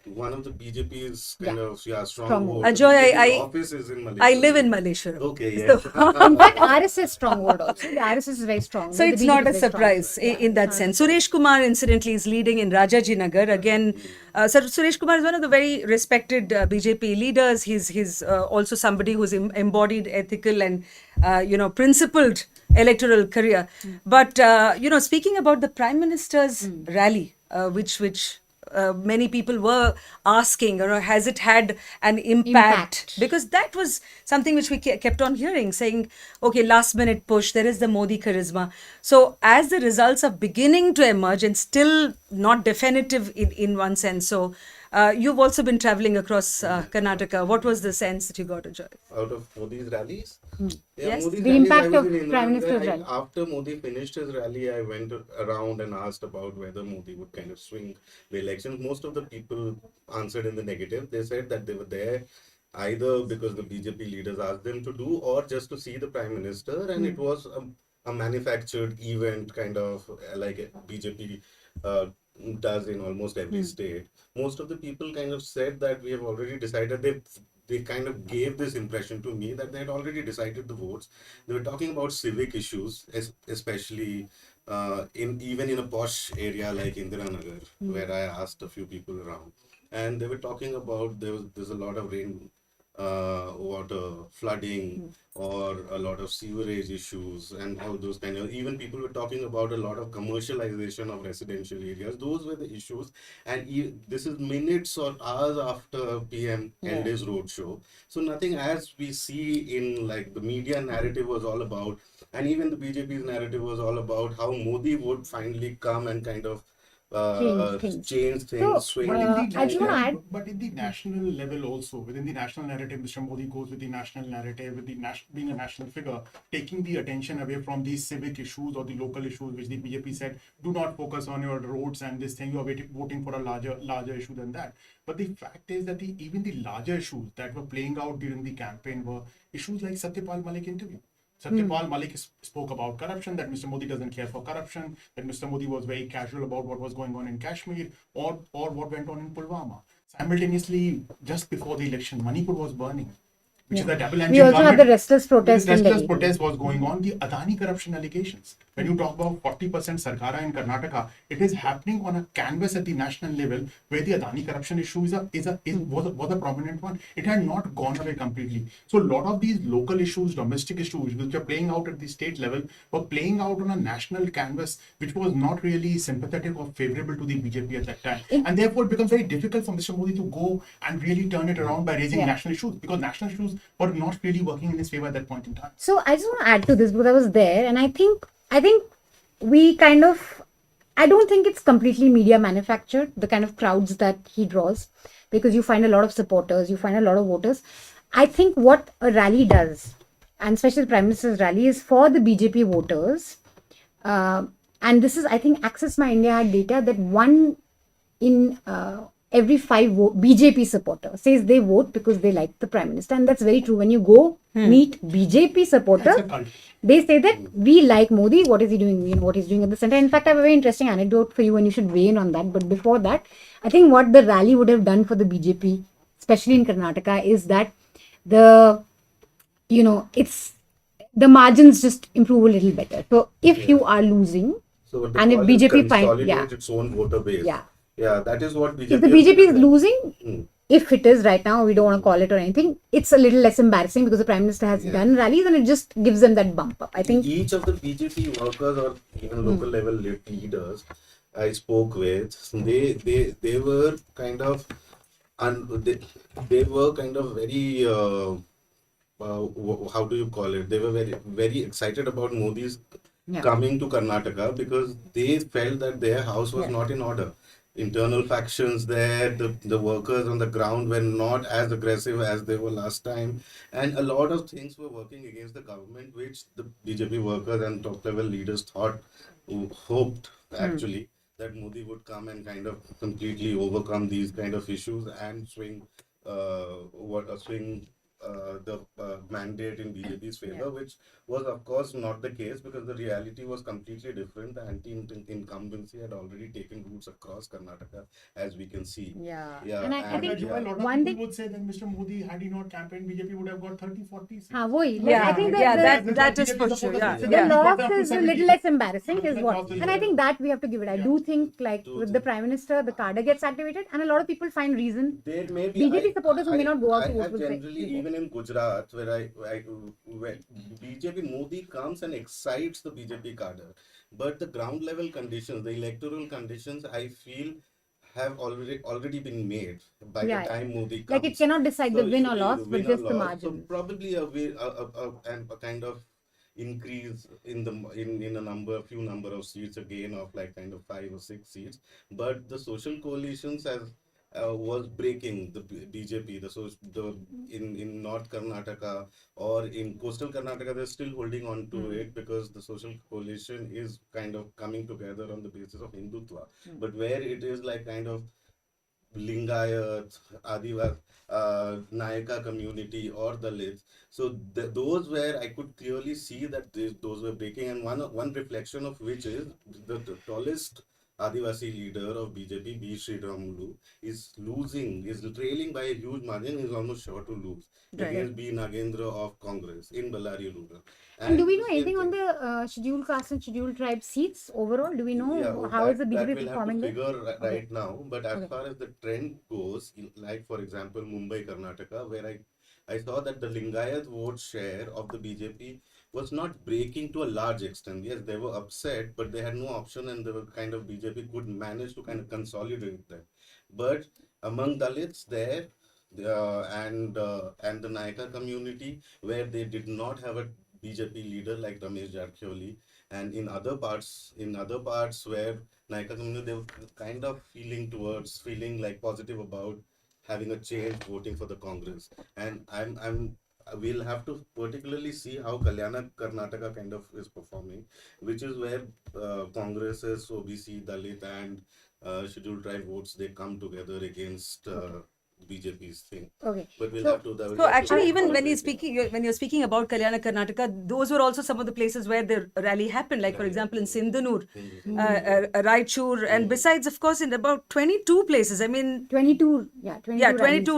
one of the BJP's kind of stronghold. Ajoy, office is in Malleshwaram. I live in Malleshwaram. Okay, yes. In fact, RSS stronghold also. The RSS is very strong. So it's not a surprise in that sense. Suresh Kumar, incidentally, is leading in Rajaji Nagar. Again, Suresh Kumar is one of the very respected BJP leaders. He's also somebody who's embodied ethical and, principled electoral career. But, speaking about the Prime Minister's rally, which many people were asking, has it had an impact? Because that was something which we kept on hearing, saying, okay, last minute push, there is the Modi charisma. So as the results are beginning to emerge and still not definitive in one sense, so you've also been traveling across Karnataka. What was the sense that you got, Ajoy? Out of Modi's rallies? Yes, Modi's the rallies, impact I of was in Prime Minister's rally. After Modi finished his rally, I went around and asked about whether Modi would kind of swing the elections. Most of the people answered in the negative. They said that they were there either because the BJP leaders asked them to do or just to see the Prime Minister, and it was a manufactured event, kind of like BJP does in almost every state. Most of the people kind of said that we have already decided. They kind of gave this impression to me that they had already decided the votes. They were talking about civic issues, especially even in a posh area like Indiranagar, where I asked a few people around, and they were talking about there's a lot of water, flooding, or a lot of sewerage issues, and all those kind of. Even people were talking about a lot of commercialization of residential areas. Those were the issues, and this is minutes or hours after PM ended his roadshow. So nothing, as we see in like the media narrative was all about, and even the BJP's narrative was all about how Modi would finally come and kind of change things, swing. I just want to add. But in the national level also, within the national narrative, Mr. Modi goes with the national narrative, with the being a national figure, taking the attention away from these civic issues or the local issues, which the BJP said, do not focus on your roads and this thing, you are voting for a larger issue than that. But the fact is that even the larger issues that were playing out during the campaign were issues like Satyapal Malik interview. Satyapal Malik spoke about corruption, that Mr. Modi doesn't care for corruption, that Mr. Modi was very casual about what was going on in Kashmir or what went on in Pulwama. Simultaneously, just before the election, Manipur was burning, which is a double engine. We also have the restless protest in Delhi. Restless protest was going on. The Adani corruption allegations. When you talk about 40% Sarkara in Karnataka, it is happening on a canvas at the national level where the Adani corruption issue was a prominent one. It had not gone away completely. So a lot of these local issues, domestic issues, which are playing out at the state level, were playing out on a national canvas, which was not really sympathetic or favorable to the BJP at that time. And therefore, it becomes very difficult for Mr. Modi to go and really turn it around by raising national issues, because national issues were not really working in his favor at that point in time. So I just want to add to this because I was there, and I think we kind of, I don't think it's completely media manufactured, the kind of crowds that he draws, because you find a lot of supporters, you find a lot of voters. I think what a rally does, and especially the Prime Minister's rally, is for the BJP voters. And this is, I think, Access My India had data that 1 in every 5 BJP supporters says they vote because they like the Prime Minister. And that's very true. When you go meet BJP supporters, they say that we like Modi, what is he doing, what he's doing at the center. In fact, I have a very interesting anecdote for you and you should weigh in on that. But before that, I think what the rally would have done for the BJP, especially in Karnataka, is that the margins just improve a little better. So if you are losing, and if BJP finds its own voter base. Yeah, that is what BJP. If the BJP is losing, if it is right now, we don't want to call it or anything, it's a little less embarrassing because the Prime Minister has done rallies and it just gives them that bump up. I think each of the BJP workers or even local level leaders I spoke with, they were kind of they were kind of very how do you call it? They were very excited about Modi's coming to Karnataka because they felt that their house was not in order. Internal factions there, the workers on the ground were not as aggressive as they were last time, and a lot of things were working against the government, which the BJP workers and top level leaders hoped actually that Modi would come and kind of completely overcome these kind of issues and swing the mandate in BJP's favor, which was of course not the case because the reality was completely different. The anti-incumbency had already taken roots across Karnataka, as we can see. And I think a lot of people would say that Mr. Modi, had he not campaigned, BJP would have got 30-40 seats. I think that is for sure. The loss is a little less embarrassing, is what. And I think that we have to give it. I do think, like with the Prime Minister, the cadre gets activated, and a lot of people find reason. BJP supporters who may not go out to vote will say. Even in Gujarat, where BJP Modi comes and excites the BJP cadre, but the ground level conditions, the electoral conditions, I feel have already been made by the time Modi comes. Like it cannot decide the win or loss, but just the margin. So probably a kind of increase in a few number of seats, again of like kind of 5 or 6 seats, but the social coalitions was breaking the BJP. In North Karnataka or in coastal Karnataka, they're still holding on to it because the social coalition is kind of coming together on the basis of Hindutva. But where it is like kind of Lingayat, Adivasi, Nayaka community or Dalits. So those where I could clearly see that those were breaking, and one reflection of which is the tallest Adivasi leader of BJP, B. Sriramulu, is trailing by a huge margin. He's almost sure to lose against B. Nagendra of Congress in Bellary rural. And do we know anything on the scheduled caste and scheduled tribe seats overall? Do we know how is the BJP performing there? That will have to figure right now. But as far as the trend goes, like for example Mumbai, Karnataka, where I saw that the Lingayat vote share of the BJP was not breaking to a large extent. Yes, they were upset, but they had no option, and they were kind of BJP could manage to kind of consolidate them. But among Dalits there, and the Naika community, where they did not have a BJP leader like Ramesh Jarkhioli, and in other parts where Naika community, they were kind of feeling like positive about having a change, voting for the Congress. And we'll have to particularly see how Kalyana Karnataka kind of is performing, which is where Congress's OBC, Dalit, and scheduled tribe votes, they come together against BJP's thing. Okay. But we'll So, have to. so actually, even when you're speaking about Kalyana Karnataka, those were also some of the places where the rally happened. Like for example, in Sindhanur, Raichur, and besides, of course, in about 22 places. I mean, 22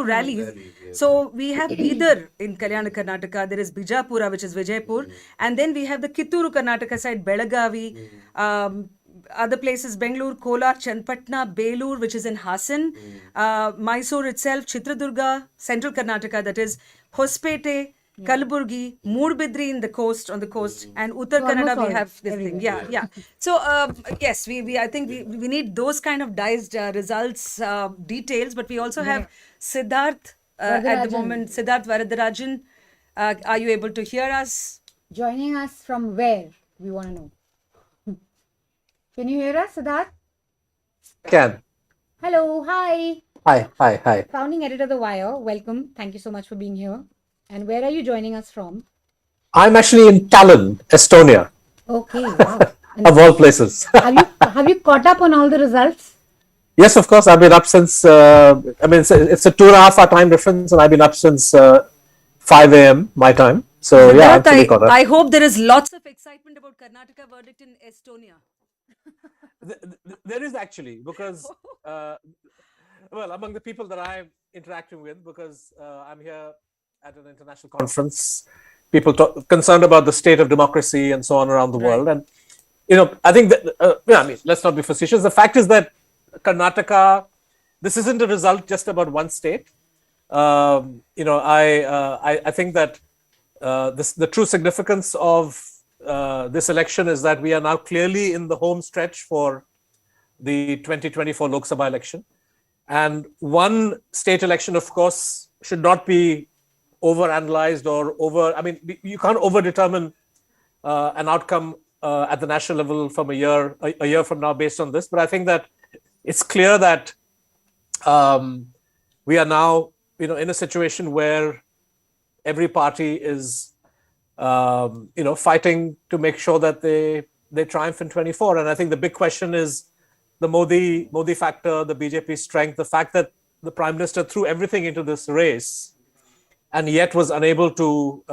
rallies. So we have either in Kalyana Karnataka, there is Bijapura, which is Vijaypur, and then we have the Kitturu Karnataka side, Belagavi. Other places, Bangalore, Kolar, Chenpatna, Belur, which is in Hassan, Mysore itself, Chitradurga, Central Karnataka, that is Hospete, Kalaburgi, Moorbidri on the coast, and Uttar Kannada, we have this thing. Yeah. So, yes, I think we need those kind of diced results, details, but we also have Siddharth at the moment, Siddharth Varadarajan. Are you able to hear us? Joining us from where? We want to know. Can you hear us, Siddharth? Can. Hello, hi. Hi. Founding editor of The Wire, welcome. Thank you so much for being here. And where are you joining us from? I'm actually in Tallinn, Estonia. Okay, wow. Of all places. have you caught up on all the results? Yes, of course. I've been up since, it's a 2.5 hour time difference, and I've been up since 5 a.m. my time. So, yeah, I'm fully caught up. I hope there is lots of excitement about Karnataka verdict in Estonia. There is actually, because, among the people that I'm interacting with, because I'm here at an international conference, people concerned about the state of democracy and so on around the world. And, I think that, let's not be facetious. The fact is that Karnataka, this isn't a result just about one state. I think that the true significance of this election is that we are now clearly in the home stretch for the 2024 Lok Sabha election. And one state election, of course, should not be over-analyzed or you can't over-determine an outcome at the national level from a year from now based on this. But I think that it's clear that we are now, in a situation where every party is fighting to make sure that they triumph in 24. And I think the big question is the Modi factor, the BJP strength, the fact that the Prime Minister threw everything into this race and yet was unable to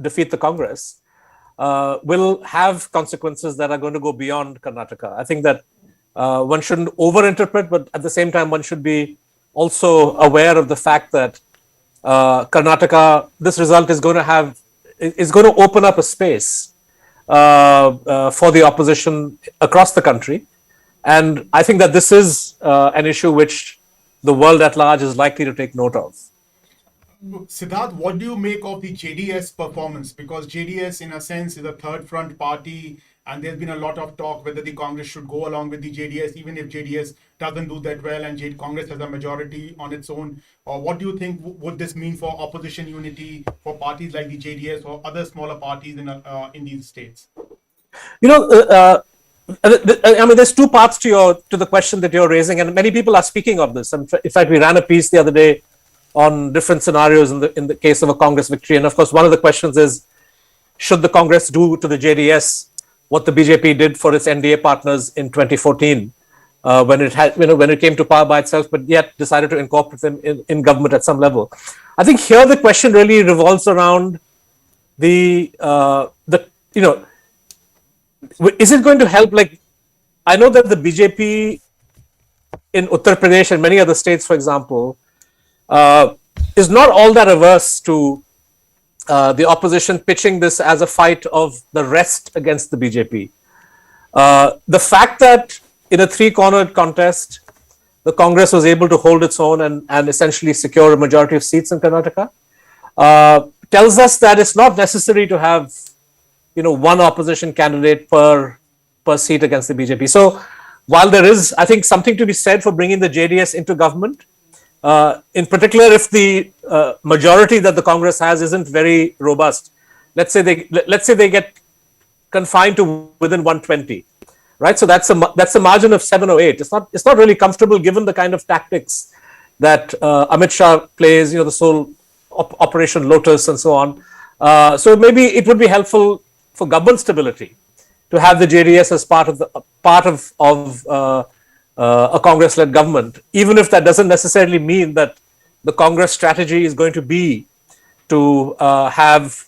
defeat the Congress, will have consequences that are going to go beyond Karnataka. I think that one shouldn't overinterpret, but at the same time, one should be also aware of the fact that Karnataka, this result is going to open up a space for the opposition across the country. And I think that this is an issue which the world at large is likely to take note of. Siddharth, what do you make of the JDS performance? Because JDS, in a sense, is a third front party, and there's been a lot of talk whether the Congress should go along with the JDS, even if JDS doesn't do that well and Congress has a majority on its own. What do you think would this mean for opposition unity for parties like the JDS or other smaller parties in these states? There's two parts to the question that you're raising, and many people are speaking of this. In fact, we ran a piece the other day on different scenarios in the case of a Congress victory. And of course, one of the questions is, should the Congress do to the JDS what the BJP did for its NDA partners in 2014, when it came to power by itself, but yet decided to incorporate them in government at some level? I think here the question really revolves around is it going to help? Like, I know that the BJP in Uttar Pradesh and many other states, for example, is not all that averse to the opposition pitching this as a fight of the rest against the BJP. The fact that in a three-cornered contest, the Congress was able to hold its own and essentially secure a majority of seats in Karnataka, tells us that it's not necessary to have, one opposition candidate per seat against the BJP. So while there is, I think, something to be said for bringing the JDS into government, in particular, if the majority that the Congress has isn't very robust, let's say they get confined to within 120, right? So that's a margin of 7 or 8. It's not really comfortable given the kind of tactics that Amit Shah plays, the sole Operation Lotus and so on. So maybe it would be helpful for government stability to have the JDS as part of a Congress-led government, even if that doesn't necessarily mean that the Congress strategy is going to be to have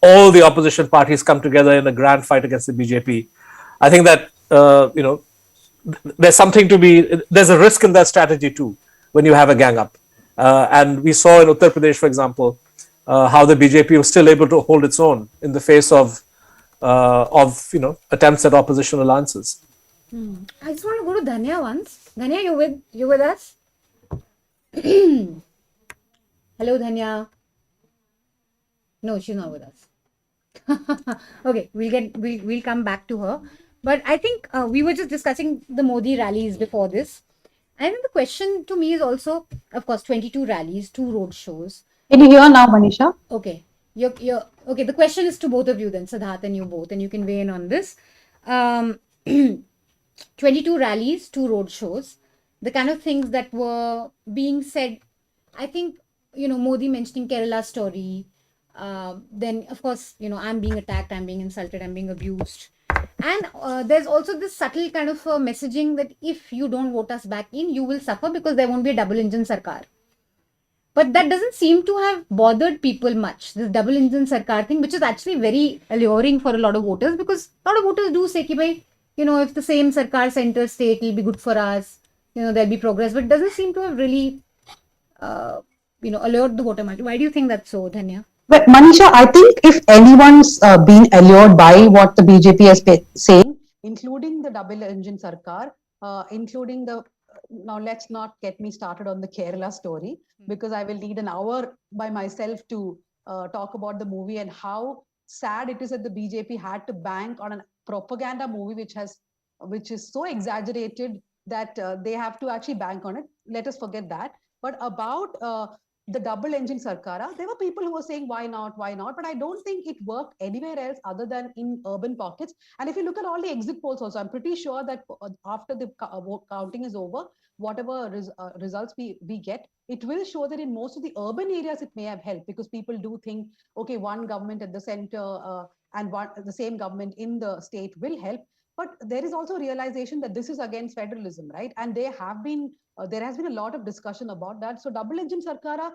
all the opposition parties come together in a grand fight against the BJP. I think that there's a risk in that strategy too when you have a gang up, and we saw in Uttar Pradesh, for example, how the BJP was still able to hold its own in the face of attempts at opposition alliances. I just want to go to Dhanya once. Dhanya, you with us? Hello, Dhanya. No, she's not with us. Okay, we'll come back to her. But I think we were just discussing the Modi rallies before this. I think the question to me is also, of course, 22 rallies, 2 road shows. Can you hear now, Manisha? Okay. You're okay. The question is to both of you then, Siddharth and you both, and you can weigh in on this. 22 rallies, 2 road shows, the kind of things that were being said. I think, Modi mentioning Kerala story. Then, of course, I'm being attacked, I'm being insulted, I'm being abused. And there's also this subtle kind of messaging that if you don't vote us back in, you will suffer because there won't be a double engine sarkar. But that doesn't seem to have bothered people much, this double engine sarkar thing, which is actually very alluring for a lot of voters, because a lot of voters do say, ki bhai, if the same sarkar center state, it'll be good for us, there'll be progress. But it doesn't seem to have really, allured the voter much. Why do you think that's so, Dhanya? But Manisha, I think if anyone's been allured by what the BJP has been saying, including the double engine sarkar, including the now let's not get me started on the Kerala story, because I will need an hour by myself to talk about the movie and how sad it is that the BJP had to bank on a propaganda movie which is so exaggerated that they have to actually bank on it. Let us forget that. But about the double engine sarkara, there were people who were saying why not, but I don't think it worked anywhere else other than in urban pockets. And if you look at all the exit polls also, I'm pretty sure that after the counting is over, whatever results we get, it will show that in most of the urban areas it may have helped, because people do think, okay, one government at the center and the same government in the state will help. But there is also realization that this is against federalism, right? And there has been a lot of discussion about that. So double engine sarkara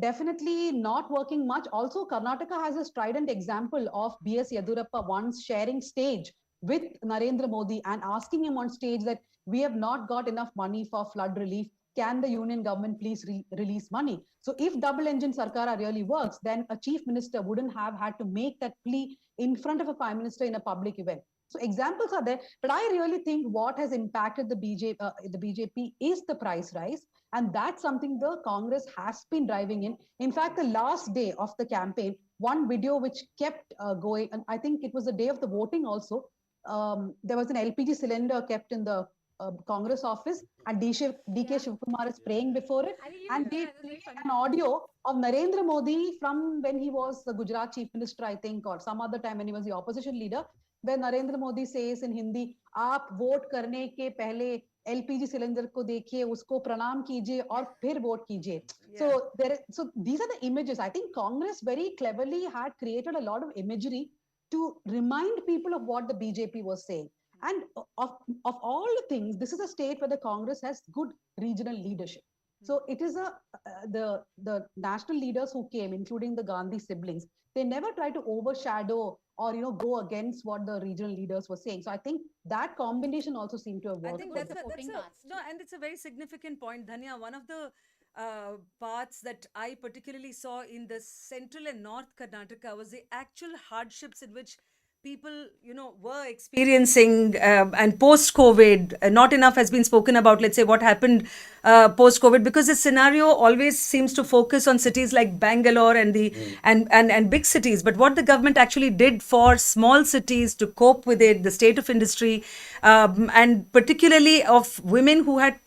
definitely not working much. Also, Karnataka has a strident example of B.S. Yedurappa once sharing stage with Narendra Modi and asking him on stage that we have not got enough money for flood relief. Can the union government please release money? So if double engine sarkara really works, then a chief minister wouldn't have had to make that plea in front of a prime minister in a public event. So examples are there, but I really think what has impacted the BJP is the price rise, and that's something the Congress has been driving in. In fact, the last day of the campaign, one video which kept going, and I think it was the day of the voting also, there was an LPG cylinder kept in the Congress office, and DK Shivkumar is praying before it, and they played an audio of Narendra Modi from when he was the Gujarat chief minister, I think, or some other time when he was the opposition leader, where Narendra Modi says in Hindi, "आप vote करने के पहले LPG cylinder को देखिए, उसको प्रणाम कीजिए और फिर वोट कीजिए." So these are the images. I think Congress very cleverly had created a lot of imagery to remind people of what the BJP was saying. And of all the things, this is a state where the Congress has good regional leadership. So it is the national leaders who came, including the Gandhi siblings, they never try to overshadow or go against what the regional leaders were saying. So I think that combination also seemed to have worked. I think and it's a very significant point, Dhanya. One of the parts that I particularly saw in the central and north Karnataka was the actual hardships in which people, were experiencing, and post-COVID, not enough has been spoken about, let's say, what happened post-COVID, because the scenario always seems to focus on cities like Bangalore and and big cities. But what the government actually did for small cities to cope with it, the state of industry, and particularly of women who had,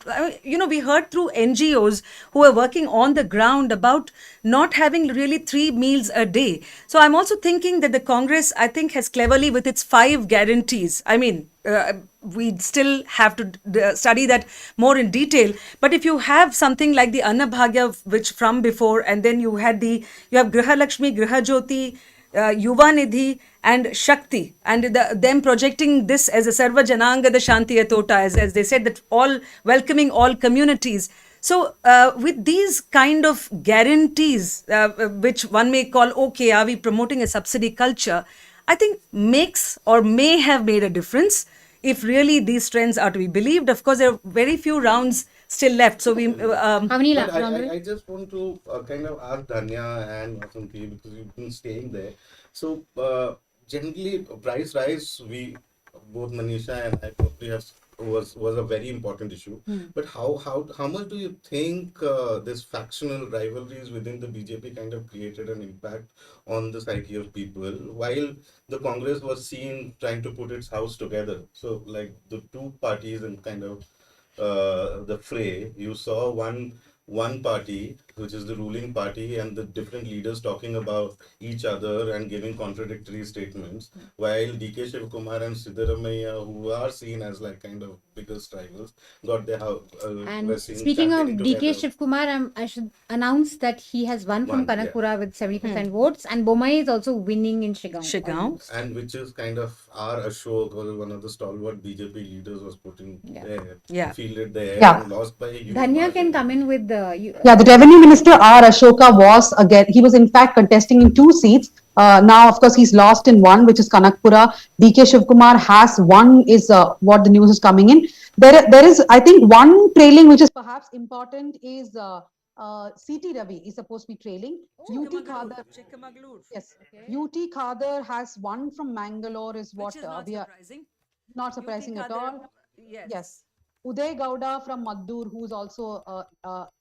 we heard through NGOs who are working on the ground about not having really 3 meals a day. So I'm also thinking that the Congress, I think, has cleverly, with its 5 guarantees. I mean, we still have to study that more in detail. But if you have something like the Annabhagya, which from before, and then you have Griha Lakshmi, Griha Jyoti, Yuva Nidhi, and Shakti, and them projecting this as a Sarva Jananga the Shanti Atota, as they said, that all welcoming all communities. So, with these kind of guarantees, which one may call, okay, are we promoting a subsidy culture? I think makes or may have made a difference if really these trends are to be believed. Of course, there are very few rounds still left. So, How many But rounds? I just want to kind of ask Dhanya and Vasanthi, because you've been staying there. So, generally, price rise, we, both Manisha and I probably have, was a very important issue. But how much do you think this factional rivalries within the BJP kind of created an impact on the psyche of people, while the Congress was seen trying to put its house together? So, like the two parties and kind of the fray, you saw one party, which is the ruling party, and the different leaders talking about each other and giving contradictory statements, while DK Shivakumar and Siddaramaiah, who are seen as like kind of biggest rivals, got their house. And speaking of DK Shivkumar, I should announce that he has won from Kanakpura with 70% votes, and Bomai is also winning in Shigaon. And which is kind of our Ashok, or one of the stalwart BJP leaders, was putting there, fielded there, and lost by a huge Dhanya can come in with the... Yeah, the Revenue Minister R. Ashoka was again, he was in fact contesting in 2 seats. Now, of course, he's lost in 1, which is Kanakpura. DK Shivkumar has 1, is what the news is coming in. There is, I think, one trailing which is perhaps important is CT Ravi is supposed to be trailing. UT Khadar. Yes. UT Khadar has 1 from Mangalore, is what we are. Not surprising at all. Yes. Uday Gowda from Maddur, who's also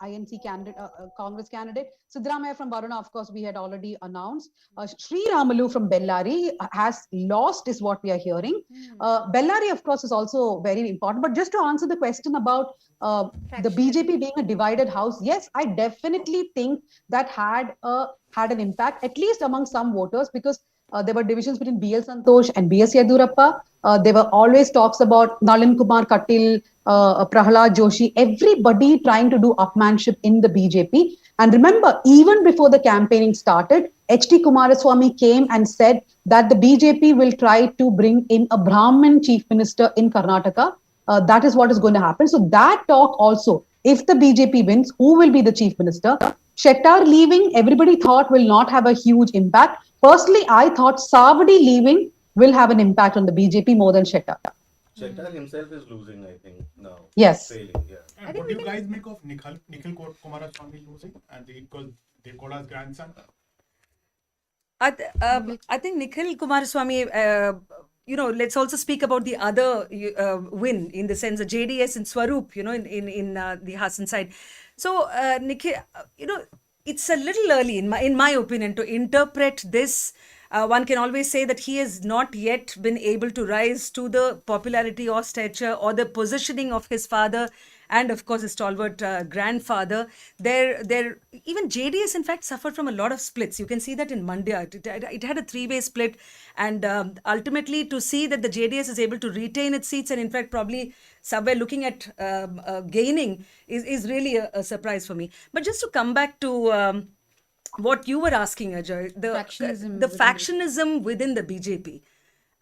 INC candidate, Congress candidate. Siddaramaiah from Varuna, of course, we had already announced. Sri Ramalu from Bellary has lost, is what we are hearing. Bellary, of course, is also very important. But just to answer the question about the BJP being a divided house, yes, I definitely think that had an impact, at least among some voters, because there were divisions between BL Santosh and BS Yedurappa. There were always talks about Nalin Kumar Katil, Prahalad Joshi, everybody trying to do upmanship in the BJP. And remember, even before the campaigning started, H.D. Kumaraswamy came and said that the BJP will try to bring in a Brahmin chief minister in Karnataka. That is what is going to happen. So that talk also, if the BJP wins, who will be the chief minister? Shettar leaving, everybody thought will not have a huge impact. Personally, I thought Savadi leaving will have an impact on the BJP more than Shettar. Shettar himself is losing, I think, now. Yes. Failing, yeah. And what do you guys make of Nikhil Kumaraswamy losing, and because Devgowda's grandson? I think Nikhil Kumaraswamy, let's also speak about the other win, in the sense of JDS and Swaroop, in the Hassan side. So, Nikhil, it's a little early, in my opinion, to interpret this. One can always say that he has not yet been able to rise to the popularity or stature or the positioning of his father, and of course his stalwart grandfather. Even JDS in fact suffered from a lot of splits. You can see that in Mandya. It had a 3-way split, and ultimately to see that the JDS is able to retain its seats and in fact probably somewhere looking at gaining is really a surprise for me. But just to come back to what you were asking, Ajay, the factionism within the BJP.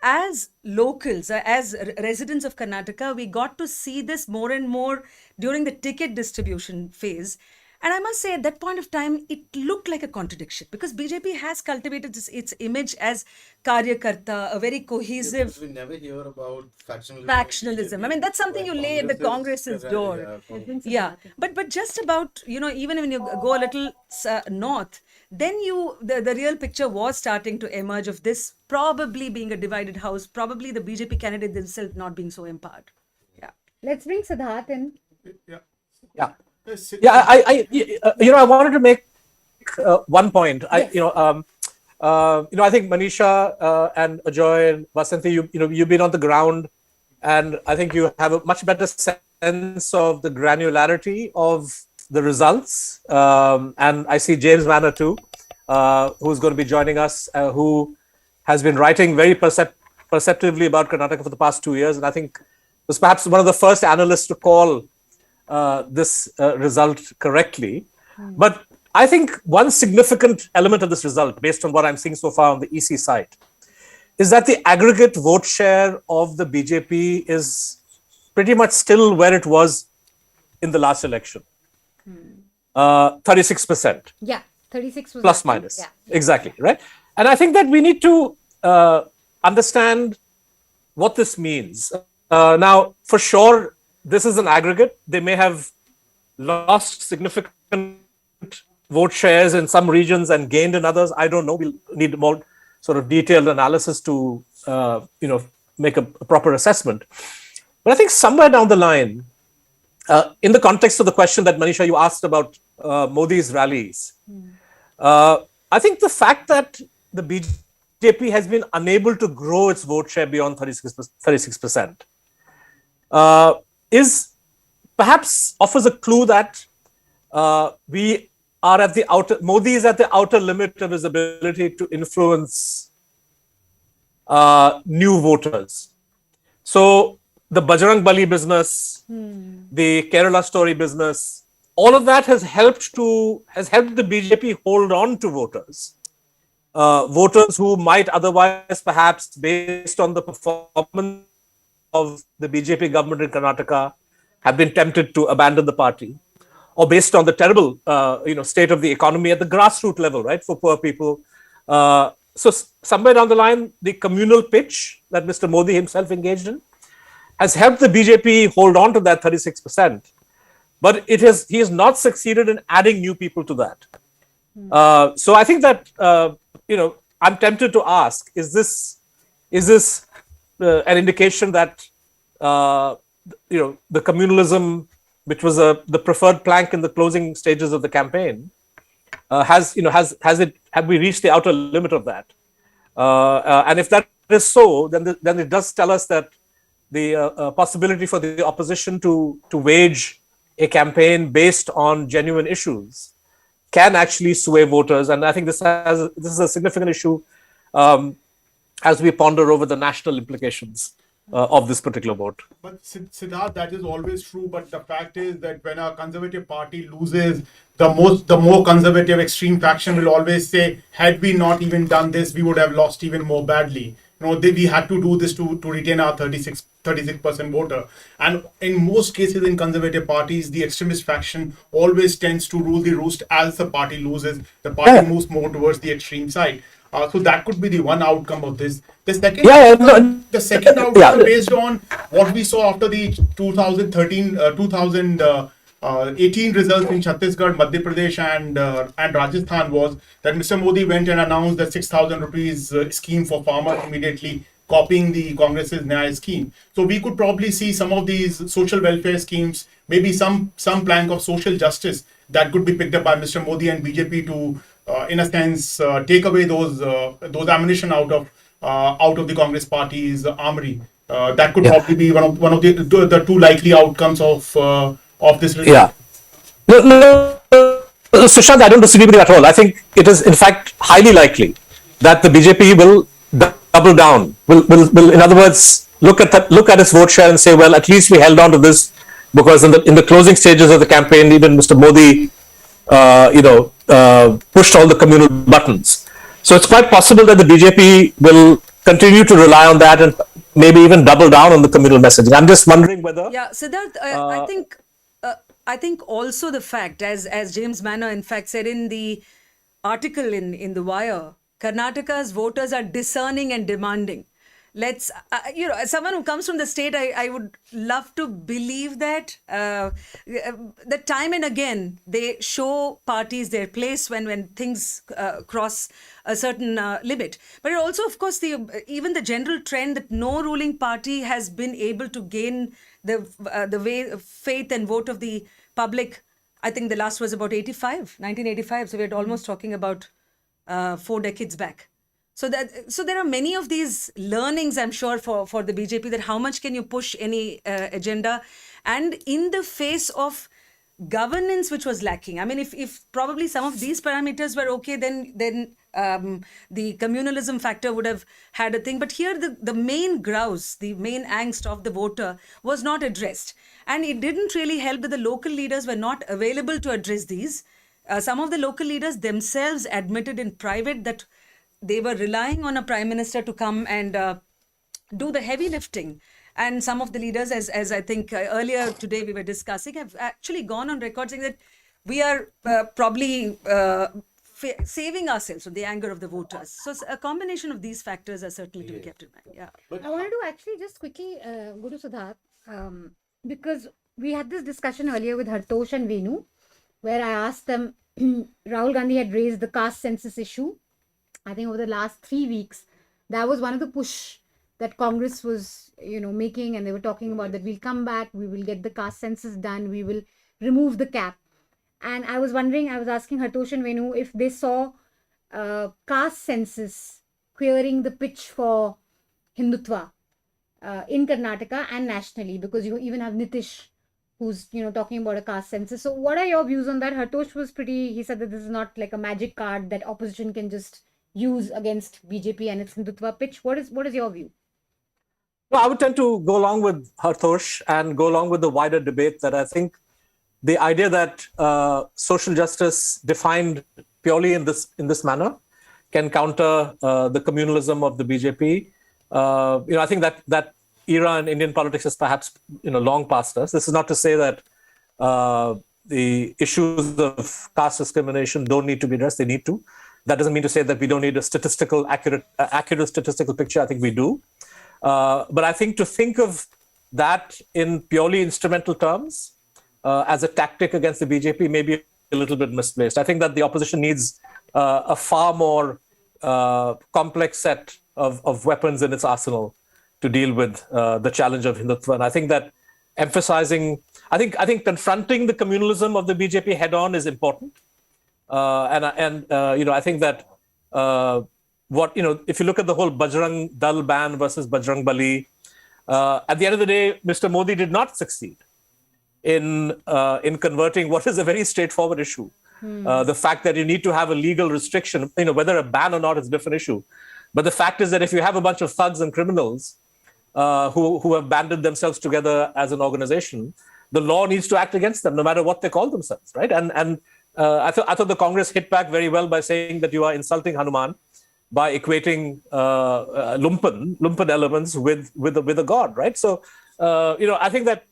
As locals, as residents of Karnataka, we got to see this more and more during the ticket distribution phase. And I must say, at that point of time, it looked like a contradiction because BJP has cultivated its image as Karyakarta, a very cohesive. We never hear about factionalism. Factionalism. I mean, that's something you lay at the Congress's door. Yeah, but just about, even when you go a little north, then the real picture was starting to emerge of this probably being a divided house, probably the BJP candidate themselves not being so empowered. Yeah. Let's bring Siddharth in. Yeah. I wanted to make one point. I think Manisha and Ajoy and Vasanthi, you've been on the ground, and I think you have a much better sense of the granularity of the results. And I see James Manner too, who's going to be joining us, who has been writing very perceptively about Karnataka for the past 2 years, and I think was perhaps one of the first analysts to call this result correctly. But I think one significant element of this result, based on what I'm seeing so far on the EC side, is that the aggregate vote share of the BJP is pretty much still where it was in the last election. 36%. Yeah, 36 was plus minus. Yeah. Exactly, right? And I think that we need to understand what this means. Now, for sure, this is an aggregate. They may have lost significant vote shares in some regions and gained in others. I don't know. We'll need more sort of detailed analysis to, make a proper assessment. But I think somewhere down the line, in the context of the question that Manisha, you asked about Modi's rallies, I think the fact that the BJP has been unable to grow its vote share beyond 36%, is perhaps offers a clue that we are at the outer, Modi is at the outer limit of his ability to influence new voters. So the Bajrang Bali business, the Kerala story business, all of that has helped the BJP hold on to voters. Voters who might otherwise, perhaps based on the performance of the BJP government in Karnataka, have been tempted to abandon the party, or based on the terrible, state of the economy at the grassroots level, right, for poor people. So somewhere down the line, the communal pitch that Mr. Modi himself engaged in has helped the BJP hold on to that 36%. But he has not succeeded in adding new people to that. So I think that, I'm tempted to ask, is this an indication that, the communalism, which was the preferred plank in the closing stages of the campaign, have we reached the outer limit of that? And if that is so, then it does tell us that the possibility for the opposition to wage a campaign based on genuine issues can actually sway voters. And I think this is a significant issue as we ponder over the national implications of this particular vote. But Siddharth, that is always true. But the fact is that when a conservative party loses, the more conservative extreme faction will always say, had we not even done this, we would have lost even more badly. We had to do this to retain our 36% voter. And in most cases in conservative parties, the extremist faction always tends to rule the roost. As the party loses, the party moves more towards the extreme side. So that could be the one outcome of this. The second outcome based on what we saw after the 2018 results in Chhattisgarh, Madhya Pradesh and Rajasthan was that Mr. Modi went and announced the 6,000 rupees scheme for farmers immediately, copying the Congress's Nyaya scheme. So we could probably see some of these social welfare schemes, maybe some plank of social justice that could be picked up by Mr. Modi and BJP to, in a sense, take away those ammunition out of the Congress party's armory. That could probably be one of the two likely outcomes of this result. Yeah. No, Sushant, I don't disagree with you at all. I think it is, in fact, highly likely that the BJP will double down. Will in other words, look at its vote share and say, well, at least we held on to this because in the closing stages of the campaign, even Mr. Modi, pushed all the communal buttons. So it's quite possible that the BJP will continue to rely on that and maybe even double down on the communal messaging. I'm just wondering whether. Yeah, Siddharth, I think I think also the fact, as James Manner in fact said in the article in The Wire, Karnataka's voters are discerning and demanding. Let's, as someone who comes from the state, I would love to believe that that time and again they show parties their place when things cross a certain limit. But it also, of course, even the general trend that no ruling party has been able to gain the faith and vote of the public. I think the last was about 1985. So we're almost talking about 4 decades back. So there are many of these learnings, I'm sure, for the BJP, that how much can you push any agenda, and in the face of governance which was lacking. I mean, if probably some of these parameters were okay, then the communalism factor would have had a thing. But here the main grouse, the main angst of the voter was not addressed. And it didn't really help that the local leaders were not available to address these. Some of the local leaders themselves admitted in private that they were relying on a prime minister to come and do the heavy lifting. And some of the leaders, as I think earlier today we were discussing, have actually gone on record saying that we are probably saving ourselves from the anger of the voters. So a combination of these factors are certainly to be kept in mind. Yeah. I wanted to actually just quickly go to Siddharth, because we had this discussion earlier with Hartosh and Venu, where I asked them, Rahul Gandhi had raised the caste census issue. I think over the last 3 weeks, that was one of the push that Congress was, making, and they were talking about that we'll come back, we will get the caste census done, we will remove the cap. And I was asking Hartosh and Venu if they saw caste census clearing the pitch for Hindutva in Karnataka and nationally, because you even have Nitish who's talking about a caste census. So what are your views on that? Hartosh was he said that this is not like a magic card that opposition can just use against BJP and its Hindutva pitch. What is your view? Well, I would tend to go along with Hartosh and go along with the wider debate that I think the idea that social justice defined purely in this manner can counter the communalism of the BJP. I think that era in Indian politics is perhaps long past us. This is not to say that the issues of caste discrimination don't need to be addressed. They need to. That doesn't mean to say that we don't need a accurate statistical picture. I think we do. But I think to think of that in purely instrumental terms as a tactic against the BJP may be a little bit misplaced. I think that the opposition needs a far more complex set of weapons in its arsenal to deal with the challenge of Hindutva. And I think that I think confronting the communalism of the BJP head on is important. I think that if you look at the whole Bajrang Dal ban versus Bajrang Bali, at the end of the day, Mr. Modi did not succeed in converting what is a very straightforward issue. The fact that you need to have a legal restriction, whether a ban or not is a different issue. But the fact is that if you have a bunch of thugs and criminals who have banded themselves together as an organization, the law needs to act against them, no matter what they call themselves, right? And I thought the Congress hit back very well by saying that you are insulting Hanuman by equating lumpen elements with a god, right? So, I think that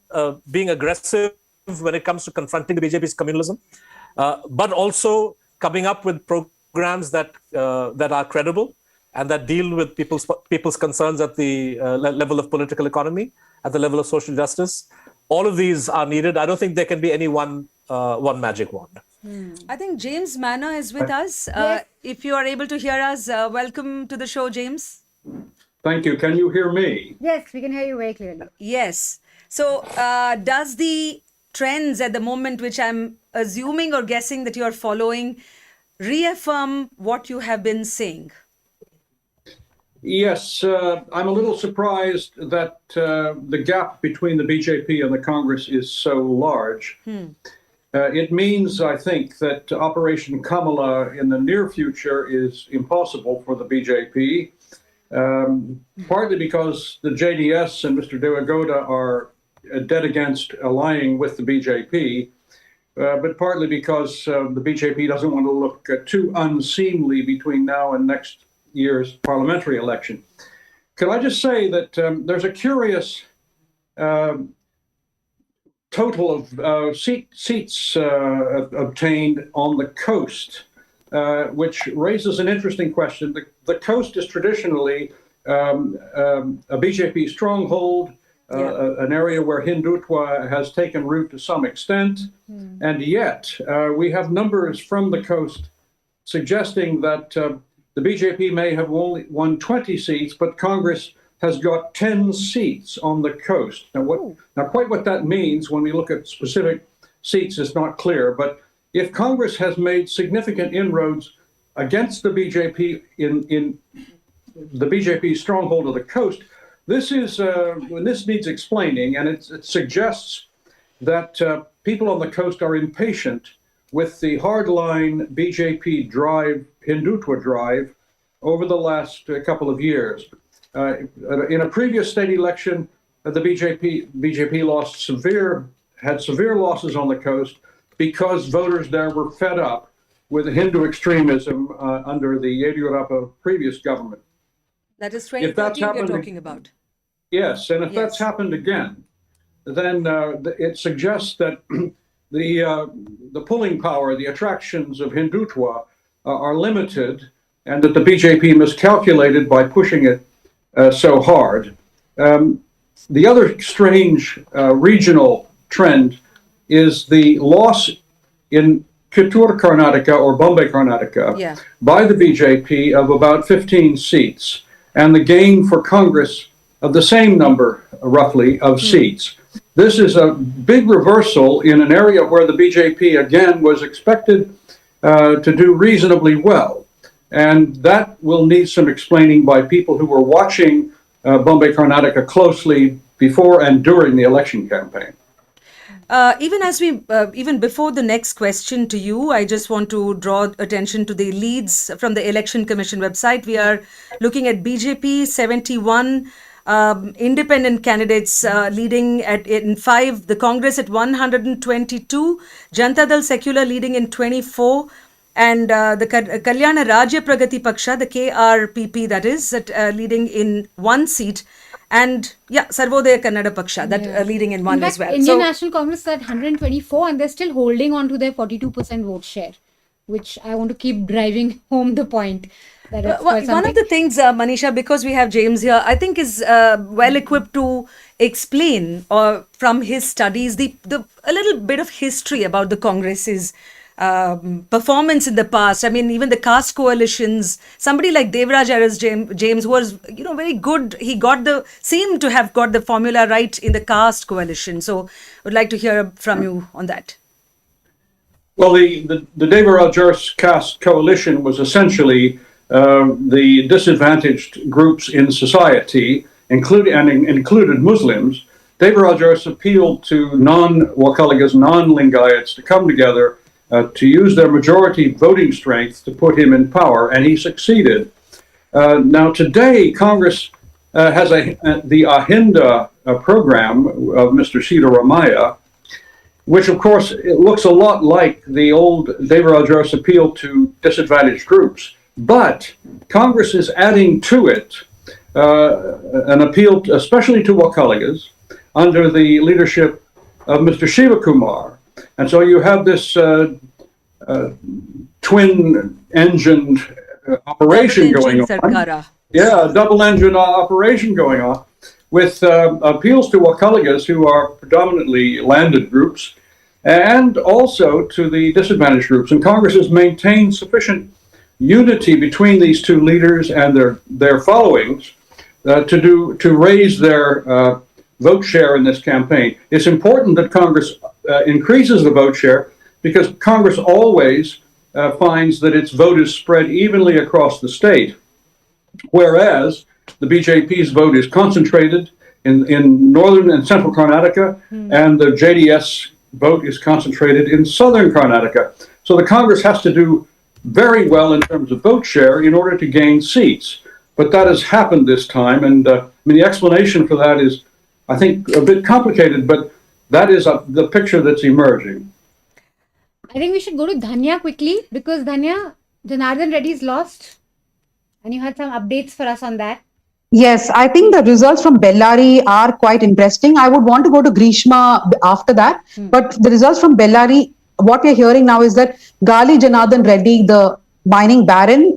being aggressive when it comes to confronting the BJP's communalism, but also coming up with programs that are credible and that deal with people's concerns at the level of political economy, at the level of social justice. All of these are needed. I don't think there can be any one magic wand. I think James Manner is with us. Yes. If you are able to hear us, welcome to the show, James. Thank you. Can you hear me? Yes, we can hear you very clearly. Yes. So does the trends at the moment, which I'm assuming or guessing that you are following, reaffirm what you have been saying? Yes, I'm a little surprised that the gap between the BJP and the Congress is so large. It means, I think, that Operation Kamala in the near future is impossible for the BJP, partly because the JDS and Mr. Deve Gowda are dead against allying with the BJP, but partly because the BJP doesn't want to look too unseemly between now and next year's parliamentary election. Can I just say that there's a curious total of seats obtained on the coast, which raises an interesting question. The coast is traditionally a BJP stronghold, an area where Hindutva has taken root to some extent, and yet we have numbers from the coast suggesting that the BJP may have only won 20 seats, but Congress has got 10 seats on the coast. Now, quite what that means when we look at specific seats is not clear, but if Congress has made significant inroads against the BJP in the BJP stronghold of the coast, this needs explaining, and it suggests that people on the coast are impatient with the hardline BJP drive, Hindutva drive, over the last couple of years. In a previous state election, the BJP had severe losses on the coast because voters there were fed up with Hindu extremism under the Yediyurappa previous government. That is 2013 you're talking about. Yes, and if that's happened again, then it suggests that the pulling power, the attractions of Hindutva are limited, and that the BJP miscalculated by pushing it so hard. The other strange regional trend is the loss in Kittur, Karnataka, or Bombay, Karnataka, by the BJP of about 15 seats, and the gain for Congress of the same number, roughly, of seats. This is a big reversal in an area where the BJP, again, was expected to do reasonably well. And that will need some explaining by people who were watching Bombay, Karnataka closely before and during the election campaign. Even before the next question to you, I just want to draw attention to the leads from the Election Commission website. We are looking at BJP 71 independent candidates leading in 5, the Congress at 122, Janata Dal Secular leading in 24, and the Kalyana Rajya Pragati Paksha, the KRPP, that is, leading in 1 seat. And Sarvodaya Kannada Paksha, that leading in 1 as well. Indian National Congress is at 124 and they're still holding on to their 42% vote share, which I want to keep driving home the point. That One of the things, Manisha, because we have James here, I think is well equipped to explain from his studies a little bit of history about the Congress's performance in the past. I mean, even the caste coalitions, somebody like Devraj Aras James, who was, very good. He seemed to have got the formula right in the caste coalition. So I would like to hear from you on that. Well, the Devraj Aras caste coalition was essentially the disadvantaged groups in society, included Muslims. Devraj Aras appealed to non-Wakaligas, non-Lingayats to come together to use their majority voting strength to put him in power, and he succeeded. Now today, Congress has the Ahinda program of Mr. Siddaramaiah, which of course it looks a lot like the old Devraj Aras appeal to disadvantaged groups, but Congress is adding to it an appeal especially to Wakaligas under the leadership of Mr. Shivakumar. And so you have this twin-engined operation going on. Yeah, a double-engine operation going on with appeals to Wakaligas, who are predominantly landed groups, and also to the disadvantaged groups. And Congress has maintained sufficient unity between these two leaders and their followings to raise their vote share in this campaign. It's important that Congress increases the vote share because Congress always finds that its vote is spread evenly across the state, whereas the BJP's vote is concentrated in northern and central Karnataka, and the JDS vote is concentrated in southern Karnataka. So the Congress has to do very well in terms of vote share in order to gain seats. But that has happened this time, and the explanation for that is, I think, a bit complicated, but that is the picture that's emerging. I think we should go to Dhanya quickly, because Dhanya, Janardhan Reddy's lost, and you had some updates for us on that. Yes, I think the results from Bellary are quite interesting. I would want to go to Grishma after that, but the results from Bellary, what we're hearing now is that Gali Janardhan Reddy, the mining baron,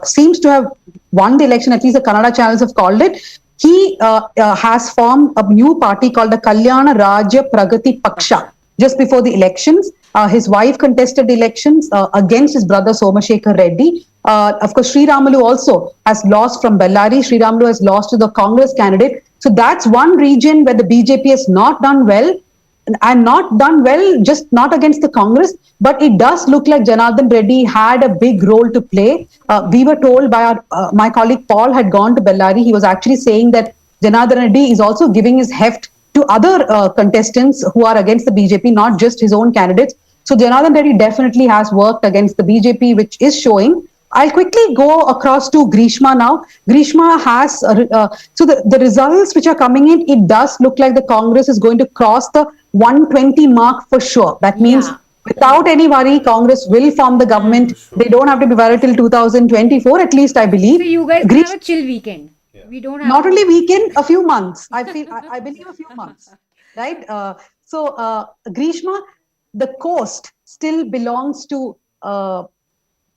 seems to have won the election. At least the Kannada channels have called it. He has formed a new party called the Kalyana Rajya Pragati Paksha just before the elections. His wife contested the elections against his brother Somashekar Reddy. Of course, Sri Ramalu also has lost from Bellary. Sri Ramalu has lost to the Congress candidate. So that's one region where the BJP has not done well, and not done well just not against the Congress, but it does look like Janardhan Reddy had a big role to play. We were told by my colleague Paul had gone to Bellary. He was actually saying that Janardhan Reddy is also giving his heft to other contestants who are against the BJP, not just his own candidates. So Janardhan Reddy definitely has worked against the BJP, which is showing. I'll quickly go across to Grishma now. Grishma has, so the results which are coming in, it does look like the Congress is going to cross the 120 mark for sure. That means without any worry, Congress will form the government. They don't have to be worried till 2024, at least I believe. So you guys can have a chill weekend. We don't have not only weekend, a few months. I believe a few months, right? Grishma, the coast still belongs to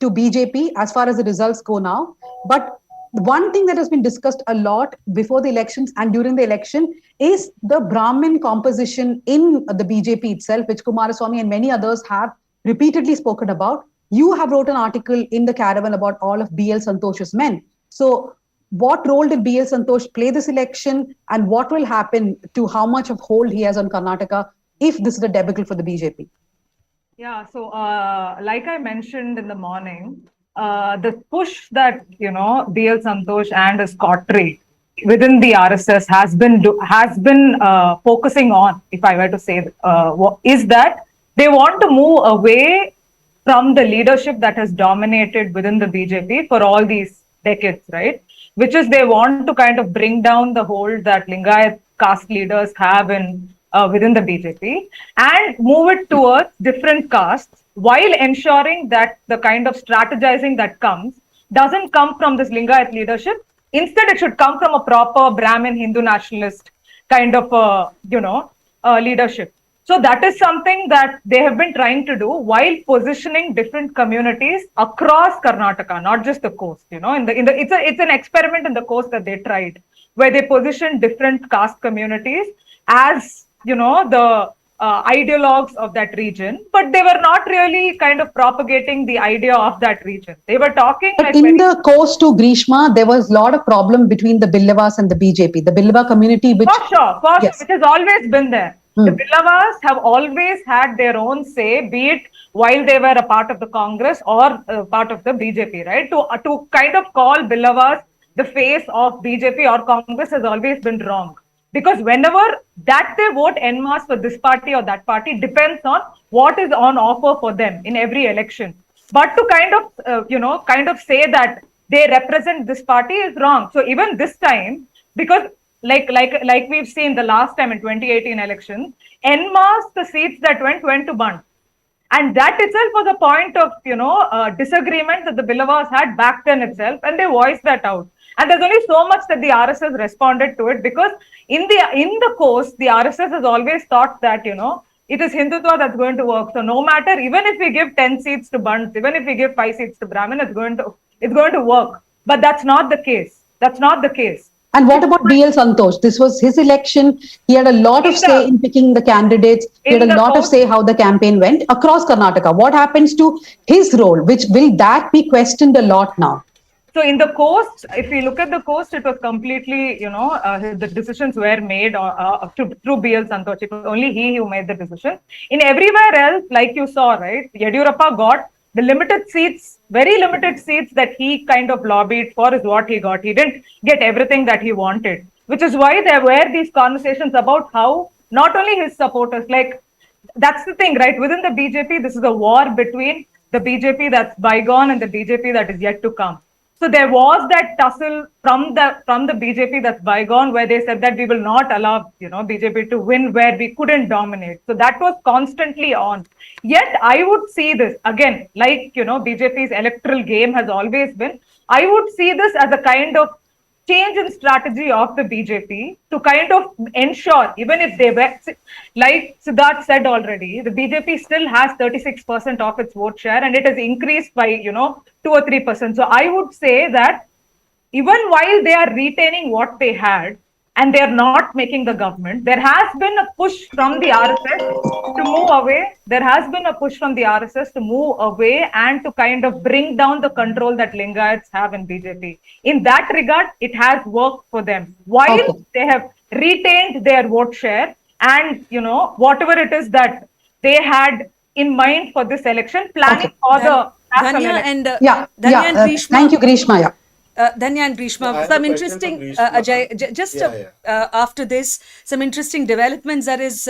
BJP as far as the results go now. But one thing that has been discussed a lot before the elections and during the election is the Brahmin composition in the BJP itself, which Kumaraswamy and many others have repeatedly spoken about. You have wrote an article in the Caravan about all of BL Santosh's men. So what role did BL Santosh play this election, and what will happen to how much of hold he has on Karnataka if this is a debacle for the BJP? Yeah, so like I mentioned in the morning, the push that BL Santosh and his coterie within the RSS has been focusing on, if I were to say, is that they want to move away from the leadership that has dominated within the BJP for all these decades, right? Which is they want to kind of bring down the hold that Lingayat caste leaders have in within the BJP and move it towards different castes while ensuring that the kind of strategizing that comes doesn't come from this Lingayat leadership. Instead, it should come from a proper Brahmin Hindu nationalist kind of, leadership. So that is something that they have been trying to do while positioning different communities across Karnataka, not just the coast. It's an experiment in the coast that they tried, where they positioned different caste communities as the ideologues of that region, but they were not really kind of propagating the idea of that region. They were talking but like in the coast to Grishma, there was a lot of problem between the Billavas and the BJP. The Billava community, which for sure, which has always been there. The Billavas have always had their own say, be it while they were a part of the Congress or part of the BJP, right? To kind of call Billavas the face of BJP or Congress has always been wrong. Because whenever that they vote en masse for this party or that party depends on what is on offer for them in every election. But to kind of say that they represent this party is wrong. So even this time, because like we've seen the last time in 2018 elections, en masse the seats that went to Bund. And that itself was a point of, disagreement that the Billavas had back then itself, and they voiced that out. And there's only so much that the RSS responded to it, because in the coast, the RSS has always thought that, it is Hindutva that's going to work. So no matter, even if we give 10 seats to Bunds, even if we give 5 seats to Brahmin, it's going to work. But that's not the case. That's not the case. And what about BL Santosh? This was his election. He had a lot of say in picking the candidates. He had a lot of say how the campaign went across Karnataka. What happens to his role? Will that be questioned a lot now? So in the coast, if we look at the coast, it was completely, the decisions were made through BL Santosh. It was only he who made the decision. In everywhere else, like you saw, right, Yediyurappa got the limited seats, very limited seats that he kind of lobbied for is what he got. He didn't get everything that he wanted, which is why there were these conversations about how not only his supporters, like, that's the thing, right? Within the BJP, this is a war between the BJP that's bygone and the BJP that is yet to come. So there was that tussle from the BJP that's bygone, where they said that we will not allow BJP to win where we couldn't dominate. So that was constantly on. Yet I would see this again, like BJP's electoral game has always been. I would see this as a kind of change in strategy of the BJP to kind of ensure, even if they were, like Siddharth said already, the BJP still has 36% of its vote share and it has increased by, 2 or 3%. So I would say that even while they are retaining what they had and they are not making the government, there has been a push from the RSS to move away. There has been a push from the RSS to move away and to kind of bring down the control that Lingayats have in BJP. In that regard, it has worked for them. While they have retained their vote share and, whatever it is that they had in mind for this election, planning for the national Dhanya election. and Grishma. Thank you, Grishma. Yeah. Dhanya and Grishma, I have some a question for interesting, Grishma. Ajay, just after this, some interesting developments. That is,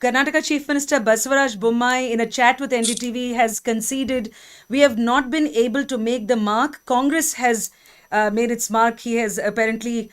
Karnataka Chief Minister Basavaraj Bommai, in a chat with NDTV, has conceded we have not been able to make the mark. Congress has made its mark, he has apparently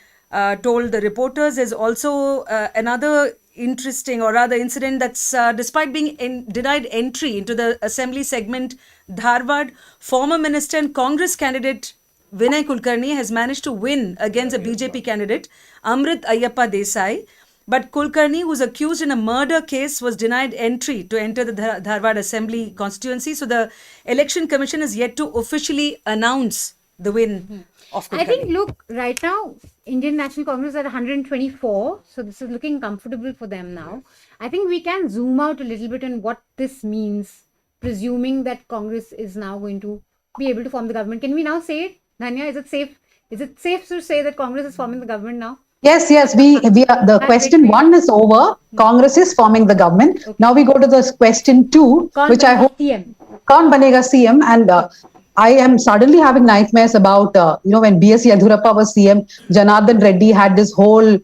told the reporters. There's also another interesting or rather incident that's despite being denied entry into the assembly segment, Dharwad, former minister and Congress candidate Vinay Kulkarni has managed to win against a BJP candidate, Amrit Ayyappa Desai. But Kulkarni, who's accused in a murder case, was denied entry to enter the Dharwad Assembly constituency. So the Election Commission is yet to officially announce the win of Kulkarni. I think, look, right now, Indian National Congress is at 124. So this is looking comfortable for them now. I think we can zoom out a little bit on what this means, presuming that Congress is now going to be able to form the government. Can we now say it? Dhanya, is it safe? Is it safe to say that Congress is forming the government now? Yes, we are, the question 1 is over. Congress is forming the government. Okay. Now we go to the question 2, which I hope CM. Kaun banega CM, and I am suddenly having nightmares about when B.S. Yediyurappa was CM, Janardhan Reddy had this whole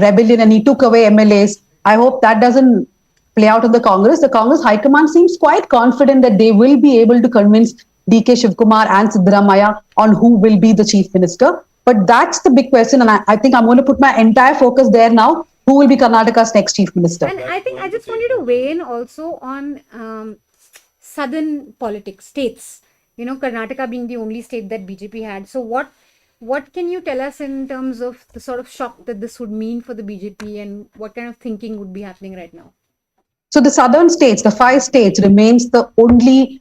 rebellion and he took away MLAs. I hope that doesn't play out in the Congress. The Congress High Command seems quite confident that they will be able to convince DK Shivkumar and Siddaramaiah on who will be the chief minister. But that's the big question, and I think I'm going to put my entire focus there now. Who will be Karnataka's next chief minister? And I think I just want you to weigh in also on southern politics, states. Karnataka being the only state that BJP had. So what can you tell us in terms of the sort of shock that this would mean for the BJP and what kind of thinking would be happening right now? So the southern states, the 5 states, remains the only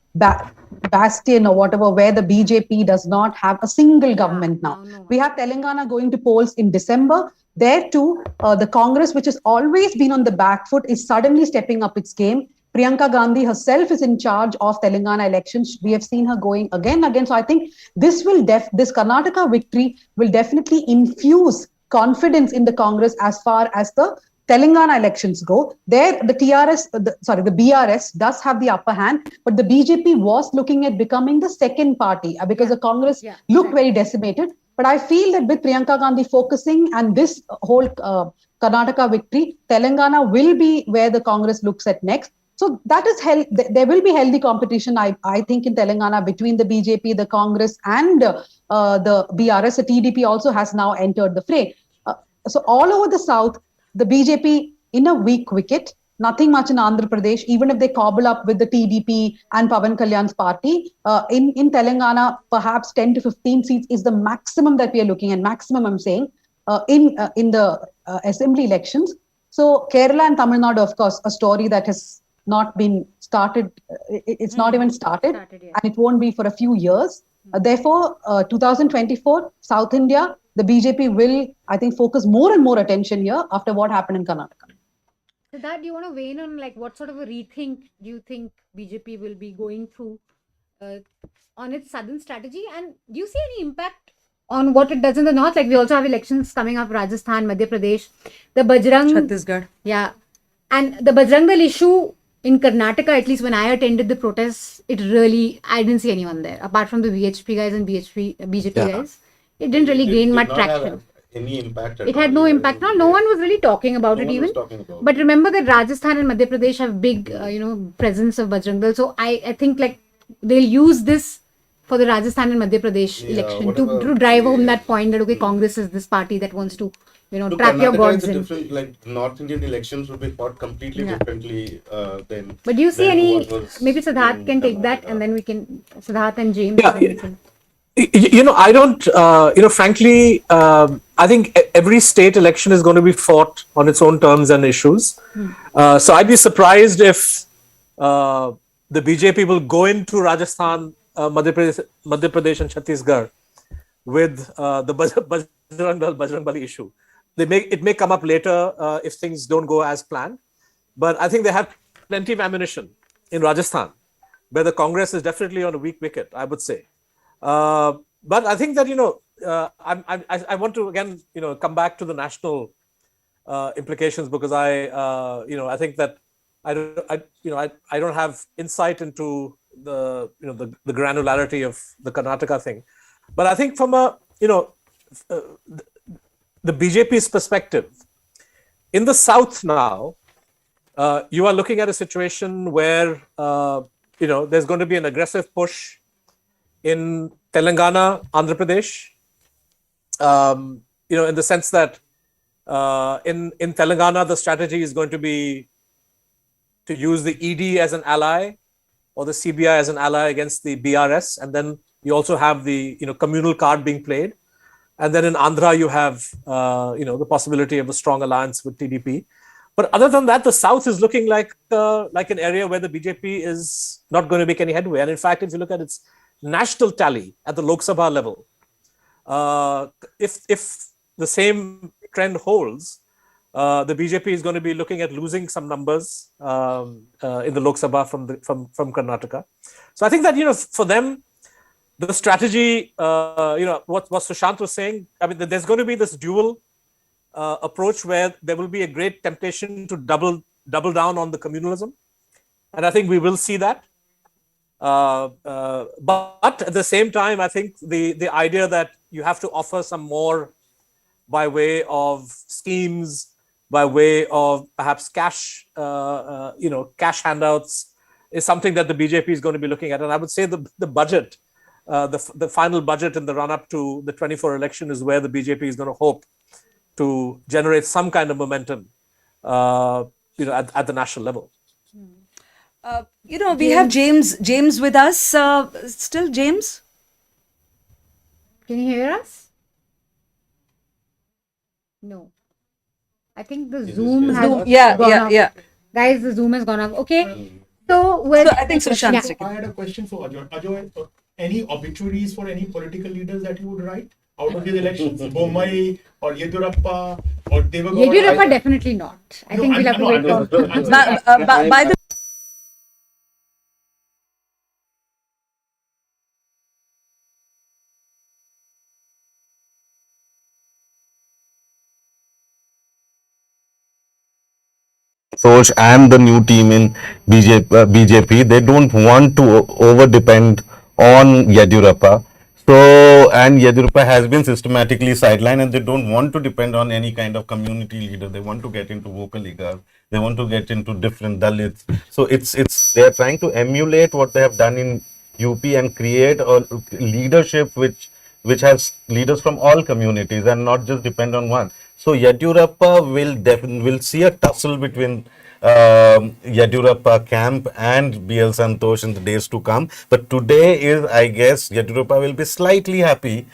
bastion or whatever where the BJP does not have a single government now. No. We have Telangana going to polls in December. There too, the Congress, which has always been on the back foot, is suddenly stepping up its game. Priyanka Gandhi herself is in charge of Telangana elections. We have seen her going again. So I think this Karnataka victory will definitely infuse confidence in the Congress as far as the Telangana elections go. There, the BRS does have the upper hand, but the BJP was looking at becoming the second party because the Congress looked very decimated. But I feel that with Priyanka Gandhi focusing and this whole Karnataka victory, Telangana will be where the Congress looks at next. So that is there will be healthy competition, I think, in Telangana between the BJP, the Congress, and the BRS. The TDP also has now entered the fray. So all over the south, the BJP in a weak wicket, nothing much in Andhra Pradesh, even if they cobble up with the TDP and Pawan Kalyan's party. In Telangana, perhaps 10 to 15 seats is the maximum that we are looking at, maximum I'm saying, in the assembly elections. So Kerala and Tamil Nadu, of course, a story that has not been started, it's not even started and it won't be for a few years. Therefore, 2024, South India, the BJP will, I think, focus more and more attention here after what happened in Karnataka. So that, do you want to weigh in on what sort of a rethink do you think BJP will be going through on its southern strategy? And do you see any impact on what it does in the north? We also have elections coming up, Rajasthan, Madhya Pradesh, the Bajrang. Chhattisgarh. Yeah. And the Bajrang Dal issue in Karnataka, at least when I attended the protests, I didn't see anyone there apart from the BHP guys and BJP guys. It didn't really gain much traction. Any impact it had no impact. No one was really talking about it even. But remember that Rajasthan and Madhya Pradesh have big, presence of Bajrang Dal. So I think they'll use this for the Rajasthan and Madhya Pradesh election to drive home that point that okay, Congress is this party that wants to trap your gods in. Different, North Indian elections will be fought completely differently than. But do you see any? Maybe Siddharth can take that, and then we can Siddharth and James. I don't, frankly, I think every state election is going to be fought on its own terms and issues. So I'd be surprised if the BJP will go into Rajasthan, Madhya Pradesh and Chhattisgarh with the Bajrang Bali issue. It may come up later if things don't go as planned. But I think they have plenty of ammunition in Rajasthan, where the Congress is definitely on a weak wicket, I would say. But I think that, I want to again, come back to the national implications, because I think that I don't have insight into the granularity of the Karnataka thing. But I think from the BJP's perspective, in the South now, you are looking at a situation where, there's going to be an aggressive push in Telangana, Andhra Pradesh, in the sense that in Telangana, the strategy is going to be to use the ED as an ally or the CBI as an ally against the BRS. And then you also have the, communal card being played. And then in Andhra, you have, the possibility of a strong alliance with TDP. But other than that, the South is looking like an area where the BJP is not going to make any headway. And in fact, if you look at its national tally at the Lok Sabha level, if the same trend holds, the BJP is going to be looking at losing some numbers in the Lok Sabha from Karnataka. So I think that, for them, the strategy, what Sushant was saying, I mean, there's going to be this dual approach where there will be a great temptation to double down on the communalism. And I think we will see that. But at the same time, I think the idea that you have to offer some more by way of schemes, by way of perhaps cash, cash handouts, is something that the BJP is going to be looking at. And I would say the budget, the final budget in the run-up to the 24 election is where the BJP is going to hope to generate some kind of momentum, at the national level. We have James with us. Still, James? Can you hear us? No. I think the Zoom has gone up. Guys, the Zoom has gone up. Okay. So I think Sushant. I had a question for Ajoy. Ajoy, any obituaries for any political leaders that you would write out of these elections? Bommai or Yediyurappa or Devagowda? Yediyurappa definitely not. I think we'll have to wait for. By the Tosh and the new team in BJP, they don't want to over depend on Yediyurappa. So, and Yediyurappa has been systematically sidelined, and they don't want to depend on any kind of community leader. They want to get into Vocaligas. They want to get into different Dalits. So they are trying to emulate what they have done in UP and create a leadership which has leaders from all communities and not just depend on one. So Yediyurappa will see a tussle between Yediyurappa camp and BL Santosh in the days to come. But today is, I guess, Yediyurappa will be slightly happy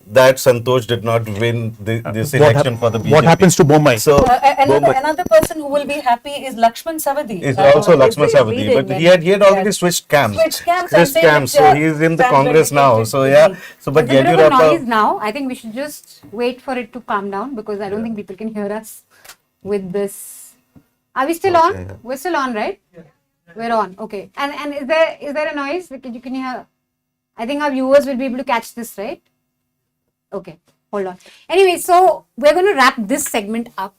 that Santosh did not win this election for the BJP. What happens to Bommai? So another person who will be happy is Lakshman Savadi. Is also Lakshman Savadi, but he had already switched camps. So he is in the Congress now. So yeah. So but There's a bit of a noise now. I think we should just wait for it to calm down, because I don't think people can hear us with this. Are we still on? Yeah. We're still on, right? Yeah. We're on. Okay. And is there a noise? You can hear. I think our viewers will be able to catch this, right? Okay, hold on. Anyway, so we're going to wrap this segment up.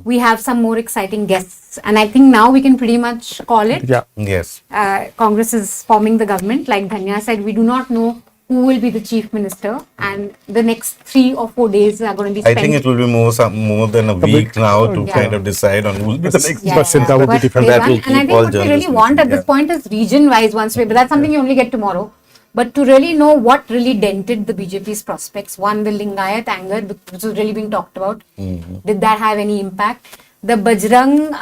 We have some more exciting guests, and I think now we can pretty much call it. Yeah. Yes. Congress is forming the government. Like Dhanya said, we do not know who will be the chief minister, and the next 3 or 4 days are going to be spent. I think it will be more than a week now to kind of decide on who will be the next person. That would be different. And I think what we really want at this point is region-wise once, but that's something you only get tomorrow. But to really know what really dented the BJP's prospects, one, the Lingayat anger, which was really being talked about. Did that have any impact? The Bajrang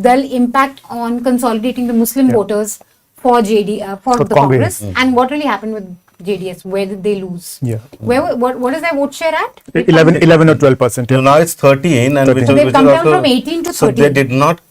Dal impact on consolidating the Muslim voters for the Congress, and what really happened with JDS? Where did they lose? Yeah. What is their vote share at? 11 or 12%. So now it's 13, and 13. which, So they've which come is down also from 18 to so 13. they did not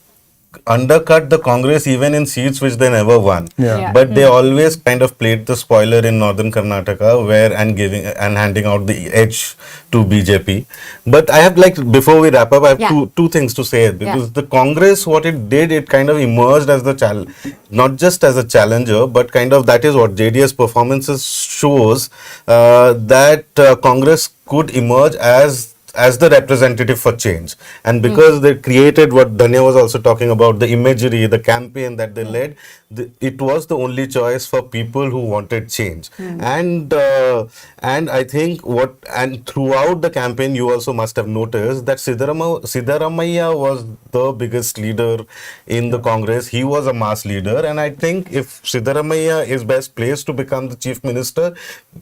undercut the Congress even in seats which they never won. Yeah. But they always kind of played the spoiler in northern Karnataka, where and giving and handing out the edge to BJP. But I have, like, before we wrap up, I have two things to say, because the Congress, what it did, it kind of emerged as the not just as a challenger, but kind of that is what JDS performances shows, that Congress could emerge as the representative for change. And because they created what Dhanya was also talking about, the imagery, the campaign that they led, it was the only choice for people who wanted change. And I think and throughout the campaign, you also must have noticed that Siddaramaiah was the biggest leader in the Congress. He was a mass leader, and I think if Siddaramaiah is best placed to become the chief minister,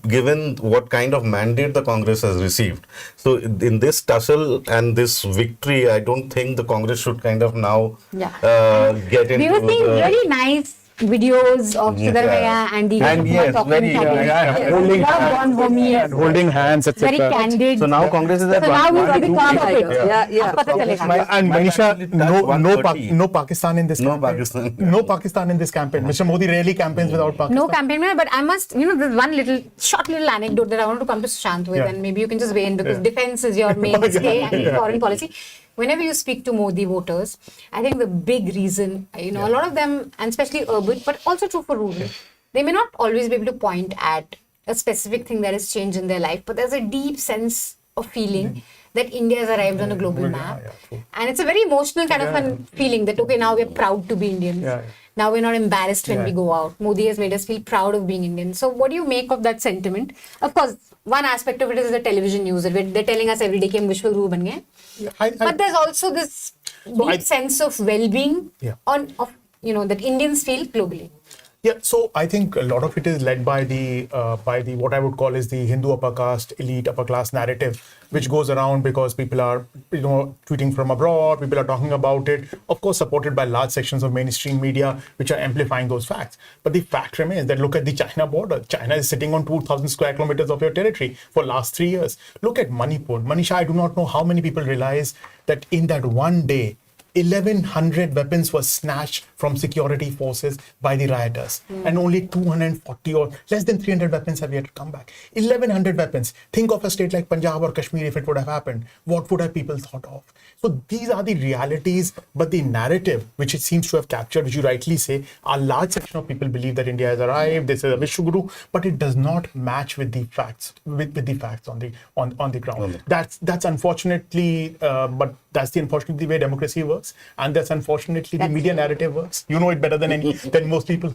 given what kind of mandate the Congress has received. So in this tussle and this victory, I don't think the Congress should kind of now get into. We were seeing really nice videos of Siddaramaiah and DK Shivakumar talking, holding hands, etc. Very candid. So now Congress is at So now we see the calm of it. And Manisha, no Pakistan in this campaign. Pakistan. No Pakistan in this campaign. Mr. Modi rarely campaigns without Pakistan. No campaign, but I must, there's one short little anecdote that I wanted to come to Shant with, and maybe you can just weigh in, because defense is your mainstay and foreign policy. Whenever you speak to Modi voters, I think the big reason, a lot of them, and especially urban, but also true for rural, they may not always be able to point at a specific thing that has changed in their life, but there's a deep sense of feeling that India has arrived on a global map. And it's a very emotional kind of a feeling that, okay, now we're proud to be Indians. Now we're not embarrassed when we go out. Modi has made us feel proud of being Indian. So what do you make of that sentiment? Of course, one aspect of it is the television news. They're telling us every day कि हम विश्व गुरु बन गए. But there's also this deep sense of well-being that Indians feel globally. Yeah, so I think a lot of it is led by the what I would call is the Hindu upper caste, elite upper class narrative, which goes around because people are tweeting from abroad, people are talking about it, of course supported by large sections of mainstream media which are amplifying those facts. But the fact remains that look at the China border. China is sitting on 2,000 square kilometers of your territory for last 3 years. Look at Manipur. Manisha, I do not know how many people realize that in that one day 1,100 weapons were snatched from security forces by the rioters, and only 240 or less than 300 weapons have yet to come back. 1,100 weapons. Think of a state like Punjab or Kashmir if it would have happened. What would have people thought of? So these are the realities, but the narrative, which it seems to have captured, which you rightly say, a large section of people believe that India has arrived, this is a Vishwaguru, but it does not match with the facts, with the facts on the ground. That's unfortunately, but that's unfortunately the way democracy works, and that's unfortunately the media narrative works. You know it better than most people.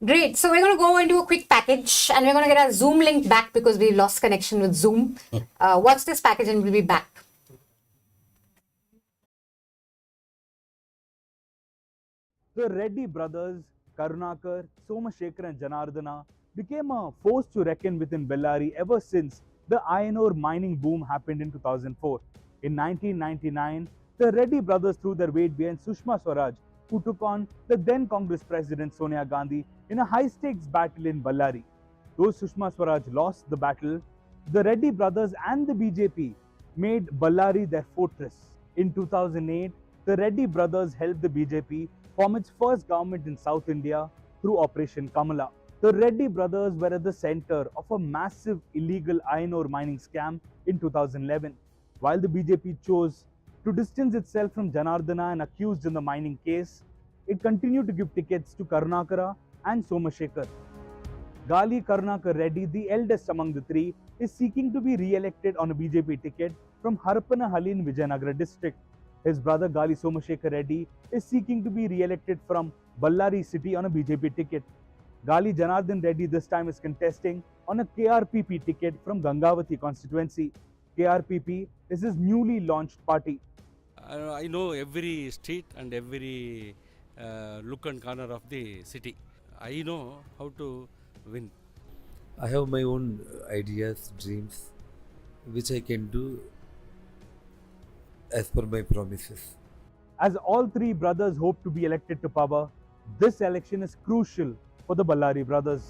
Great. So we're going to go into a quick package, and we're going to get our Zoom link back because we lost connection with Zoom. Watch this package and we'll be back. The Reddy brothers, Karunakar, Somashekar and Janardana, became a force to reckon with in Bellary ever since the iron ore mining boom happened in 2004. In 1999, the Reddy brothers threw their weight behind Sushma Swaraj, who took on the then Congress President Sonia Gandhi in a high-stakes battle in Bellary. Though Sushma Swaraj lost the battle, the Reddy brothers and the BJP made Bellary their fortress. In 2008, the Reddy brothers helped the BJP form its first government in South India through Operation Kamala. The Reddy brothers were at the center of a massive illegal iron ore mining scam in 2011. While the BJP chose to distance itself from Janardana and accused in the mining case, it continued to give tickets to Karunakara and Somashekar. Gali Karunakar Reddy, the eldest among the three, is seeking to be re-elected on a BJP ticket from Harapanahalli in Vijayanagara district. His brother Gali Somashekar Reddy is seeking to be re-elected from Bellary city on a BJP ticket. Gali Janardhan Reddy this time is contesting on a KRPP ticket from Gangavati constituency. KRPP is his newly launched party. I know every street and every look and corner of the city. I know how to win. I have my own ideas, dreams, which I can do as per my promises. As all three brothers hope to be elected to power, this election is crucial for the Bellary brothers.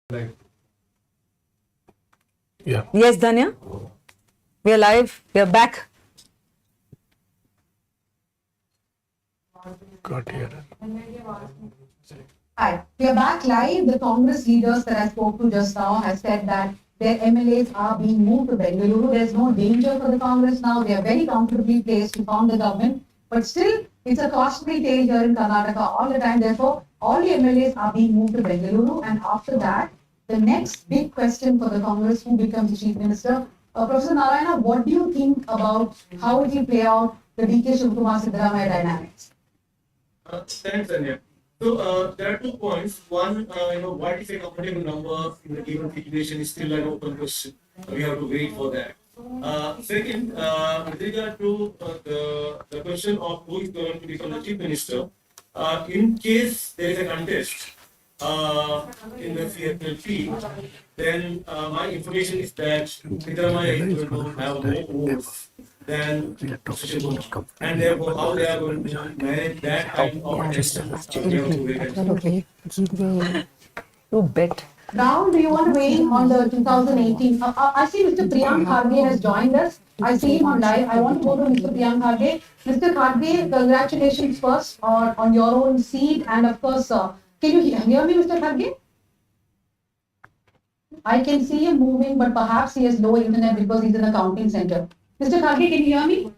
Yeah. Yes, Danya? We are live. We are back. Got here. Hi, we are back live. The Congress leaders that I spoke to just now has said that their MLAs are being moved to Bengaluru. There's no danger for the Congress now. They are very comfortably placed to form the government. But still, it's a costly tale here in Karnataka all the time. Therefore, all the MLAs are being moved to Bengaluru. And after that, the next big question for the Congress, who becomes the Chief Minister? Professor Narayana, what do you think about how it will play out the DK Shivkumar Siddaramaiah dynamics? Thanks, Anya. So there are 2 points. One, what is a comfortable number in the given situation is still an open question. We have to wait for that. Second, with regard to the question of who is going to become the chief minister, in case there is a contest in the CFLP, then my information is that Siddaramaiah is going to have more votes than Shivkumar. And therefore, how they are going to manage that kind of You bet. Now, do you want to weigh in on the 2018? I see Mr. Priyank Kharge has joined us. I see him on live. I want to go to Mr. Priyank Kharge. Mr. Kharge, congratulations first on your own seat. And of course, can you hear me, Mr. Kharge? I can see him moving, but perhaps he has low internet because he's in a counting center. Mr. Kharge, can you hear me?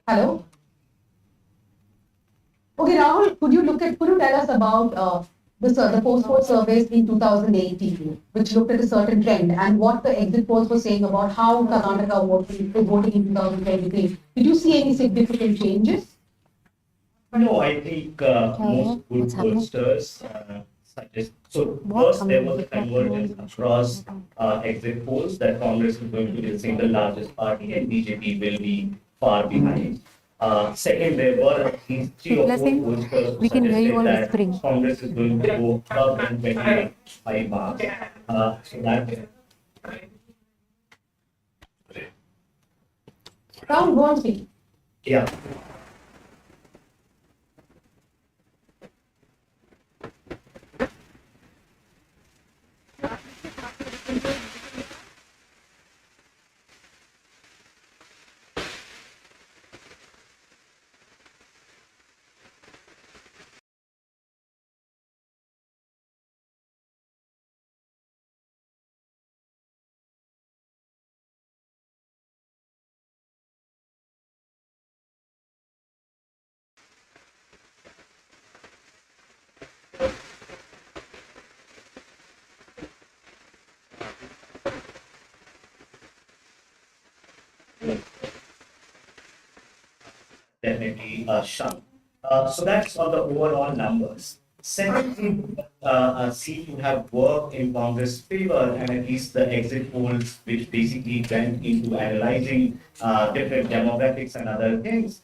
Hello? Okay, Rahul, could you tell us about the post-poll surveys in 2018, which looked at a certain trend, and what the exit polls were saying about how Karnataka is voting in 2023? Did you see any significant changes? No, I think most good pollsters suggest. So first there was a convergence across exit polls that Congress is going to be the single largest party and BJP will be far behind. Second, there were at least 3 or 4 pollsters who suggested that Congress is going to go above the 25 mark. So that. Round one, Yeah. Definitely shrunk. So that's on the overall numbers. Secondly, seem to have worked in Congress' favor, and at least the exit polls, which basically went into analyzing different demographics and other things,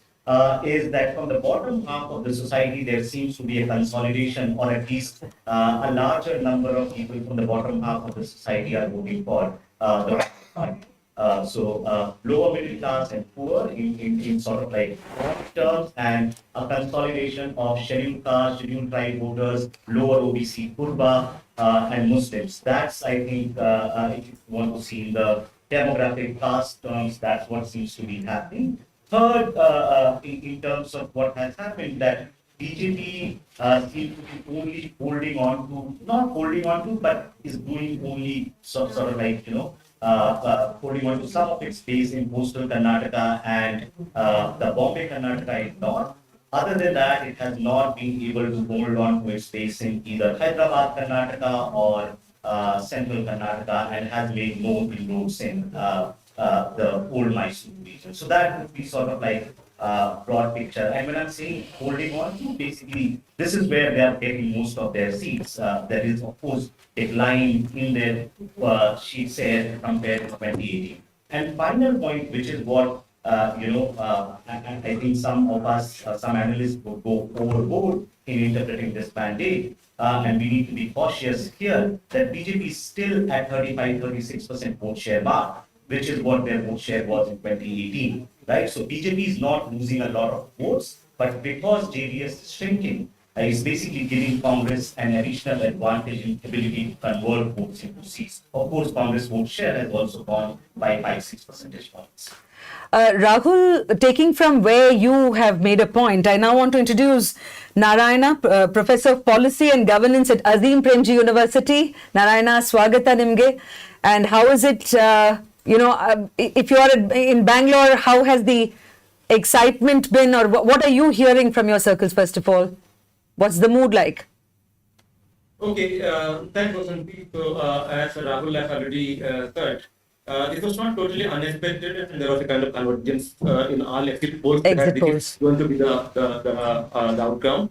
is that from the bottom half of the society, there seems to be a consolidation, or at least a larger number of people from the bottom half of the society are voting for the party. Lower middle class and poor in sort of like terms, and a consolidation of scheduled caste, scheduled tribe voters, lower OBC, Kurba, and Muslims. That's, I think, if you want to see in the demographic caste terms, that's what seems to be happening. Third, in terms of what has happened, that BJP seems to be only holding on to, not holding on to, but is doing only sort of like, holding on to some of its space in coastal Karnataka and the Bombay Karnataka in north. Other than that, it has not been able to hold on to its space in either Hyderabad Karnataka or central Karnataka, and has made no inroads in the old Mysore region. So that would be sort of like broad picture. And when I'm saying holding on to, basically, this is where they are getting most of their seats. There is, of course, decline in their sheet share compared to 2018. And final point, which is what I think some of us, some analysts would go overboard in interpreting this mandate. And we need to be cautious here that BJP is still at 35-36% vote share mark, which is what their vote share was in 2018. Right? So BJP is not losing a lot of votes. But because JDS is shrinking, is basically giving Congress an additional advantage in ability to convert votes into seats. Of course, Congress vote share has also gone by 5-6 percentage points. Rahul, taking from where you have made a point, I now want to introduce Narayana, Professor of Policy and Governance at Azim Premji University. Narayana, swagata nimge. And how is it, if you are in Bangalore, how has the excitement been, or what are you hearing from your circles, first of all? What's the mood like? Okay, thanks, Vasanti. So, as Rahul has already said, this was not totally unexpected, and there was a kind of convergence in all exit polls that this is going to be the outcome.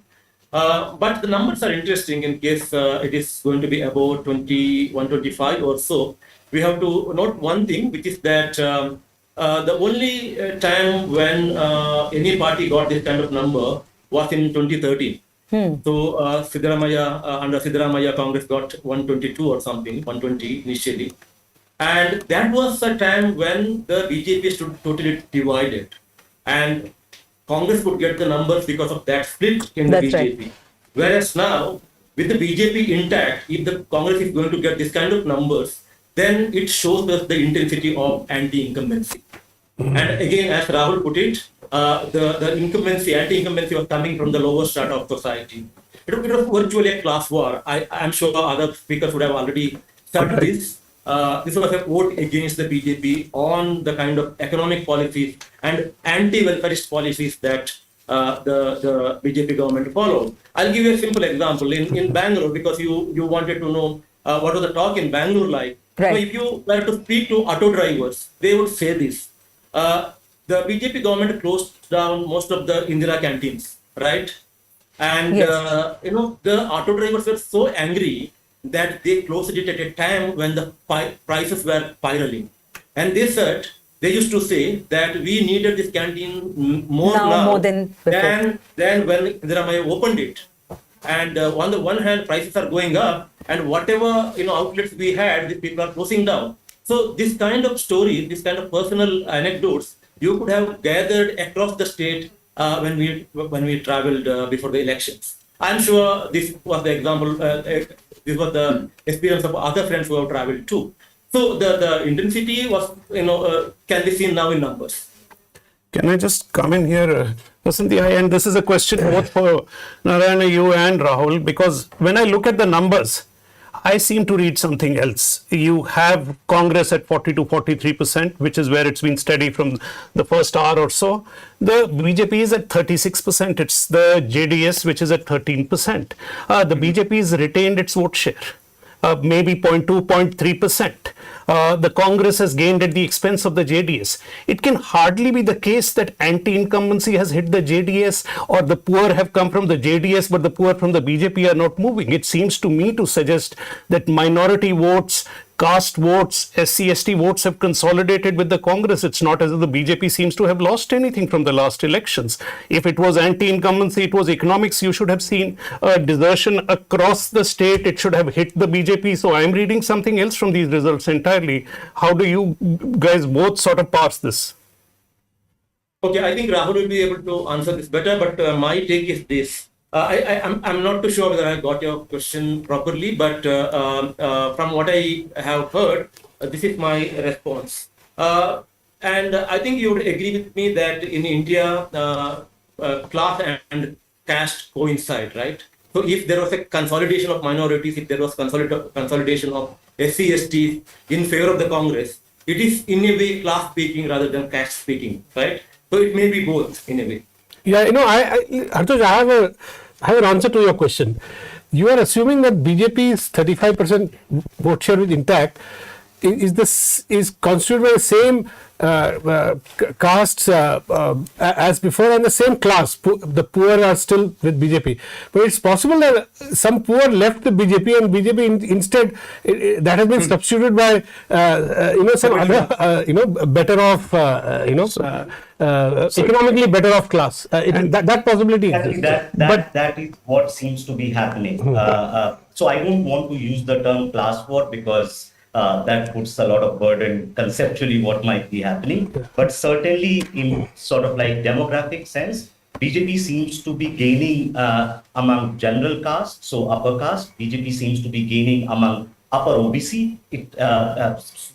But the numbers are interesting in case it is going to be about 125 or so. We have to note one thing, which is that the only time when any party got this kind of number was in 2013. So under Siddaramaiah, Congress got 122 or something, 120 initially. And that was a time when the BJP stood totally divided. And Congress could get the numbers because of that split in the BJP. Right. Whereas now, with the BJP intact, if the Congress is going to get this kind of numbers, then it shows us the intensity of anti-incumbency. And again, as Rahul put it, the incumbency, anti-incumbency was coming from the lower strata of society. It was virtually a class war. I'm sure other speakers would have already said this. This was a vote against the BJP on the kind of economic policies and anti-welfarist policies that the BJP government followed. I'll give you a simple example. In Bangalore, because you wanted to know what was the talk in Bangalore like. Right. So if you were to speak to auto drivers, they would say this. The BJP government closed down most of the Indira canteens, right? And, yes. The auto drivers were so angry that they closed it at a time when the prices were spiraling. And they said, they used to say that we needed this canteen more than when Indira opened it. And on the one hand, prices are going up, and whatever outlets we had, the people are closing down. So this kind of story, this kind of personal anecdotes, you could have gathered across the state when we traveled before the elections. I'm sure this was the example. This was the experience of other friends who have traveled too. So the intensity was, can be seen now in numbers. Can I just come in here, Vasanti? And this is a question both for Narayana, you and Rahul, because when I look at the numbers, I seem to read something else. You have Congress at 40 to 43%, which is where it's been steady from the first hour or so. The BJP is at 36%. It's the JDS, which is at 13%. The BJP has retained its vote share. Maybe 0.2, 0.3%. The Congress has gained at the expense of the JDS. It can hardly be the case that anti-incumbency has hit the JDS, or the poor have come from the JDS, but the poor from the BJP are not moving. It seems to me to suggest that minority votes, caste votes, SC/ST votes have consolidated with the Congress. It's not as if the BJP seems to have lost anything from the last elections. If it was anti-incumbency, it was economics, you should have seen a desertion across the state. It should have hit the BJP. So I'm reading something else from these results entirely. How do you guys both sort of parse this? Okay, I think Rahul will be able to answer this better, but my take is this. I'm not too sure whether I got your question properly, but from what I have heard, this is my response. And I think you would agree with me that in India, class and caste coincide, right? So if there was a consolidation of minorities, if there was consolidation of SC/ST in favor of the Congress, it is in a way class speaking rather than caste speaking, right? So it may be both in a way. Yeah, Hartosh, I have an answer to your question. You are assuming that BJP's 35% vote share is intact. Is constituted by the same castes as before and the same class. The poor are still with BJP, but it's possible that some poor left the BJP and BJP instead that has been substituted by some other better off economically better off class. That possibility exists. That is what seems to be happening. So I don't want to use the term class war because that puts a lot of burden conceptually what might be happening. But certainly in sort of like demographic sense, BJP seems to be gaining among general caste, so upper caste. BJP seems to be gaining among upper OBC,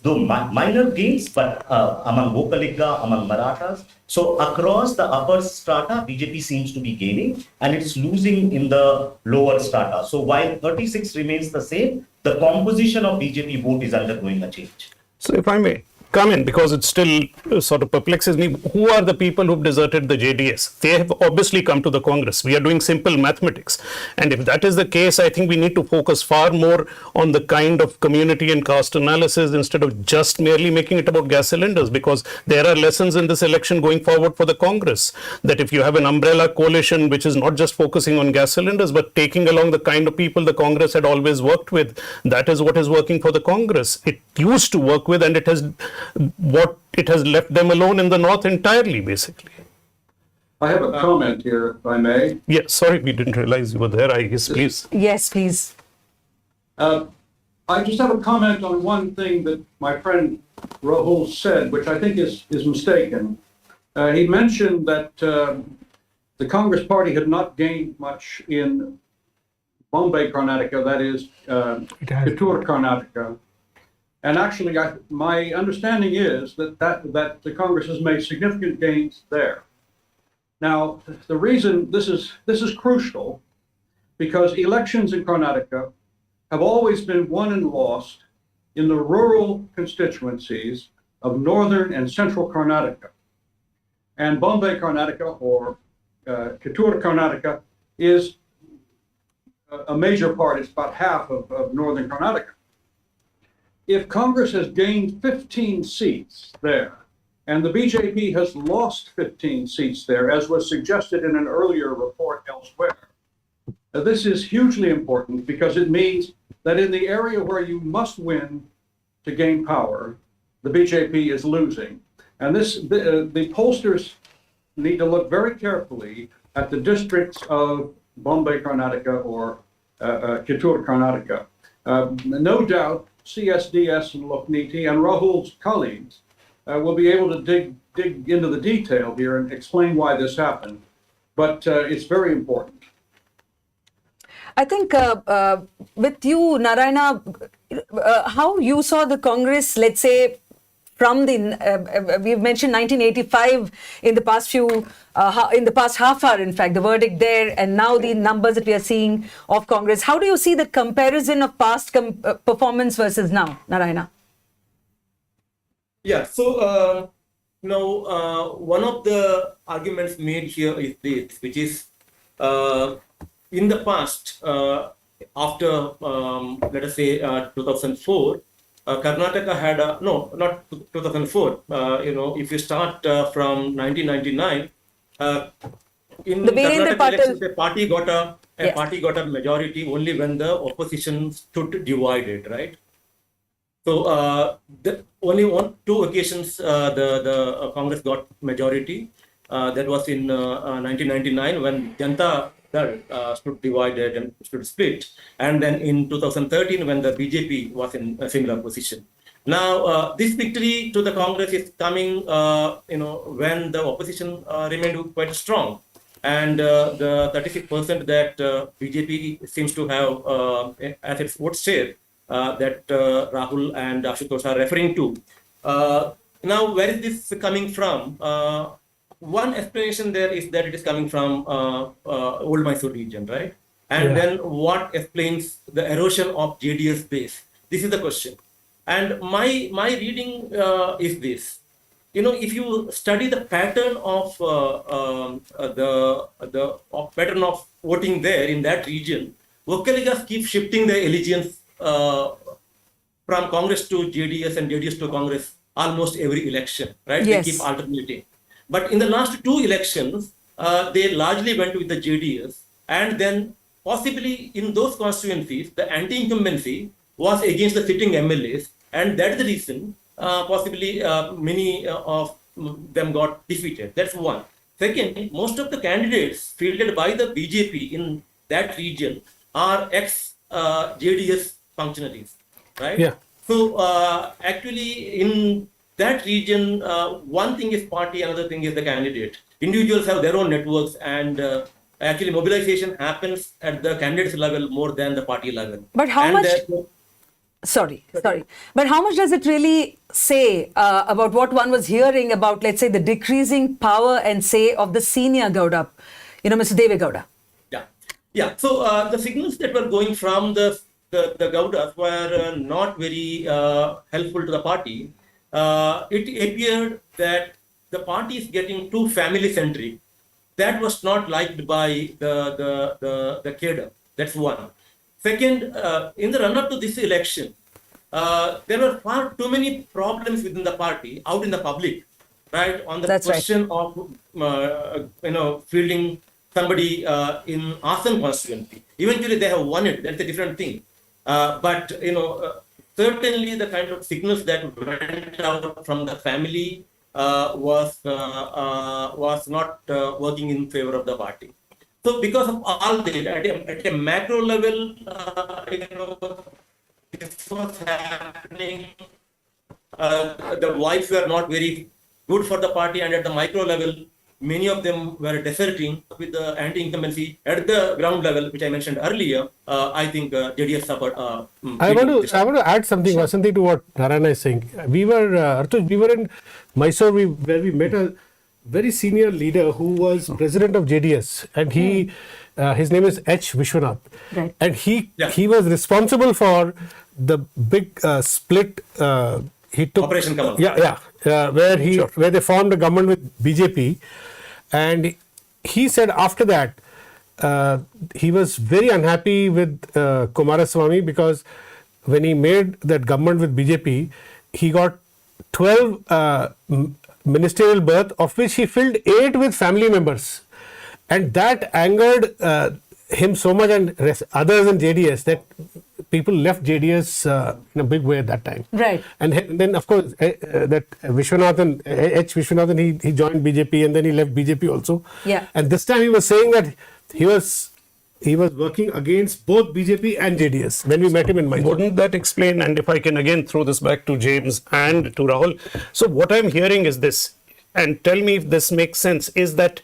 though minor gains, but among Vokaligga, among Marathas. So across the upper strata, BJP seems to be gaining, and it's losing in the lower strata. So while 36 remains the same, the composition of BJP vote is undergoing a change. So if I may come in, because it still sort of perplexes me, who are the people who've deserted the JDS? They have obviously come to the Congress. We are doing simple mathematics. And if that is the case, I think we need to focus far more on the kind of community and caste analysis instead of just merely making it about gas cylinders, because there are lessons in this election going forward for the Congress, that if you have an umbrella coalition which is not just focusing on gas cylinders, but taking along the kind of people the Congress had always worked with, that is what is working for the Congress. It used to work with, and it has left them alone in the north entirely, basically. I have a comment here, if I may. Yeah, sorry, we didn't realize you were there. Yes, please. Yes, please. I just have a comment on one thing that my friend Rahul said, which I think is mistaken. He mentioned that the Congress party had not gained much in Bombay, Karnataka, that is, Kittur, Karnataka. And actually, my understanding is that the Congress has made significant gains there. Now, the reason this is crucial, because elections in Karnataka have always been won and lost in the rural constituencies of northern and central Karnataka. And Bombay, Karnataka, or Kittur, Karnataka, is a major part. It's about half of northern Karnataka. If Congress has gained 15 seats there, and the BJP has lost 15 seats there, as was suggested in an earlier report elsewhere, this is hugely important because it means that in the area where you must win to gain power, the BJP is losing. And the pollsters need to look very carefully at the districts of Bombay, Karnataka, or Kittur, Karnataka. No doubt, CSDS and Lokniti and Rahul's colleagues will be able to dig into the detail here and explain why this happened. But it's very important. I think with you, Narayana, how you saw the Congress, let's say, from the, we've mentioned 1985 in the past in the past half hour, in fact, the verdict there, and now the numbers that we are seeing of Congress. How do you see the comparison of past performance versus now, Narayana? Yeah, so one of the arguments made here is this, which is in the past, after let us say 2004, Karnataka had not 2004. If you start from 1999, in the Karnataka elections, a party got a majority only when the opposition stood divided, right? So only on two occasions the Congress got majority. That was in 1999 when Janata Dal stood divided and stood split, and then in 2013 when the BJP was in a similar position. Now this victory to the Congress is coming, when the opposition remained quite strong, and the 36% that BJP seems to have as its vote share that Rahul and Ashutosh are referring to. Now, where is this coming from? One explanation there is that it is coming from Old Mysore region, right? And then what explains the erosion of JDS base? This is the question. And my reading is this. If you study the pattern of pattern of voting there in that region, Vokkaligas keep shifting their allegiance from Congress to JDS and JDS to Congress almost every election, right? Yes. They keep alternating. But in the last two elections, they largely went with the JDS, and then possibly in those constituencies, the anti-incumbency was against the sitting MLAs, and that's the reason possibly many of them got defeated. That's one. Second, most of the candidates fielded by the BJP in that region are ex-JDS functionaries, right? Yeah. So actually in that region, one thing is party, another thing is the candidate. individuals have their own networks, and actually mobilization happens at the candidates level more than the party level. But how And much? therefore- Sorry. But how much does it really say about what one was hearing about, let's say, the decreasing power and say of the senior Gowda, Mr. Deve Gowda? Yeah. So the signals that were going from the Gowdas were not very helpful to the party. It appeared that the party is getting too family centric. That was not liked by the cadre. That's one. Second, in the run-up to this election, there were far too many problems within the party out in the public, right? On the question of fielding somebody in Assam constituency. Eventually, they have won it. That's a different thing. But certainly the kind of signals that went out from the family was not working in favor of the party. So because of all this, at a macro level, this was happening. The vibes were not very good for the party, and at the micro level, many of them were deserting with the anti-incumbency. At the ground level, which I mentioned earlier, I think JDS suffered. I want to add something, Vasanthi, to what Narayana is saying. We were in Mysore, where we met a very senior leader who was president of JDS, and his name is H. Vishwanath, right. And he was responsible for the big split. He took Operation Kamal. Where they formed a government with BJP, and he said after that he was very unhappy with Kumaraswamy, because when he made that government with BJP, he got 12 ministerial berth, of which he filled 8 with family members, and that angered him so much and others in JDS that people left JDS in a big way at that time. Right. And then of course that Vishwanathan, H. Vishwanathan, he joined BJP, and then he left BJP also. Yeah. And this time he was saying that he was working against both BJP and JDS when we met him in Mysore. Wouldn't that explain, and if I can again throw this back to James and to Rahul. So what I'm hearing is this, and tell me if this makes sense, is that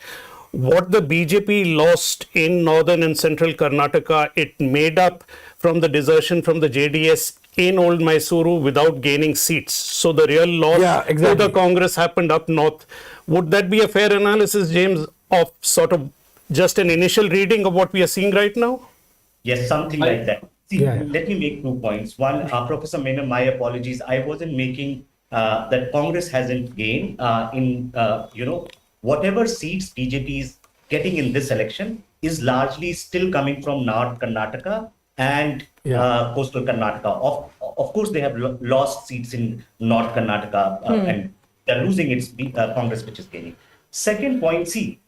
what the BJP lost in northern and central Karnataka, it made up from the desertion from the JDS in Old Mysuru without gaining seats. So the real loss to the Congress happened up north. Would that be a fair analysis, James, of sort of just an initial reading of what we are seeing right now? Yes, something like that. See, let me make 2 points. One, Professor Menon, my apologies. I wasn't making that Congress hasn't gained in, whatever seats BJP is getting in this election is largely still coming from North Karnataka and coastal Karnataka. Of course, they have lost seats in North Karnataka and they're losing its Congress, which is gaining. Second point, see,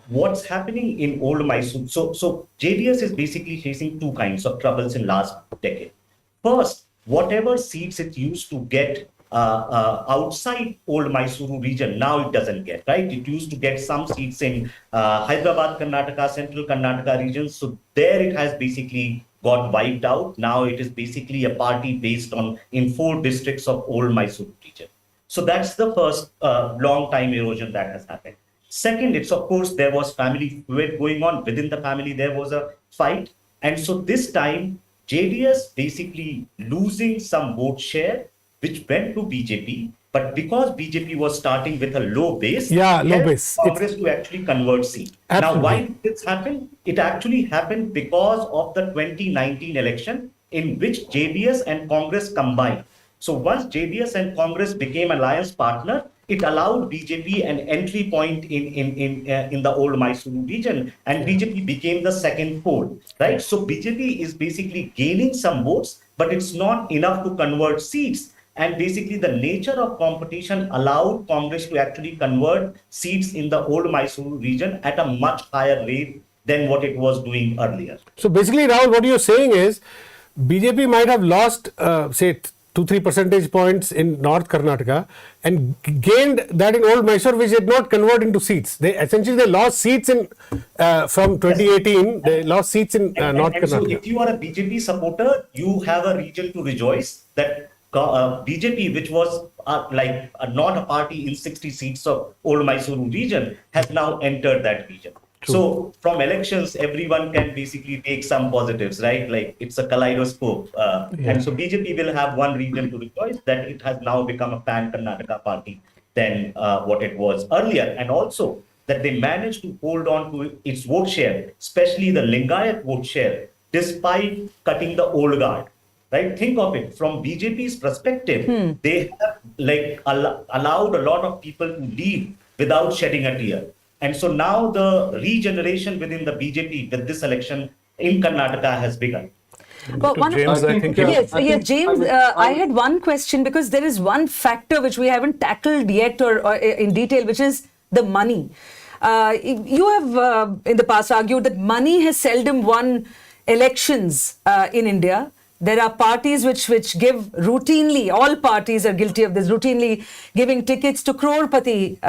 what's happening in Old Mysore. So JDS is basically facing 2 kinds of troubles in last decade. First, whatever seats it used to get outside Old Mysuru region, now it doesn't get, right? It used to get some seats in Hyderabad, Karnataka, Central Karnataka region. So there it has basically got wiped out. Now it is basically a party based in 4 districts of Old Mysuru region. So that's the first long time erosion that has happened. Second, it's of course, there was family feuд going on. Within the family, there was a fight. And so this time, JDS basically losing some vote share, which went to BJP. But because BJP was starting with a low base, Congress to actually convert seat. Now, why did this happen? It actually happened because of the 2019 election in which JDS and Congress combined. So once JDS and Congress became alliance partner, it allowed BJP an entry point in the Old Mysuru region, and BJP became the second pole, right? So BJP is basically gaining some votes, but it's not enough to convert seats. And basically the nature of competition allowed Congress to actually convert seats in the Old Mysuru region at a much higher rate than what it was doing earlier. So basically, Rahul, what you're saying is BJP might have lost, say, 2-3 percentage points in North Karnataka and gained that in Old Mysore, which did not convert into seats. They lost seats in from 2018. They lost seats in North Karnataka. So if you are a BJP supporter, you have a reason to rejoice that BJP, which was not a party in 60 seats of old Mysuru region has now entered that region. So from elections, everyone can basically take some positives, right? Like it's a kaleidoscope. And so BJP will have one reason to rejoice that it has now become a pan-Karnataka party than what it was earlier. And also that they managed to hold on to its vote share, especially the Lingayat vote share, despite cutting the old guard. Right? Think of it from BJP's perspective. They have allowed a lot of people to leave without shedding a tear. And so now the regeneration within the BJP with this election in Karnataka has begun. But James, I think James, I had one question because there is one factor which we haven't tackled yet or in detail, which is the money. You have in the past argued that money has seldom won elections in India. There are parties which give routinely, all parties are guilty of this, routinely giving tickets to crorepati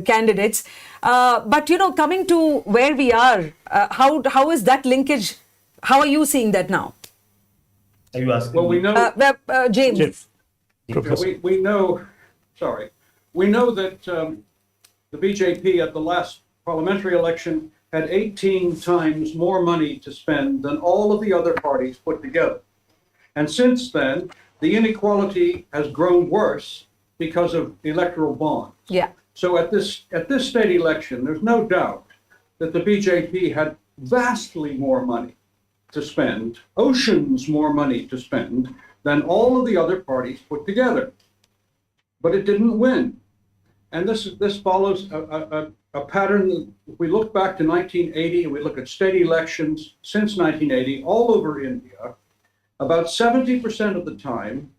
candidates. But, coming to where we are, how is that linkage? How are you seeing that now? Are you asking? Well, we know... James. We know, we know that the BJP at the last parliamentary election had 18 times more money to spend than all of the other parties put together. And since then, the inequality has grown worse because of electoral bonds. Yeah. So at this state election, there's no doubt that the BJP had vastly more money to spend, oceans more money to spend than all of the other parties put together. But it didn't win. And this follows a pattern. If we look back to 1980 and we look at state elections since 1980 all over India, about 70% of the time,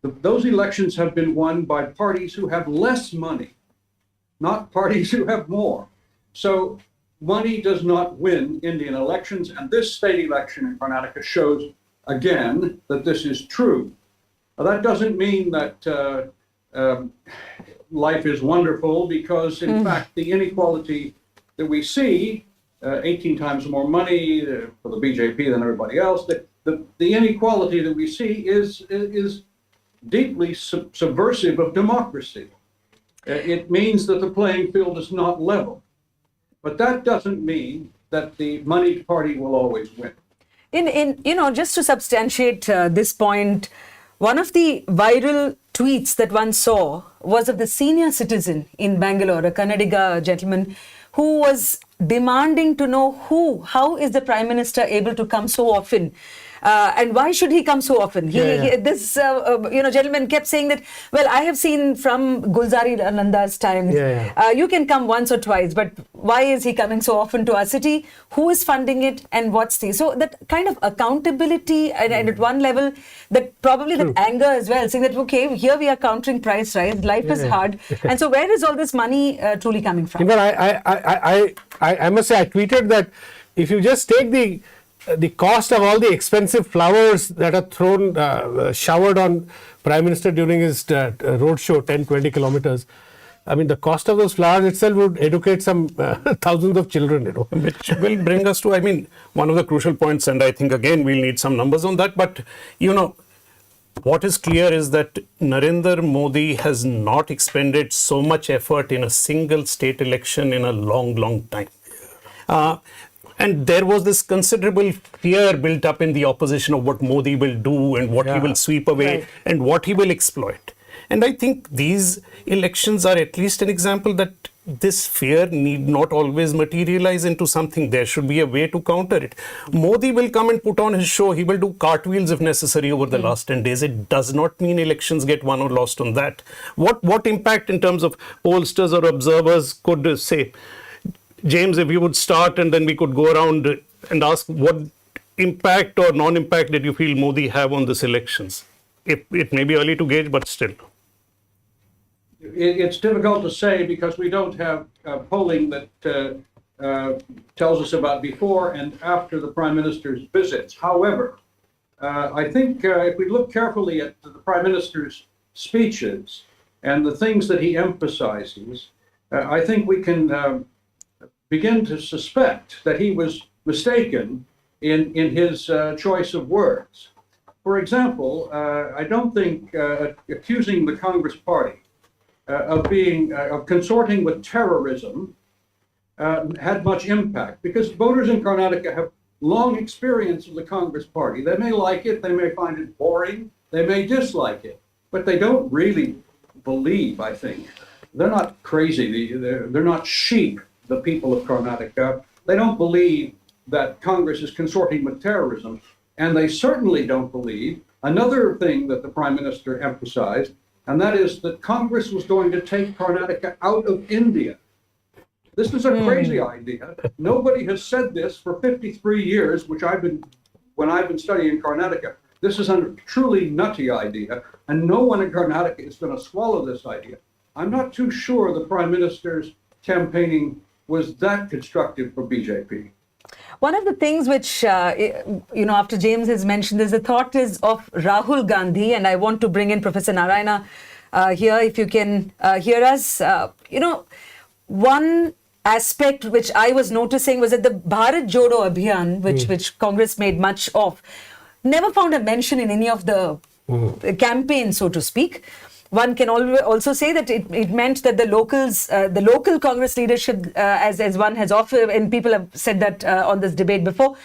those elections have been won by parties who have less money, not parties who have more. So money does not win Indian elections, and this state election in Karnataka shows again that this is true. Now, that doesn't mean that life is wonderful, because in fact the inequality that we see, 18 times more money for the BJP than everybody else, the inequality that we see is deeply subversive of democracy. It means that the playing field is not level. But that doesn't mean that the moneyed party will always win. Just to substantiate this point, one of the viral tweets that one saw was of the senior citizen in Bangalore, a Kannadiga gentleman, who was demanding to know how is the Prime Minister able to come so often? And why should he come so often? This gentleman kept saying that, well, I have seen from Gulzari Nanda's time, you can come once or twice, but why is he coming so often to our city? Who is funding it? And what's so that kind of accountability and at one level, that probably that anger as well, saying that, okay, here we are countering price rise, life is hard. And so where is all this money truly coming from? But I must say, I tweeted that if you just take the cost of all the expensive flowers that are showered on Prime Minister during his road show, 10-20 kilometers. I mean, the cost of those flowers itself would educate some thousands of children, which will bring us to, one of the crucial points, and I think again we'll need some numbers on that. But, what is clear is that Narendra Modi has not expended so much effort in a single state election in a long, long time. And there was this considerable fear built up in the opposition of what Modi will do and what he will sweep away and what he will exploit. And I think these elections are at least an example that this fear need not always materialize into something. There should be a way to counter it. Modi will come and put on his show. He will do cartwheels if necessary over the last 10 days. It does not mean elections get won or lost on that. What impact in terms of pollsters or observers could say? James, if you would start and then we could go around and ask what impact or non-impact did you feel Modi have on these elections? It may be early to gauge, but still. It's difficult to say because we don't have polling that tells us about before and after the Prime Minister's visits. However, I think if we look carefully at the Prime Minister's speeches and the things that he emphasizes, I think we can begin to suspect that he was mistaken in his choice of words. for example, I don't think accusing the Congress Party of consorting with terrorism had much impact, because voters in Karnataka have long experience of the Congress Party. They may like it, they may find it boring, they may dislike it, but they don't really believe, I think. They're not crazy, they're not sheep, the people of Karnataka. They don't believe that Congress is consorting with terrorism, and they certainly don't believe another thing that the Prime Minister emphasized, and that is that Congress was going to take Karnataka out of India. This is a crazy idea. Nobody has said this for 53 years, when I've been studying Karnataka. This is a truly nutty idea, and no one in Karnataka is going to swallow this idea. I'm not too sure the Prime Minister's campaigning was that constructive for BJP. One of the things which, after James has mentioned, is the thought is of Rahul Gandhi, and I want to bring in Professor Narayana here, if you can hear us. One aspect which I was noticing was that the Bharat Jodo Abhiyan, which Congress made much of, never found a mention in any of the campaign, so to speak. One can also say that it meant that the local Congress leadership, as one has often, and people have said that on this debate before,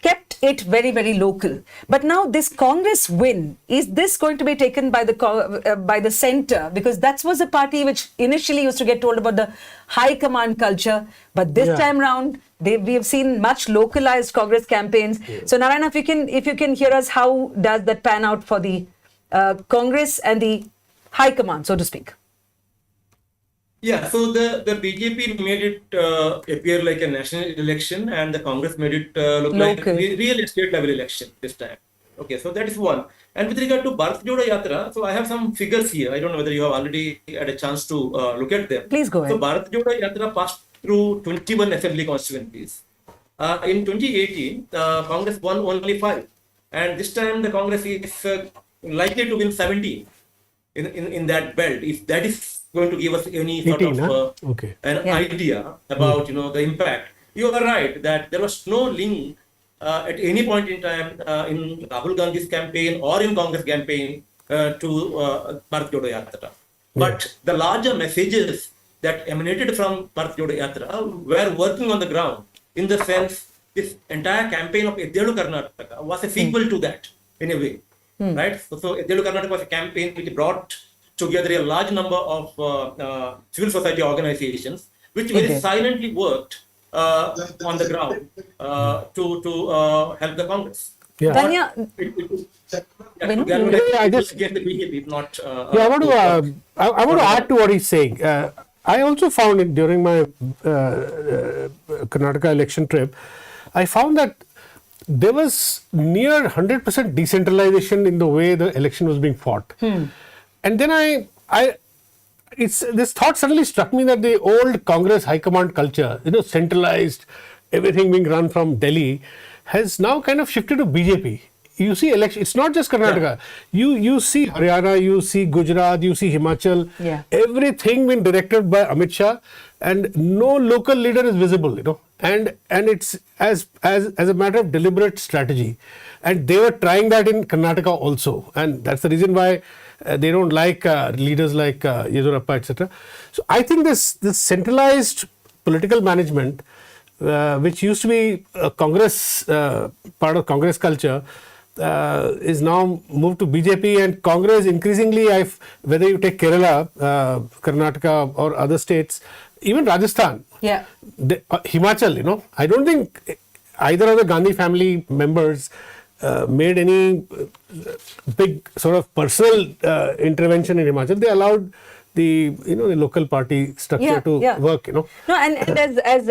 kept it very, very local. But now this Congress win, is this going to be taken by the centre? Because that was a party which initially used to get told about the high command culture, but this time round, we have seen much localized Congress campaigns. So Narayana, if you can hear us, how does that pan out for the Congress and the high command, so to speak? Yeah, so the BJP made it appear like a national election, and the Congress made it look like a real state level election this time. Okay, so that is one. And with regard to Bharat Jodo Yatra, so I have some figures here. I don't know whether you have already had a chance to look at them. Please go ahead. So Bharat Jodo Yatra passed through 21 assembly constituencies. In 2018, Congress won only 5. And this time the Congress is likely to win 17 in that belt, if that is going to give us any sort of an idea about the impact. You are right that there was no link at any point in time in Rahul Gandhi's campaign or in Congress campaign to Bharat Jodo Yatra. But the larger messages that emanated from Bharat Jodo Yatra were working on the ground, in the sense this entire campaign of Eddelu Karnataka was a sequel to that in a way. Right? So Eddelu Karnataka was a campaign which brought together a large number of civil society organizations, which very silently worked on the ground to help the Congress. Yeah. I just get the BJP, not. I want to add to what he's saying. I also found it during my Karnataka election trip. I found that there was near 100% decentralization in the way the election was being fought. And then this thought suddenly struck me that the old Congress high command culture, centralized, everything being run from Delhi, has now kind of shifted to BJP. You see election, it's not just Karnataka. You see Haryana, you see Gujarat, you see Himachal. Everything being directed by Amit Shah, and no local leader is visible, And it's as a matter of deliberate strategy. And they were trying that in Karnataka also. And that's the reason why they don't like leaders like Yediyurappa, etc. So I think this centralized political management, which used to be a Congress, part of Congress culture, is now moved to BJP, and Congress increasingly, whether you take Kerala, Karnataka or other states, even Rajasthan, Himachal, I don't think either of the Gandhi family members made any big sort of personal intervention in Himachal. They allowed the the local party structure to work. No, and as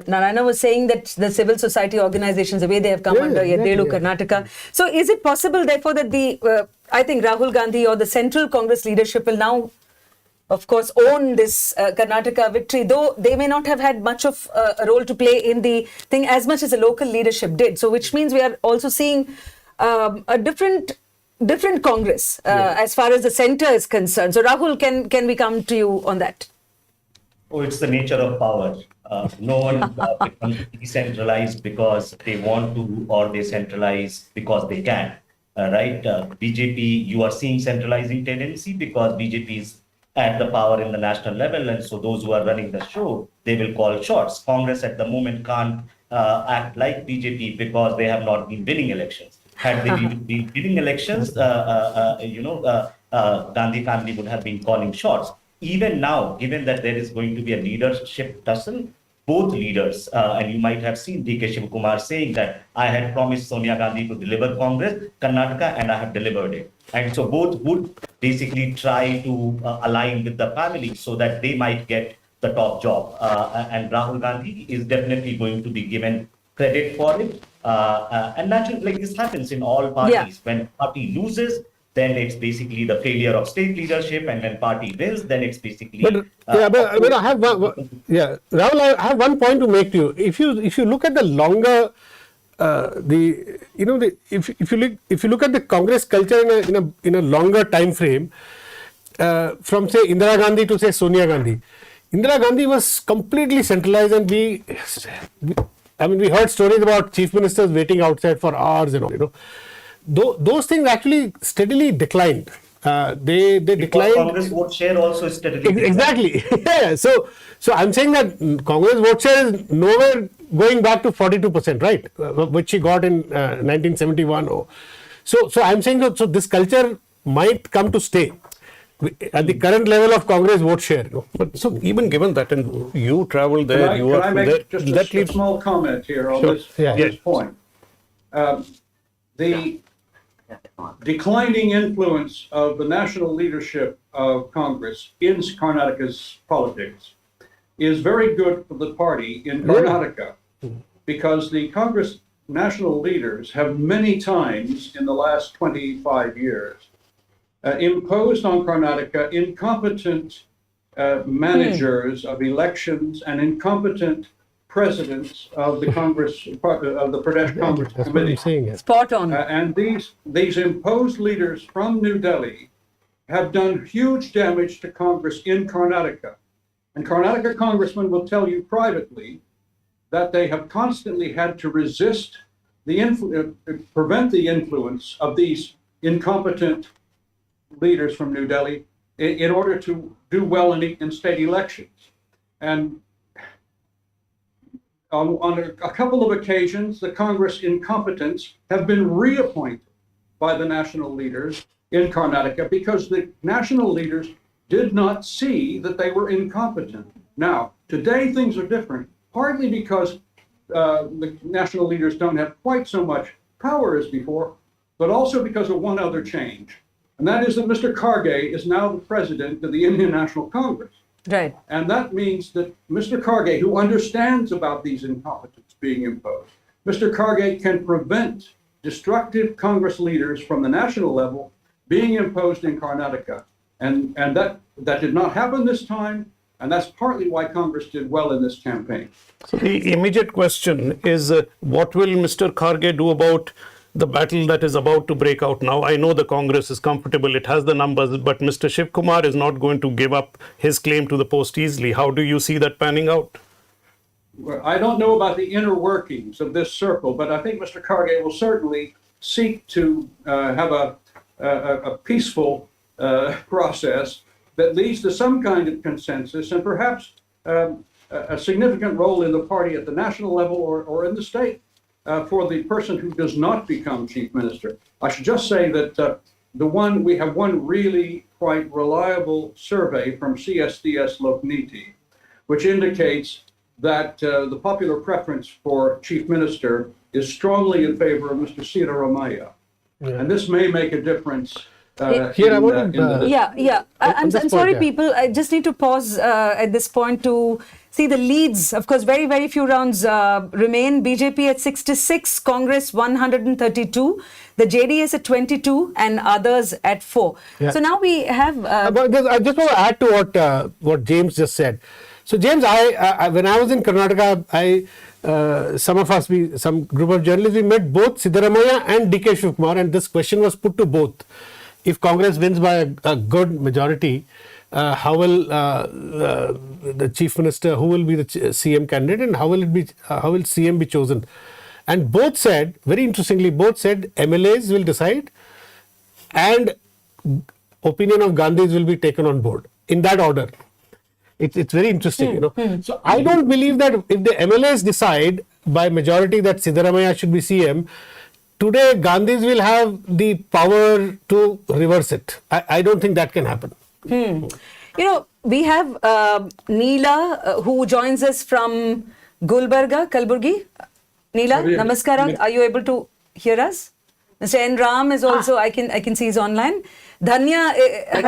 Narayana was saying, that the civil society organizations, the way they have come under Eddelu Karnataka. So is it possible, therefore, that I think Rahul Gandhi or the central Congress leadership will now, of course, own this Karnataka victory, though they may not have had much of a role to play in the thing as much as the local leadership did. So which means we are also seeing a different Congress as far as the centre is concerned. So Rahul, can we come to you on that? Oh, it's the nature of power. No one becomes decentralized because they want to, or they centralize because they can. right? BJP, you are seeing centralizing tendency because BJP is at the power in the national level, and so those who are running the show, they will call shots. Congress at the moment can't act like BJP because they have not been winning elections. Had they been winning elections, Gandhi family would have been calling shots. Even now, given that there is going to be a leadership tussle, both leaders, and you might have seen DK Shivakumar saying that I had promised Sonia Gandhi to deliver Congress, Karnataka, and I have delivered it. And so both would basically try to align with the family so that they might get the top job. And Rahul Gandhi is definitely going to be given credit for it. And naturally, like this happens in all parties. Yeah. When party loses, then it's basically the failure of state leadership, and when party wins, then it's basically. But I have Rahul, I have one point to make to you. If you look at the longer, if you look at the Congress culture in a longer time frame, from say Indira Gandhi to say Sonia Gandhi, Indira Gandhi was completely centralized, and we heard stories about chief ministers waiting outside for hours and all. Those things actually steadily declined. They declined. Congress vote share also is steadily declined. Exactly. Yeah. So I'm saying that Congress vote share is nowhere going back to 42%, right? Which she got in 1971. So I'm saying that this culture might come to stay at the current level of Congress vote share. But so even given that, and you travel there, Can I make just a small comment here on this point? The declining influence of the national leadership of Congress in Karnataka's politics is very good for the party in Karnataka, because the Congress national leaders have many times in the last 25 years imposed on Karnataka incompetent managers of elections and incompetent presidents of the Congress, of the Pradesh Congress Committee. Spot on. Uh, And these imposed leaders from New Delhi have done huge damage to Congress in Karnataka. And Karnataka congressmen will tell you privately that they have constantly had to resist prevent the influence of these incompetent leaders from New Delhi in order to do well in state elections. And on a couple of occasions, the Congress incompetents have been reappointed by the national leaders in Karnataka because the national leaders did not see that they were incompetent. Now, today things are different, partly because the national leaders don't have quite so much power as before, but also because of one other change. And that is that Mr. Karge is now the president of the Indian National Congress. Right. And that means that Mr. Karge, who understands about these incompetents being imposed, Mr. Karge can prevent destructive Congress leaders from the national level being imposed in Karnataka. And that did not happen this time. And that's partly why Congress did well in this campaign. So the immediate question is, what will Mr. Karge do about the battle that is about to break out now? I know the Congress is comfortable, it has the numbers, but Mr. Shiv Kumar is not going to give up his claim to the post easily. How do you see that panning out? Well, I don't know about the inner workings of this circle, but I think Mr. Karge will certainly seek to have a peaceful process that leads to some kind of consensus and perhaps a significant role in the party at the national level or in the state for the person who does not become chief minister. I should just say that we have one really quite reliable survey from CSDS Lokniti, which indicates that the popular preference for chief minister is strongly in favor of Mr. Sitaramaya. Yeah. And this may make a difference. I'm sorry, people. I just need to pause at this point to see the leads. Of course, very, very few rounds remain. BJP at 66, Congress 132, the JDS at 22, and others at 4. Yeah. So now we have. I just want to add to what James just said. So, James, I when I was in Karnataka, some group of journalists, we met both Siddaramaiah and DK Shivakumar, and this question was put to both. If Congress wins by a good majority, how will the chief minister, who will be the CM candidate, and how will CM be chosen? And both said, very interestingly, both said MLAs will decide and opinion of Gandhis will be taken on board in that order. It's very interesting, you know. So I don't believe that if the MLAs decide by majority that Siddaramaiah should be CM, today Gandhis will have the power to reverse it. I don't think that can happen. You know, we have Neela who joins us from Gulbarga, Kalburgi. Neela, namaskara. Are you able to hear us? Mr. N. Ram is also, I can see he's online. Dhanya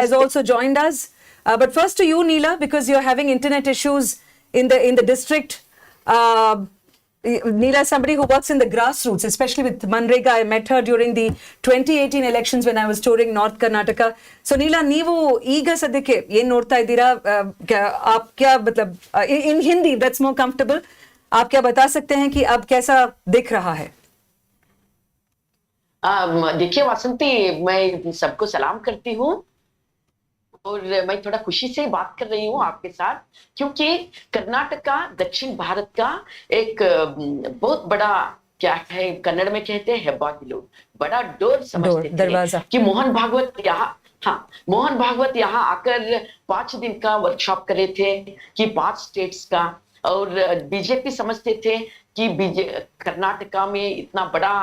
has also joined us. But first to you, Neela, because you're having internet issues in the district. Neela is somebody who works in the grassroots, especially with Manrega. I met her during the 2018 elections when I was touring North Karnataka. So Neela, ನೀವು ಈಗ ಸದ್ಯಕ್ಕೆ ಏನು ನೋಡ್ತಾ ಇದ್ದೀರಾ? आप क्या मतलब in Hindi, that's more comfortable. आप क्या बता सकते हैं कि अब कैसा दिख रहा है? देखिए वासंती, मैं सबको सलाम करती हूँ और मैं थोड़ा खुशी से बात कर रही हूँ आपके साथ, क्योंकि कर्नाटका दक्षिण भारत का एक बहुत बड़ा, क्या है कन्नड़ में कहते हैं हेब्बागिलू, बड़ा डोर समझते थे कि मोहन भागवत यहाँ आकर 5 दिन का वर्कशॉप करे थे कि 5 स्टेट्स का, और बीजेपी समझते थे कि कर्नाटका में इतना बड़ा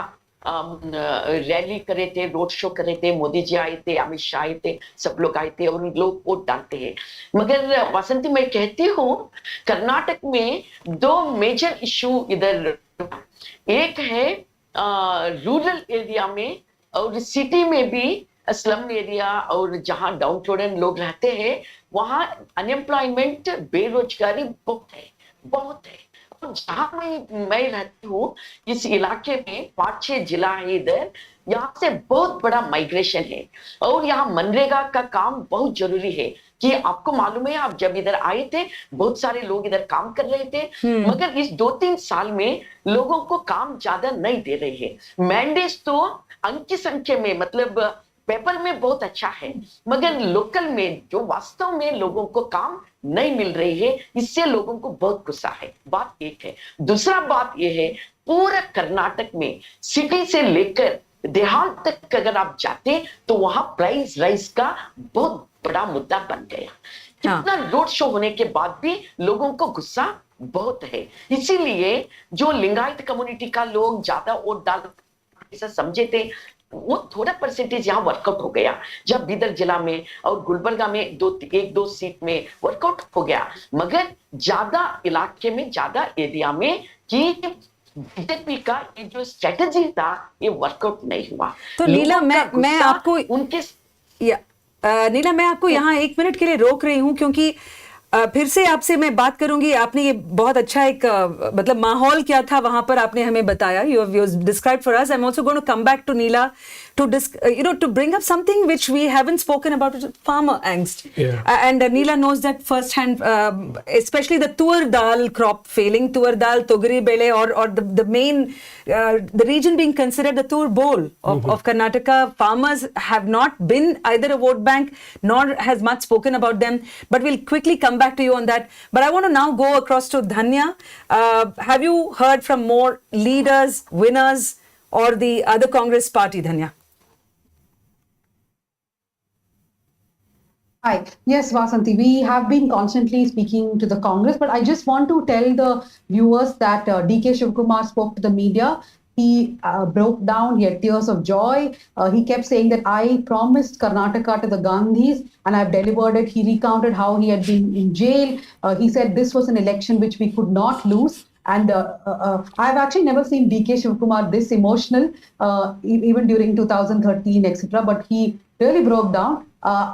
रैली करे थे, रोड शो करे थे, मोदी जी आए थे, अमित शाह आए थे, सब लोग आए थे और लोग वोट डालते हैं। मगर वासंती, मैं कहती हूँ कर्नाटक में 2 मेजर इशू इधर, एक है रूरल एरिया में और सिटी में भी, स्लम एरिया और जहाँ डाउन टोडन लोग रहते हैं वहाँ अनएम्प्लॉयमेंट, बेरोजगारी बहुत है। जहाँ मैं रहती हूँ इस इलाके में 5-6 जिला है इधर, यहाँ से बहुत बड़ा माइग्रेशन है और यहाँ मनरेगा का काम बहुत जरूरी है। कि आपको मालूम है, आप जब इधर आए थे बहुत सारे लोग इधर काम कर रहे थे, मगर इस 2-3 साल में लोगों को काम ज्यादा नहीं दे रहे हैं। मैंडेट्स तो अंक की संख्या में, मतलब पेपर में बहुत अच्छा है, मगर लोकल में जो वास्तव में लोगों को काम नहीं मिल रही है, इससे लोगों को बहुत गुस्सा है। बात एक है। दूसरा बात यह है, पूरा कर्नाटक में सिटी से लेकर देहात तक अगर आप जाते तो वहां प्राइस राइज का बहुत बड़ा मुद्दा बन गया। कितना रोड शो होने के बाद भी लोगों को गुस्सा बहुत है। इसीलिए जो लिंगायत कम्युनिटी का लोग ज्यादा वोट डाल ऐसा समझे थे, वो थोड़ा परसेंटेज यहाँ वर्कआउट हो गया। जब बीदर जिला में और गुलबर्गा में 1-2 सीट में वर्कआउट हो गया, मगर ज्यादा इलाके में, ज्यादा एरिया में कि बीजेपी का ये जो स्ट्रेटेजी था ये वर्कआउट नहीं हुआ। तो नीला, मैं आपको उनके नीला, मैं आपको यहाँ 1 मिनट के लिए रोक रही हूँ, क्योंकि फिर से आपसे मैं बात करूंगी। आपने ये बहुत अच्छा एक मतलब माहौल क्या था वहां पर आपने हमें बताया, you have described for us. I'm also going to come back to Neela to bring up something which we haven't spoken about, which is farmer angst. And Neela knows that firsthand, especially the tur dal crop failing, tur dal, togri bele, or the main the region being considered the tur bowl of Karnataka. Farmers have not been either a vote bank nor has much spoken about them, but we'll quickly come back to you on that. But I want to now go across to Dhanya. Have you heard from more leaders, winners, or the other Congress party, Dhanya? Hi. Yes, Vasanti, we have been constantly speaking to the Congress, but I just want to tell the viewers that DK Shivkumar spoke to the media. He broke down, he had tears of joy. He kept saying that I promised Karnataka to the Gandhis and I've delivered it. He recounted how he had been in jail. He said this was an election which we could not lose. And I've actually never seen DK Shivkumar this emotional, even during 2013, etc. But he really broke down.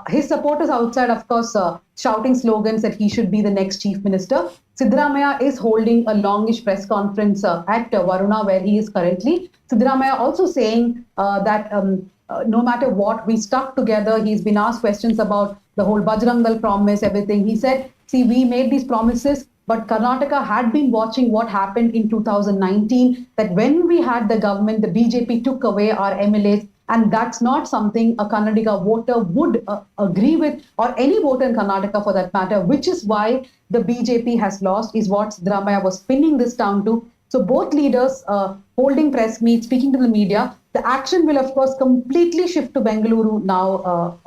His supporters outside, of course, shouting slogans that he should be the next chief minister. Siddaramaiah is holding a longish press conference at Varuna, where he is currently. Siddaramaiah also saying that no matter what, we stuck together. He's been asked questions about the whole Bajrangal promise, everything. He said, see, we made these promises, but Karnataka had been watching what happened in 2019, that when we had the government, the BJP took away our MLAs. And that's not something a Karnataka voter would agree with, or any voter in Karnataka for that matter, which is why the BJP has lost, is what Siddaramaiah was pinning this down to. So both leaders holding press meets, speaking to the media. The action will, of course, completely shift to Bengaluru now,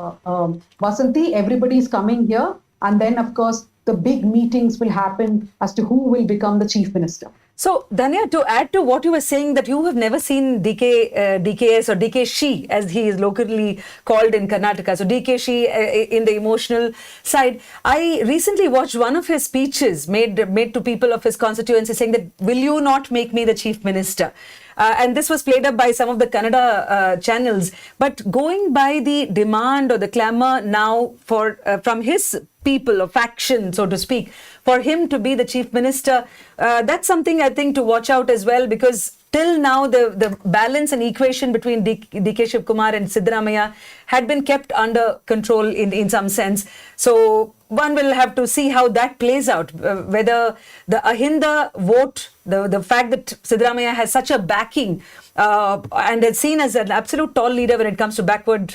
Vasanti. Everybody is coming here. And then, of course, the big meetings will happen as to who will become the chief minister. So, Danya, to add to what you were saying, that you have never seen DKS or DKshi, as he is locally called in Karnataka. So, DKshi in the emotional side. I recently watched one of his speeches made to people of his constituency, saying that, will you not make me the chief minister? And this was played up by some of the Kannada channels. But going by the demand or the clamour now for from his people or faction, so to speak, for him to be the chief minister, that's something I think to watch out as well, because till now the balance and equation between DK Shivkumar and Siddaramaiah had been kept under control in some sense. So one will have to see how that plays out, whether the Ahinda vote, the fact that Siddaramaiah has such a backing and is seen as an absolute tall leader when it comes to backward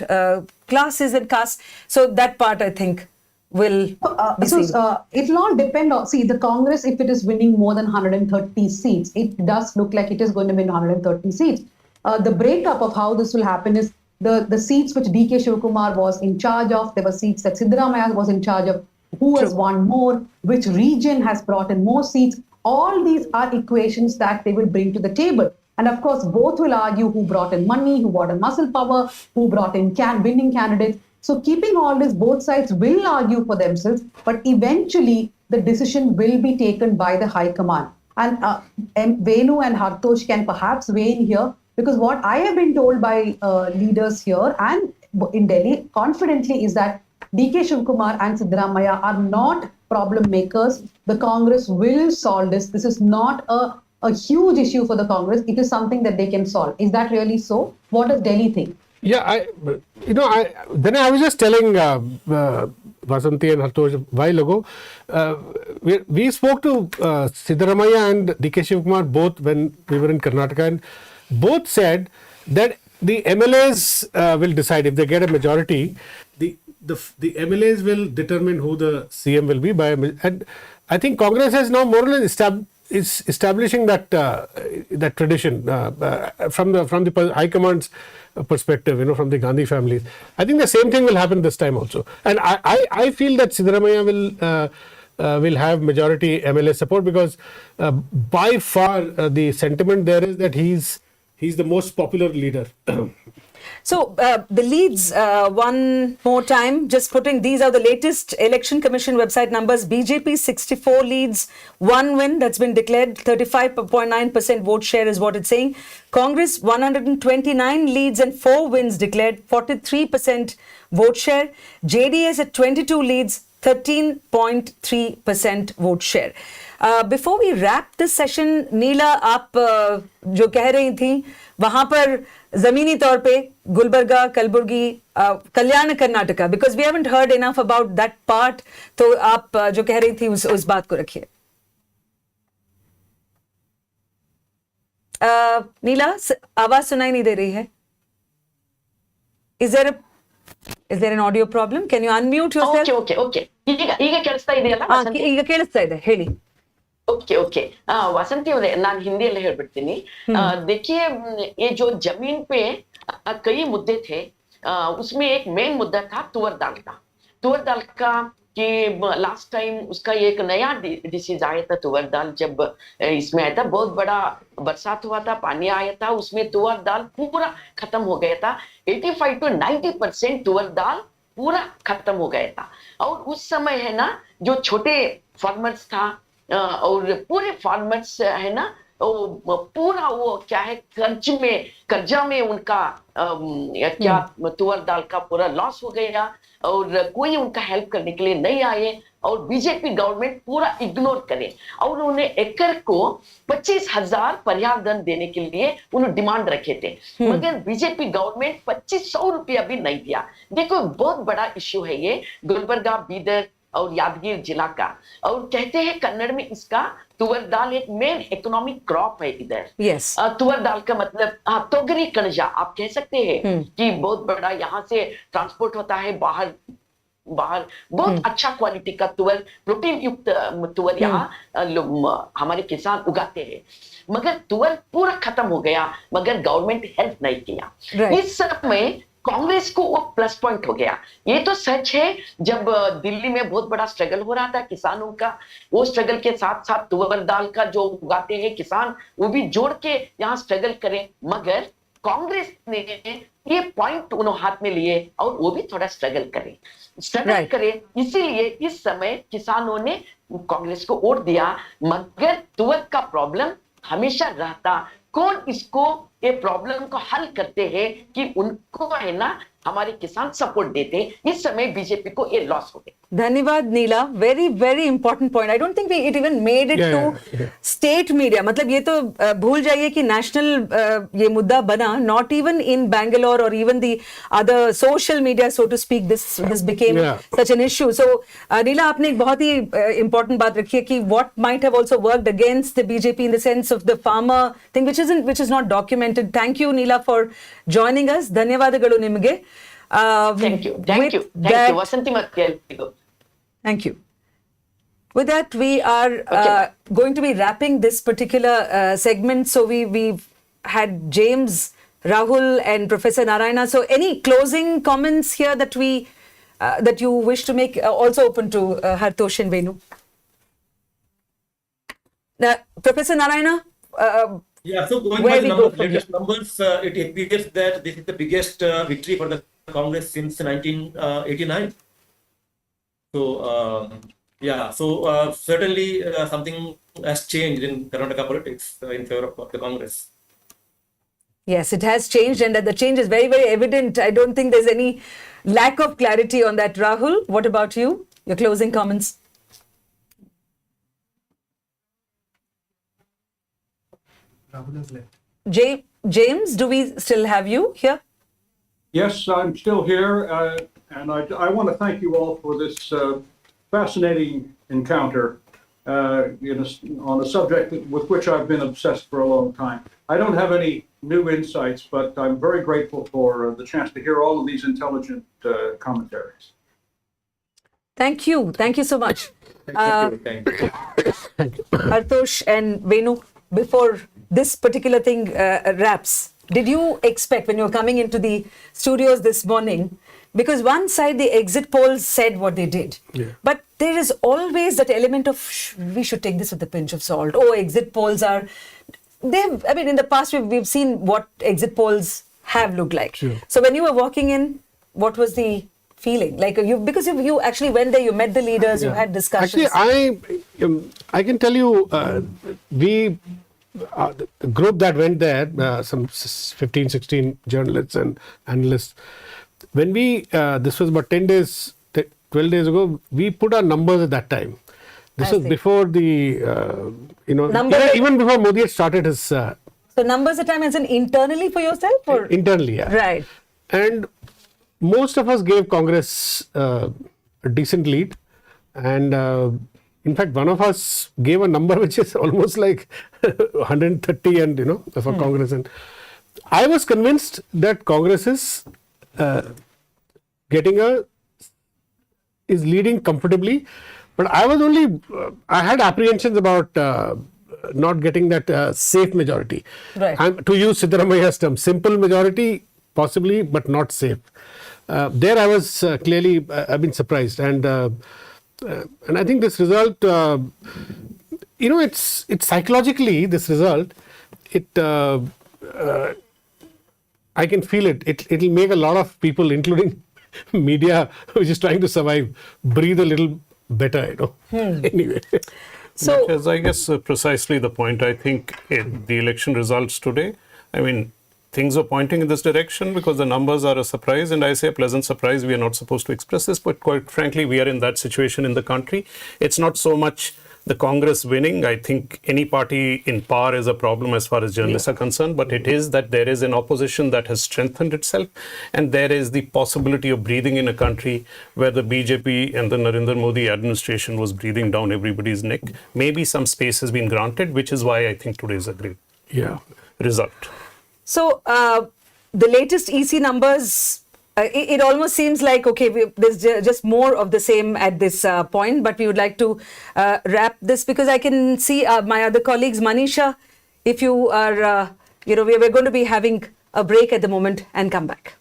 classes and castes. So that part, I think, will be seen. It will all depend on, see, the Congress, if it is winning more than 130 seats, it does look like it is going to win 130 seats. The breakup of how this will happen is the seats which DK Shivkumar was in charge of, there were seats that Siddaramaiah was in charge of, who has won more, which region has brought in more seats. All these are equations that they will bring to the table. And of course, both will argue who brought in money, who brought in muscle power, who brought in winning candidates. So keeping all this, both sides will argue for themselves, but eventually the decision will be taken by the High Command. And Venu and Hartosh can perhaps weigh in here, because what I have been told by leaders here and in Delhi confidently is that DK Shivkumar and Siddaramaiah are not problem makers. The Congress will solve this. This is not a huge issue for the Congress. It is something that they can solve. Is that really so? What does Delhi think? Yeah, I was just telling Vasanti and Hartosh a while ago. We spoke to Siddaramaiah and DK Shivkumar both when we were in Karnataka, and both said that the MLAs will decide if they get a majority. The MLAs will determine who the CM will be by, and I think Congress has now more or less is establishing that that tradition from the High Command's perspective, from the Gandhi families. I think the same thing will happen this time also, and I feel that Siddaramaiah will have majority MLA support, because by far the sentiment there is that he's the most popular leader. So the leads, one more time, just putting, these are the latest Election Commission website numbers. BJP 64 leads, 1 win that's been declared, 35.9% vote share is what it's saying. Congress 129 leads and 4 wins declared, 43% vote share. JDS at 22 leads, 13.3% vote share. Before we wrap this session, Neela, आप जो कह रही थी, वहाँ पर ज़मीनी तौर पे गुलबर्गा, कलबुर्गी, कल्याण Karnataka, because we haven't heard enough about that part, तो आप जो कह रही थी उस बात को रखिए. नीला, आवाज सुनाई नहीं दे रही है. Is there an audio problem? Can you unmute yourself? Okay. ಈಗ ಕೇಳಿಸ್ತಾ ಇದೆಯಲ್ಲ? ಈಗ ಕೇಳಿಸ್ತಾ ಇದೆ, ಹೇಳಿ. ओके वसंती ಅವರೇ, ನಾನು ಹಿಂದಿಯಲ್ಲಿ ಹೇಳ್ಬಿಡ್ತೀನಿ. देखिए, ये जो जमीन पे कई मुद्दे थे, उसमें एक मेन मुद्दा था तुअर दाल का कि लास्ट टाइम उसका एक नया डिसीज आया था तुअर दाल. जब इसमें आया था, बहुत बड़ा बरसात हुआ था, पानी आया था, उसमें तुअर दाल पूरा खत्म हो गया था. 85 to 90% तुअर दाल पूरा खत्म हो गया था. और उस समय है ना, जो छोटे फार्मर्स था और पूरे फार्मर्स है ना, पूरा वो क्या है, कर्जा में उनका क्या तुअर दाल का पूरा लॉस हो गया, और कोई उनका हेल्प करने के लिए नहीं आए, और बीजेपी गवर्नमेंट पूरा इग्नोर करे, और उन्हें एकड़ को 25,000 परिहार धन देने के लिए उन्होंने डिमांड रखे थे, मगर बीजेपी गवर्नमेंट 2500 रुपया भी नहीं दिया. देखो, बहुत बड़ा इश्यू है ये, गुलबर्गा, बीदर और यादगीर जिला का. और कहते हैं कन्नड़ में इसका तुअर दाल एक मेन इकोनॉमिक क्रॉप है इधर. Yes. तुअर दाल का मतलब तोगरी कणजा आप कह सकते हैं कि बहुत बड़ा यहाँ से ट्रांसपोर्ट होता है बाहर बाहर बहुत अच्छा क्वालिटी का तुअर, प्रोटीन युक्त तुअर यहाँ हमारे किसान उगाते हैं, मगर तुअर पूरा खत्म हो गया, मगर गवर्नमेंट हेल्प नहीं किया। इस समय कांग्रेस को वो प्लस पॉइंट हो गया। ये तो सच है, जब दिल्ली में बहुत बड़ा स्ट्रगल हो रहा था किसानों का, वो स्ट्रगल के साथ साथ तुअर दाल का जो उगाते हैं किसान, वो भी जोड़ के यहाँ स्ट्रगल करें, मगर कांग्रेस ने ये पॉइंट उन्होंने हाथ में लिए और वो भी थोड़ा स्ट्रगल करे, इसीलिए इस समय किसानों ने कांग्रेस को वोट दिया। मगर तुअर का प्रॉब्लम हमेशा रहता, कौन इसको ये प्रॉब्लम को हल करते हैं कि उनको है ना हमारे किसान सपोर्ट देते हैं। इस समय बीजेपी को ये लॉस हो गया। धन्यवाद Neela, very very important point. I don't think it even made it to state media, मतलब ये तो भूल जाइए कि नेशनल ये मुद्दा बना, नॉट इवन इन बैंगलोर और even the other social media, so to speak, this became such an issue. So Neela, आपने एक बहुत ही इंपॉर्टेंट बात रखी है कि what might have also worked against the BJP in the sense of the farmer thing which is not documented. Thank you, Neela, for joining us. ಧನ್ಯವಾದಗಳು ನಿಮಗೆ. Thank you, Vasanti Mathiel. Thank you. With that, we are going to be wrapping this particular segment. So we've had James, Rahul, and Professor Narayana. So any closing comments here that that you wish to make? Also open to Hartosh and Venu. Professor Narayana. Yeah, so going by the latest numbers, it appears that this is the biggest victory for the Congress since 1989. So, certainly something has changed in Karnataka politics in favor of the Congress. Yes, it has changed, and that the change is very, very evident. I don't think there's any lack of clarity on that. Rahul, what about you? Your closing comments? Rahul has left. James, do we still have you here? Yes, I'm still here, and I want to thank you all for this fascinating encounter on a subject with which I've been obsessed for a long time. I don't have any new insights, but I'm very grateful for the chance to hear all of these intelligent commentaries. Thank you. Thank you so much. Thank you. Hartosh and Venu, before this particular thing wraps, did you expect when you were coming into the studios this morning, because one side the exit polls said what they did, but there is always that element of we should take this with a pinch of salt. Oh, exit polls are, I mean, in the past we've seen what exit polls have looked like. So when you were walking in, what was the feeling like? Because you actually went there, you met the leaders, you had discussions. Actually, I can tell you, the group that went there, some 15, 16 journalists and analysts, when this was about 10 days, 12 days ago, we put our numbers at that time. This was before the, even before Modi had started his... So numbers at time as in internally for yourself? Or? Internally, yeah. Right. And most of us gave Congress a decent lead. And in fact, one of us gave a number which is almost like 130 and, for Congress. And I was convinced that Congress is leading comfortably. But I was I had apprehensions about not getting that safe majority. Right. To use Siddaramaia's term, simple majority, possibly, but not safe. There I was clearly, I've been surprised. And I think this result, it's psychologically, this result, I can feel it. It'll make a lot of people, including media, which is trying to survive, breathe a little better, Anyway. So, that is, I guess, precisely the point. I think in the election results today, I mean, things are pointing in this direction because the numbers are a surprise, and I say a pleasant surprise. We are not supposed to express this, but quite frankly, we are in that situation in the country. It's not so much the Congress winning. I think any party in power is a problem as far as journalists are concerned, but it is that there is an opposition that has strengthened itself, and there is the possibility of breathing in a country where the BJP and the Narendra Modi administration was breathing down everybody's neck. Maybe some space has been granted, which is why I think today is a great result. So, the latest EC numbers it almost seems like, okay, there's just more of the same at this point, but we would like to wrap this because I can see my other colleagues, Manisha, if you are, we're going to be having a break at the moment and come back.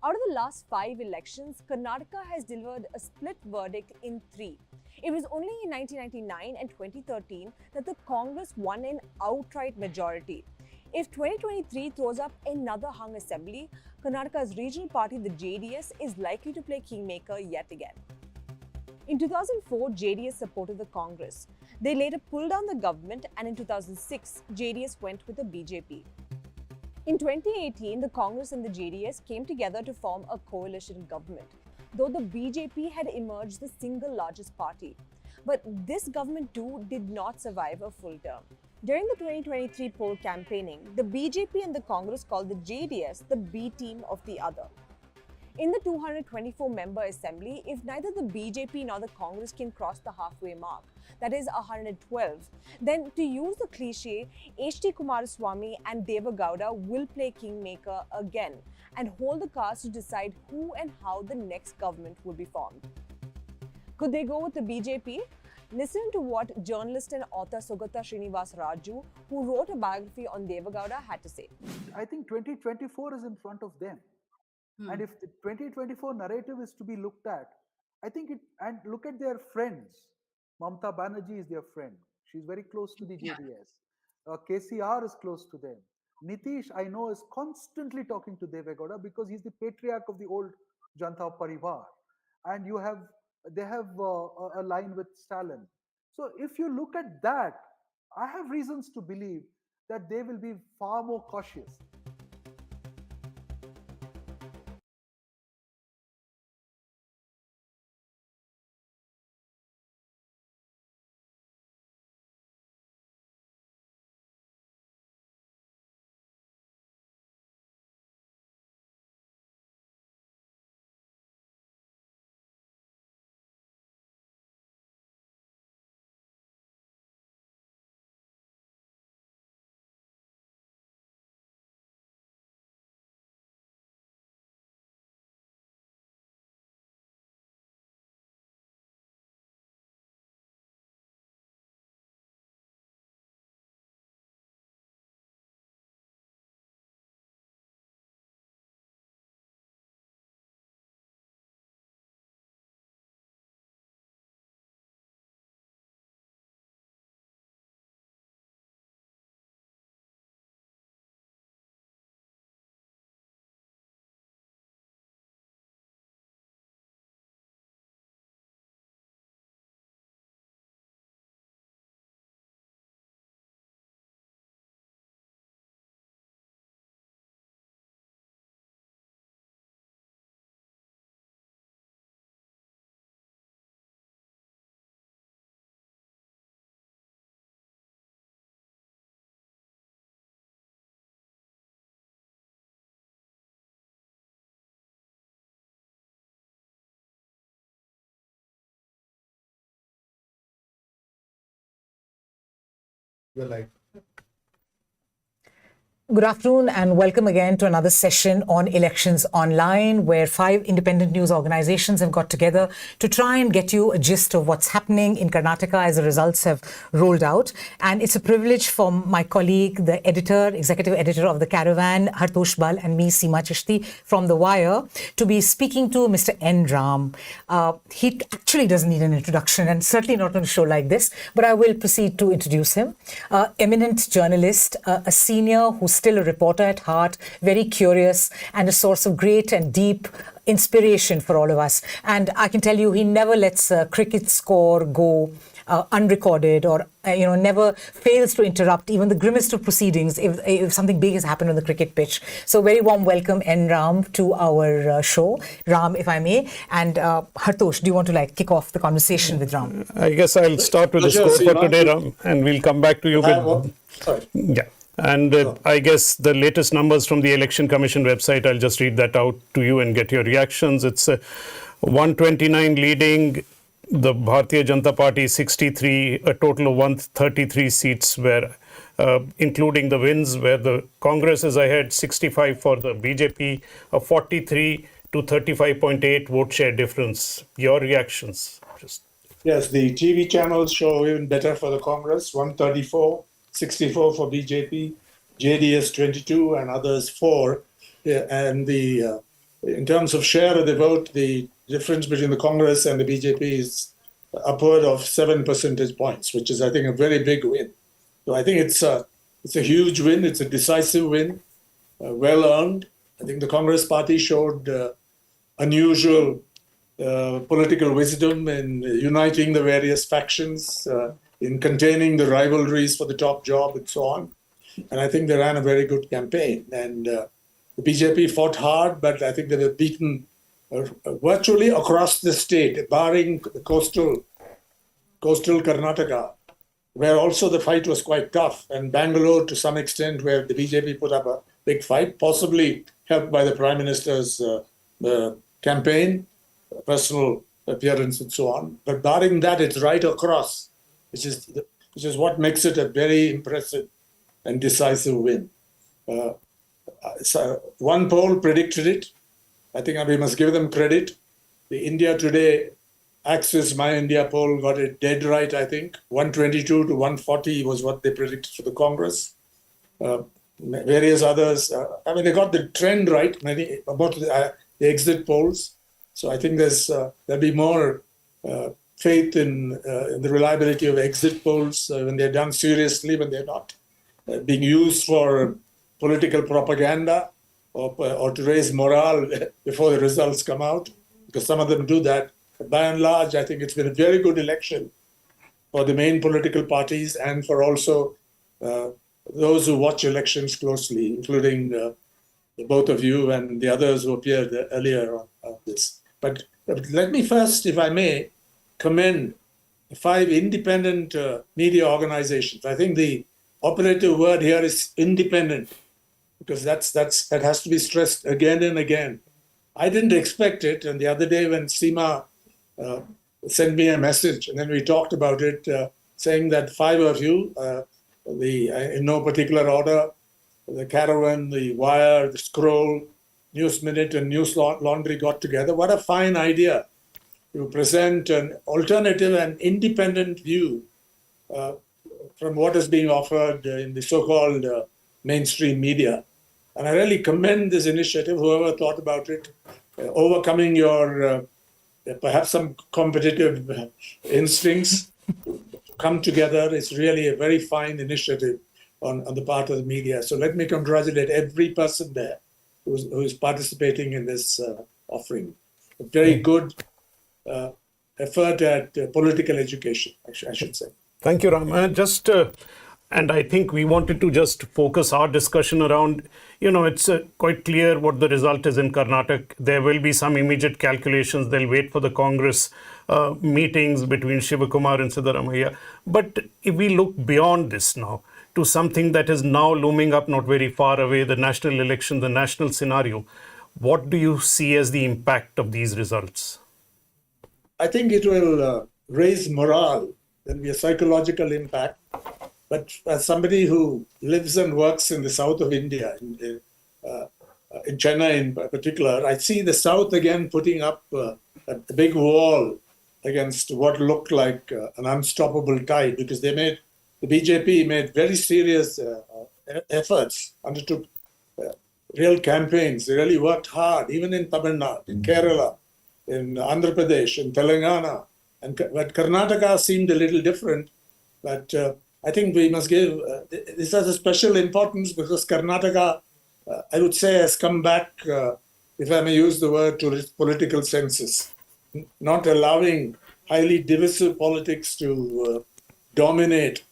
Out of the last 5 elections, Karnataka has delivered a split verdict in 3. It was only in 1999 and 2013 that the Congress won an outright majority. If 2023 throws up another hung assembly, Karnataka's regional party, the JDS, is likely to play kingmaker yet again. In 2004, JDS supported the Congress. They later pulled down the government, and in 2006, JDS went with the BJP. In 2018, the Congress and the JDS came together to form a coalition government, though the BJP had emerged the single largest party. But this government too did not survive a full term. During the 2023 poll campaigning, the BJP and the Congress called the JDS the B team of the other. In the 224-member assembly, if neither the BJP nor the Congress can cross the halfway mark, that is 112, then to use the cliche, H.D. Kumaraswamy and Deva Gowda will play kingmaker again and hold the cards to decide who and how the next government will be formed. Could they go with the BJP? Listen to what journalist and author Sugata Srinivas Raju, who wrote a biography on Deva Gowda, had to say. I think 2024 is in front of them. And if the 2024 narrative is to be looked at, I think and look at their friends. Mamata Banerjee is their friend. She's very close to the JDS. KCR is close to them. Nitish, I know, is constantly talking to Deve Gowda because he's the patriarch of the old Janta Parivar. And they have a line with Stalin. So if you look at that, I have reasons to believe that they will be far more cautious. You're live. Good afternoon and welcome again to another session on Elections Online, where 5 independent news organizations have got together to try and get you a gist of what's happening in Karnataka as the results have rolled out. And it's a privilege for my colleague, the executive editor of the Caravan, Hartosh Bal, and me, Seema Chishti, from The Wire, to be speaking to Mr. N. Ram. He actually doesn't need an introduction, and certainly not on a show like this, but I will proceed to introduce him. Eminent journalist, a senior who's still a reporter at heart, very curious, and a source of great and deep inspiration for all of us. And I can tell you, he never lets a cricket score go unrecorded, or never fails to interrupt even the grimmest of proceedings if something big has happened on the cricket pitch. So very warm welcome, N. Ram, to our show. Ram, if I may. And Hartosh, do you want to kick off the conversation with Ram? I guess I'll start with the score for today, Ram, and we'll come back to you. Sorry. Yeah. And I guess the latest numbers from the Election Commission website, I'll just read that out to you and get your reactions. It's 129 leading, the Bharatiya Janata Party 63, a total of 133 seats where including the wins, where the Congress is ahead 65 for the BJP, a 43 to 35.8 vote share difference. Your reactions? Yes, the TV channels show even better for the Congress, 134, 64 for BJP, JDS 22, and others 4. Yeah, and in terms of share of the vote, the difference between the Congress and the BJP is upward of 7 percentage points, which is, I think, a very big win. So I think it's a huge win. It's a decisive win, well earned. I think the Congress party showed unusual political wisdom in uniting the various factions, in containing the rivalries for the top job, and so on. And I think they ran a very good campaign. And the BJP fought hard, but I think they were beaten virtually across the state, barring the coastal Karnataka, where also the fight was quite tough, and Bangalore to some extent, where the BJP put up a big fight, possibly helped by the Prime Minister's campaign, personal appearance, and so on. But barring that, it's right across, which is what makes it a very impressive and decisive win. So one poll predicted it. I think we must give them credit. The India Today Axis My India poll got it dead right, I think. 122 to 140 was what they predicted for the Congress. Various others, they got the trend right, about the exit polls. So I think there'll be more faith in the reliability of exit polls when they're done seriously, when they're not being used for political propaganda or to raise morale before the results come out, because some of them do that. But by and large, I think it's been a very good election for the main political parties and for also those who watch elections closely, including both of you and the others who appeared earlier on this. But let me first, if I may, commend 5 independent media organizations. I think the operative word here is independent, because that has to be stressed again and again. I didn't expect it, and the other day when Seema sent me a message, and then we talked about it, saying that 5 of you, in no particular order, the Caravan, the Wire, the Scroll, News Minute, and News Laundry got together. What a fine idea to present an alternative and independent view from what is being offered in the so-called mainstream media. And I really commend this initiative, whoever thought about it, overcoming your perhaps some competitive instincts, come together. It's really a very fine initiative on the part of the media. So let me congratulate every person there who's participating in this offering. A very good effort at political education, I should say. Thank you, Ram. And I think we wanted to just focus our discussion around, it's quite clear what the result is in Karnataka. There will be some immediate calculations. They'll wait for the Congress meetings between Shivakumar and Siddaramaiah. But if we look beyond this now to something that is now looming up not very far away, the national election, the national scenario, what do you see as the impact of these results? I think it will raise morale. There'll be a psychological impact. But as somebody who lives and works in the south of India, in Chennai in particular, I see the south again putting up a big wall against what looked like an unstoppable tide, because the BJP made very serious efforts, undertook real campaigns. They really worked hard, even in Tamil Nadu, in Kerala, in Andhra Pradesh, in Telangana. But Karnataka seemed a little different. But I think we must give this has a special importance because Karnataka, I would say, has come back, if I may use the word, to its political senses, not allowing highly divisive politics to dominate.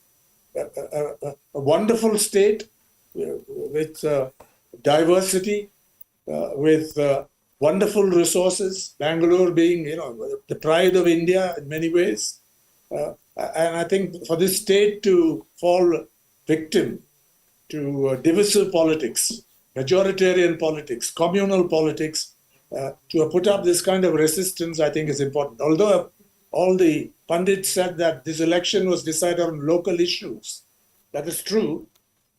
A wonderful state with diversity, with wonderful resources. Bangalore being, the pride of India in many ways. And I think for this state to fall victim to divisive politics, majoritarian politics, communal politics, to put up this kind of resistance, I think is important. Although all the pundits said that this election was decided on local issues. That is true.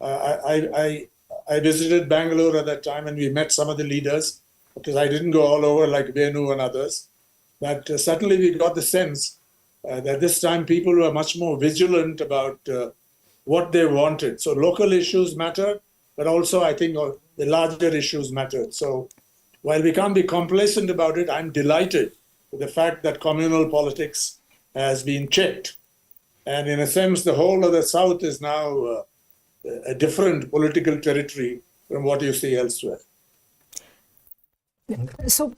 I visited Bangalore at that time and we met some of the leaders, because I didn't go all over like Venu and others. But suddenly we got the sense that this time people were much more vigilant about what they wanted. So local issues mattered, but also I think the larger issues mattered. So while we can't be complacent about it, I'm delighted with the fact that communal politics has been checked. And in a sense, the whole of the South is now a different political territory from what you see elsewhere. So,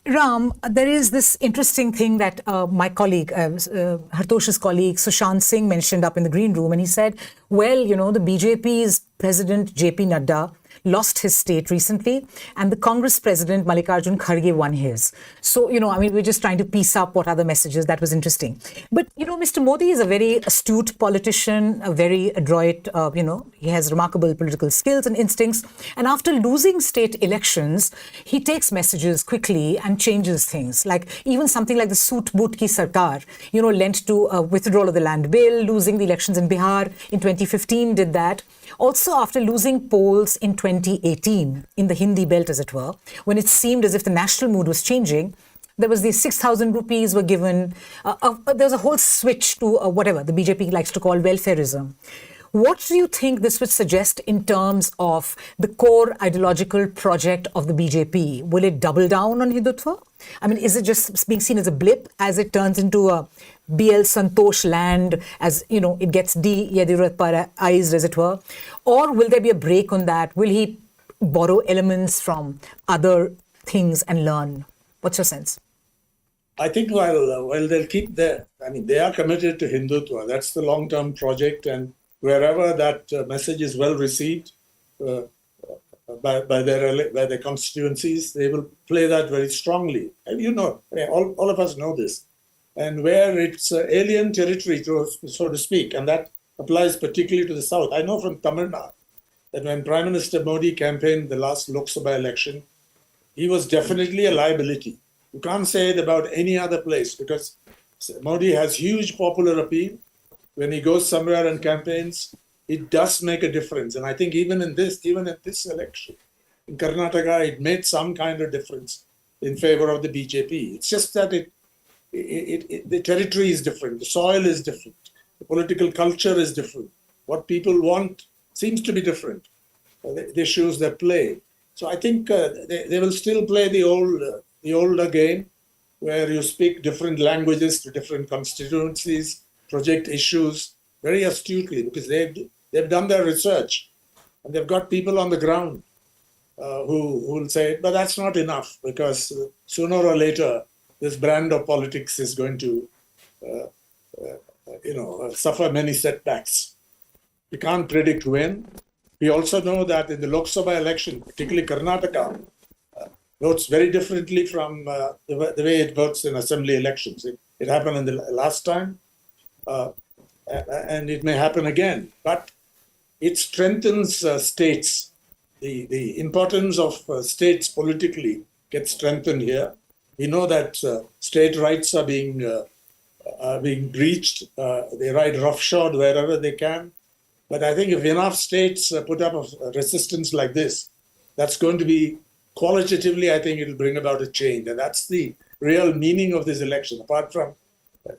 Ram, there is this interesting thing that my colleague, Hartosh's colleague, Sushant Singh mentioned up in the green room, and he said, well, you know, the BJP's president, JP Nadda, lost his state recently, and the Congress president, Mallikarjun Kharge, won his. So, you know, I mean, we're just trying to piece up what other messages. That was interesting. But, you know, Mr. Modi is a very astute politician, a very adroit, you know, he has remarkable political skills and instincts. And after losing state elections, he takes messages quickly and changes things. Like even something like the Soot Boot Ki Sarkar, you know, lent to a withdrawal of the land bill, losing the elections in Bihar in 2015 did that. Also, after losing polls in 2018, in the Hindi belt, as it were, when it seemed as if the national mood was changing, there was the 6,000 rupees were given. There was a whole switch to whatever the BJP likes to call welfareism. What do you think this would suggest in terms of the core ideological project of the BJP? Will it double down on Hindutva? I mean, is it just being seen as a blip as it turns into a BL Santosh land, as, you know, it gets de-Yediyurappaized, as it were? Or will there be a break on that? Will he borrow elements from other things and learn? What's your sense? I think while they'll keep they are committed to Hindutva. That's the long-term project, and wherever that message is well received by their constituencies, they will play that very strongly. And you know, all of us know this. And where it's alien territory, so to speak, and that applies particularly to the South. I know from Tamil Nadu that when Prime Minister Modi campaigned the last Lok Sabha election, he was definitely a liability. You can't say it about any other place, because Modi has huge popular appeal. When he goes somewhere and campaigns, it does make a difference. And I think even in this election, in Karnataka, it made some kind of difference in favor of the BJP. It's just that the territory is different, the soil is different, the political culture is different. What people want seems to be different. The issues they play. So I think they will still play the older game, where you speak different languages to different constituencies, project issues very astutely, because they've done their research and they've got people on the ground who will say, but that's not enough, because sooner or later this brand of politics is going to suffer many setbacks. We can't predict when. We also know that in the Lok Sabha election, particularly Karnataka, votes very differently from the way it votes in assembly elections. It happened in the last time, and it may happen again. But it strengthens states. The importance of states politically gets strengthened here. We know that state rights are being breached. They ride roughshod wherever they can. But I think if enough states put up a resistance like this, that's going to be qualitatively, I think it'll bring about a change. And that's the real meaning of this election. Apart from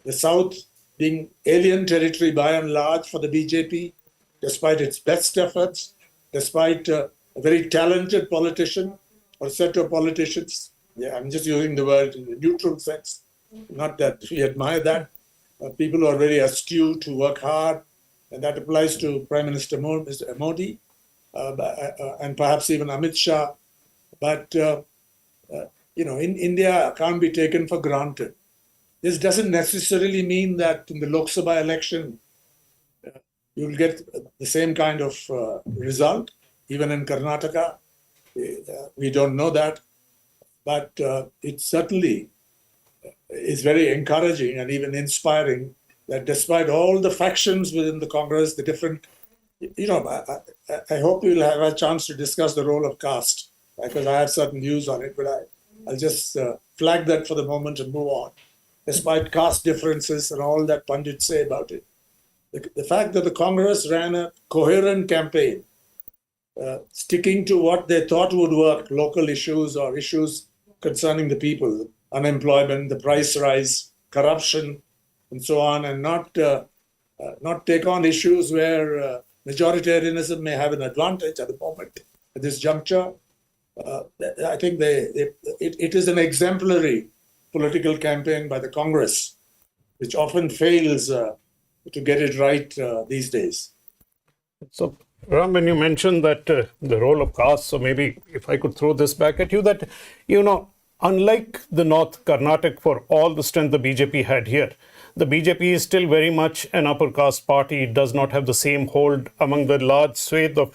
the South being alien territory by and large for the BJP, despite its best efforts, despite a very talented politician or set of politicians. Yeah, I'm just using the word in a neutral sense. Not that we admire that. People who are very astute, who work hard, and that applies to Prime Minister Modi and perhaps even Amit Shah. But, in India can't be taken for granted. This doesn't necessarily mean that in the Lok Sabha election, you'll get the same kind of result. Even in Karnataka, we don't know that. But it certainly is very encouraging and even inspiring that despite all the factions within the Congress, the different, I hope we'll have a chance to discuss the role of caste, because I have certain views on it, but I'll just flag that for the moment and move on. despite caste differences and all that pundits say about it. The fact that the Congress ran a coherent campaign, sticking to what they thought would work, local issues or issues concerning the people, unemployment, the price rise, corruption, and so on, and not take on issues where majoritarianism may have an advantage at the moment, at this juncture. I think it is an exemplary political campaign by the Congress, which often fails to get it right these days. So, Ram, when you mentioned that the role of caste, so maybe if I could throw this back at you, that, unlike the North, Karnataka, for all the strength the BJP had here, the BJP is still very much an upper caste party. It does not have the same hold among the large swathe of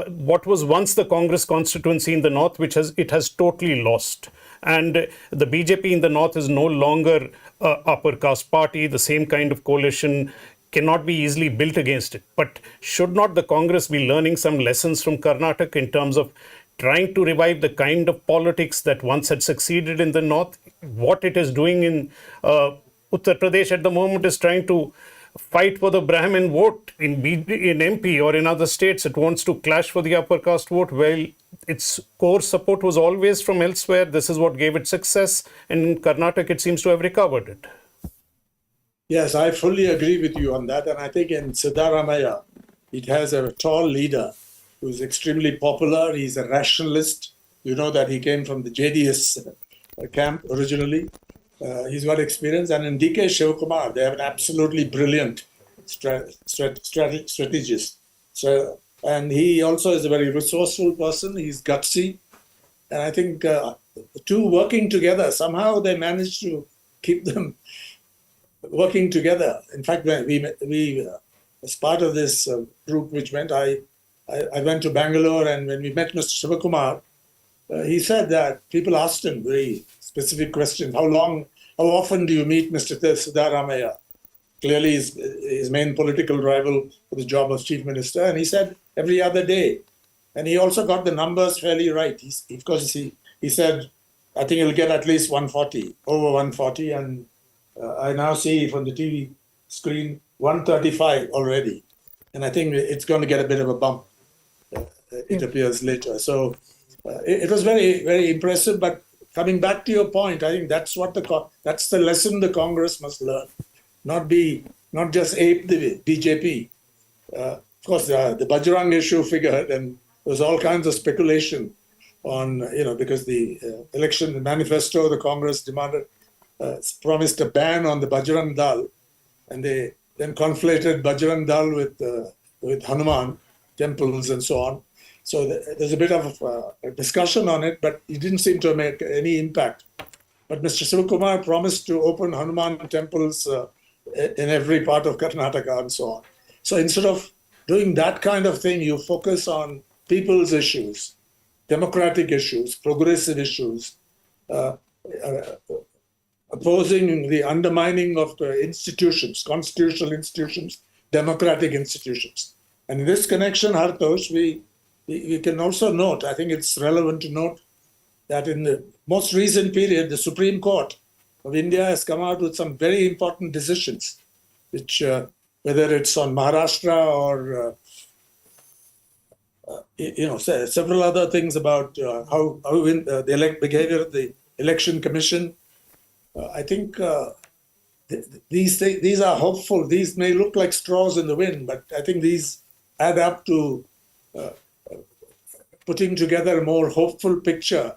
what was once the Congress constituency in the North, which it has totally lost. And the BJP in the North is no longer an upper caste party. The same kind of coalition cannot be easily built against it. But should not the Congress be learning some lessons from Karnataka in terms of trying to revive the kind of politics that once had succeeded in the North? What it is doing in Uttar Pradesh at the moment is trying to fight for the Brahmin vote in MP or in other states. It wants to clash for the upper caste vote. Well, its core support was always from elsewhere. This is what gave it success. And in Karnataka, it seems to have recovered it. Yes, I fully agree with you on that. And I think in Siddaramaiah, it has a tall leader who is extremely popular. He's a rationalist. You know that he came from the JDS camp originally. He's got experience. And in DK Shivakumar, they have an absolutely brilliant strategist. So, and he also is a very resourceful person. He's gutsy. And I think the two working together, somehow they managed to keep them working together. In fact, we as part of this group which went, I went to Bangalore, and when we met Mr. Shivakumar, he said that people asked him very specific questions. How often do you meet Mr. Siddaramaiah? Clearly his main political rival for the job of chief minister. And he said every other day. And he also got the numbers fairly right. He said, I think he'll get at least 140, over 140. And I now see from the TV screen 135 already. And I think it's going to get a bit of a bump, it appears later. So it was very, very impressive. But coming back to your point, I think that's the lesson the Congress must learn. Not just ape the BJP. Of course, the Bajrang issue figured, and there was all kinds of speculation on, because the election manifesto, the Congress promised a ban on the Bajrang Dal, and they then conflated Bajrang Dal with Hanuman temples and so on. So there's a bit of a discussion on it, but it didn't seem to make any impact. But Mr. Shivakumar promised to open Hanuman temples in every part of Karnataka and so on. So instead of doing that kind of thing, you focus on people's issues, democratic issues, progressive issues, opposing the undermining of the institutions, constitutional institutions, democratic institutions. And in this connection, Hartosh, we can also note, I think it's relevant to note that in the most recent period, the Supreme Court of India has come out with some very important decisions, which, whether it's on Maharashtra or, several other things about how the behavior of the Election Commission. I think these are hopeful. These may look like straws in the wind, but I think these add up to putting together a more hopeful picture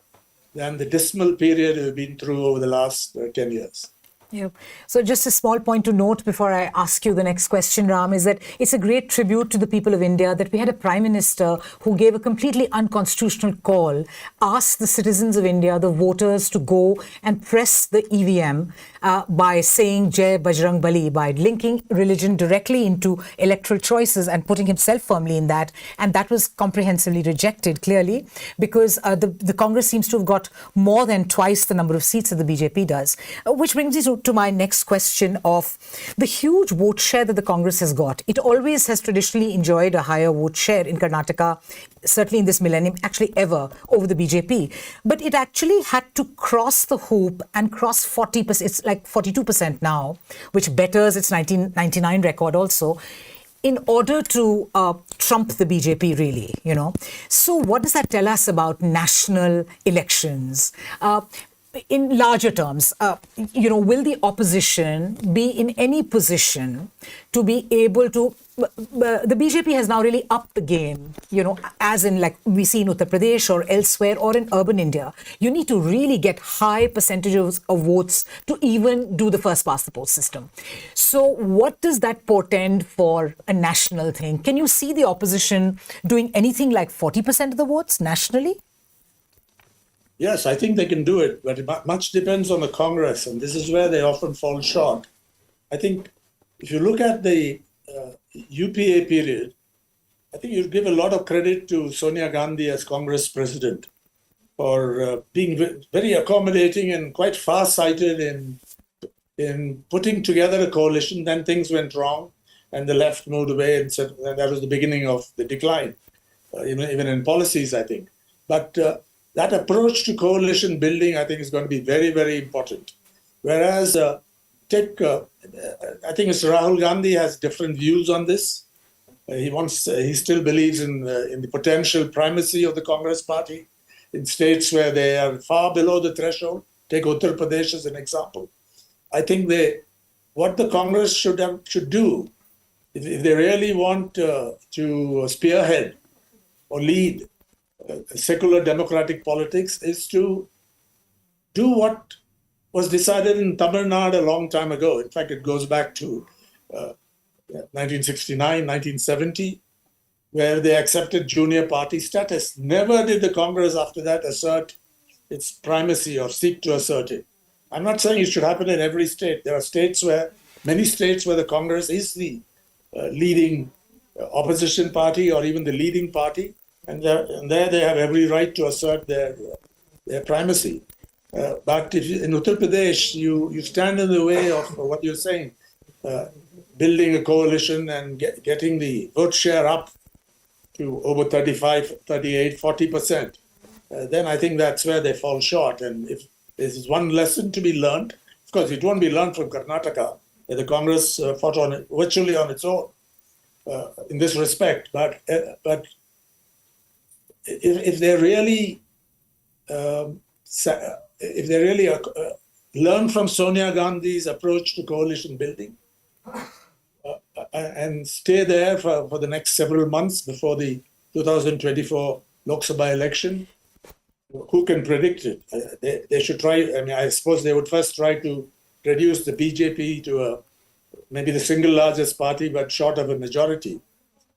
than the dismal period we've been through over the last 10 years. Yeah. So just a small point to note before I ask you the next question, Ram, is that it's a great tribute to the people of India that we had a Prime Minister who gave a completely unconstitutional call, asked the citizens of India, the voters, to go and press the EVM by saying Jai Bajrang Bali, by linking religion directly into electoral choices and putting himself firmly in that. And that was comprehensively rejected, clearly, because the Congress seems to have got more than twice the number of seats that the BJP does. Which brings me to my next question of the huge vote share that the Congress has got. It always has traditionally enjoyed a higher vote share in Karnataka, certainly in this millennium, actually ever, over the BJP. But it actually had to cross the hoop and cross 40%. It's like 42% now, which betters its 1999 record also, in order to trump the BJP, really, you know. So what does that tell us about national elections? In larger terms, you know, will the opposition be in any position to be able to... the BJP has now really upped the game, you know, as in like we see in Uttar Pradesh or elsewhere or in urban India. You need to really get high percentages of votes to even do the first past the post system. So what does that portend for a national thing? Can you see the opposition doing anything like 40% of the votes nationally? Yes, I think they can do it, but much depends on the Congress, and this is where they often fall short. I think if you look at the UPA period, I think you'd give a lot of credit to Sonia Gandhi as Congress president for being very accommodating and quite far-sighted in putting together a coalition. Then things went wrong, and the left moved away, and said that was the beginning of the decline, even in policies, I think. But that approach to coalition building, I think, is going to be very, very important. Whereas, I think Mr. Rahul Gandhi has different views on this. He still believes in the potential primacy of the Congress party in states where they are far below the threshold. Take Uttar Pradesh as an example. I think what the Congress should do, if they really want to spearhead or lead secular democratic politics, is to do what was decided in Tamil Nadu a long time ago. In fact, it goes back to 1969, 1970, where they accepted junior party status. Never did the Congress after that assert its primacy or seek to assert it. I'm not saying it should happen in every state. There are many states where the Congress is the leading opposition party or even the leading party, and there they have every right to assert their primacy. But if in Uttar Pradesh, you stand in the way of what you're saying, building a coalition and getting the vote share up to over 35, 38, 40%, then I think that's where they fall short. And if there's one lesson to be learned, of course, it won't be learned from Karnataka, where the Congress fought virtually on its own in this respect. But if they really learn from Sonia Gandhi's approach to coalition building and stay there for the next several months before the 2024 Lok Sabha election, who can predict it? They should try. I mean, I suppose they would first try to reduce the BJP to maybe the single largest party, but short of a majority.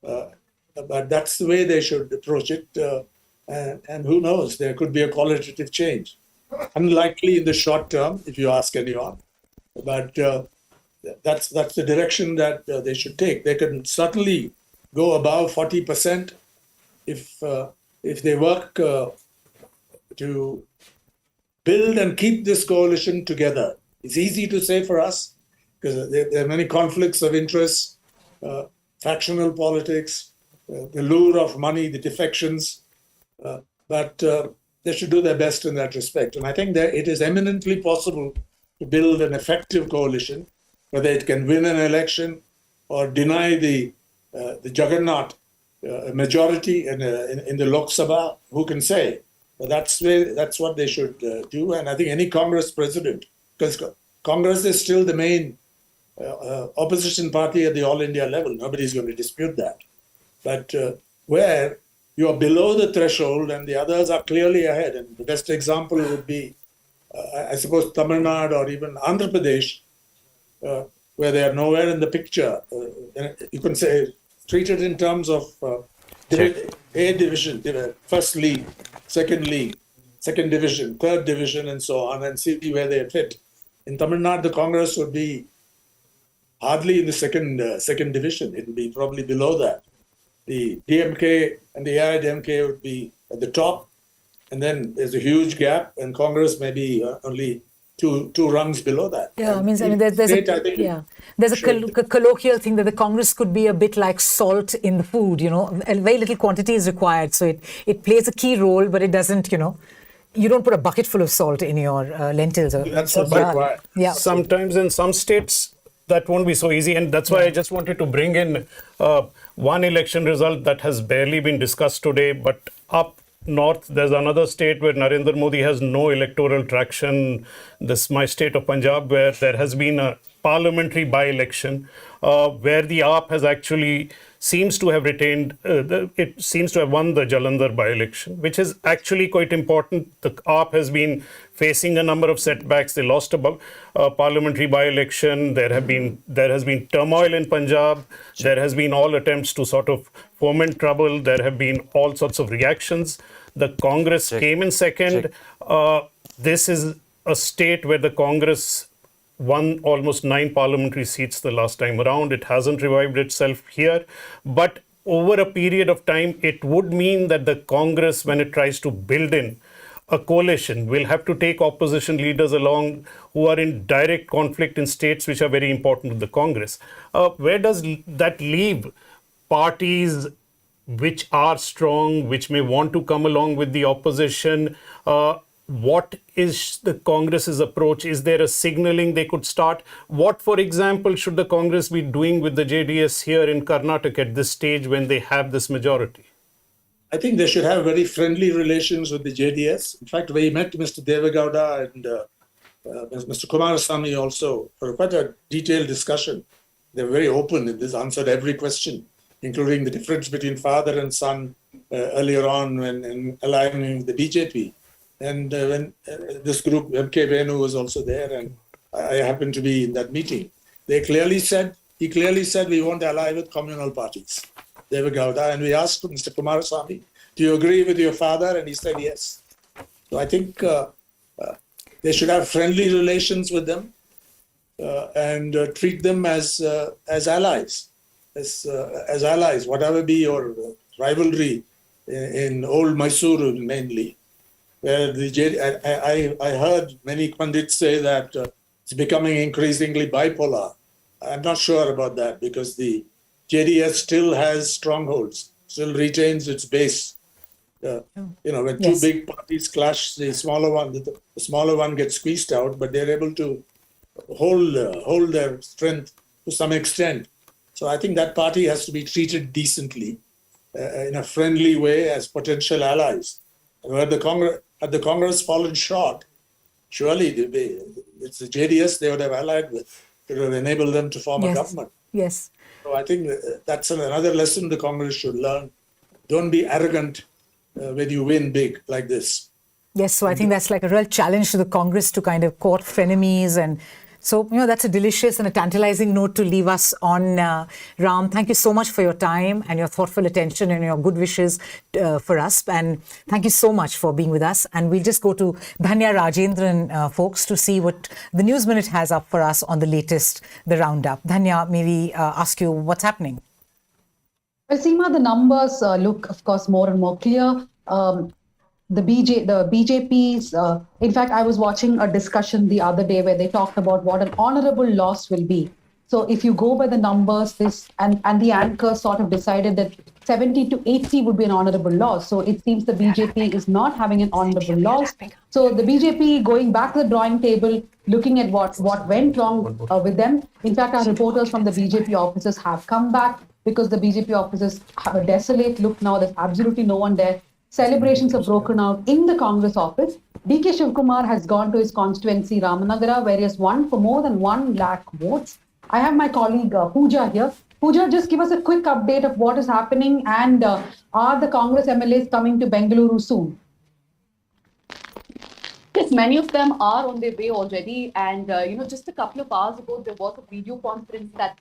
But that's the way they should approach it. And who knows, there could be a qualitative change. Unlikely in the short term, if you ask anyone. But that's the direction that they should take. They can certainly go above 40% if they work to build and keep this coalition together. It's easy to say for us because there are many conflicts of interest, factional politics, the lure of money, the defections, but they should do their best in that respect. And I think that it is eminently possible to build an effective coalition, whether it can win an election or deny the juggernaut majority in the Lok Sabha. Who can say? But that's what they should do. And I think any Congress president, because Congress is still the main opposition party at the All India level. Nobody's going to dispute that. But where you are below the threshold and the others are clearly ahead, and the best example would be, I suppose, Tamil Nadu or even Andhra Pradesh, where they are nowhere in the picture. You can say, treated in terms of A division, first league, second division, third division, and so on, and see where they fit. In Tamil Nadu, the Congress would be hardly in the second division. It would be probably below that. The DMK and the AIDMK would be at the top, and then there's a huge gap, and Congress may be only two rungs below that. Yeah, And there's state, I think, there's a colloquial thing that the Congress could be a bit like salt in the food, and very little quantity is required. So it plays a key role, but it doesn't, you don't put a bucket full of salt in your lentils. That's what's required. Yeah. Sometimes in some states, that won't be so easy. And that's why I just wanted to bring in one election result that has barely been discussed today, but up north, there's another state where Narendra Modi has no electoral traction. This is my state of Punjab, where there has been a parliamentary by-election where the AAP has actually seems to have retained, it seems to have won the Jalandhar by-election, which is actually quite important. The AAP has been facing a number of setbacks. They lost a parliamentary by-election. There has been turmoil in Punjab. There has been all attempts to sort of foment trouble. There have been all sorts of reactions. The Congress came in second. This is a state where the Congress won almost 9 parliamentary seats the last time around. It hasn't revived itself here. But over a period of time, it would mean that the Congress, when it tries to build in a coalition, will have to take opposition leaders along who are in direct conflict in states which are very important to the Congress. Where does that leave parties which are strong, which may want to come along with the opposition? What is the Congress's approach? Is there a signaling they could start? What, for example, should the Congress be doing with the JDS here in Karnataka at this stage when they have this majority? I think they should have very friendly relations with the JDS. In fact, we met Mr. Devegowda and Mr. Kumarasamy also for quite a detailed discussion. They were very open and this answered every question, including the difference between father and son earlier on when aligning the BJP. And when this group, M.K. Venu, was also there, and I happened to be in that meeting. He clearly said, we won't ally with communal parties. Devegowda, and we asked Mr. Kumarasamy, do you agree with your father? And he said yes. So I think they should have friendly relations with them and treat them as allies, as allies, whatever be your rivalry in old Mysuru mainly. Where I heard many pundits say that it's becoming increasingly bipolar. I'm not sure about that because the JDS still has strongholds, still retains its base. When two big parties clash, the smaller one gets squeezed out, but they're able to hold their strength to some extent. So I think that party has to be treated decently, in a friendly way as potential allies. Where had the Congress fallen short, surely it's the JDS they would have allied with. It would have enabled them to form a government. Yes. So I think that's another lesson the Congress should learn. Don't be arrogant when you win big like this. Yes, so I think that's like a real challenge to the Congress to kind of court frenemies. And so, that's a delicious and a tantalizing note to leave us on. Ram, thank you so much for your time and your thoughtful attention and your good wishes for us. And thank you so much for being with us. And we'll just go to Dhanya Rajendran, folks, to see what the News Minute has up for us on the latest, the roundup. Dhanya, may we ask you what's happening? Well, Seema, the numbers look, of course, more and more clear. The BJP's, in fact, I was watching a discussion the other day where they talked about what an honorable loss will be. So if you go by the numbers, and the anchor sort of decided that 70 to 80 would be an honorable loss. So it seems the BJP is not having an honorable loss. So the BJP going back to the drawing table, looking at what went wrong with them. In fact, our reporters from the BJP offices have come back because the BJP offices have a desolate look now. There's absolutely no one there. Celebrations have broken out in the Congress office. D.K. Shivkumar has gone to his constituency, Ramanagara, where he has won for more than 1 lakh votes. I have my colleague Pooja here. Pooja, just give us a quick update of what is happening and are the Congress MLAs coming to Bengaluru soon? Yes, many of them are on their way already. And, just a couple of hours ago, there was a video conference that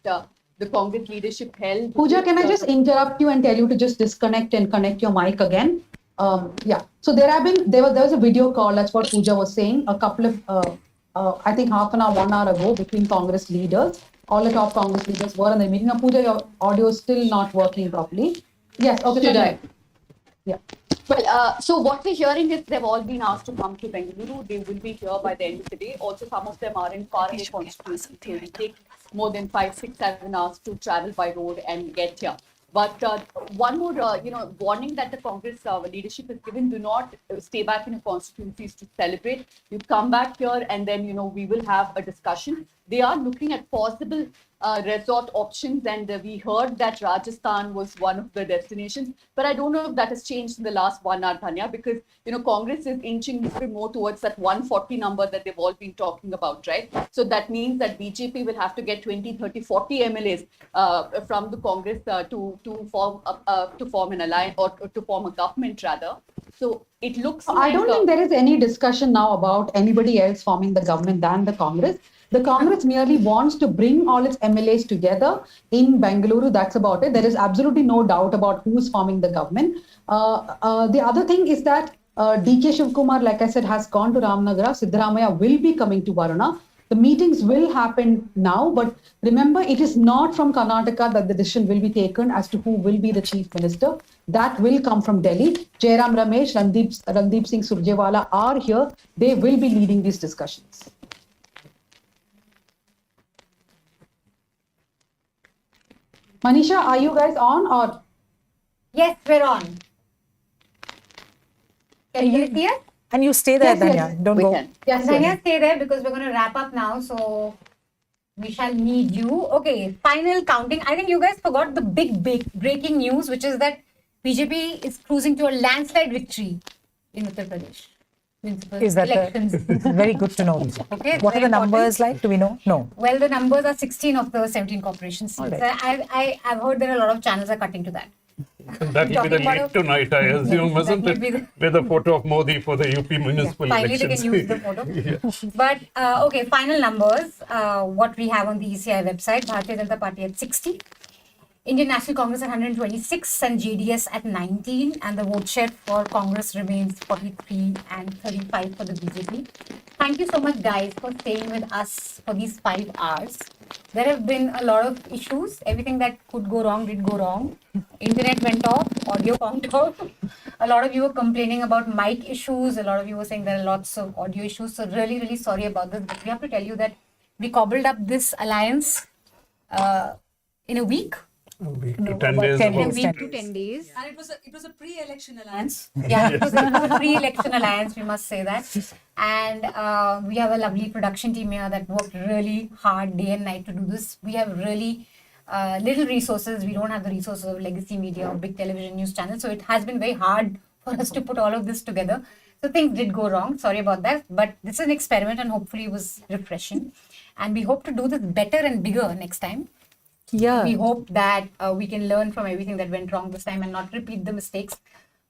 the Congress leadership held. Pooja, can I just interrupt you and tell you to just disconnect and connect your mic again? So there was a video call, that's what Pooja was saying, a couple of, I think half an hour, 1 hour ago between Congress leaders. All the top Congress leaders were in the meeting. Now, Pooja, your audio is still not working properly. Yes, okay. Should I? Yeah. Well, so what we're hearing is they've all been asked to come to Bengaluru. They will be here by the end of the day. Also, some of them are in faraway constituencies. They will take more than 5, 6, 7 hours to travel by road and get here. But one more, warning that the Congress leadership has given: do not stay back in your constituencies to celebrate. You come back here, and then we will have a discussion. They are looking at possible resort options, and we heard that Rajasthan was one of the destinations. But I don't know if that has changed in the last 1 hour, Tanya, because Congress is inching more towards that 140 number that they've all been talking about, right? So that means that BJP will have to get 20, 30, 40 MLAs from the Congress to form an alliance, or to form a government rather. So it looks I don't think there is any discussion now about anybody else forming the government than the Congress. The Congress merely wants to bring all its MLAs together in Bengaluru. That's about it. There is absolutely no doubt about who's forming the government. The other thing is that DK Shivkumar, like I said, has gone to Ramnagara. Siddaramaiah will be coming to Varuna. The meetings will happen now, but remember, it is not from Karnataka that the decision will be taken as to who will be the chief minister. That will come from Delhi. Jairam Ramesh, Randeep Singh Surjewala are here. They will be leading these discussions. Manisha, are you guys on or? Yes, we're on. Can you hear? And you stay there, Yes, Dhanya. yes, Don't we go. can. Dhanya, stay there because we're going to wrap up now. So we shall need you. Okay, final counting. I think you guys forgot the big breaking news, which is that BJP is cruising to a landslide victory in Uttar Pradesh. Is that elections? very good to know. Okay, What are the numbers like? Do we know? No. Well, the numbers are 16 of the 17 corporation seats. All right. I've heard there are a lot of channels are cutting to that. That will be the lead tonight, I assume, isn't it? With a photo of Modi for the UP municipal Finally, elections. they can use the photo. Yeah. But okay, final numbers. What we have on the ECI website: Bharatiya Janata Party at 60, Indian National Congress at 126, and JDS at 19. And the vote share for Congress remains 43 and 35 for the BJP. Thank you so much, guys, for staying with us for these 5 hours. There have been a lot of issues. Everything that could go wrong did go wrong. Internet went off, audio went off. A lot of you were complaining about mic issues. A lot of you were saying there are lots of audio issues. So really, really sorry about this. But we have to tell you that we cobbled up this alliance in a week. A week to 10 days. A week to 10 days. And it was a pre-election alliance. Yeah, it was a pre-election alliance, we must say that. And we have a lovely production team here that worked really hard day and night to do this. We have really little resources. We don't have the resources of legacy media or big television news channels. So it has been very hard for us to put all of this together. So things did go wrong. Sorry about that. But this is an experiment and hopefully it was refreshing. And we hope to do this better and bigger next time. Yeah. We hope that we can learn from everything that went wrong this time and not repeat the mistakes.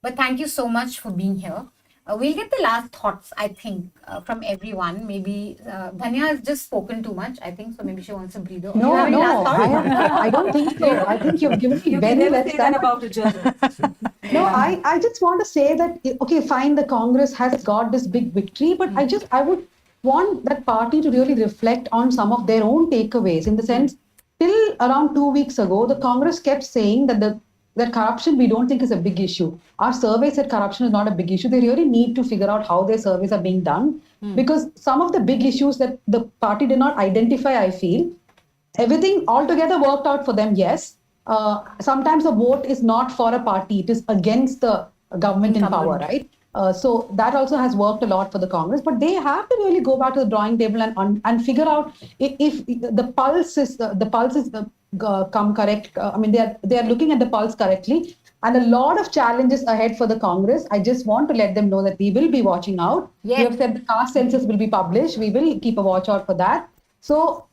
But thank you so much for being here. We'll get the last thoughts, I think, from everyone. Maybe Dhanya has just spoken too much, I think, so maybe she wants to breathe. No, I don't think so. I think you've given me very less time. About a journalist. No, I just want to say that, okay, fine, the Congress has got this big victory, but I would want that party to really reflect on some of their own takeaways, in the sense, till around 2 weeks ago, the Congress kept saying that that corruption we don't think is a big issue. Our survey said corruption is not a big issue. They really need to figure out how their surveys are being done, because some of the big issues that the party did not identify, I feel, everything altogether worked out for them, yes. Sometimes a vote is not for a party, it is against the government in power, right? So that also has worked a lot for the Congress, but they have to really go back to the drawing table and figure out if the pulse is come correct. I mean, they are looking at the pulse correctly, and a lot of challenges ahead for the Congress. I just want to let them know that we will be watching out. Yes. We have said the caste census will be published. We will keep a watch out for that. So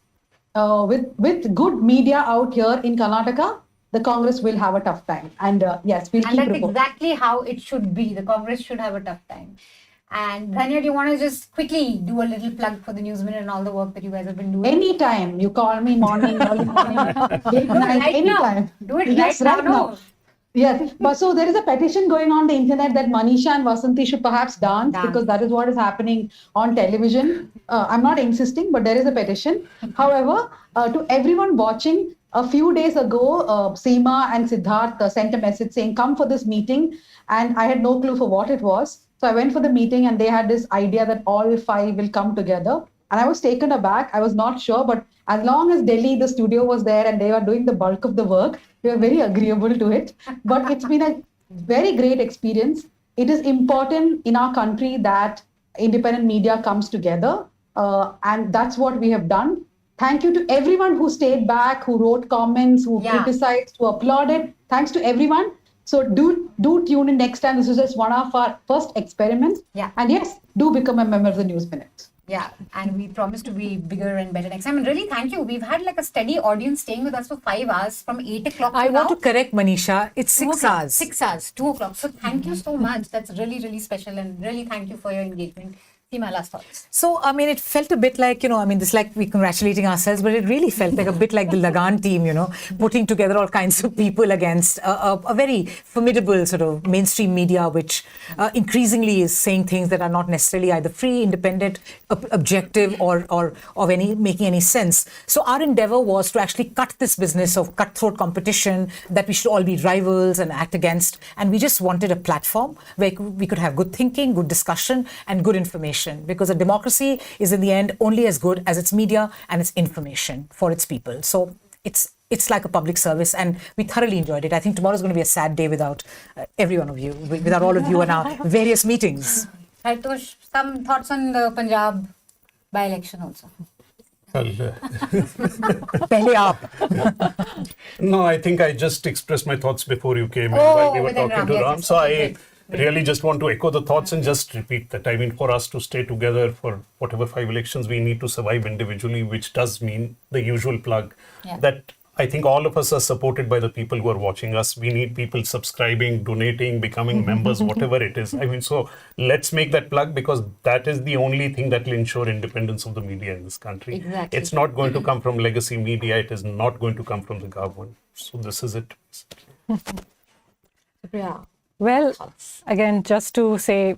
with good media out here in Karnataka, the Congress will have a tough time. And yes, we'll And keep that's reporting. exactly how it should be. The Congress should have a tough time. And Dhanya, do you want to just quickly do a little plug for the News Minute and all the work that you guys have been doing? Anytime you call me, morning, early morning, late night, right anytime. now. Do it Yes, right now. No. Yes, but so there is a petition going on the internet that Manisha and Vasanti should perhaps dance, because that is what is happening on television. I'm not insisting, but there is a petition. However, to everyone watching, A few days ago, Seema and Siddharth sent a message saying, come for this meeting. And I had no clue for what it was. So I went for the meeting and they had this idea that all 5 will come together. And I was taken aback. I was not sure, but as long as Delhi, the studio was there and they were doing the bulk of the work, we were very agreeable to it. But it's been a very great experience. It is important in our country that independent media comes together. And that's what we have done. Thank you to everyone who stayed back, who wrote comments, who criticized, who applauded. Thanks to everyone. So do tune in next time. This is just one of our first experiments. Yeah. And yes, do become a member of the News Minute. Yeah, and we promise to be bigger and better next time. And really, thank you. We've had like a steady audience staying with us for 5 hours from 8 o'clock I to want now. to correct Manisha. It's 6 hours. 6 hours, 2 o'clock. So thank you so much. That's really, really special. And really thank you for your engagement. My last thoughts. So, I mean, it felt a bit like, this like we're congratulating ourselves, but it really felt like a bit like the Lagan team, putting together all kinds of people against a very formidable sort of mainstream media, which increasingly is saying things that are not necessarily either free, independent, objective, or of making any sense. So our endeavor was to actually cut this business of cutthroat competition, that we should all be rivals and act against. And we just wanted a platform where we could have good thinking, good discussion, and good information. Because a democracy is in the end only as good as its media and its information for its people. So it's like a public service, and we thoroughly enjoyed it. I think tomorrow is going to be a sad day without every one of you, without all of you and our various meetings. Hartosh, some thoughts on the Punjab by-election also? No, I think I just expressed my thoughts before you came in while we were talking to Ram. So I really just want to echo the thoughts and just repeat that. I mean, for us to stay together for whatever 5 elections, we need to survive individually, which does mean the usual plug that I think all of us are supported by the people who are watching us. We need people subscribing, donating, becoming members, whatever it is. I mean, so let's make that plug, because that is the only thing that will ensure independence of the media in this country. Exactly. It's not going to come from legacy media. It is not going to come from the government. So this is it. Yeah. Well, again, just to say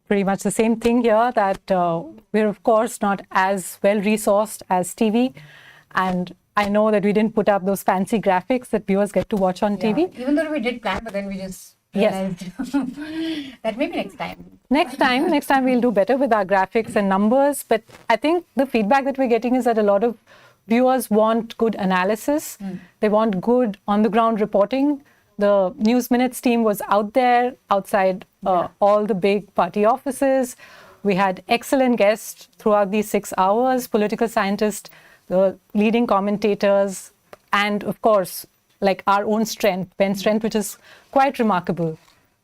pretty much the same thing here, that we're of course not as well resourced as TV, and I know that we didn't put up those fancy graphics that viewers get to watch on TV. Even though we did plan, but then we just realized that maybe next time. Next time we'll do better with our graphics and numbers. But I think the feedback that we're getting is that a lot of viewers want good analysis. They want good on-the-ground reporting. The News Minutes team was out there, outside all the big party offices. We had excellent guests throughout these 6 hours, political scientists, the leading commentators, and of course, like our own strength, bench strength, which is quite remarkable.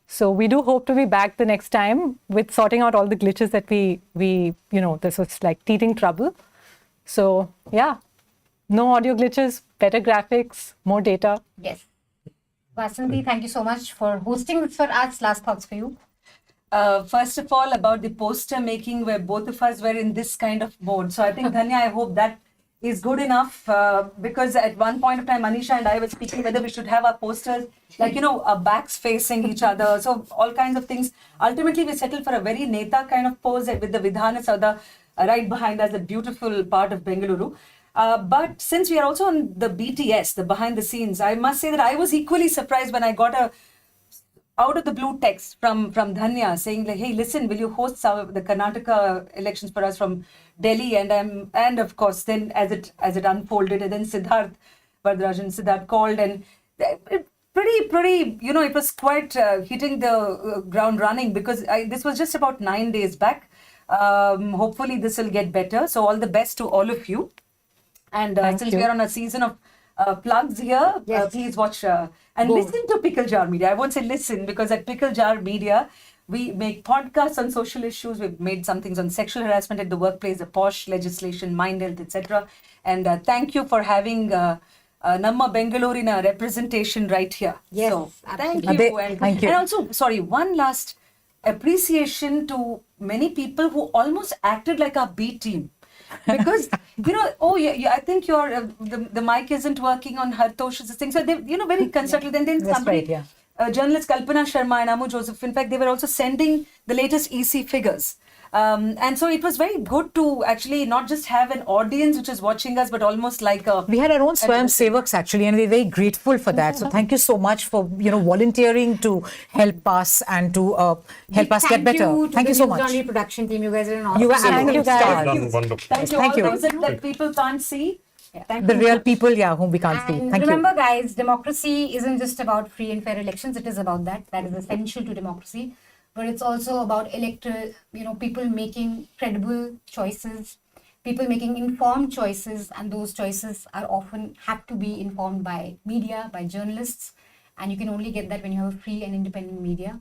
So we do hope to be back the next time with sorting out all the glitches that we this was like teething trouble. So yeah, no audio glitches, better graphics, more data. Yes. Vasanthi, thank you so much for hosting this for us. Last thoughts for you. First of all, about the poster making, where both of us were in this kind of mode. So I think, Dhanya, I hope that is good enough, because at one point of time, Manisha and I were speaking whether we should have our posters, like, our backs facing each other. So all kinds of things. Ultimately, we settled for a very Neta kind of pose with the Vidhana Sauda right behind us, a beautiful part of Bengaluru. But since we are also on the BTS, the behind the scenes, I must say that I was equally surprised when I got a out of the blue text from Dhanya saying like, hey, listen, will you host the Karnataka elections for us from Delhi? And of course, then as it unfolded, and then Siddharth Siddharth called, and pretty, it was quite hitting the ground running, because this was just about 9 days back. Hopefully this will get better. So all the best to all of you. And since we are on a season of plugs here, please watch and listen to Pickle Jar Media. I won't say listen, because at Pickle Jar Media, we make podcasts on social issues. We've made some things on sexual harassment at the workplace, the POSH legislation, mind health, etc. And thank you for having Namma Bengaluru representation right here. Yes, so, thank absolutely. you. Thank you. And also, sorry, one last appreciation to many people who almost acted like our B team. Because, I think your the mic isn't working on Hartosh's thing. So, they, very constructive. And then somebody, journalist Kalpana Sharma and Amu Joseph, in fact, they were also sending the latest EC figures. And so it was very good to actually not just have an audience which is watching us, but almost like a... We had our own Swayam Sevaks actually, and we're very grateful for that. So thank you so much for volunteering to help us and to help us get better. Thank you so much. Thank you to the production team. You guys are an awesome You were team. absolute stars. Thank you. Thank you. All those that people can't see. Thank The you. real people, whom we can't see. And Thank remember, you. guys, democracy isn't just about free and fair elections. It is about that. That is essential to democracy. But it's also about electoral, people making credible choices, people making informed choices, and those choices are often have to be informed by media, by journalists, and you can only get that when you have a free and independent media.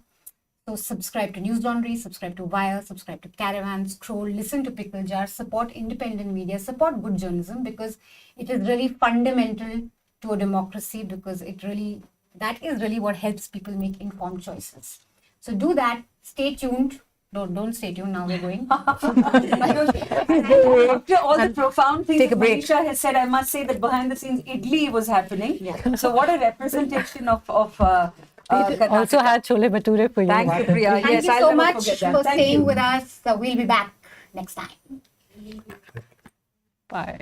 So subscribe to News Laundry, subscribe to Wire, subscribe to Caravan, Scroll, listen to Pickle Jar, support independent media, support good journalism, because it is really fundamental to a democracy, because that is really what helps people make informed choices. So do that. Stay tuned. Don't stay tuned. Now we're going. After all the profound things that Manisha has said, I must say that behind the scenes, idli was happening. Yeah. So what a representation of It also had chole bhature for you. Thank you, Priya. Thank you so much for staying with us. We'll be back next time. Bye.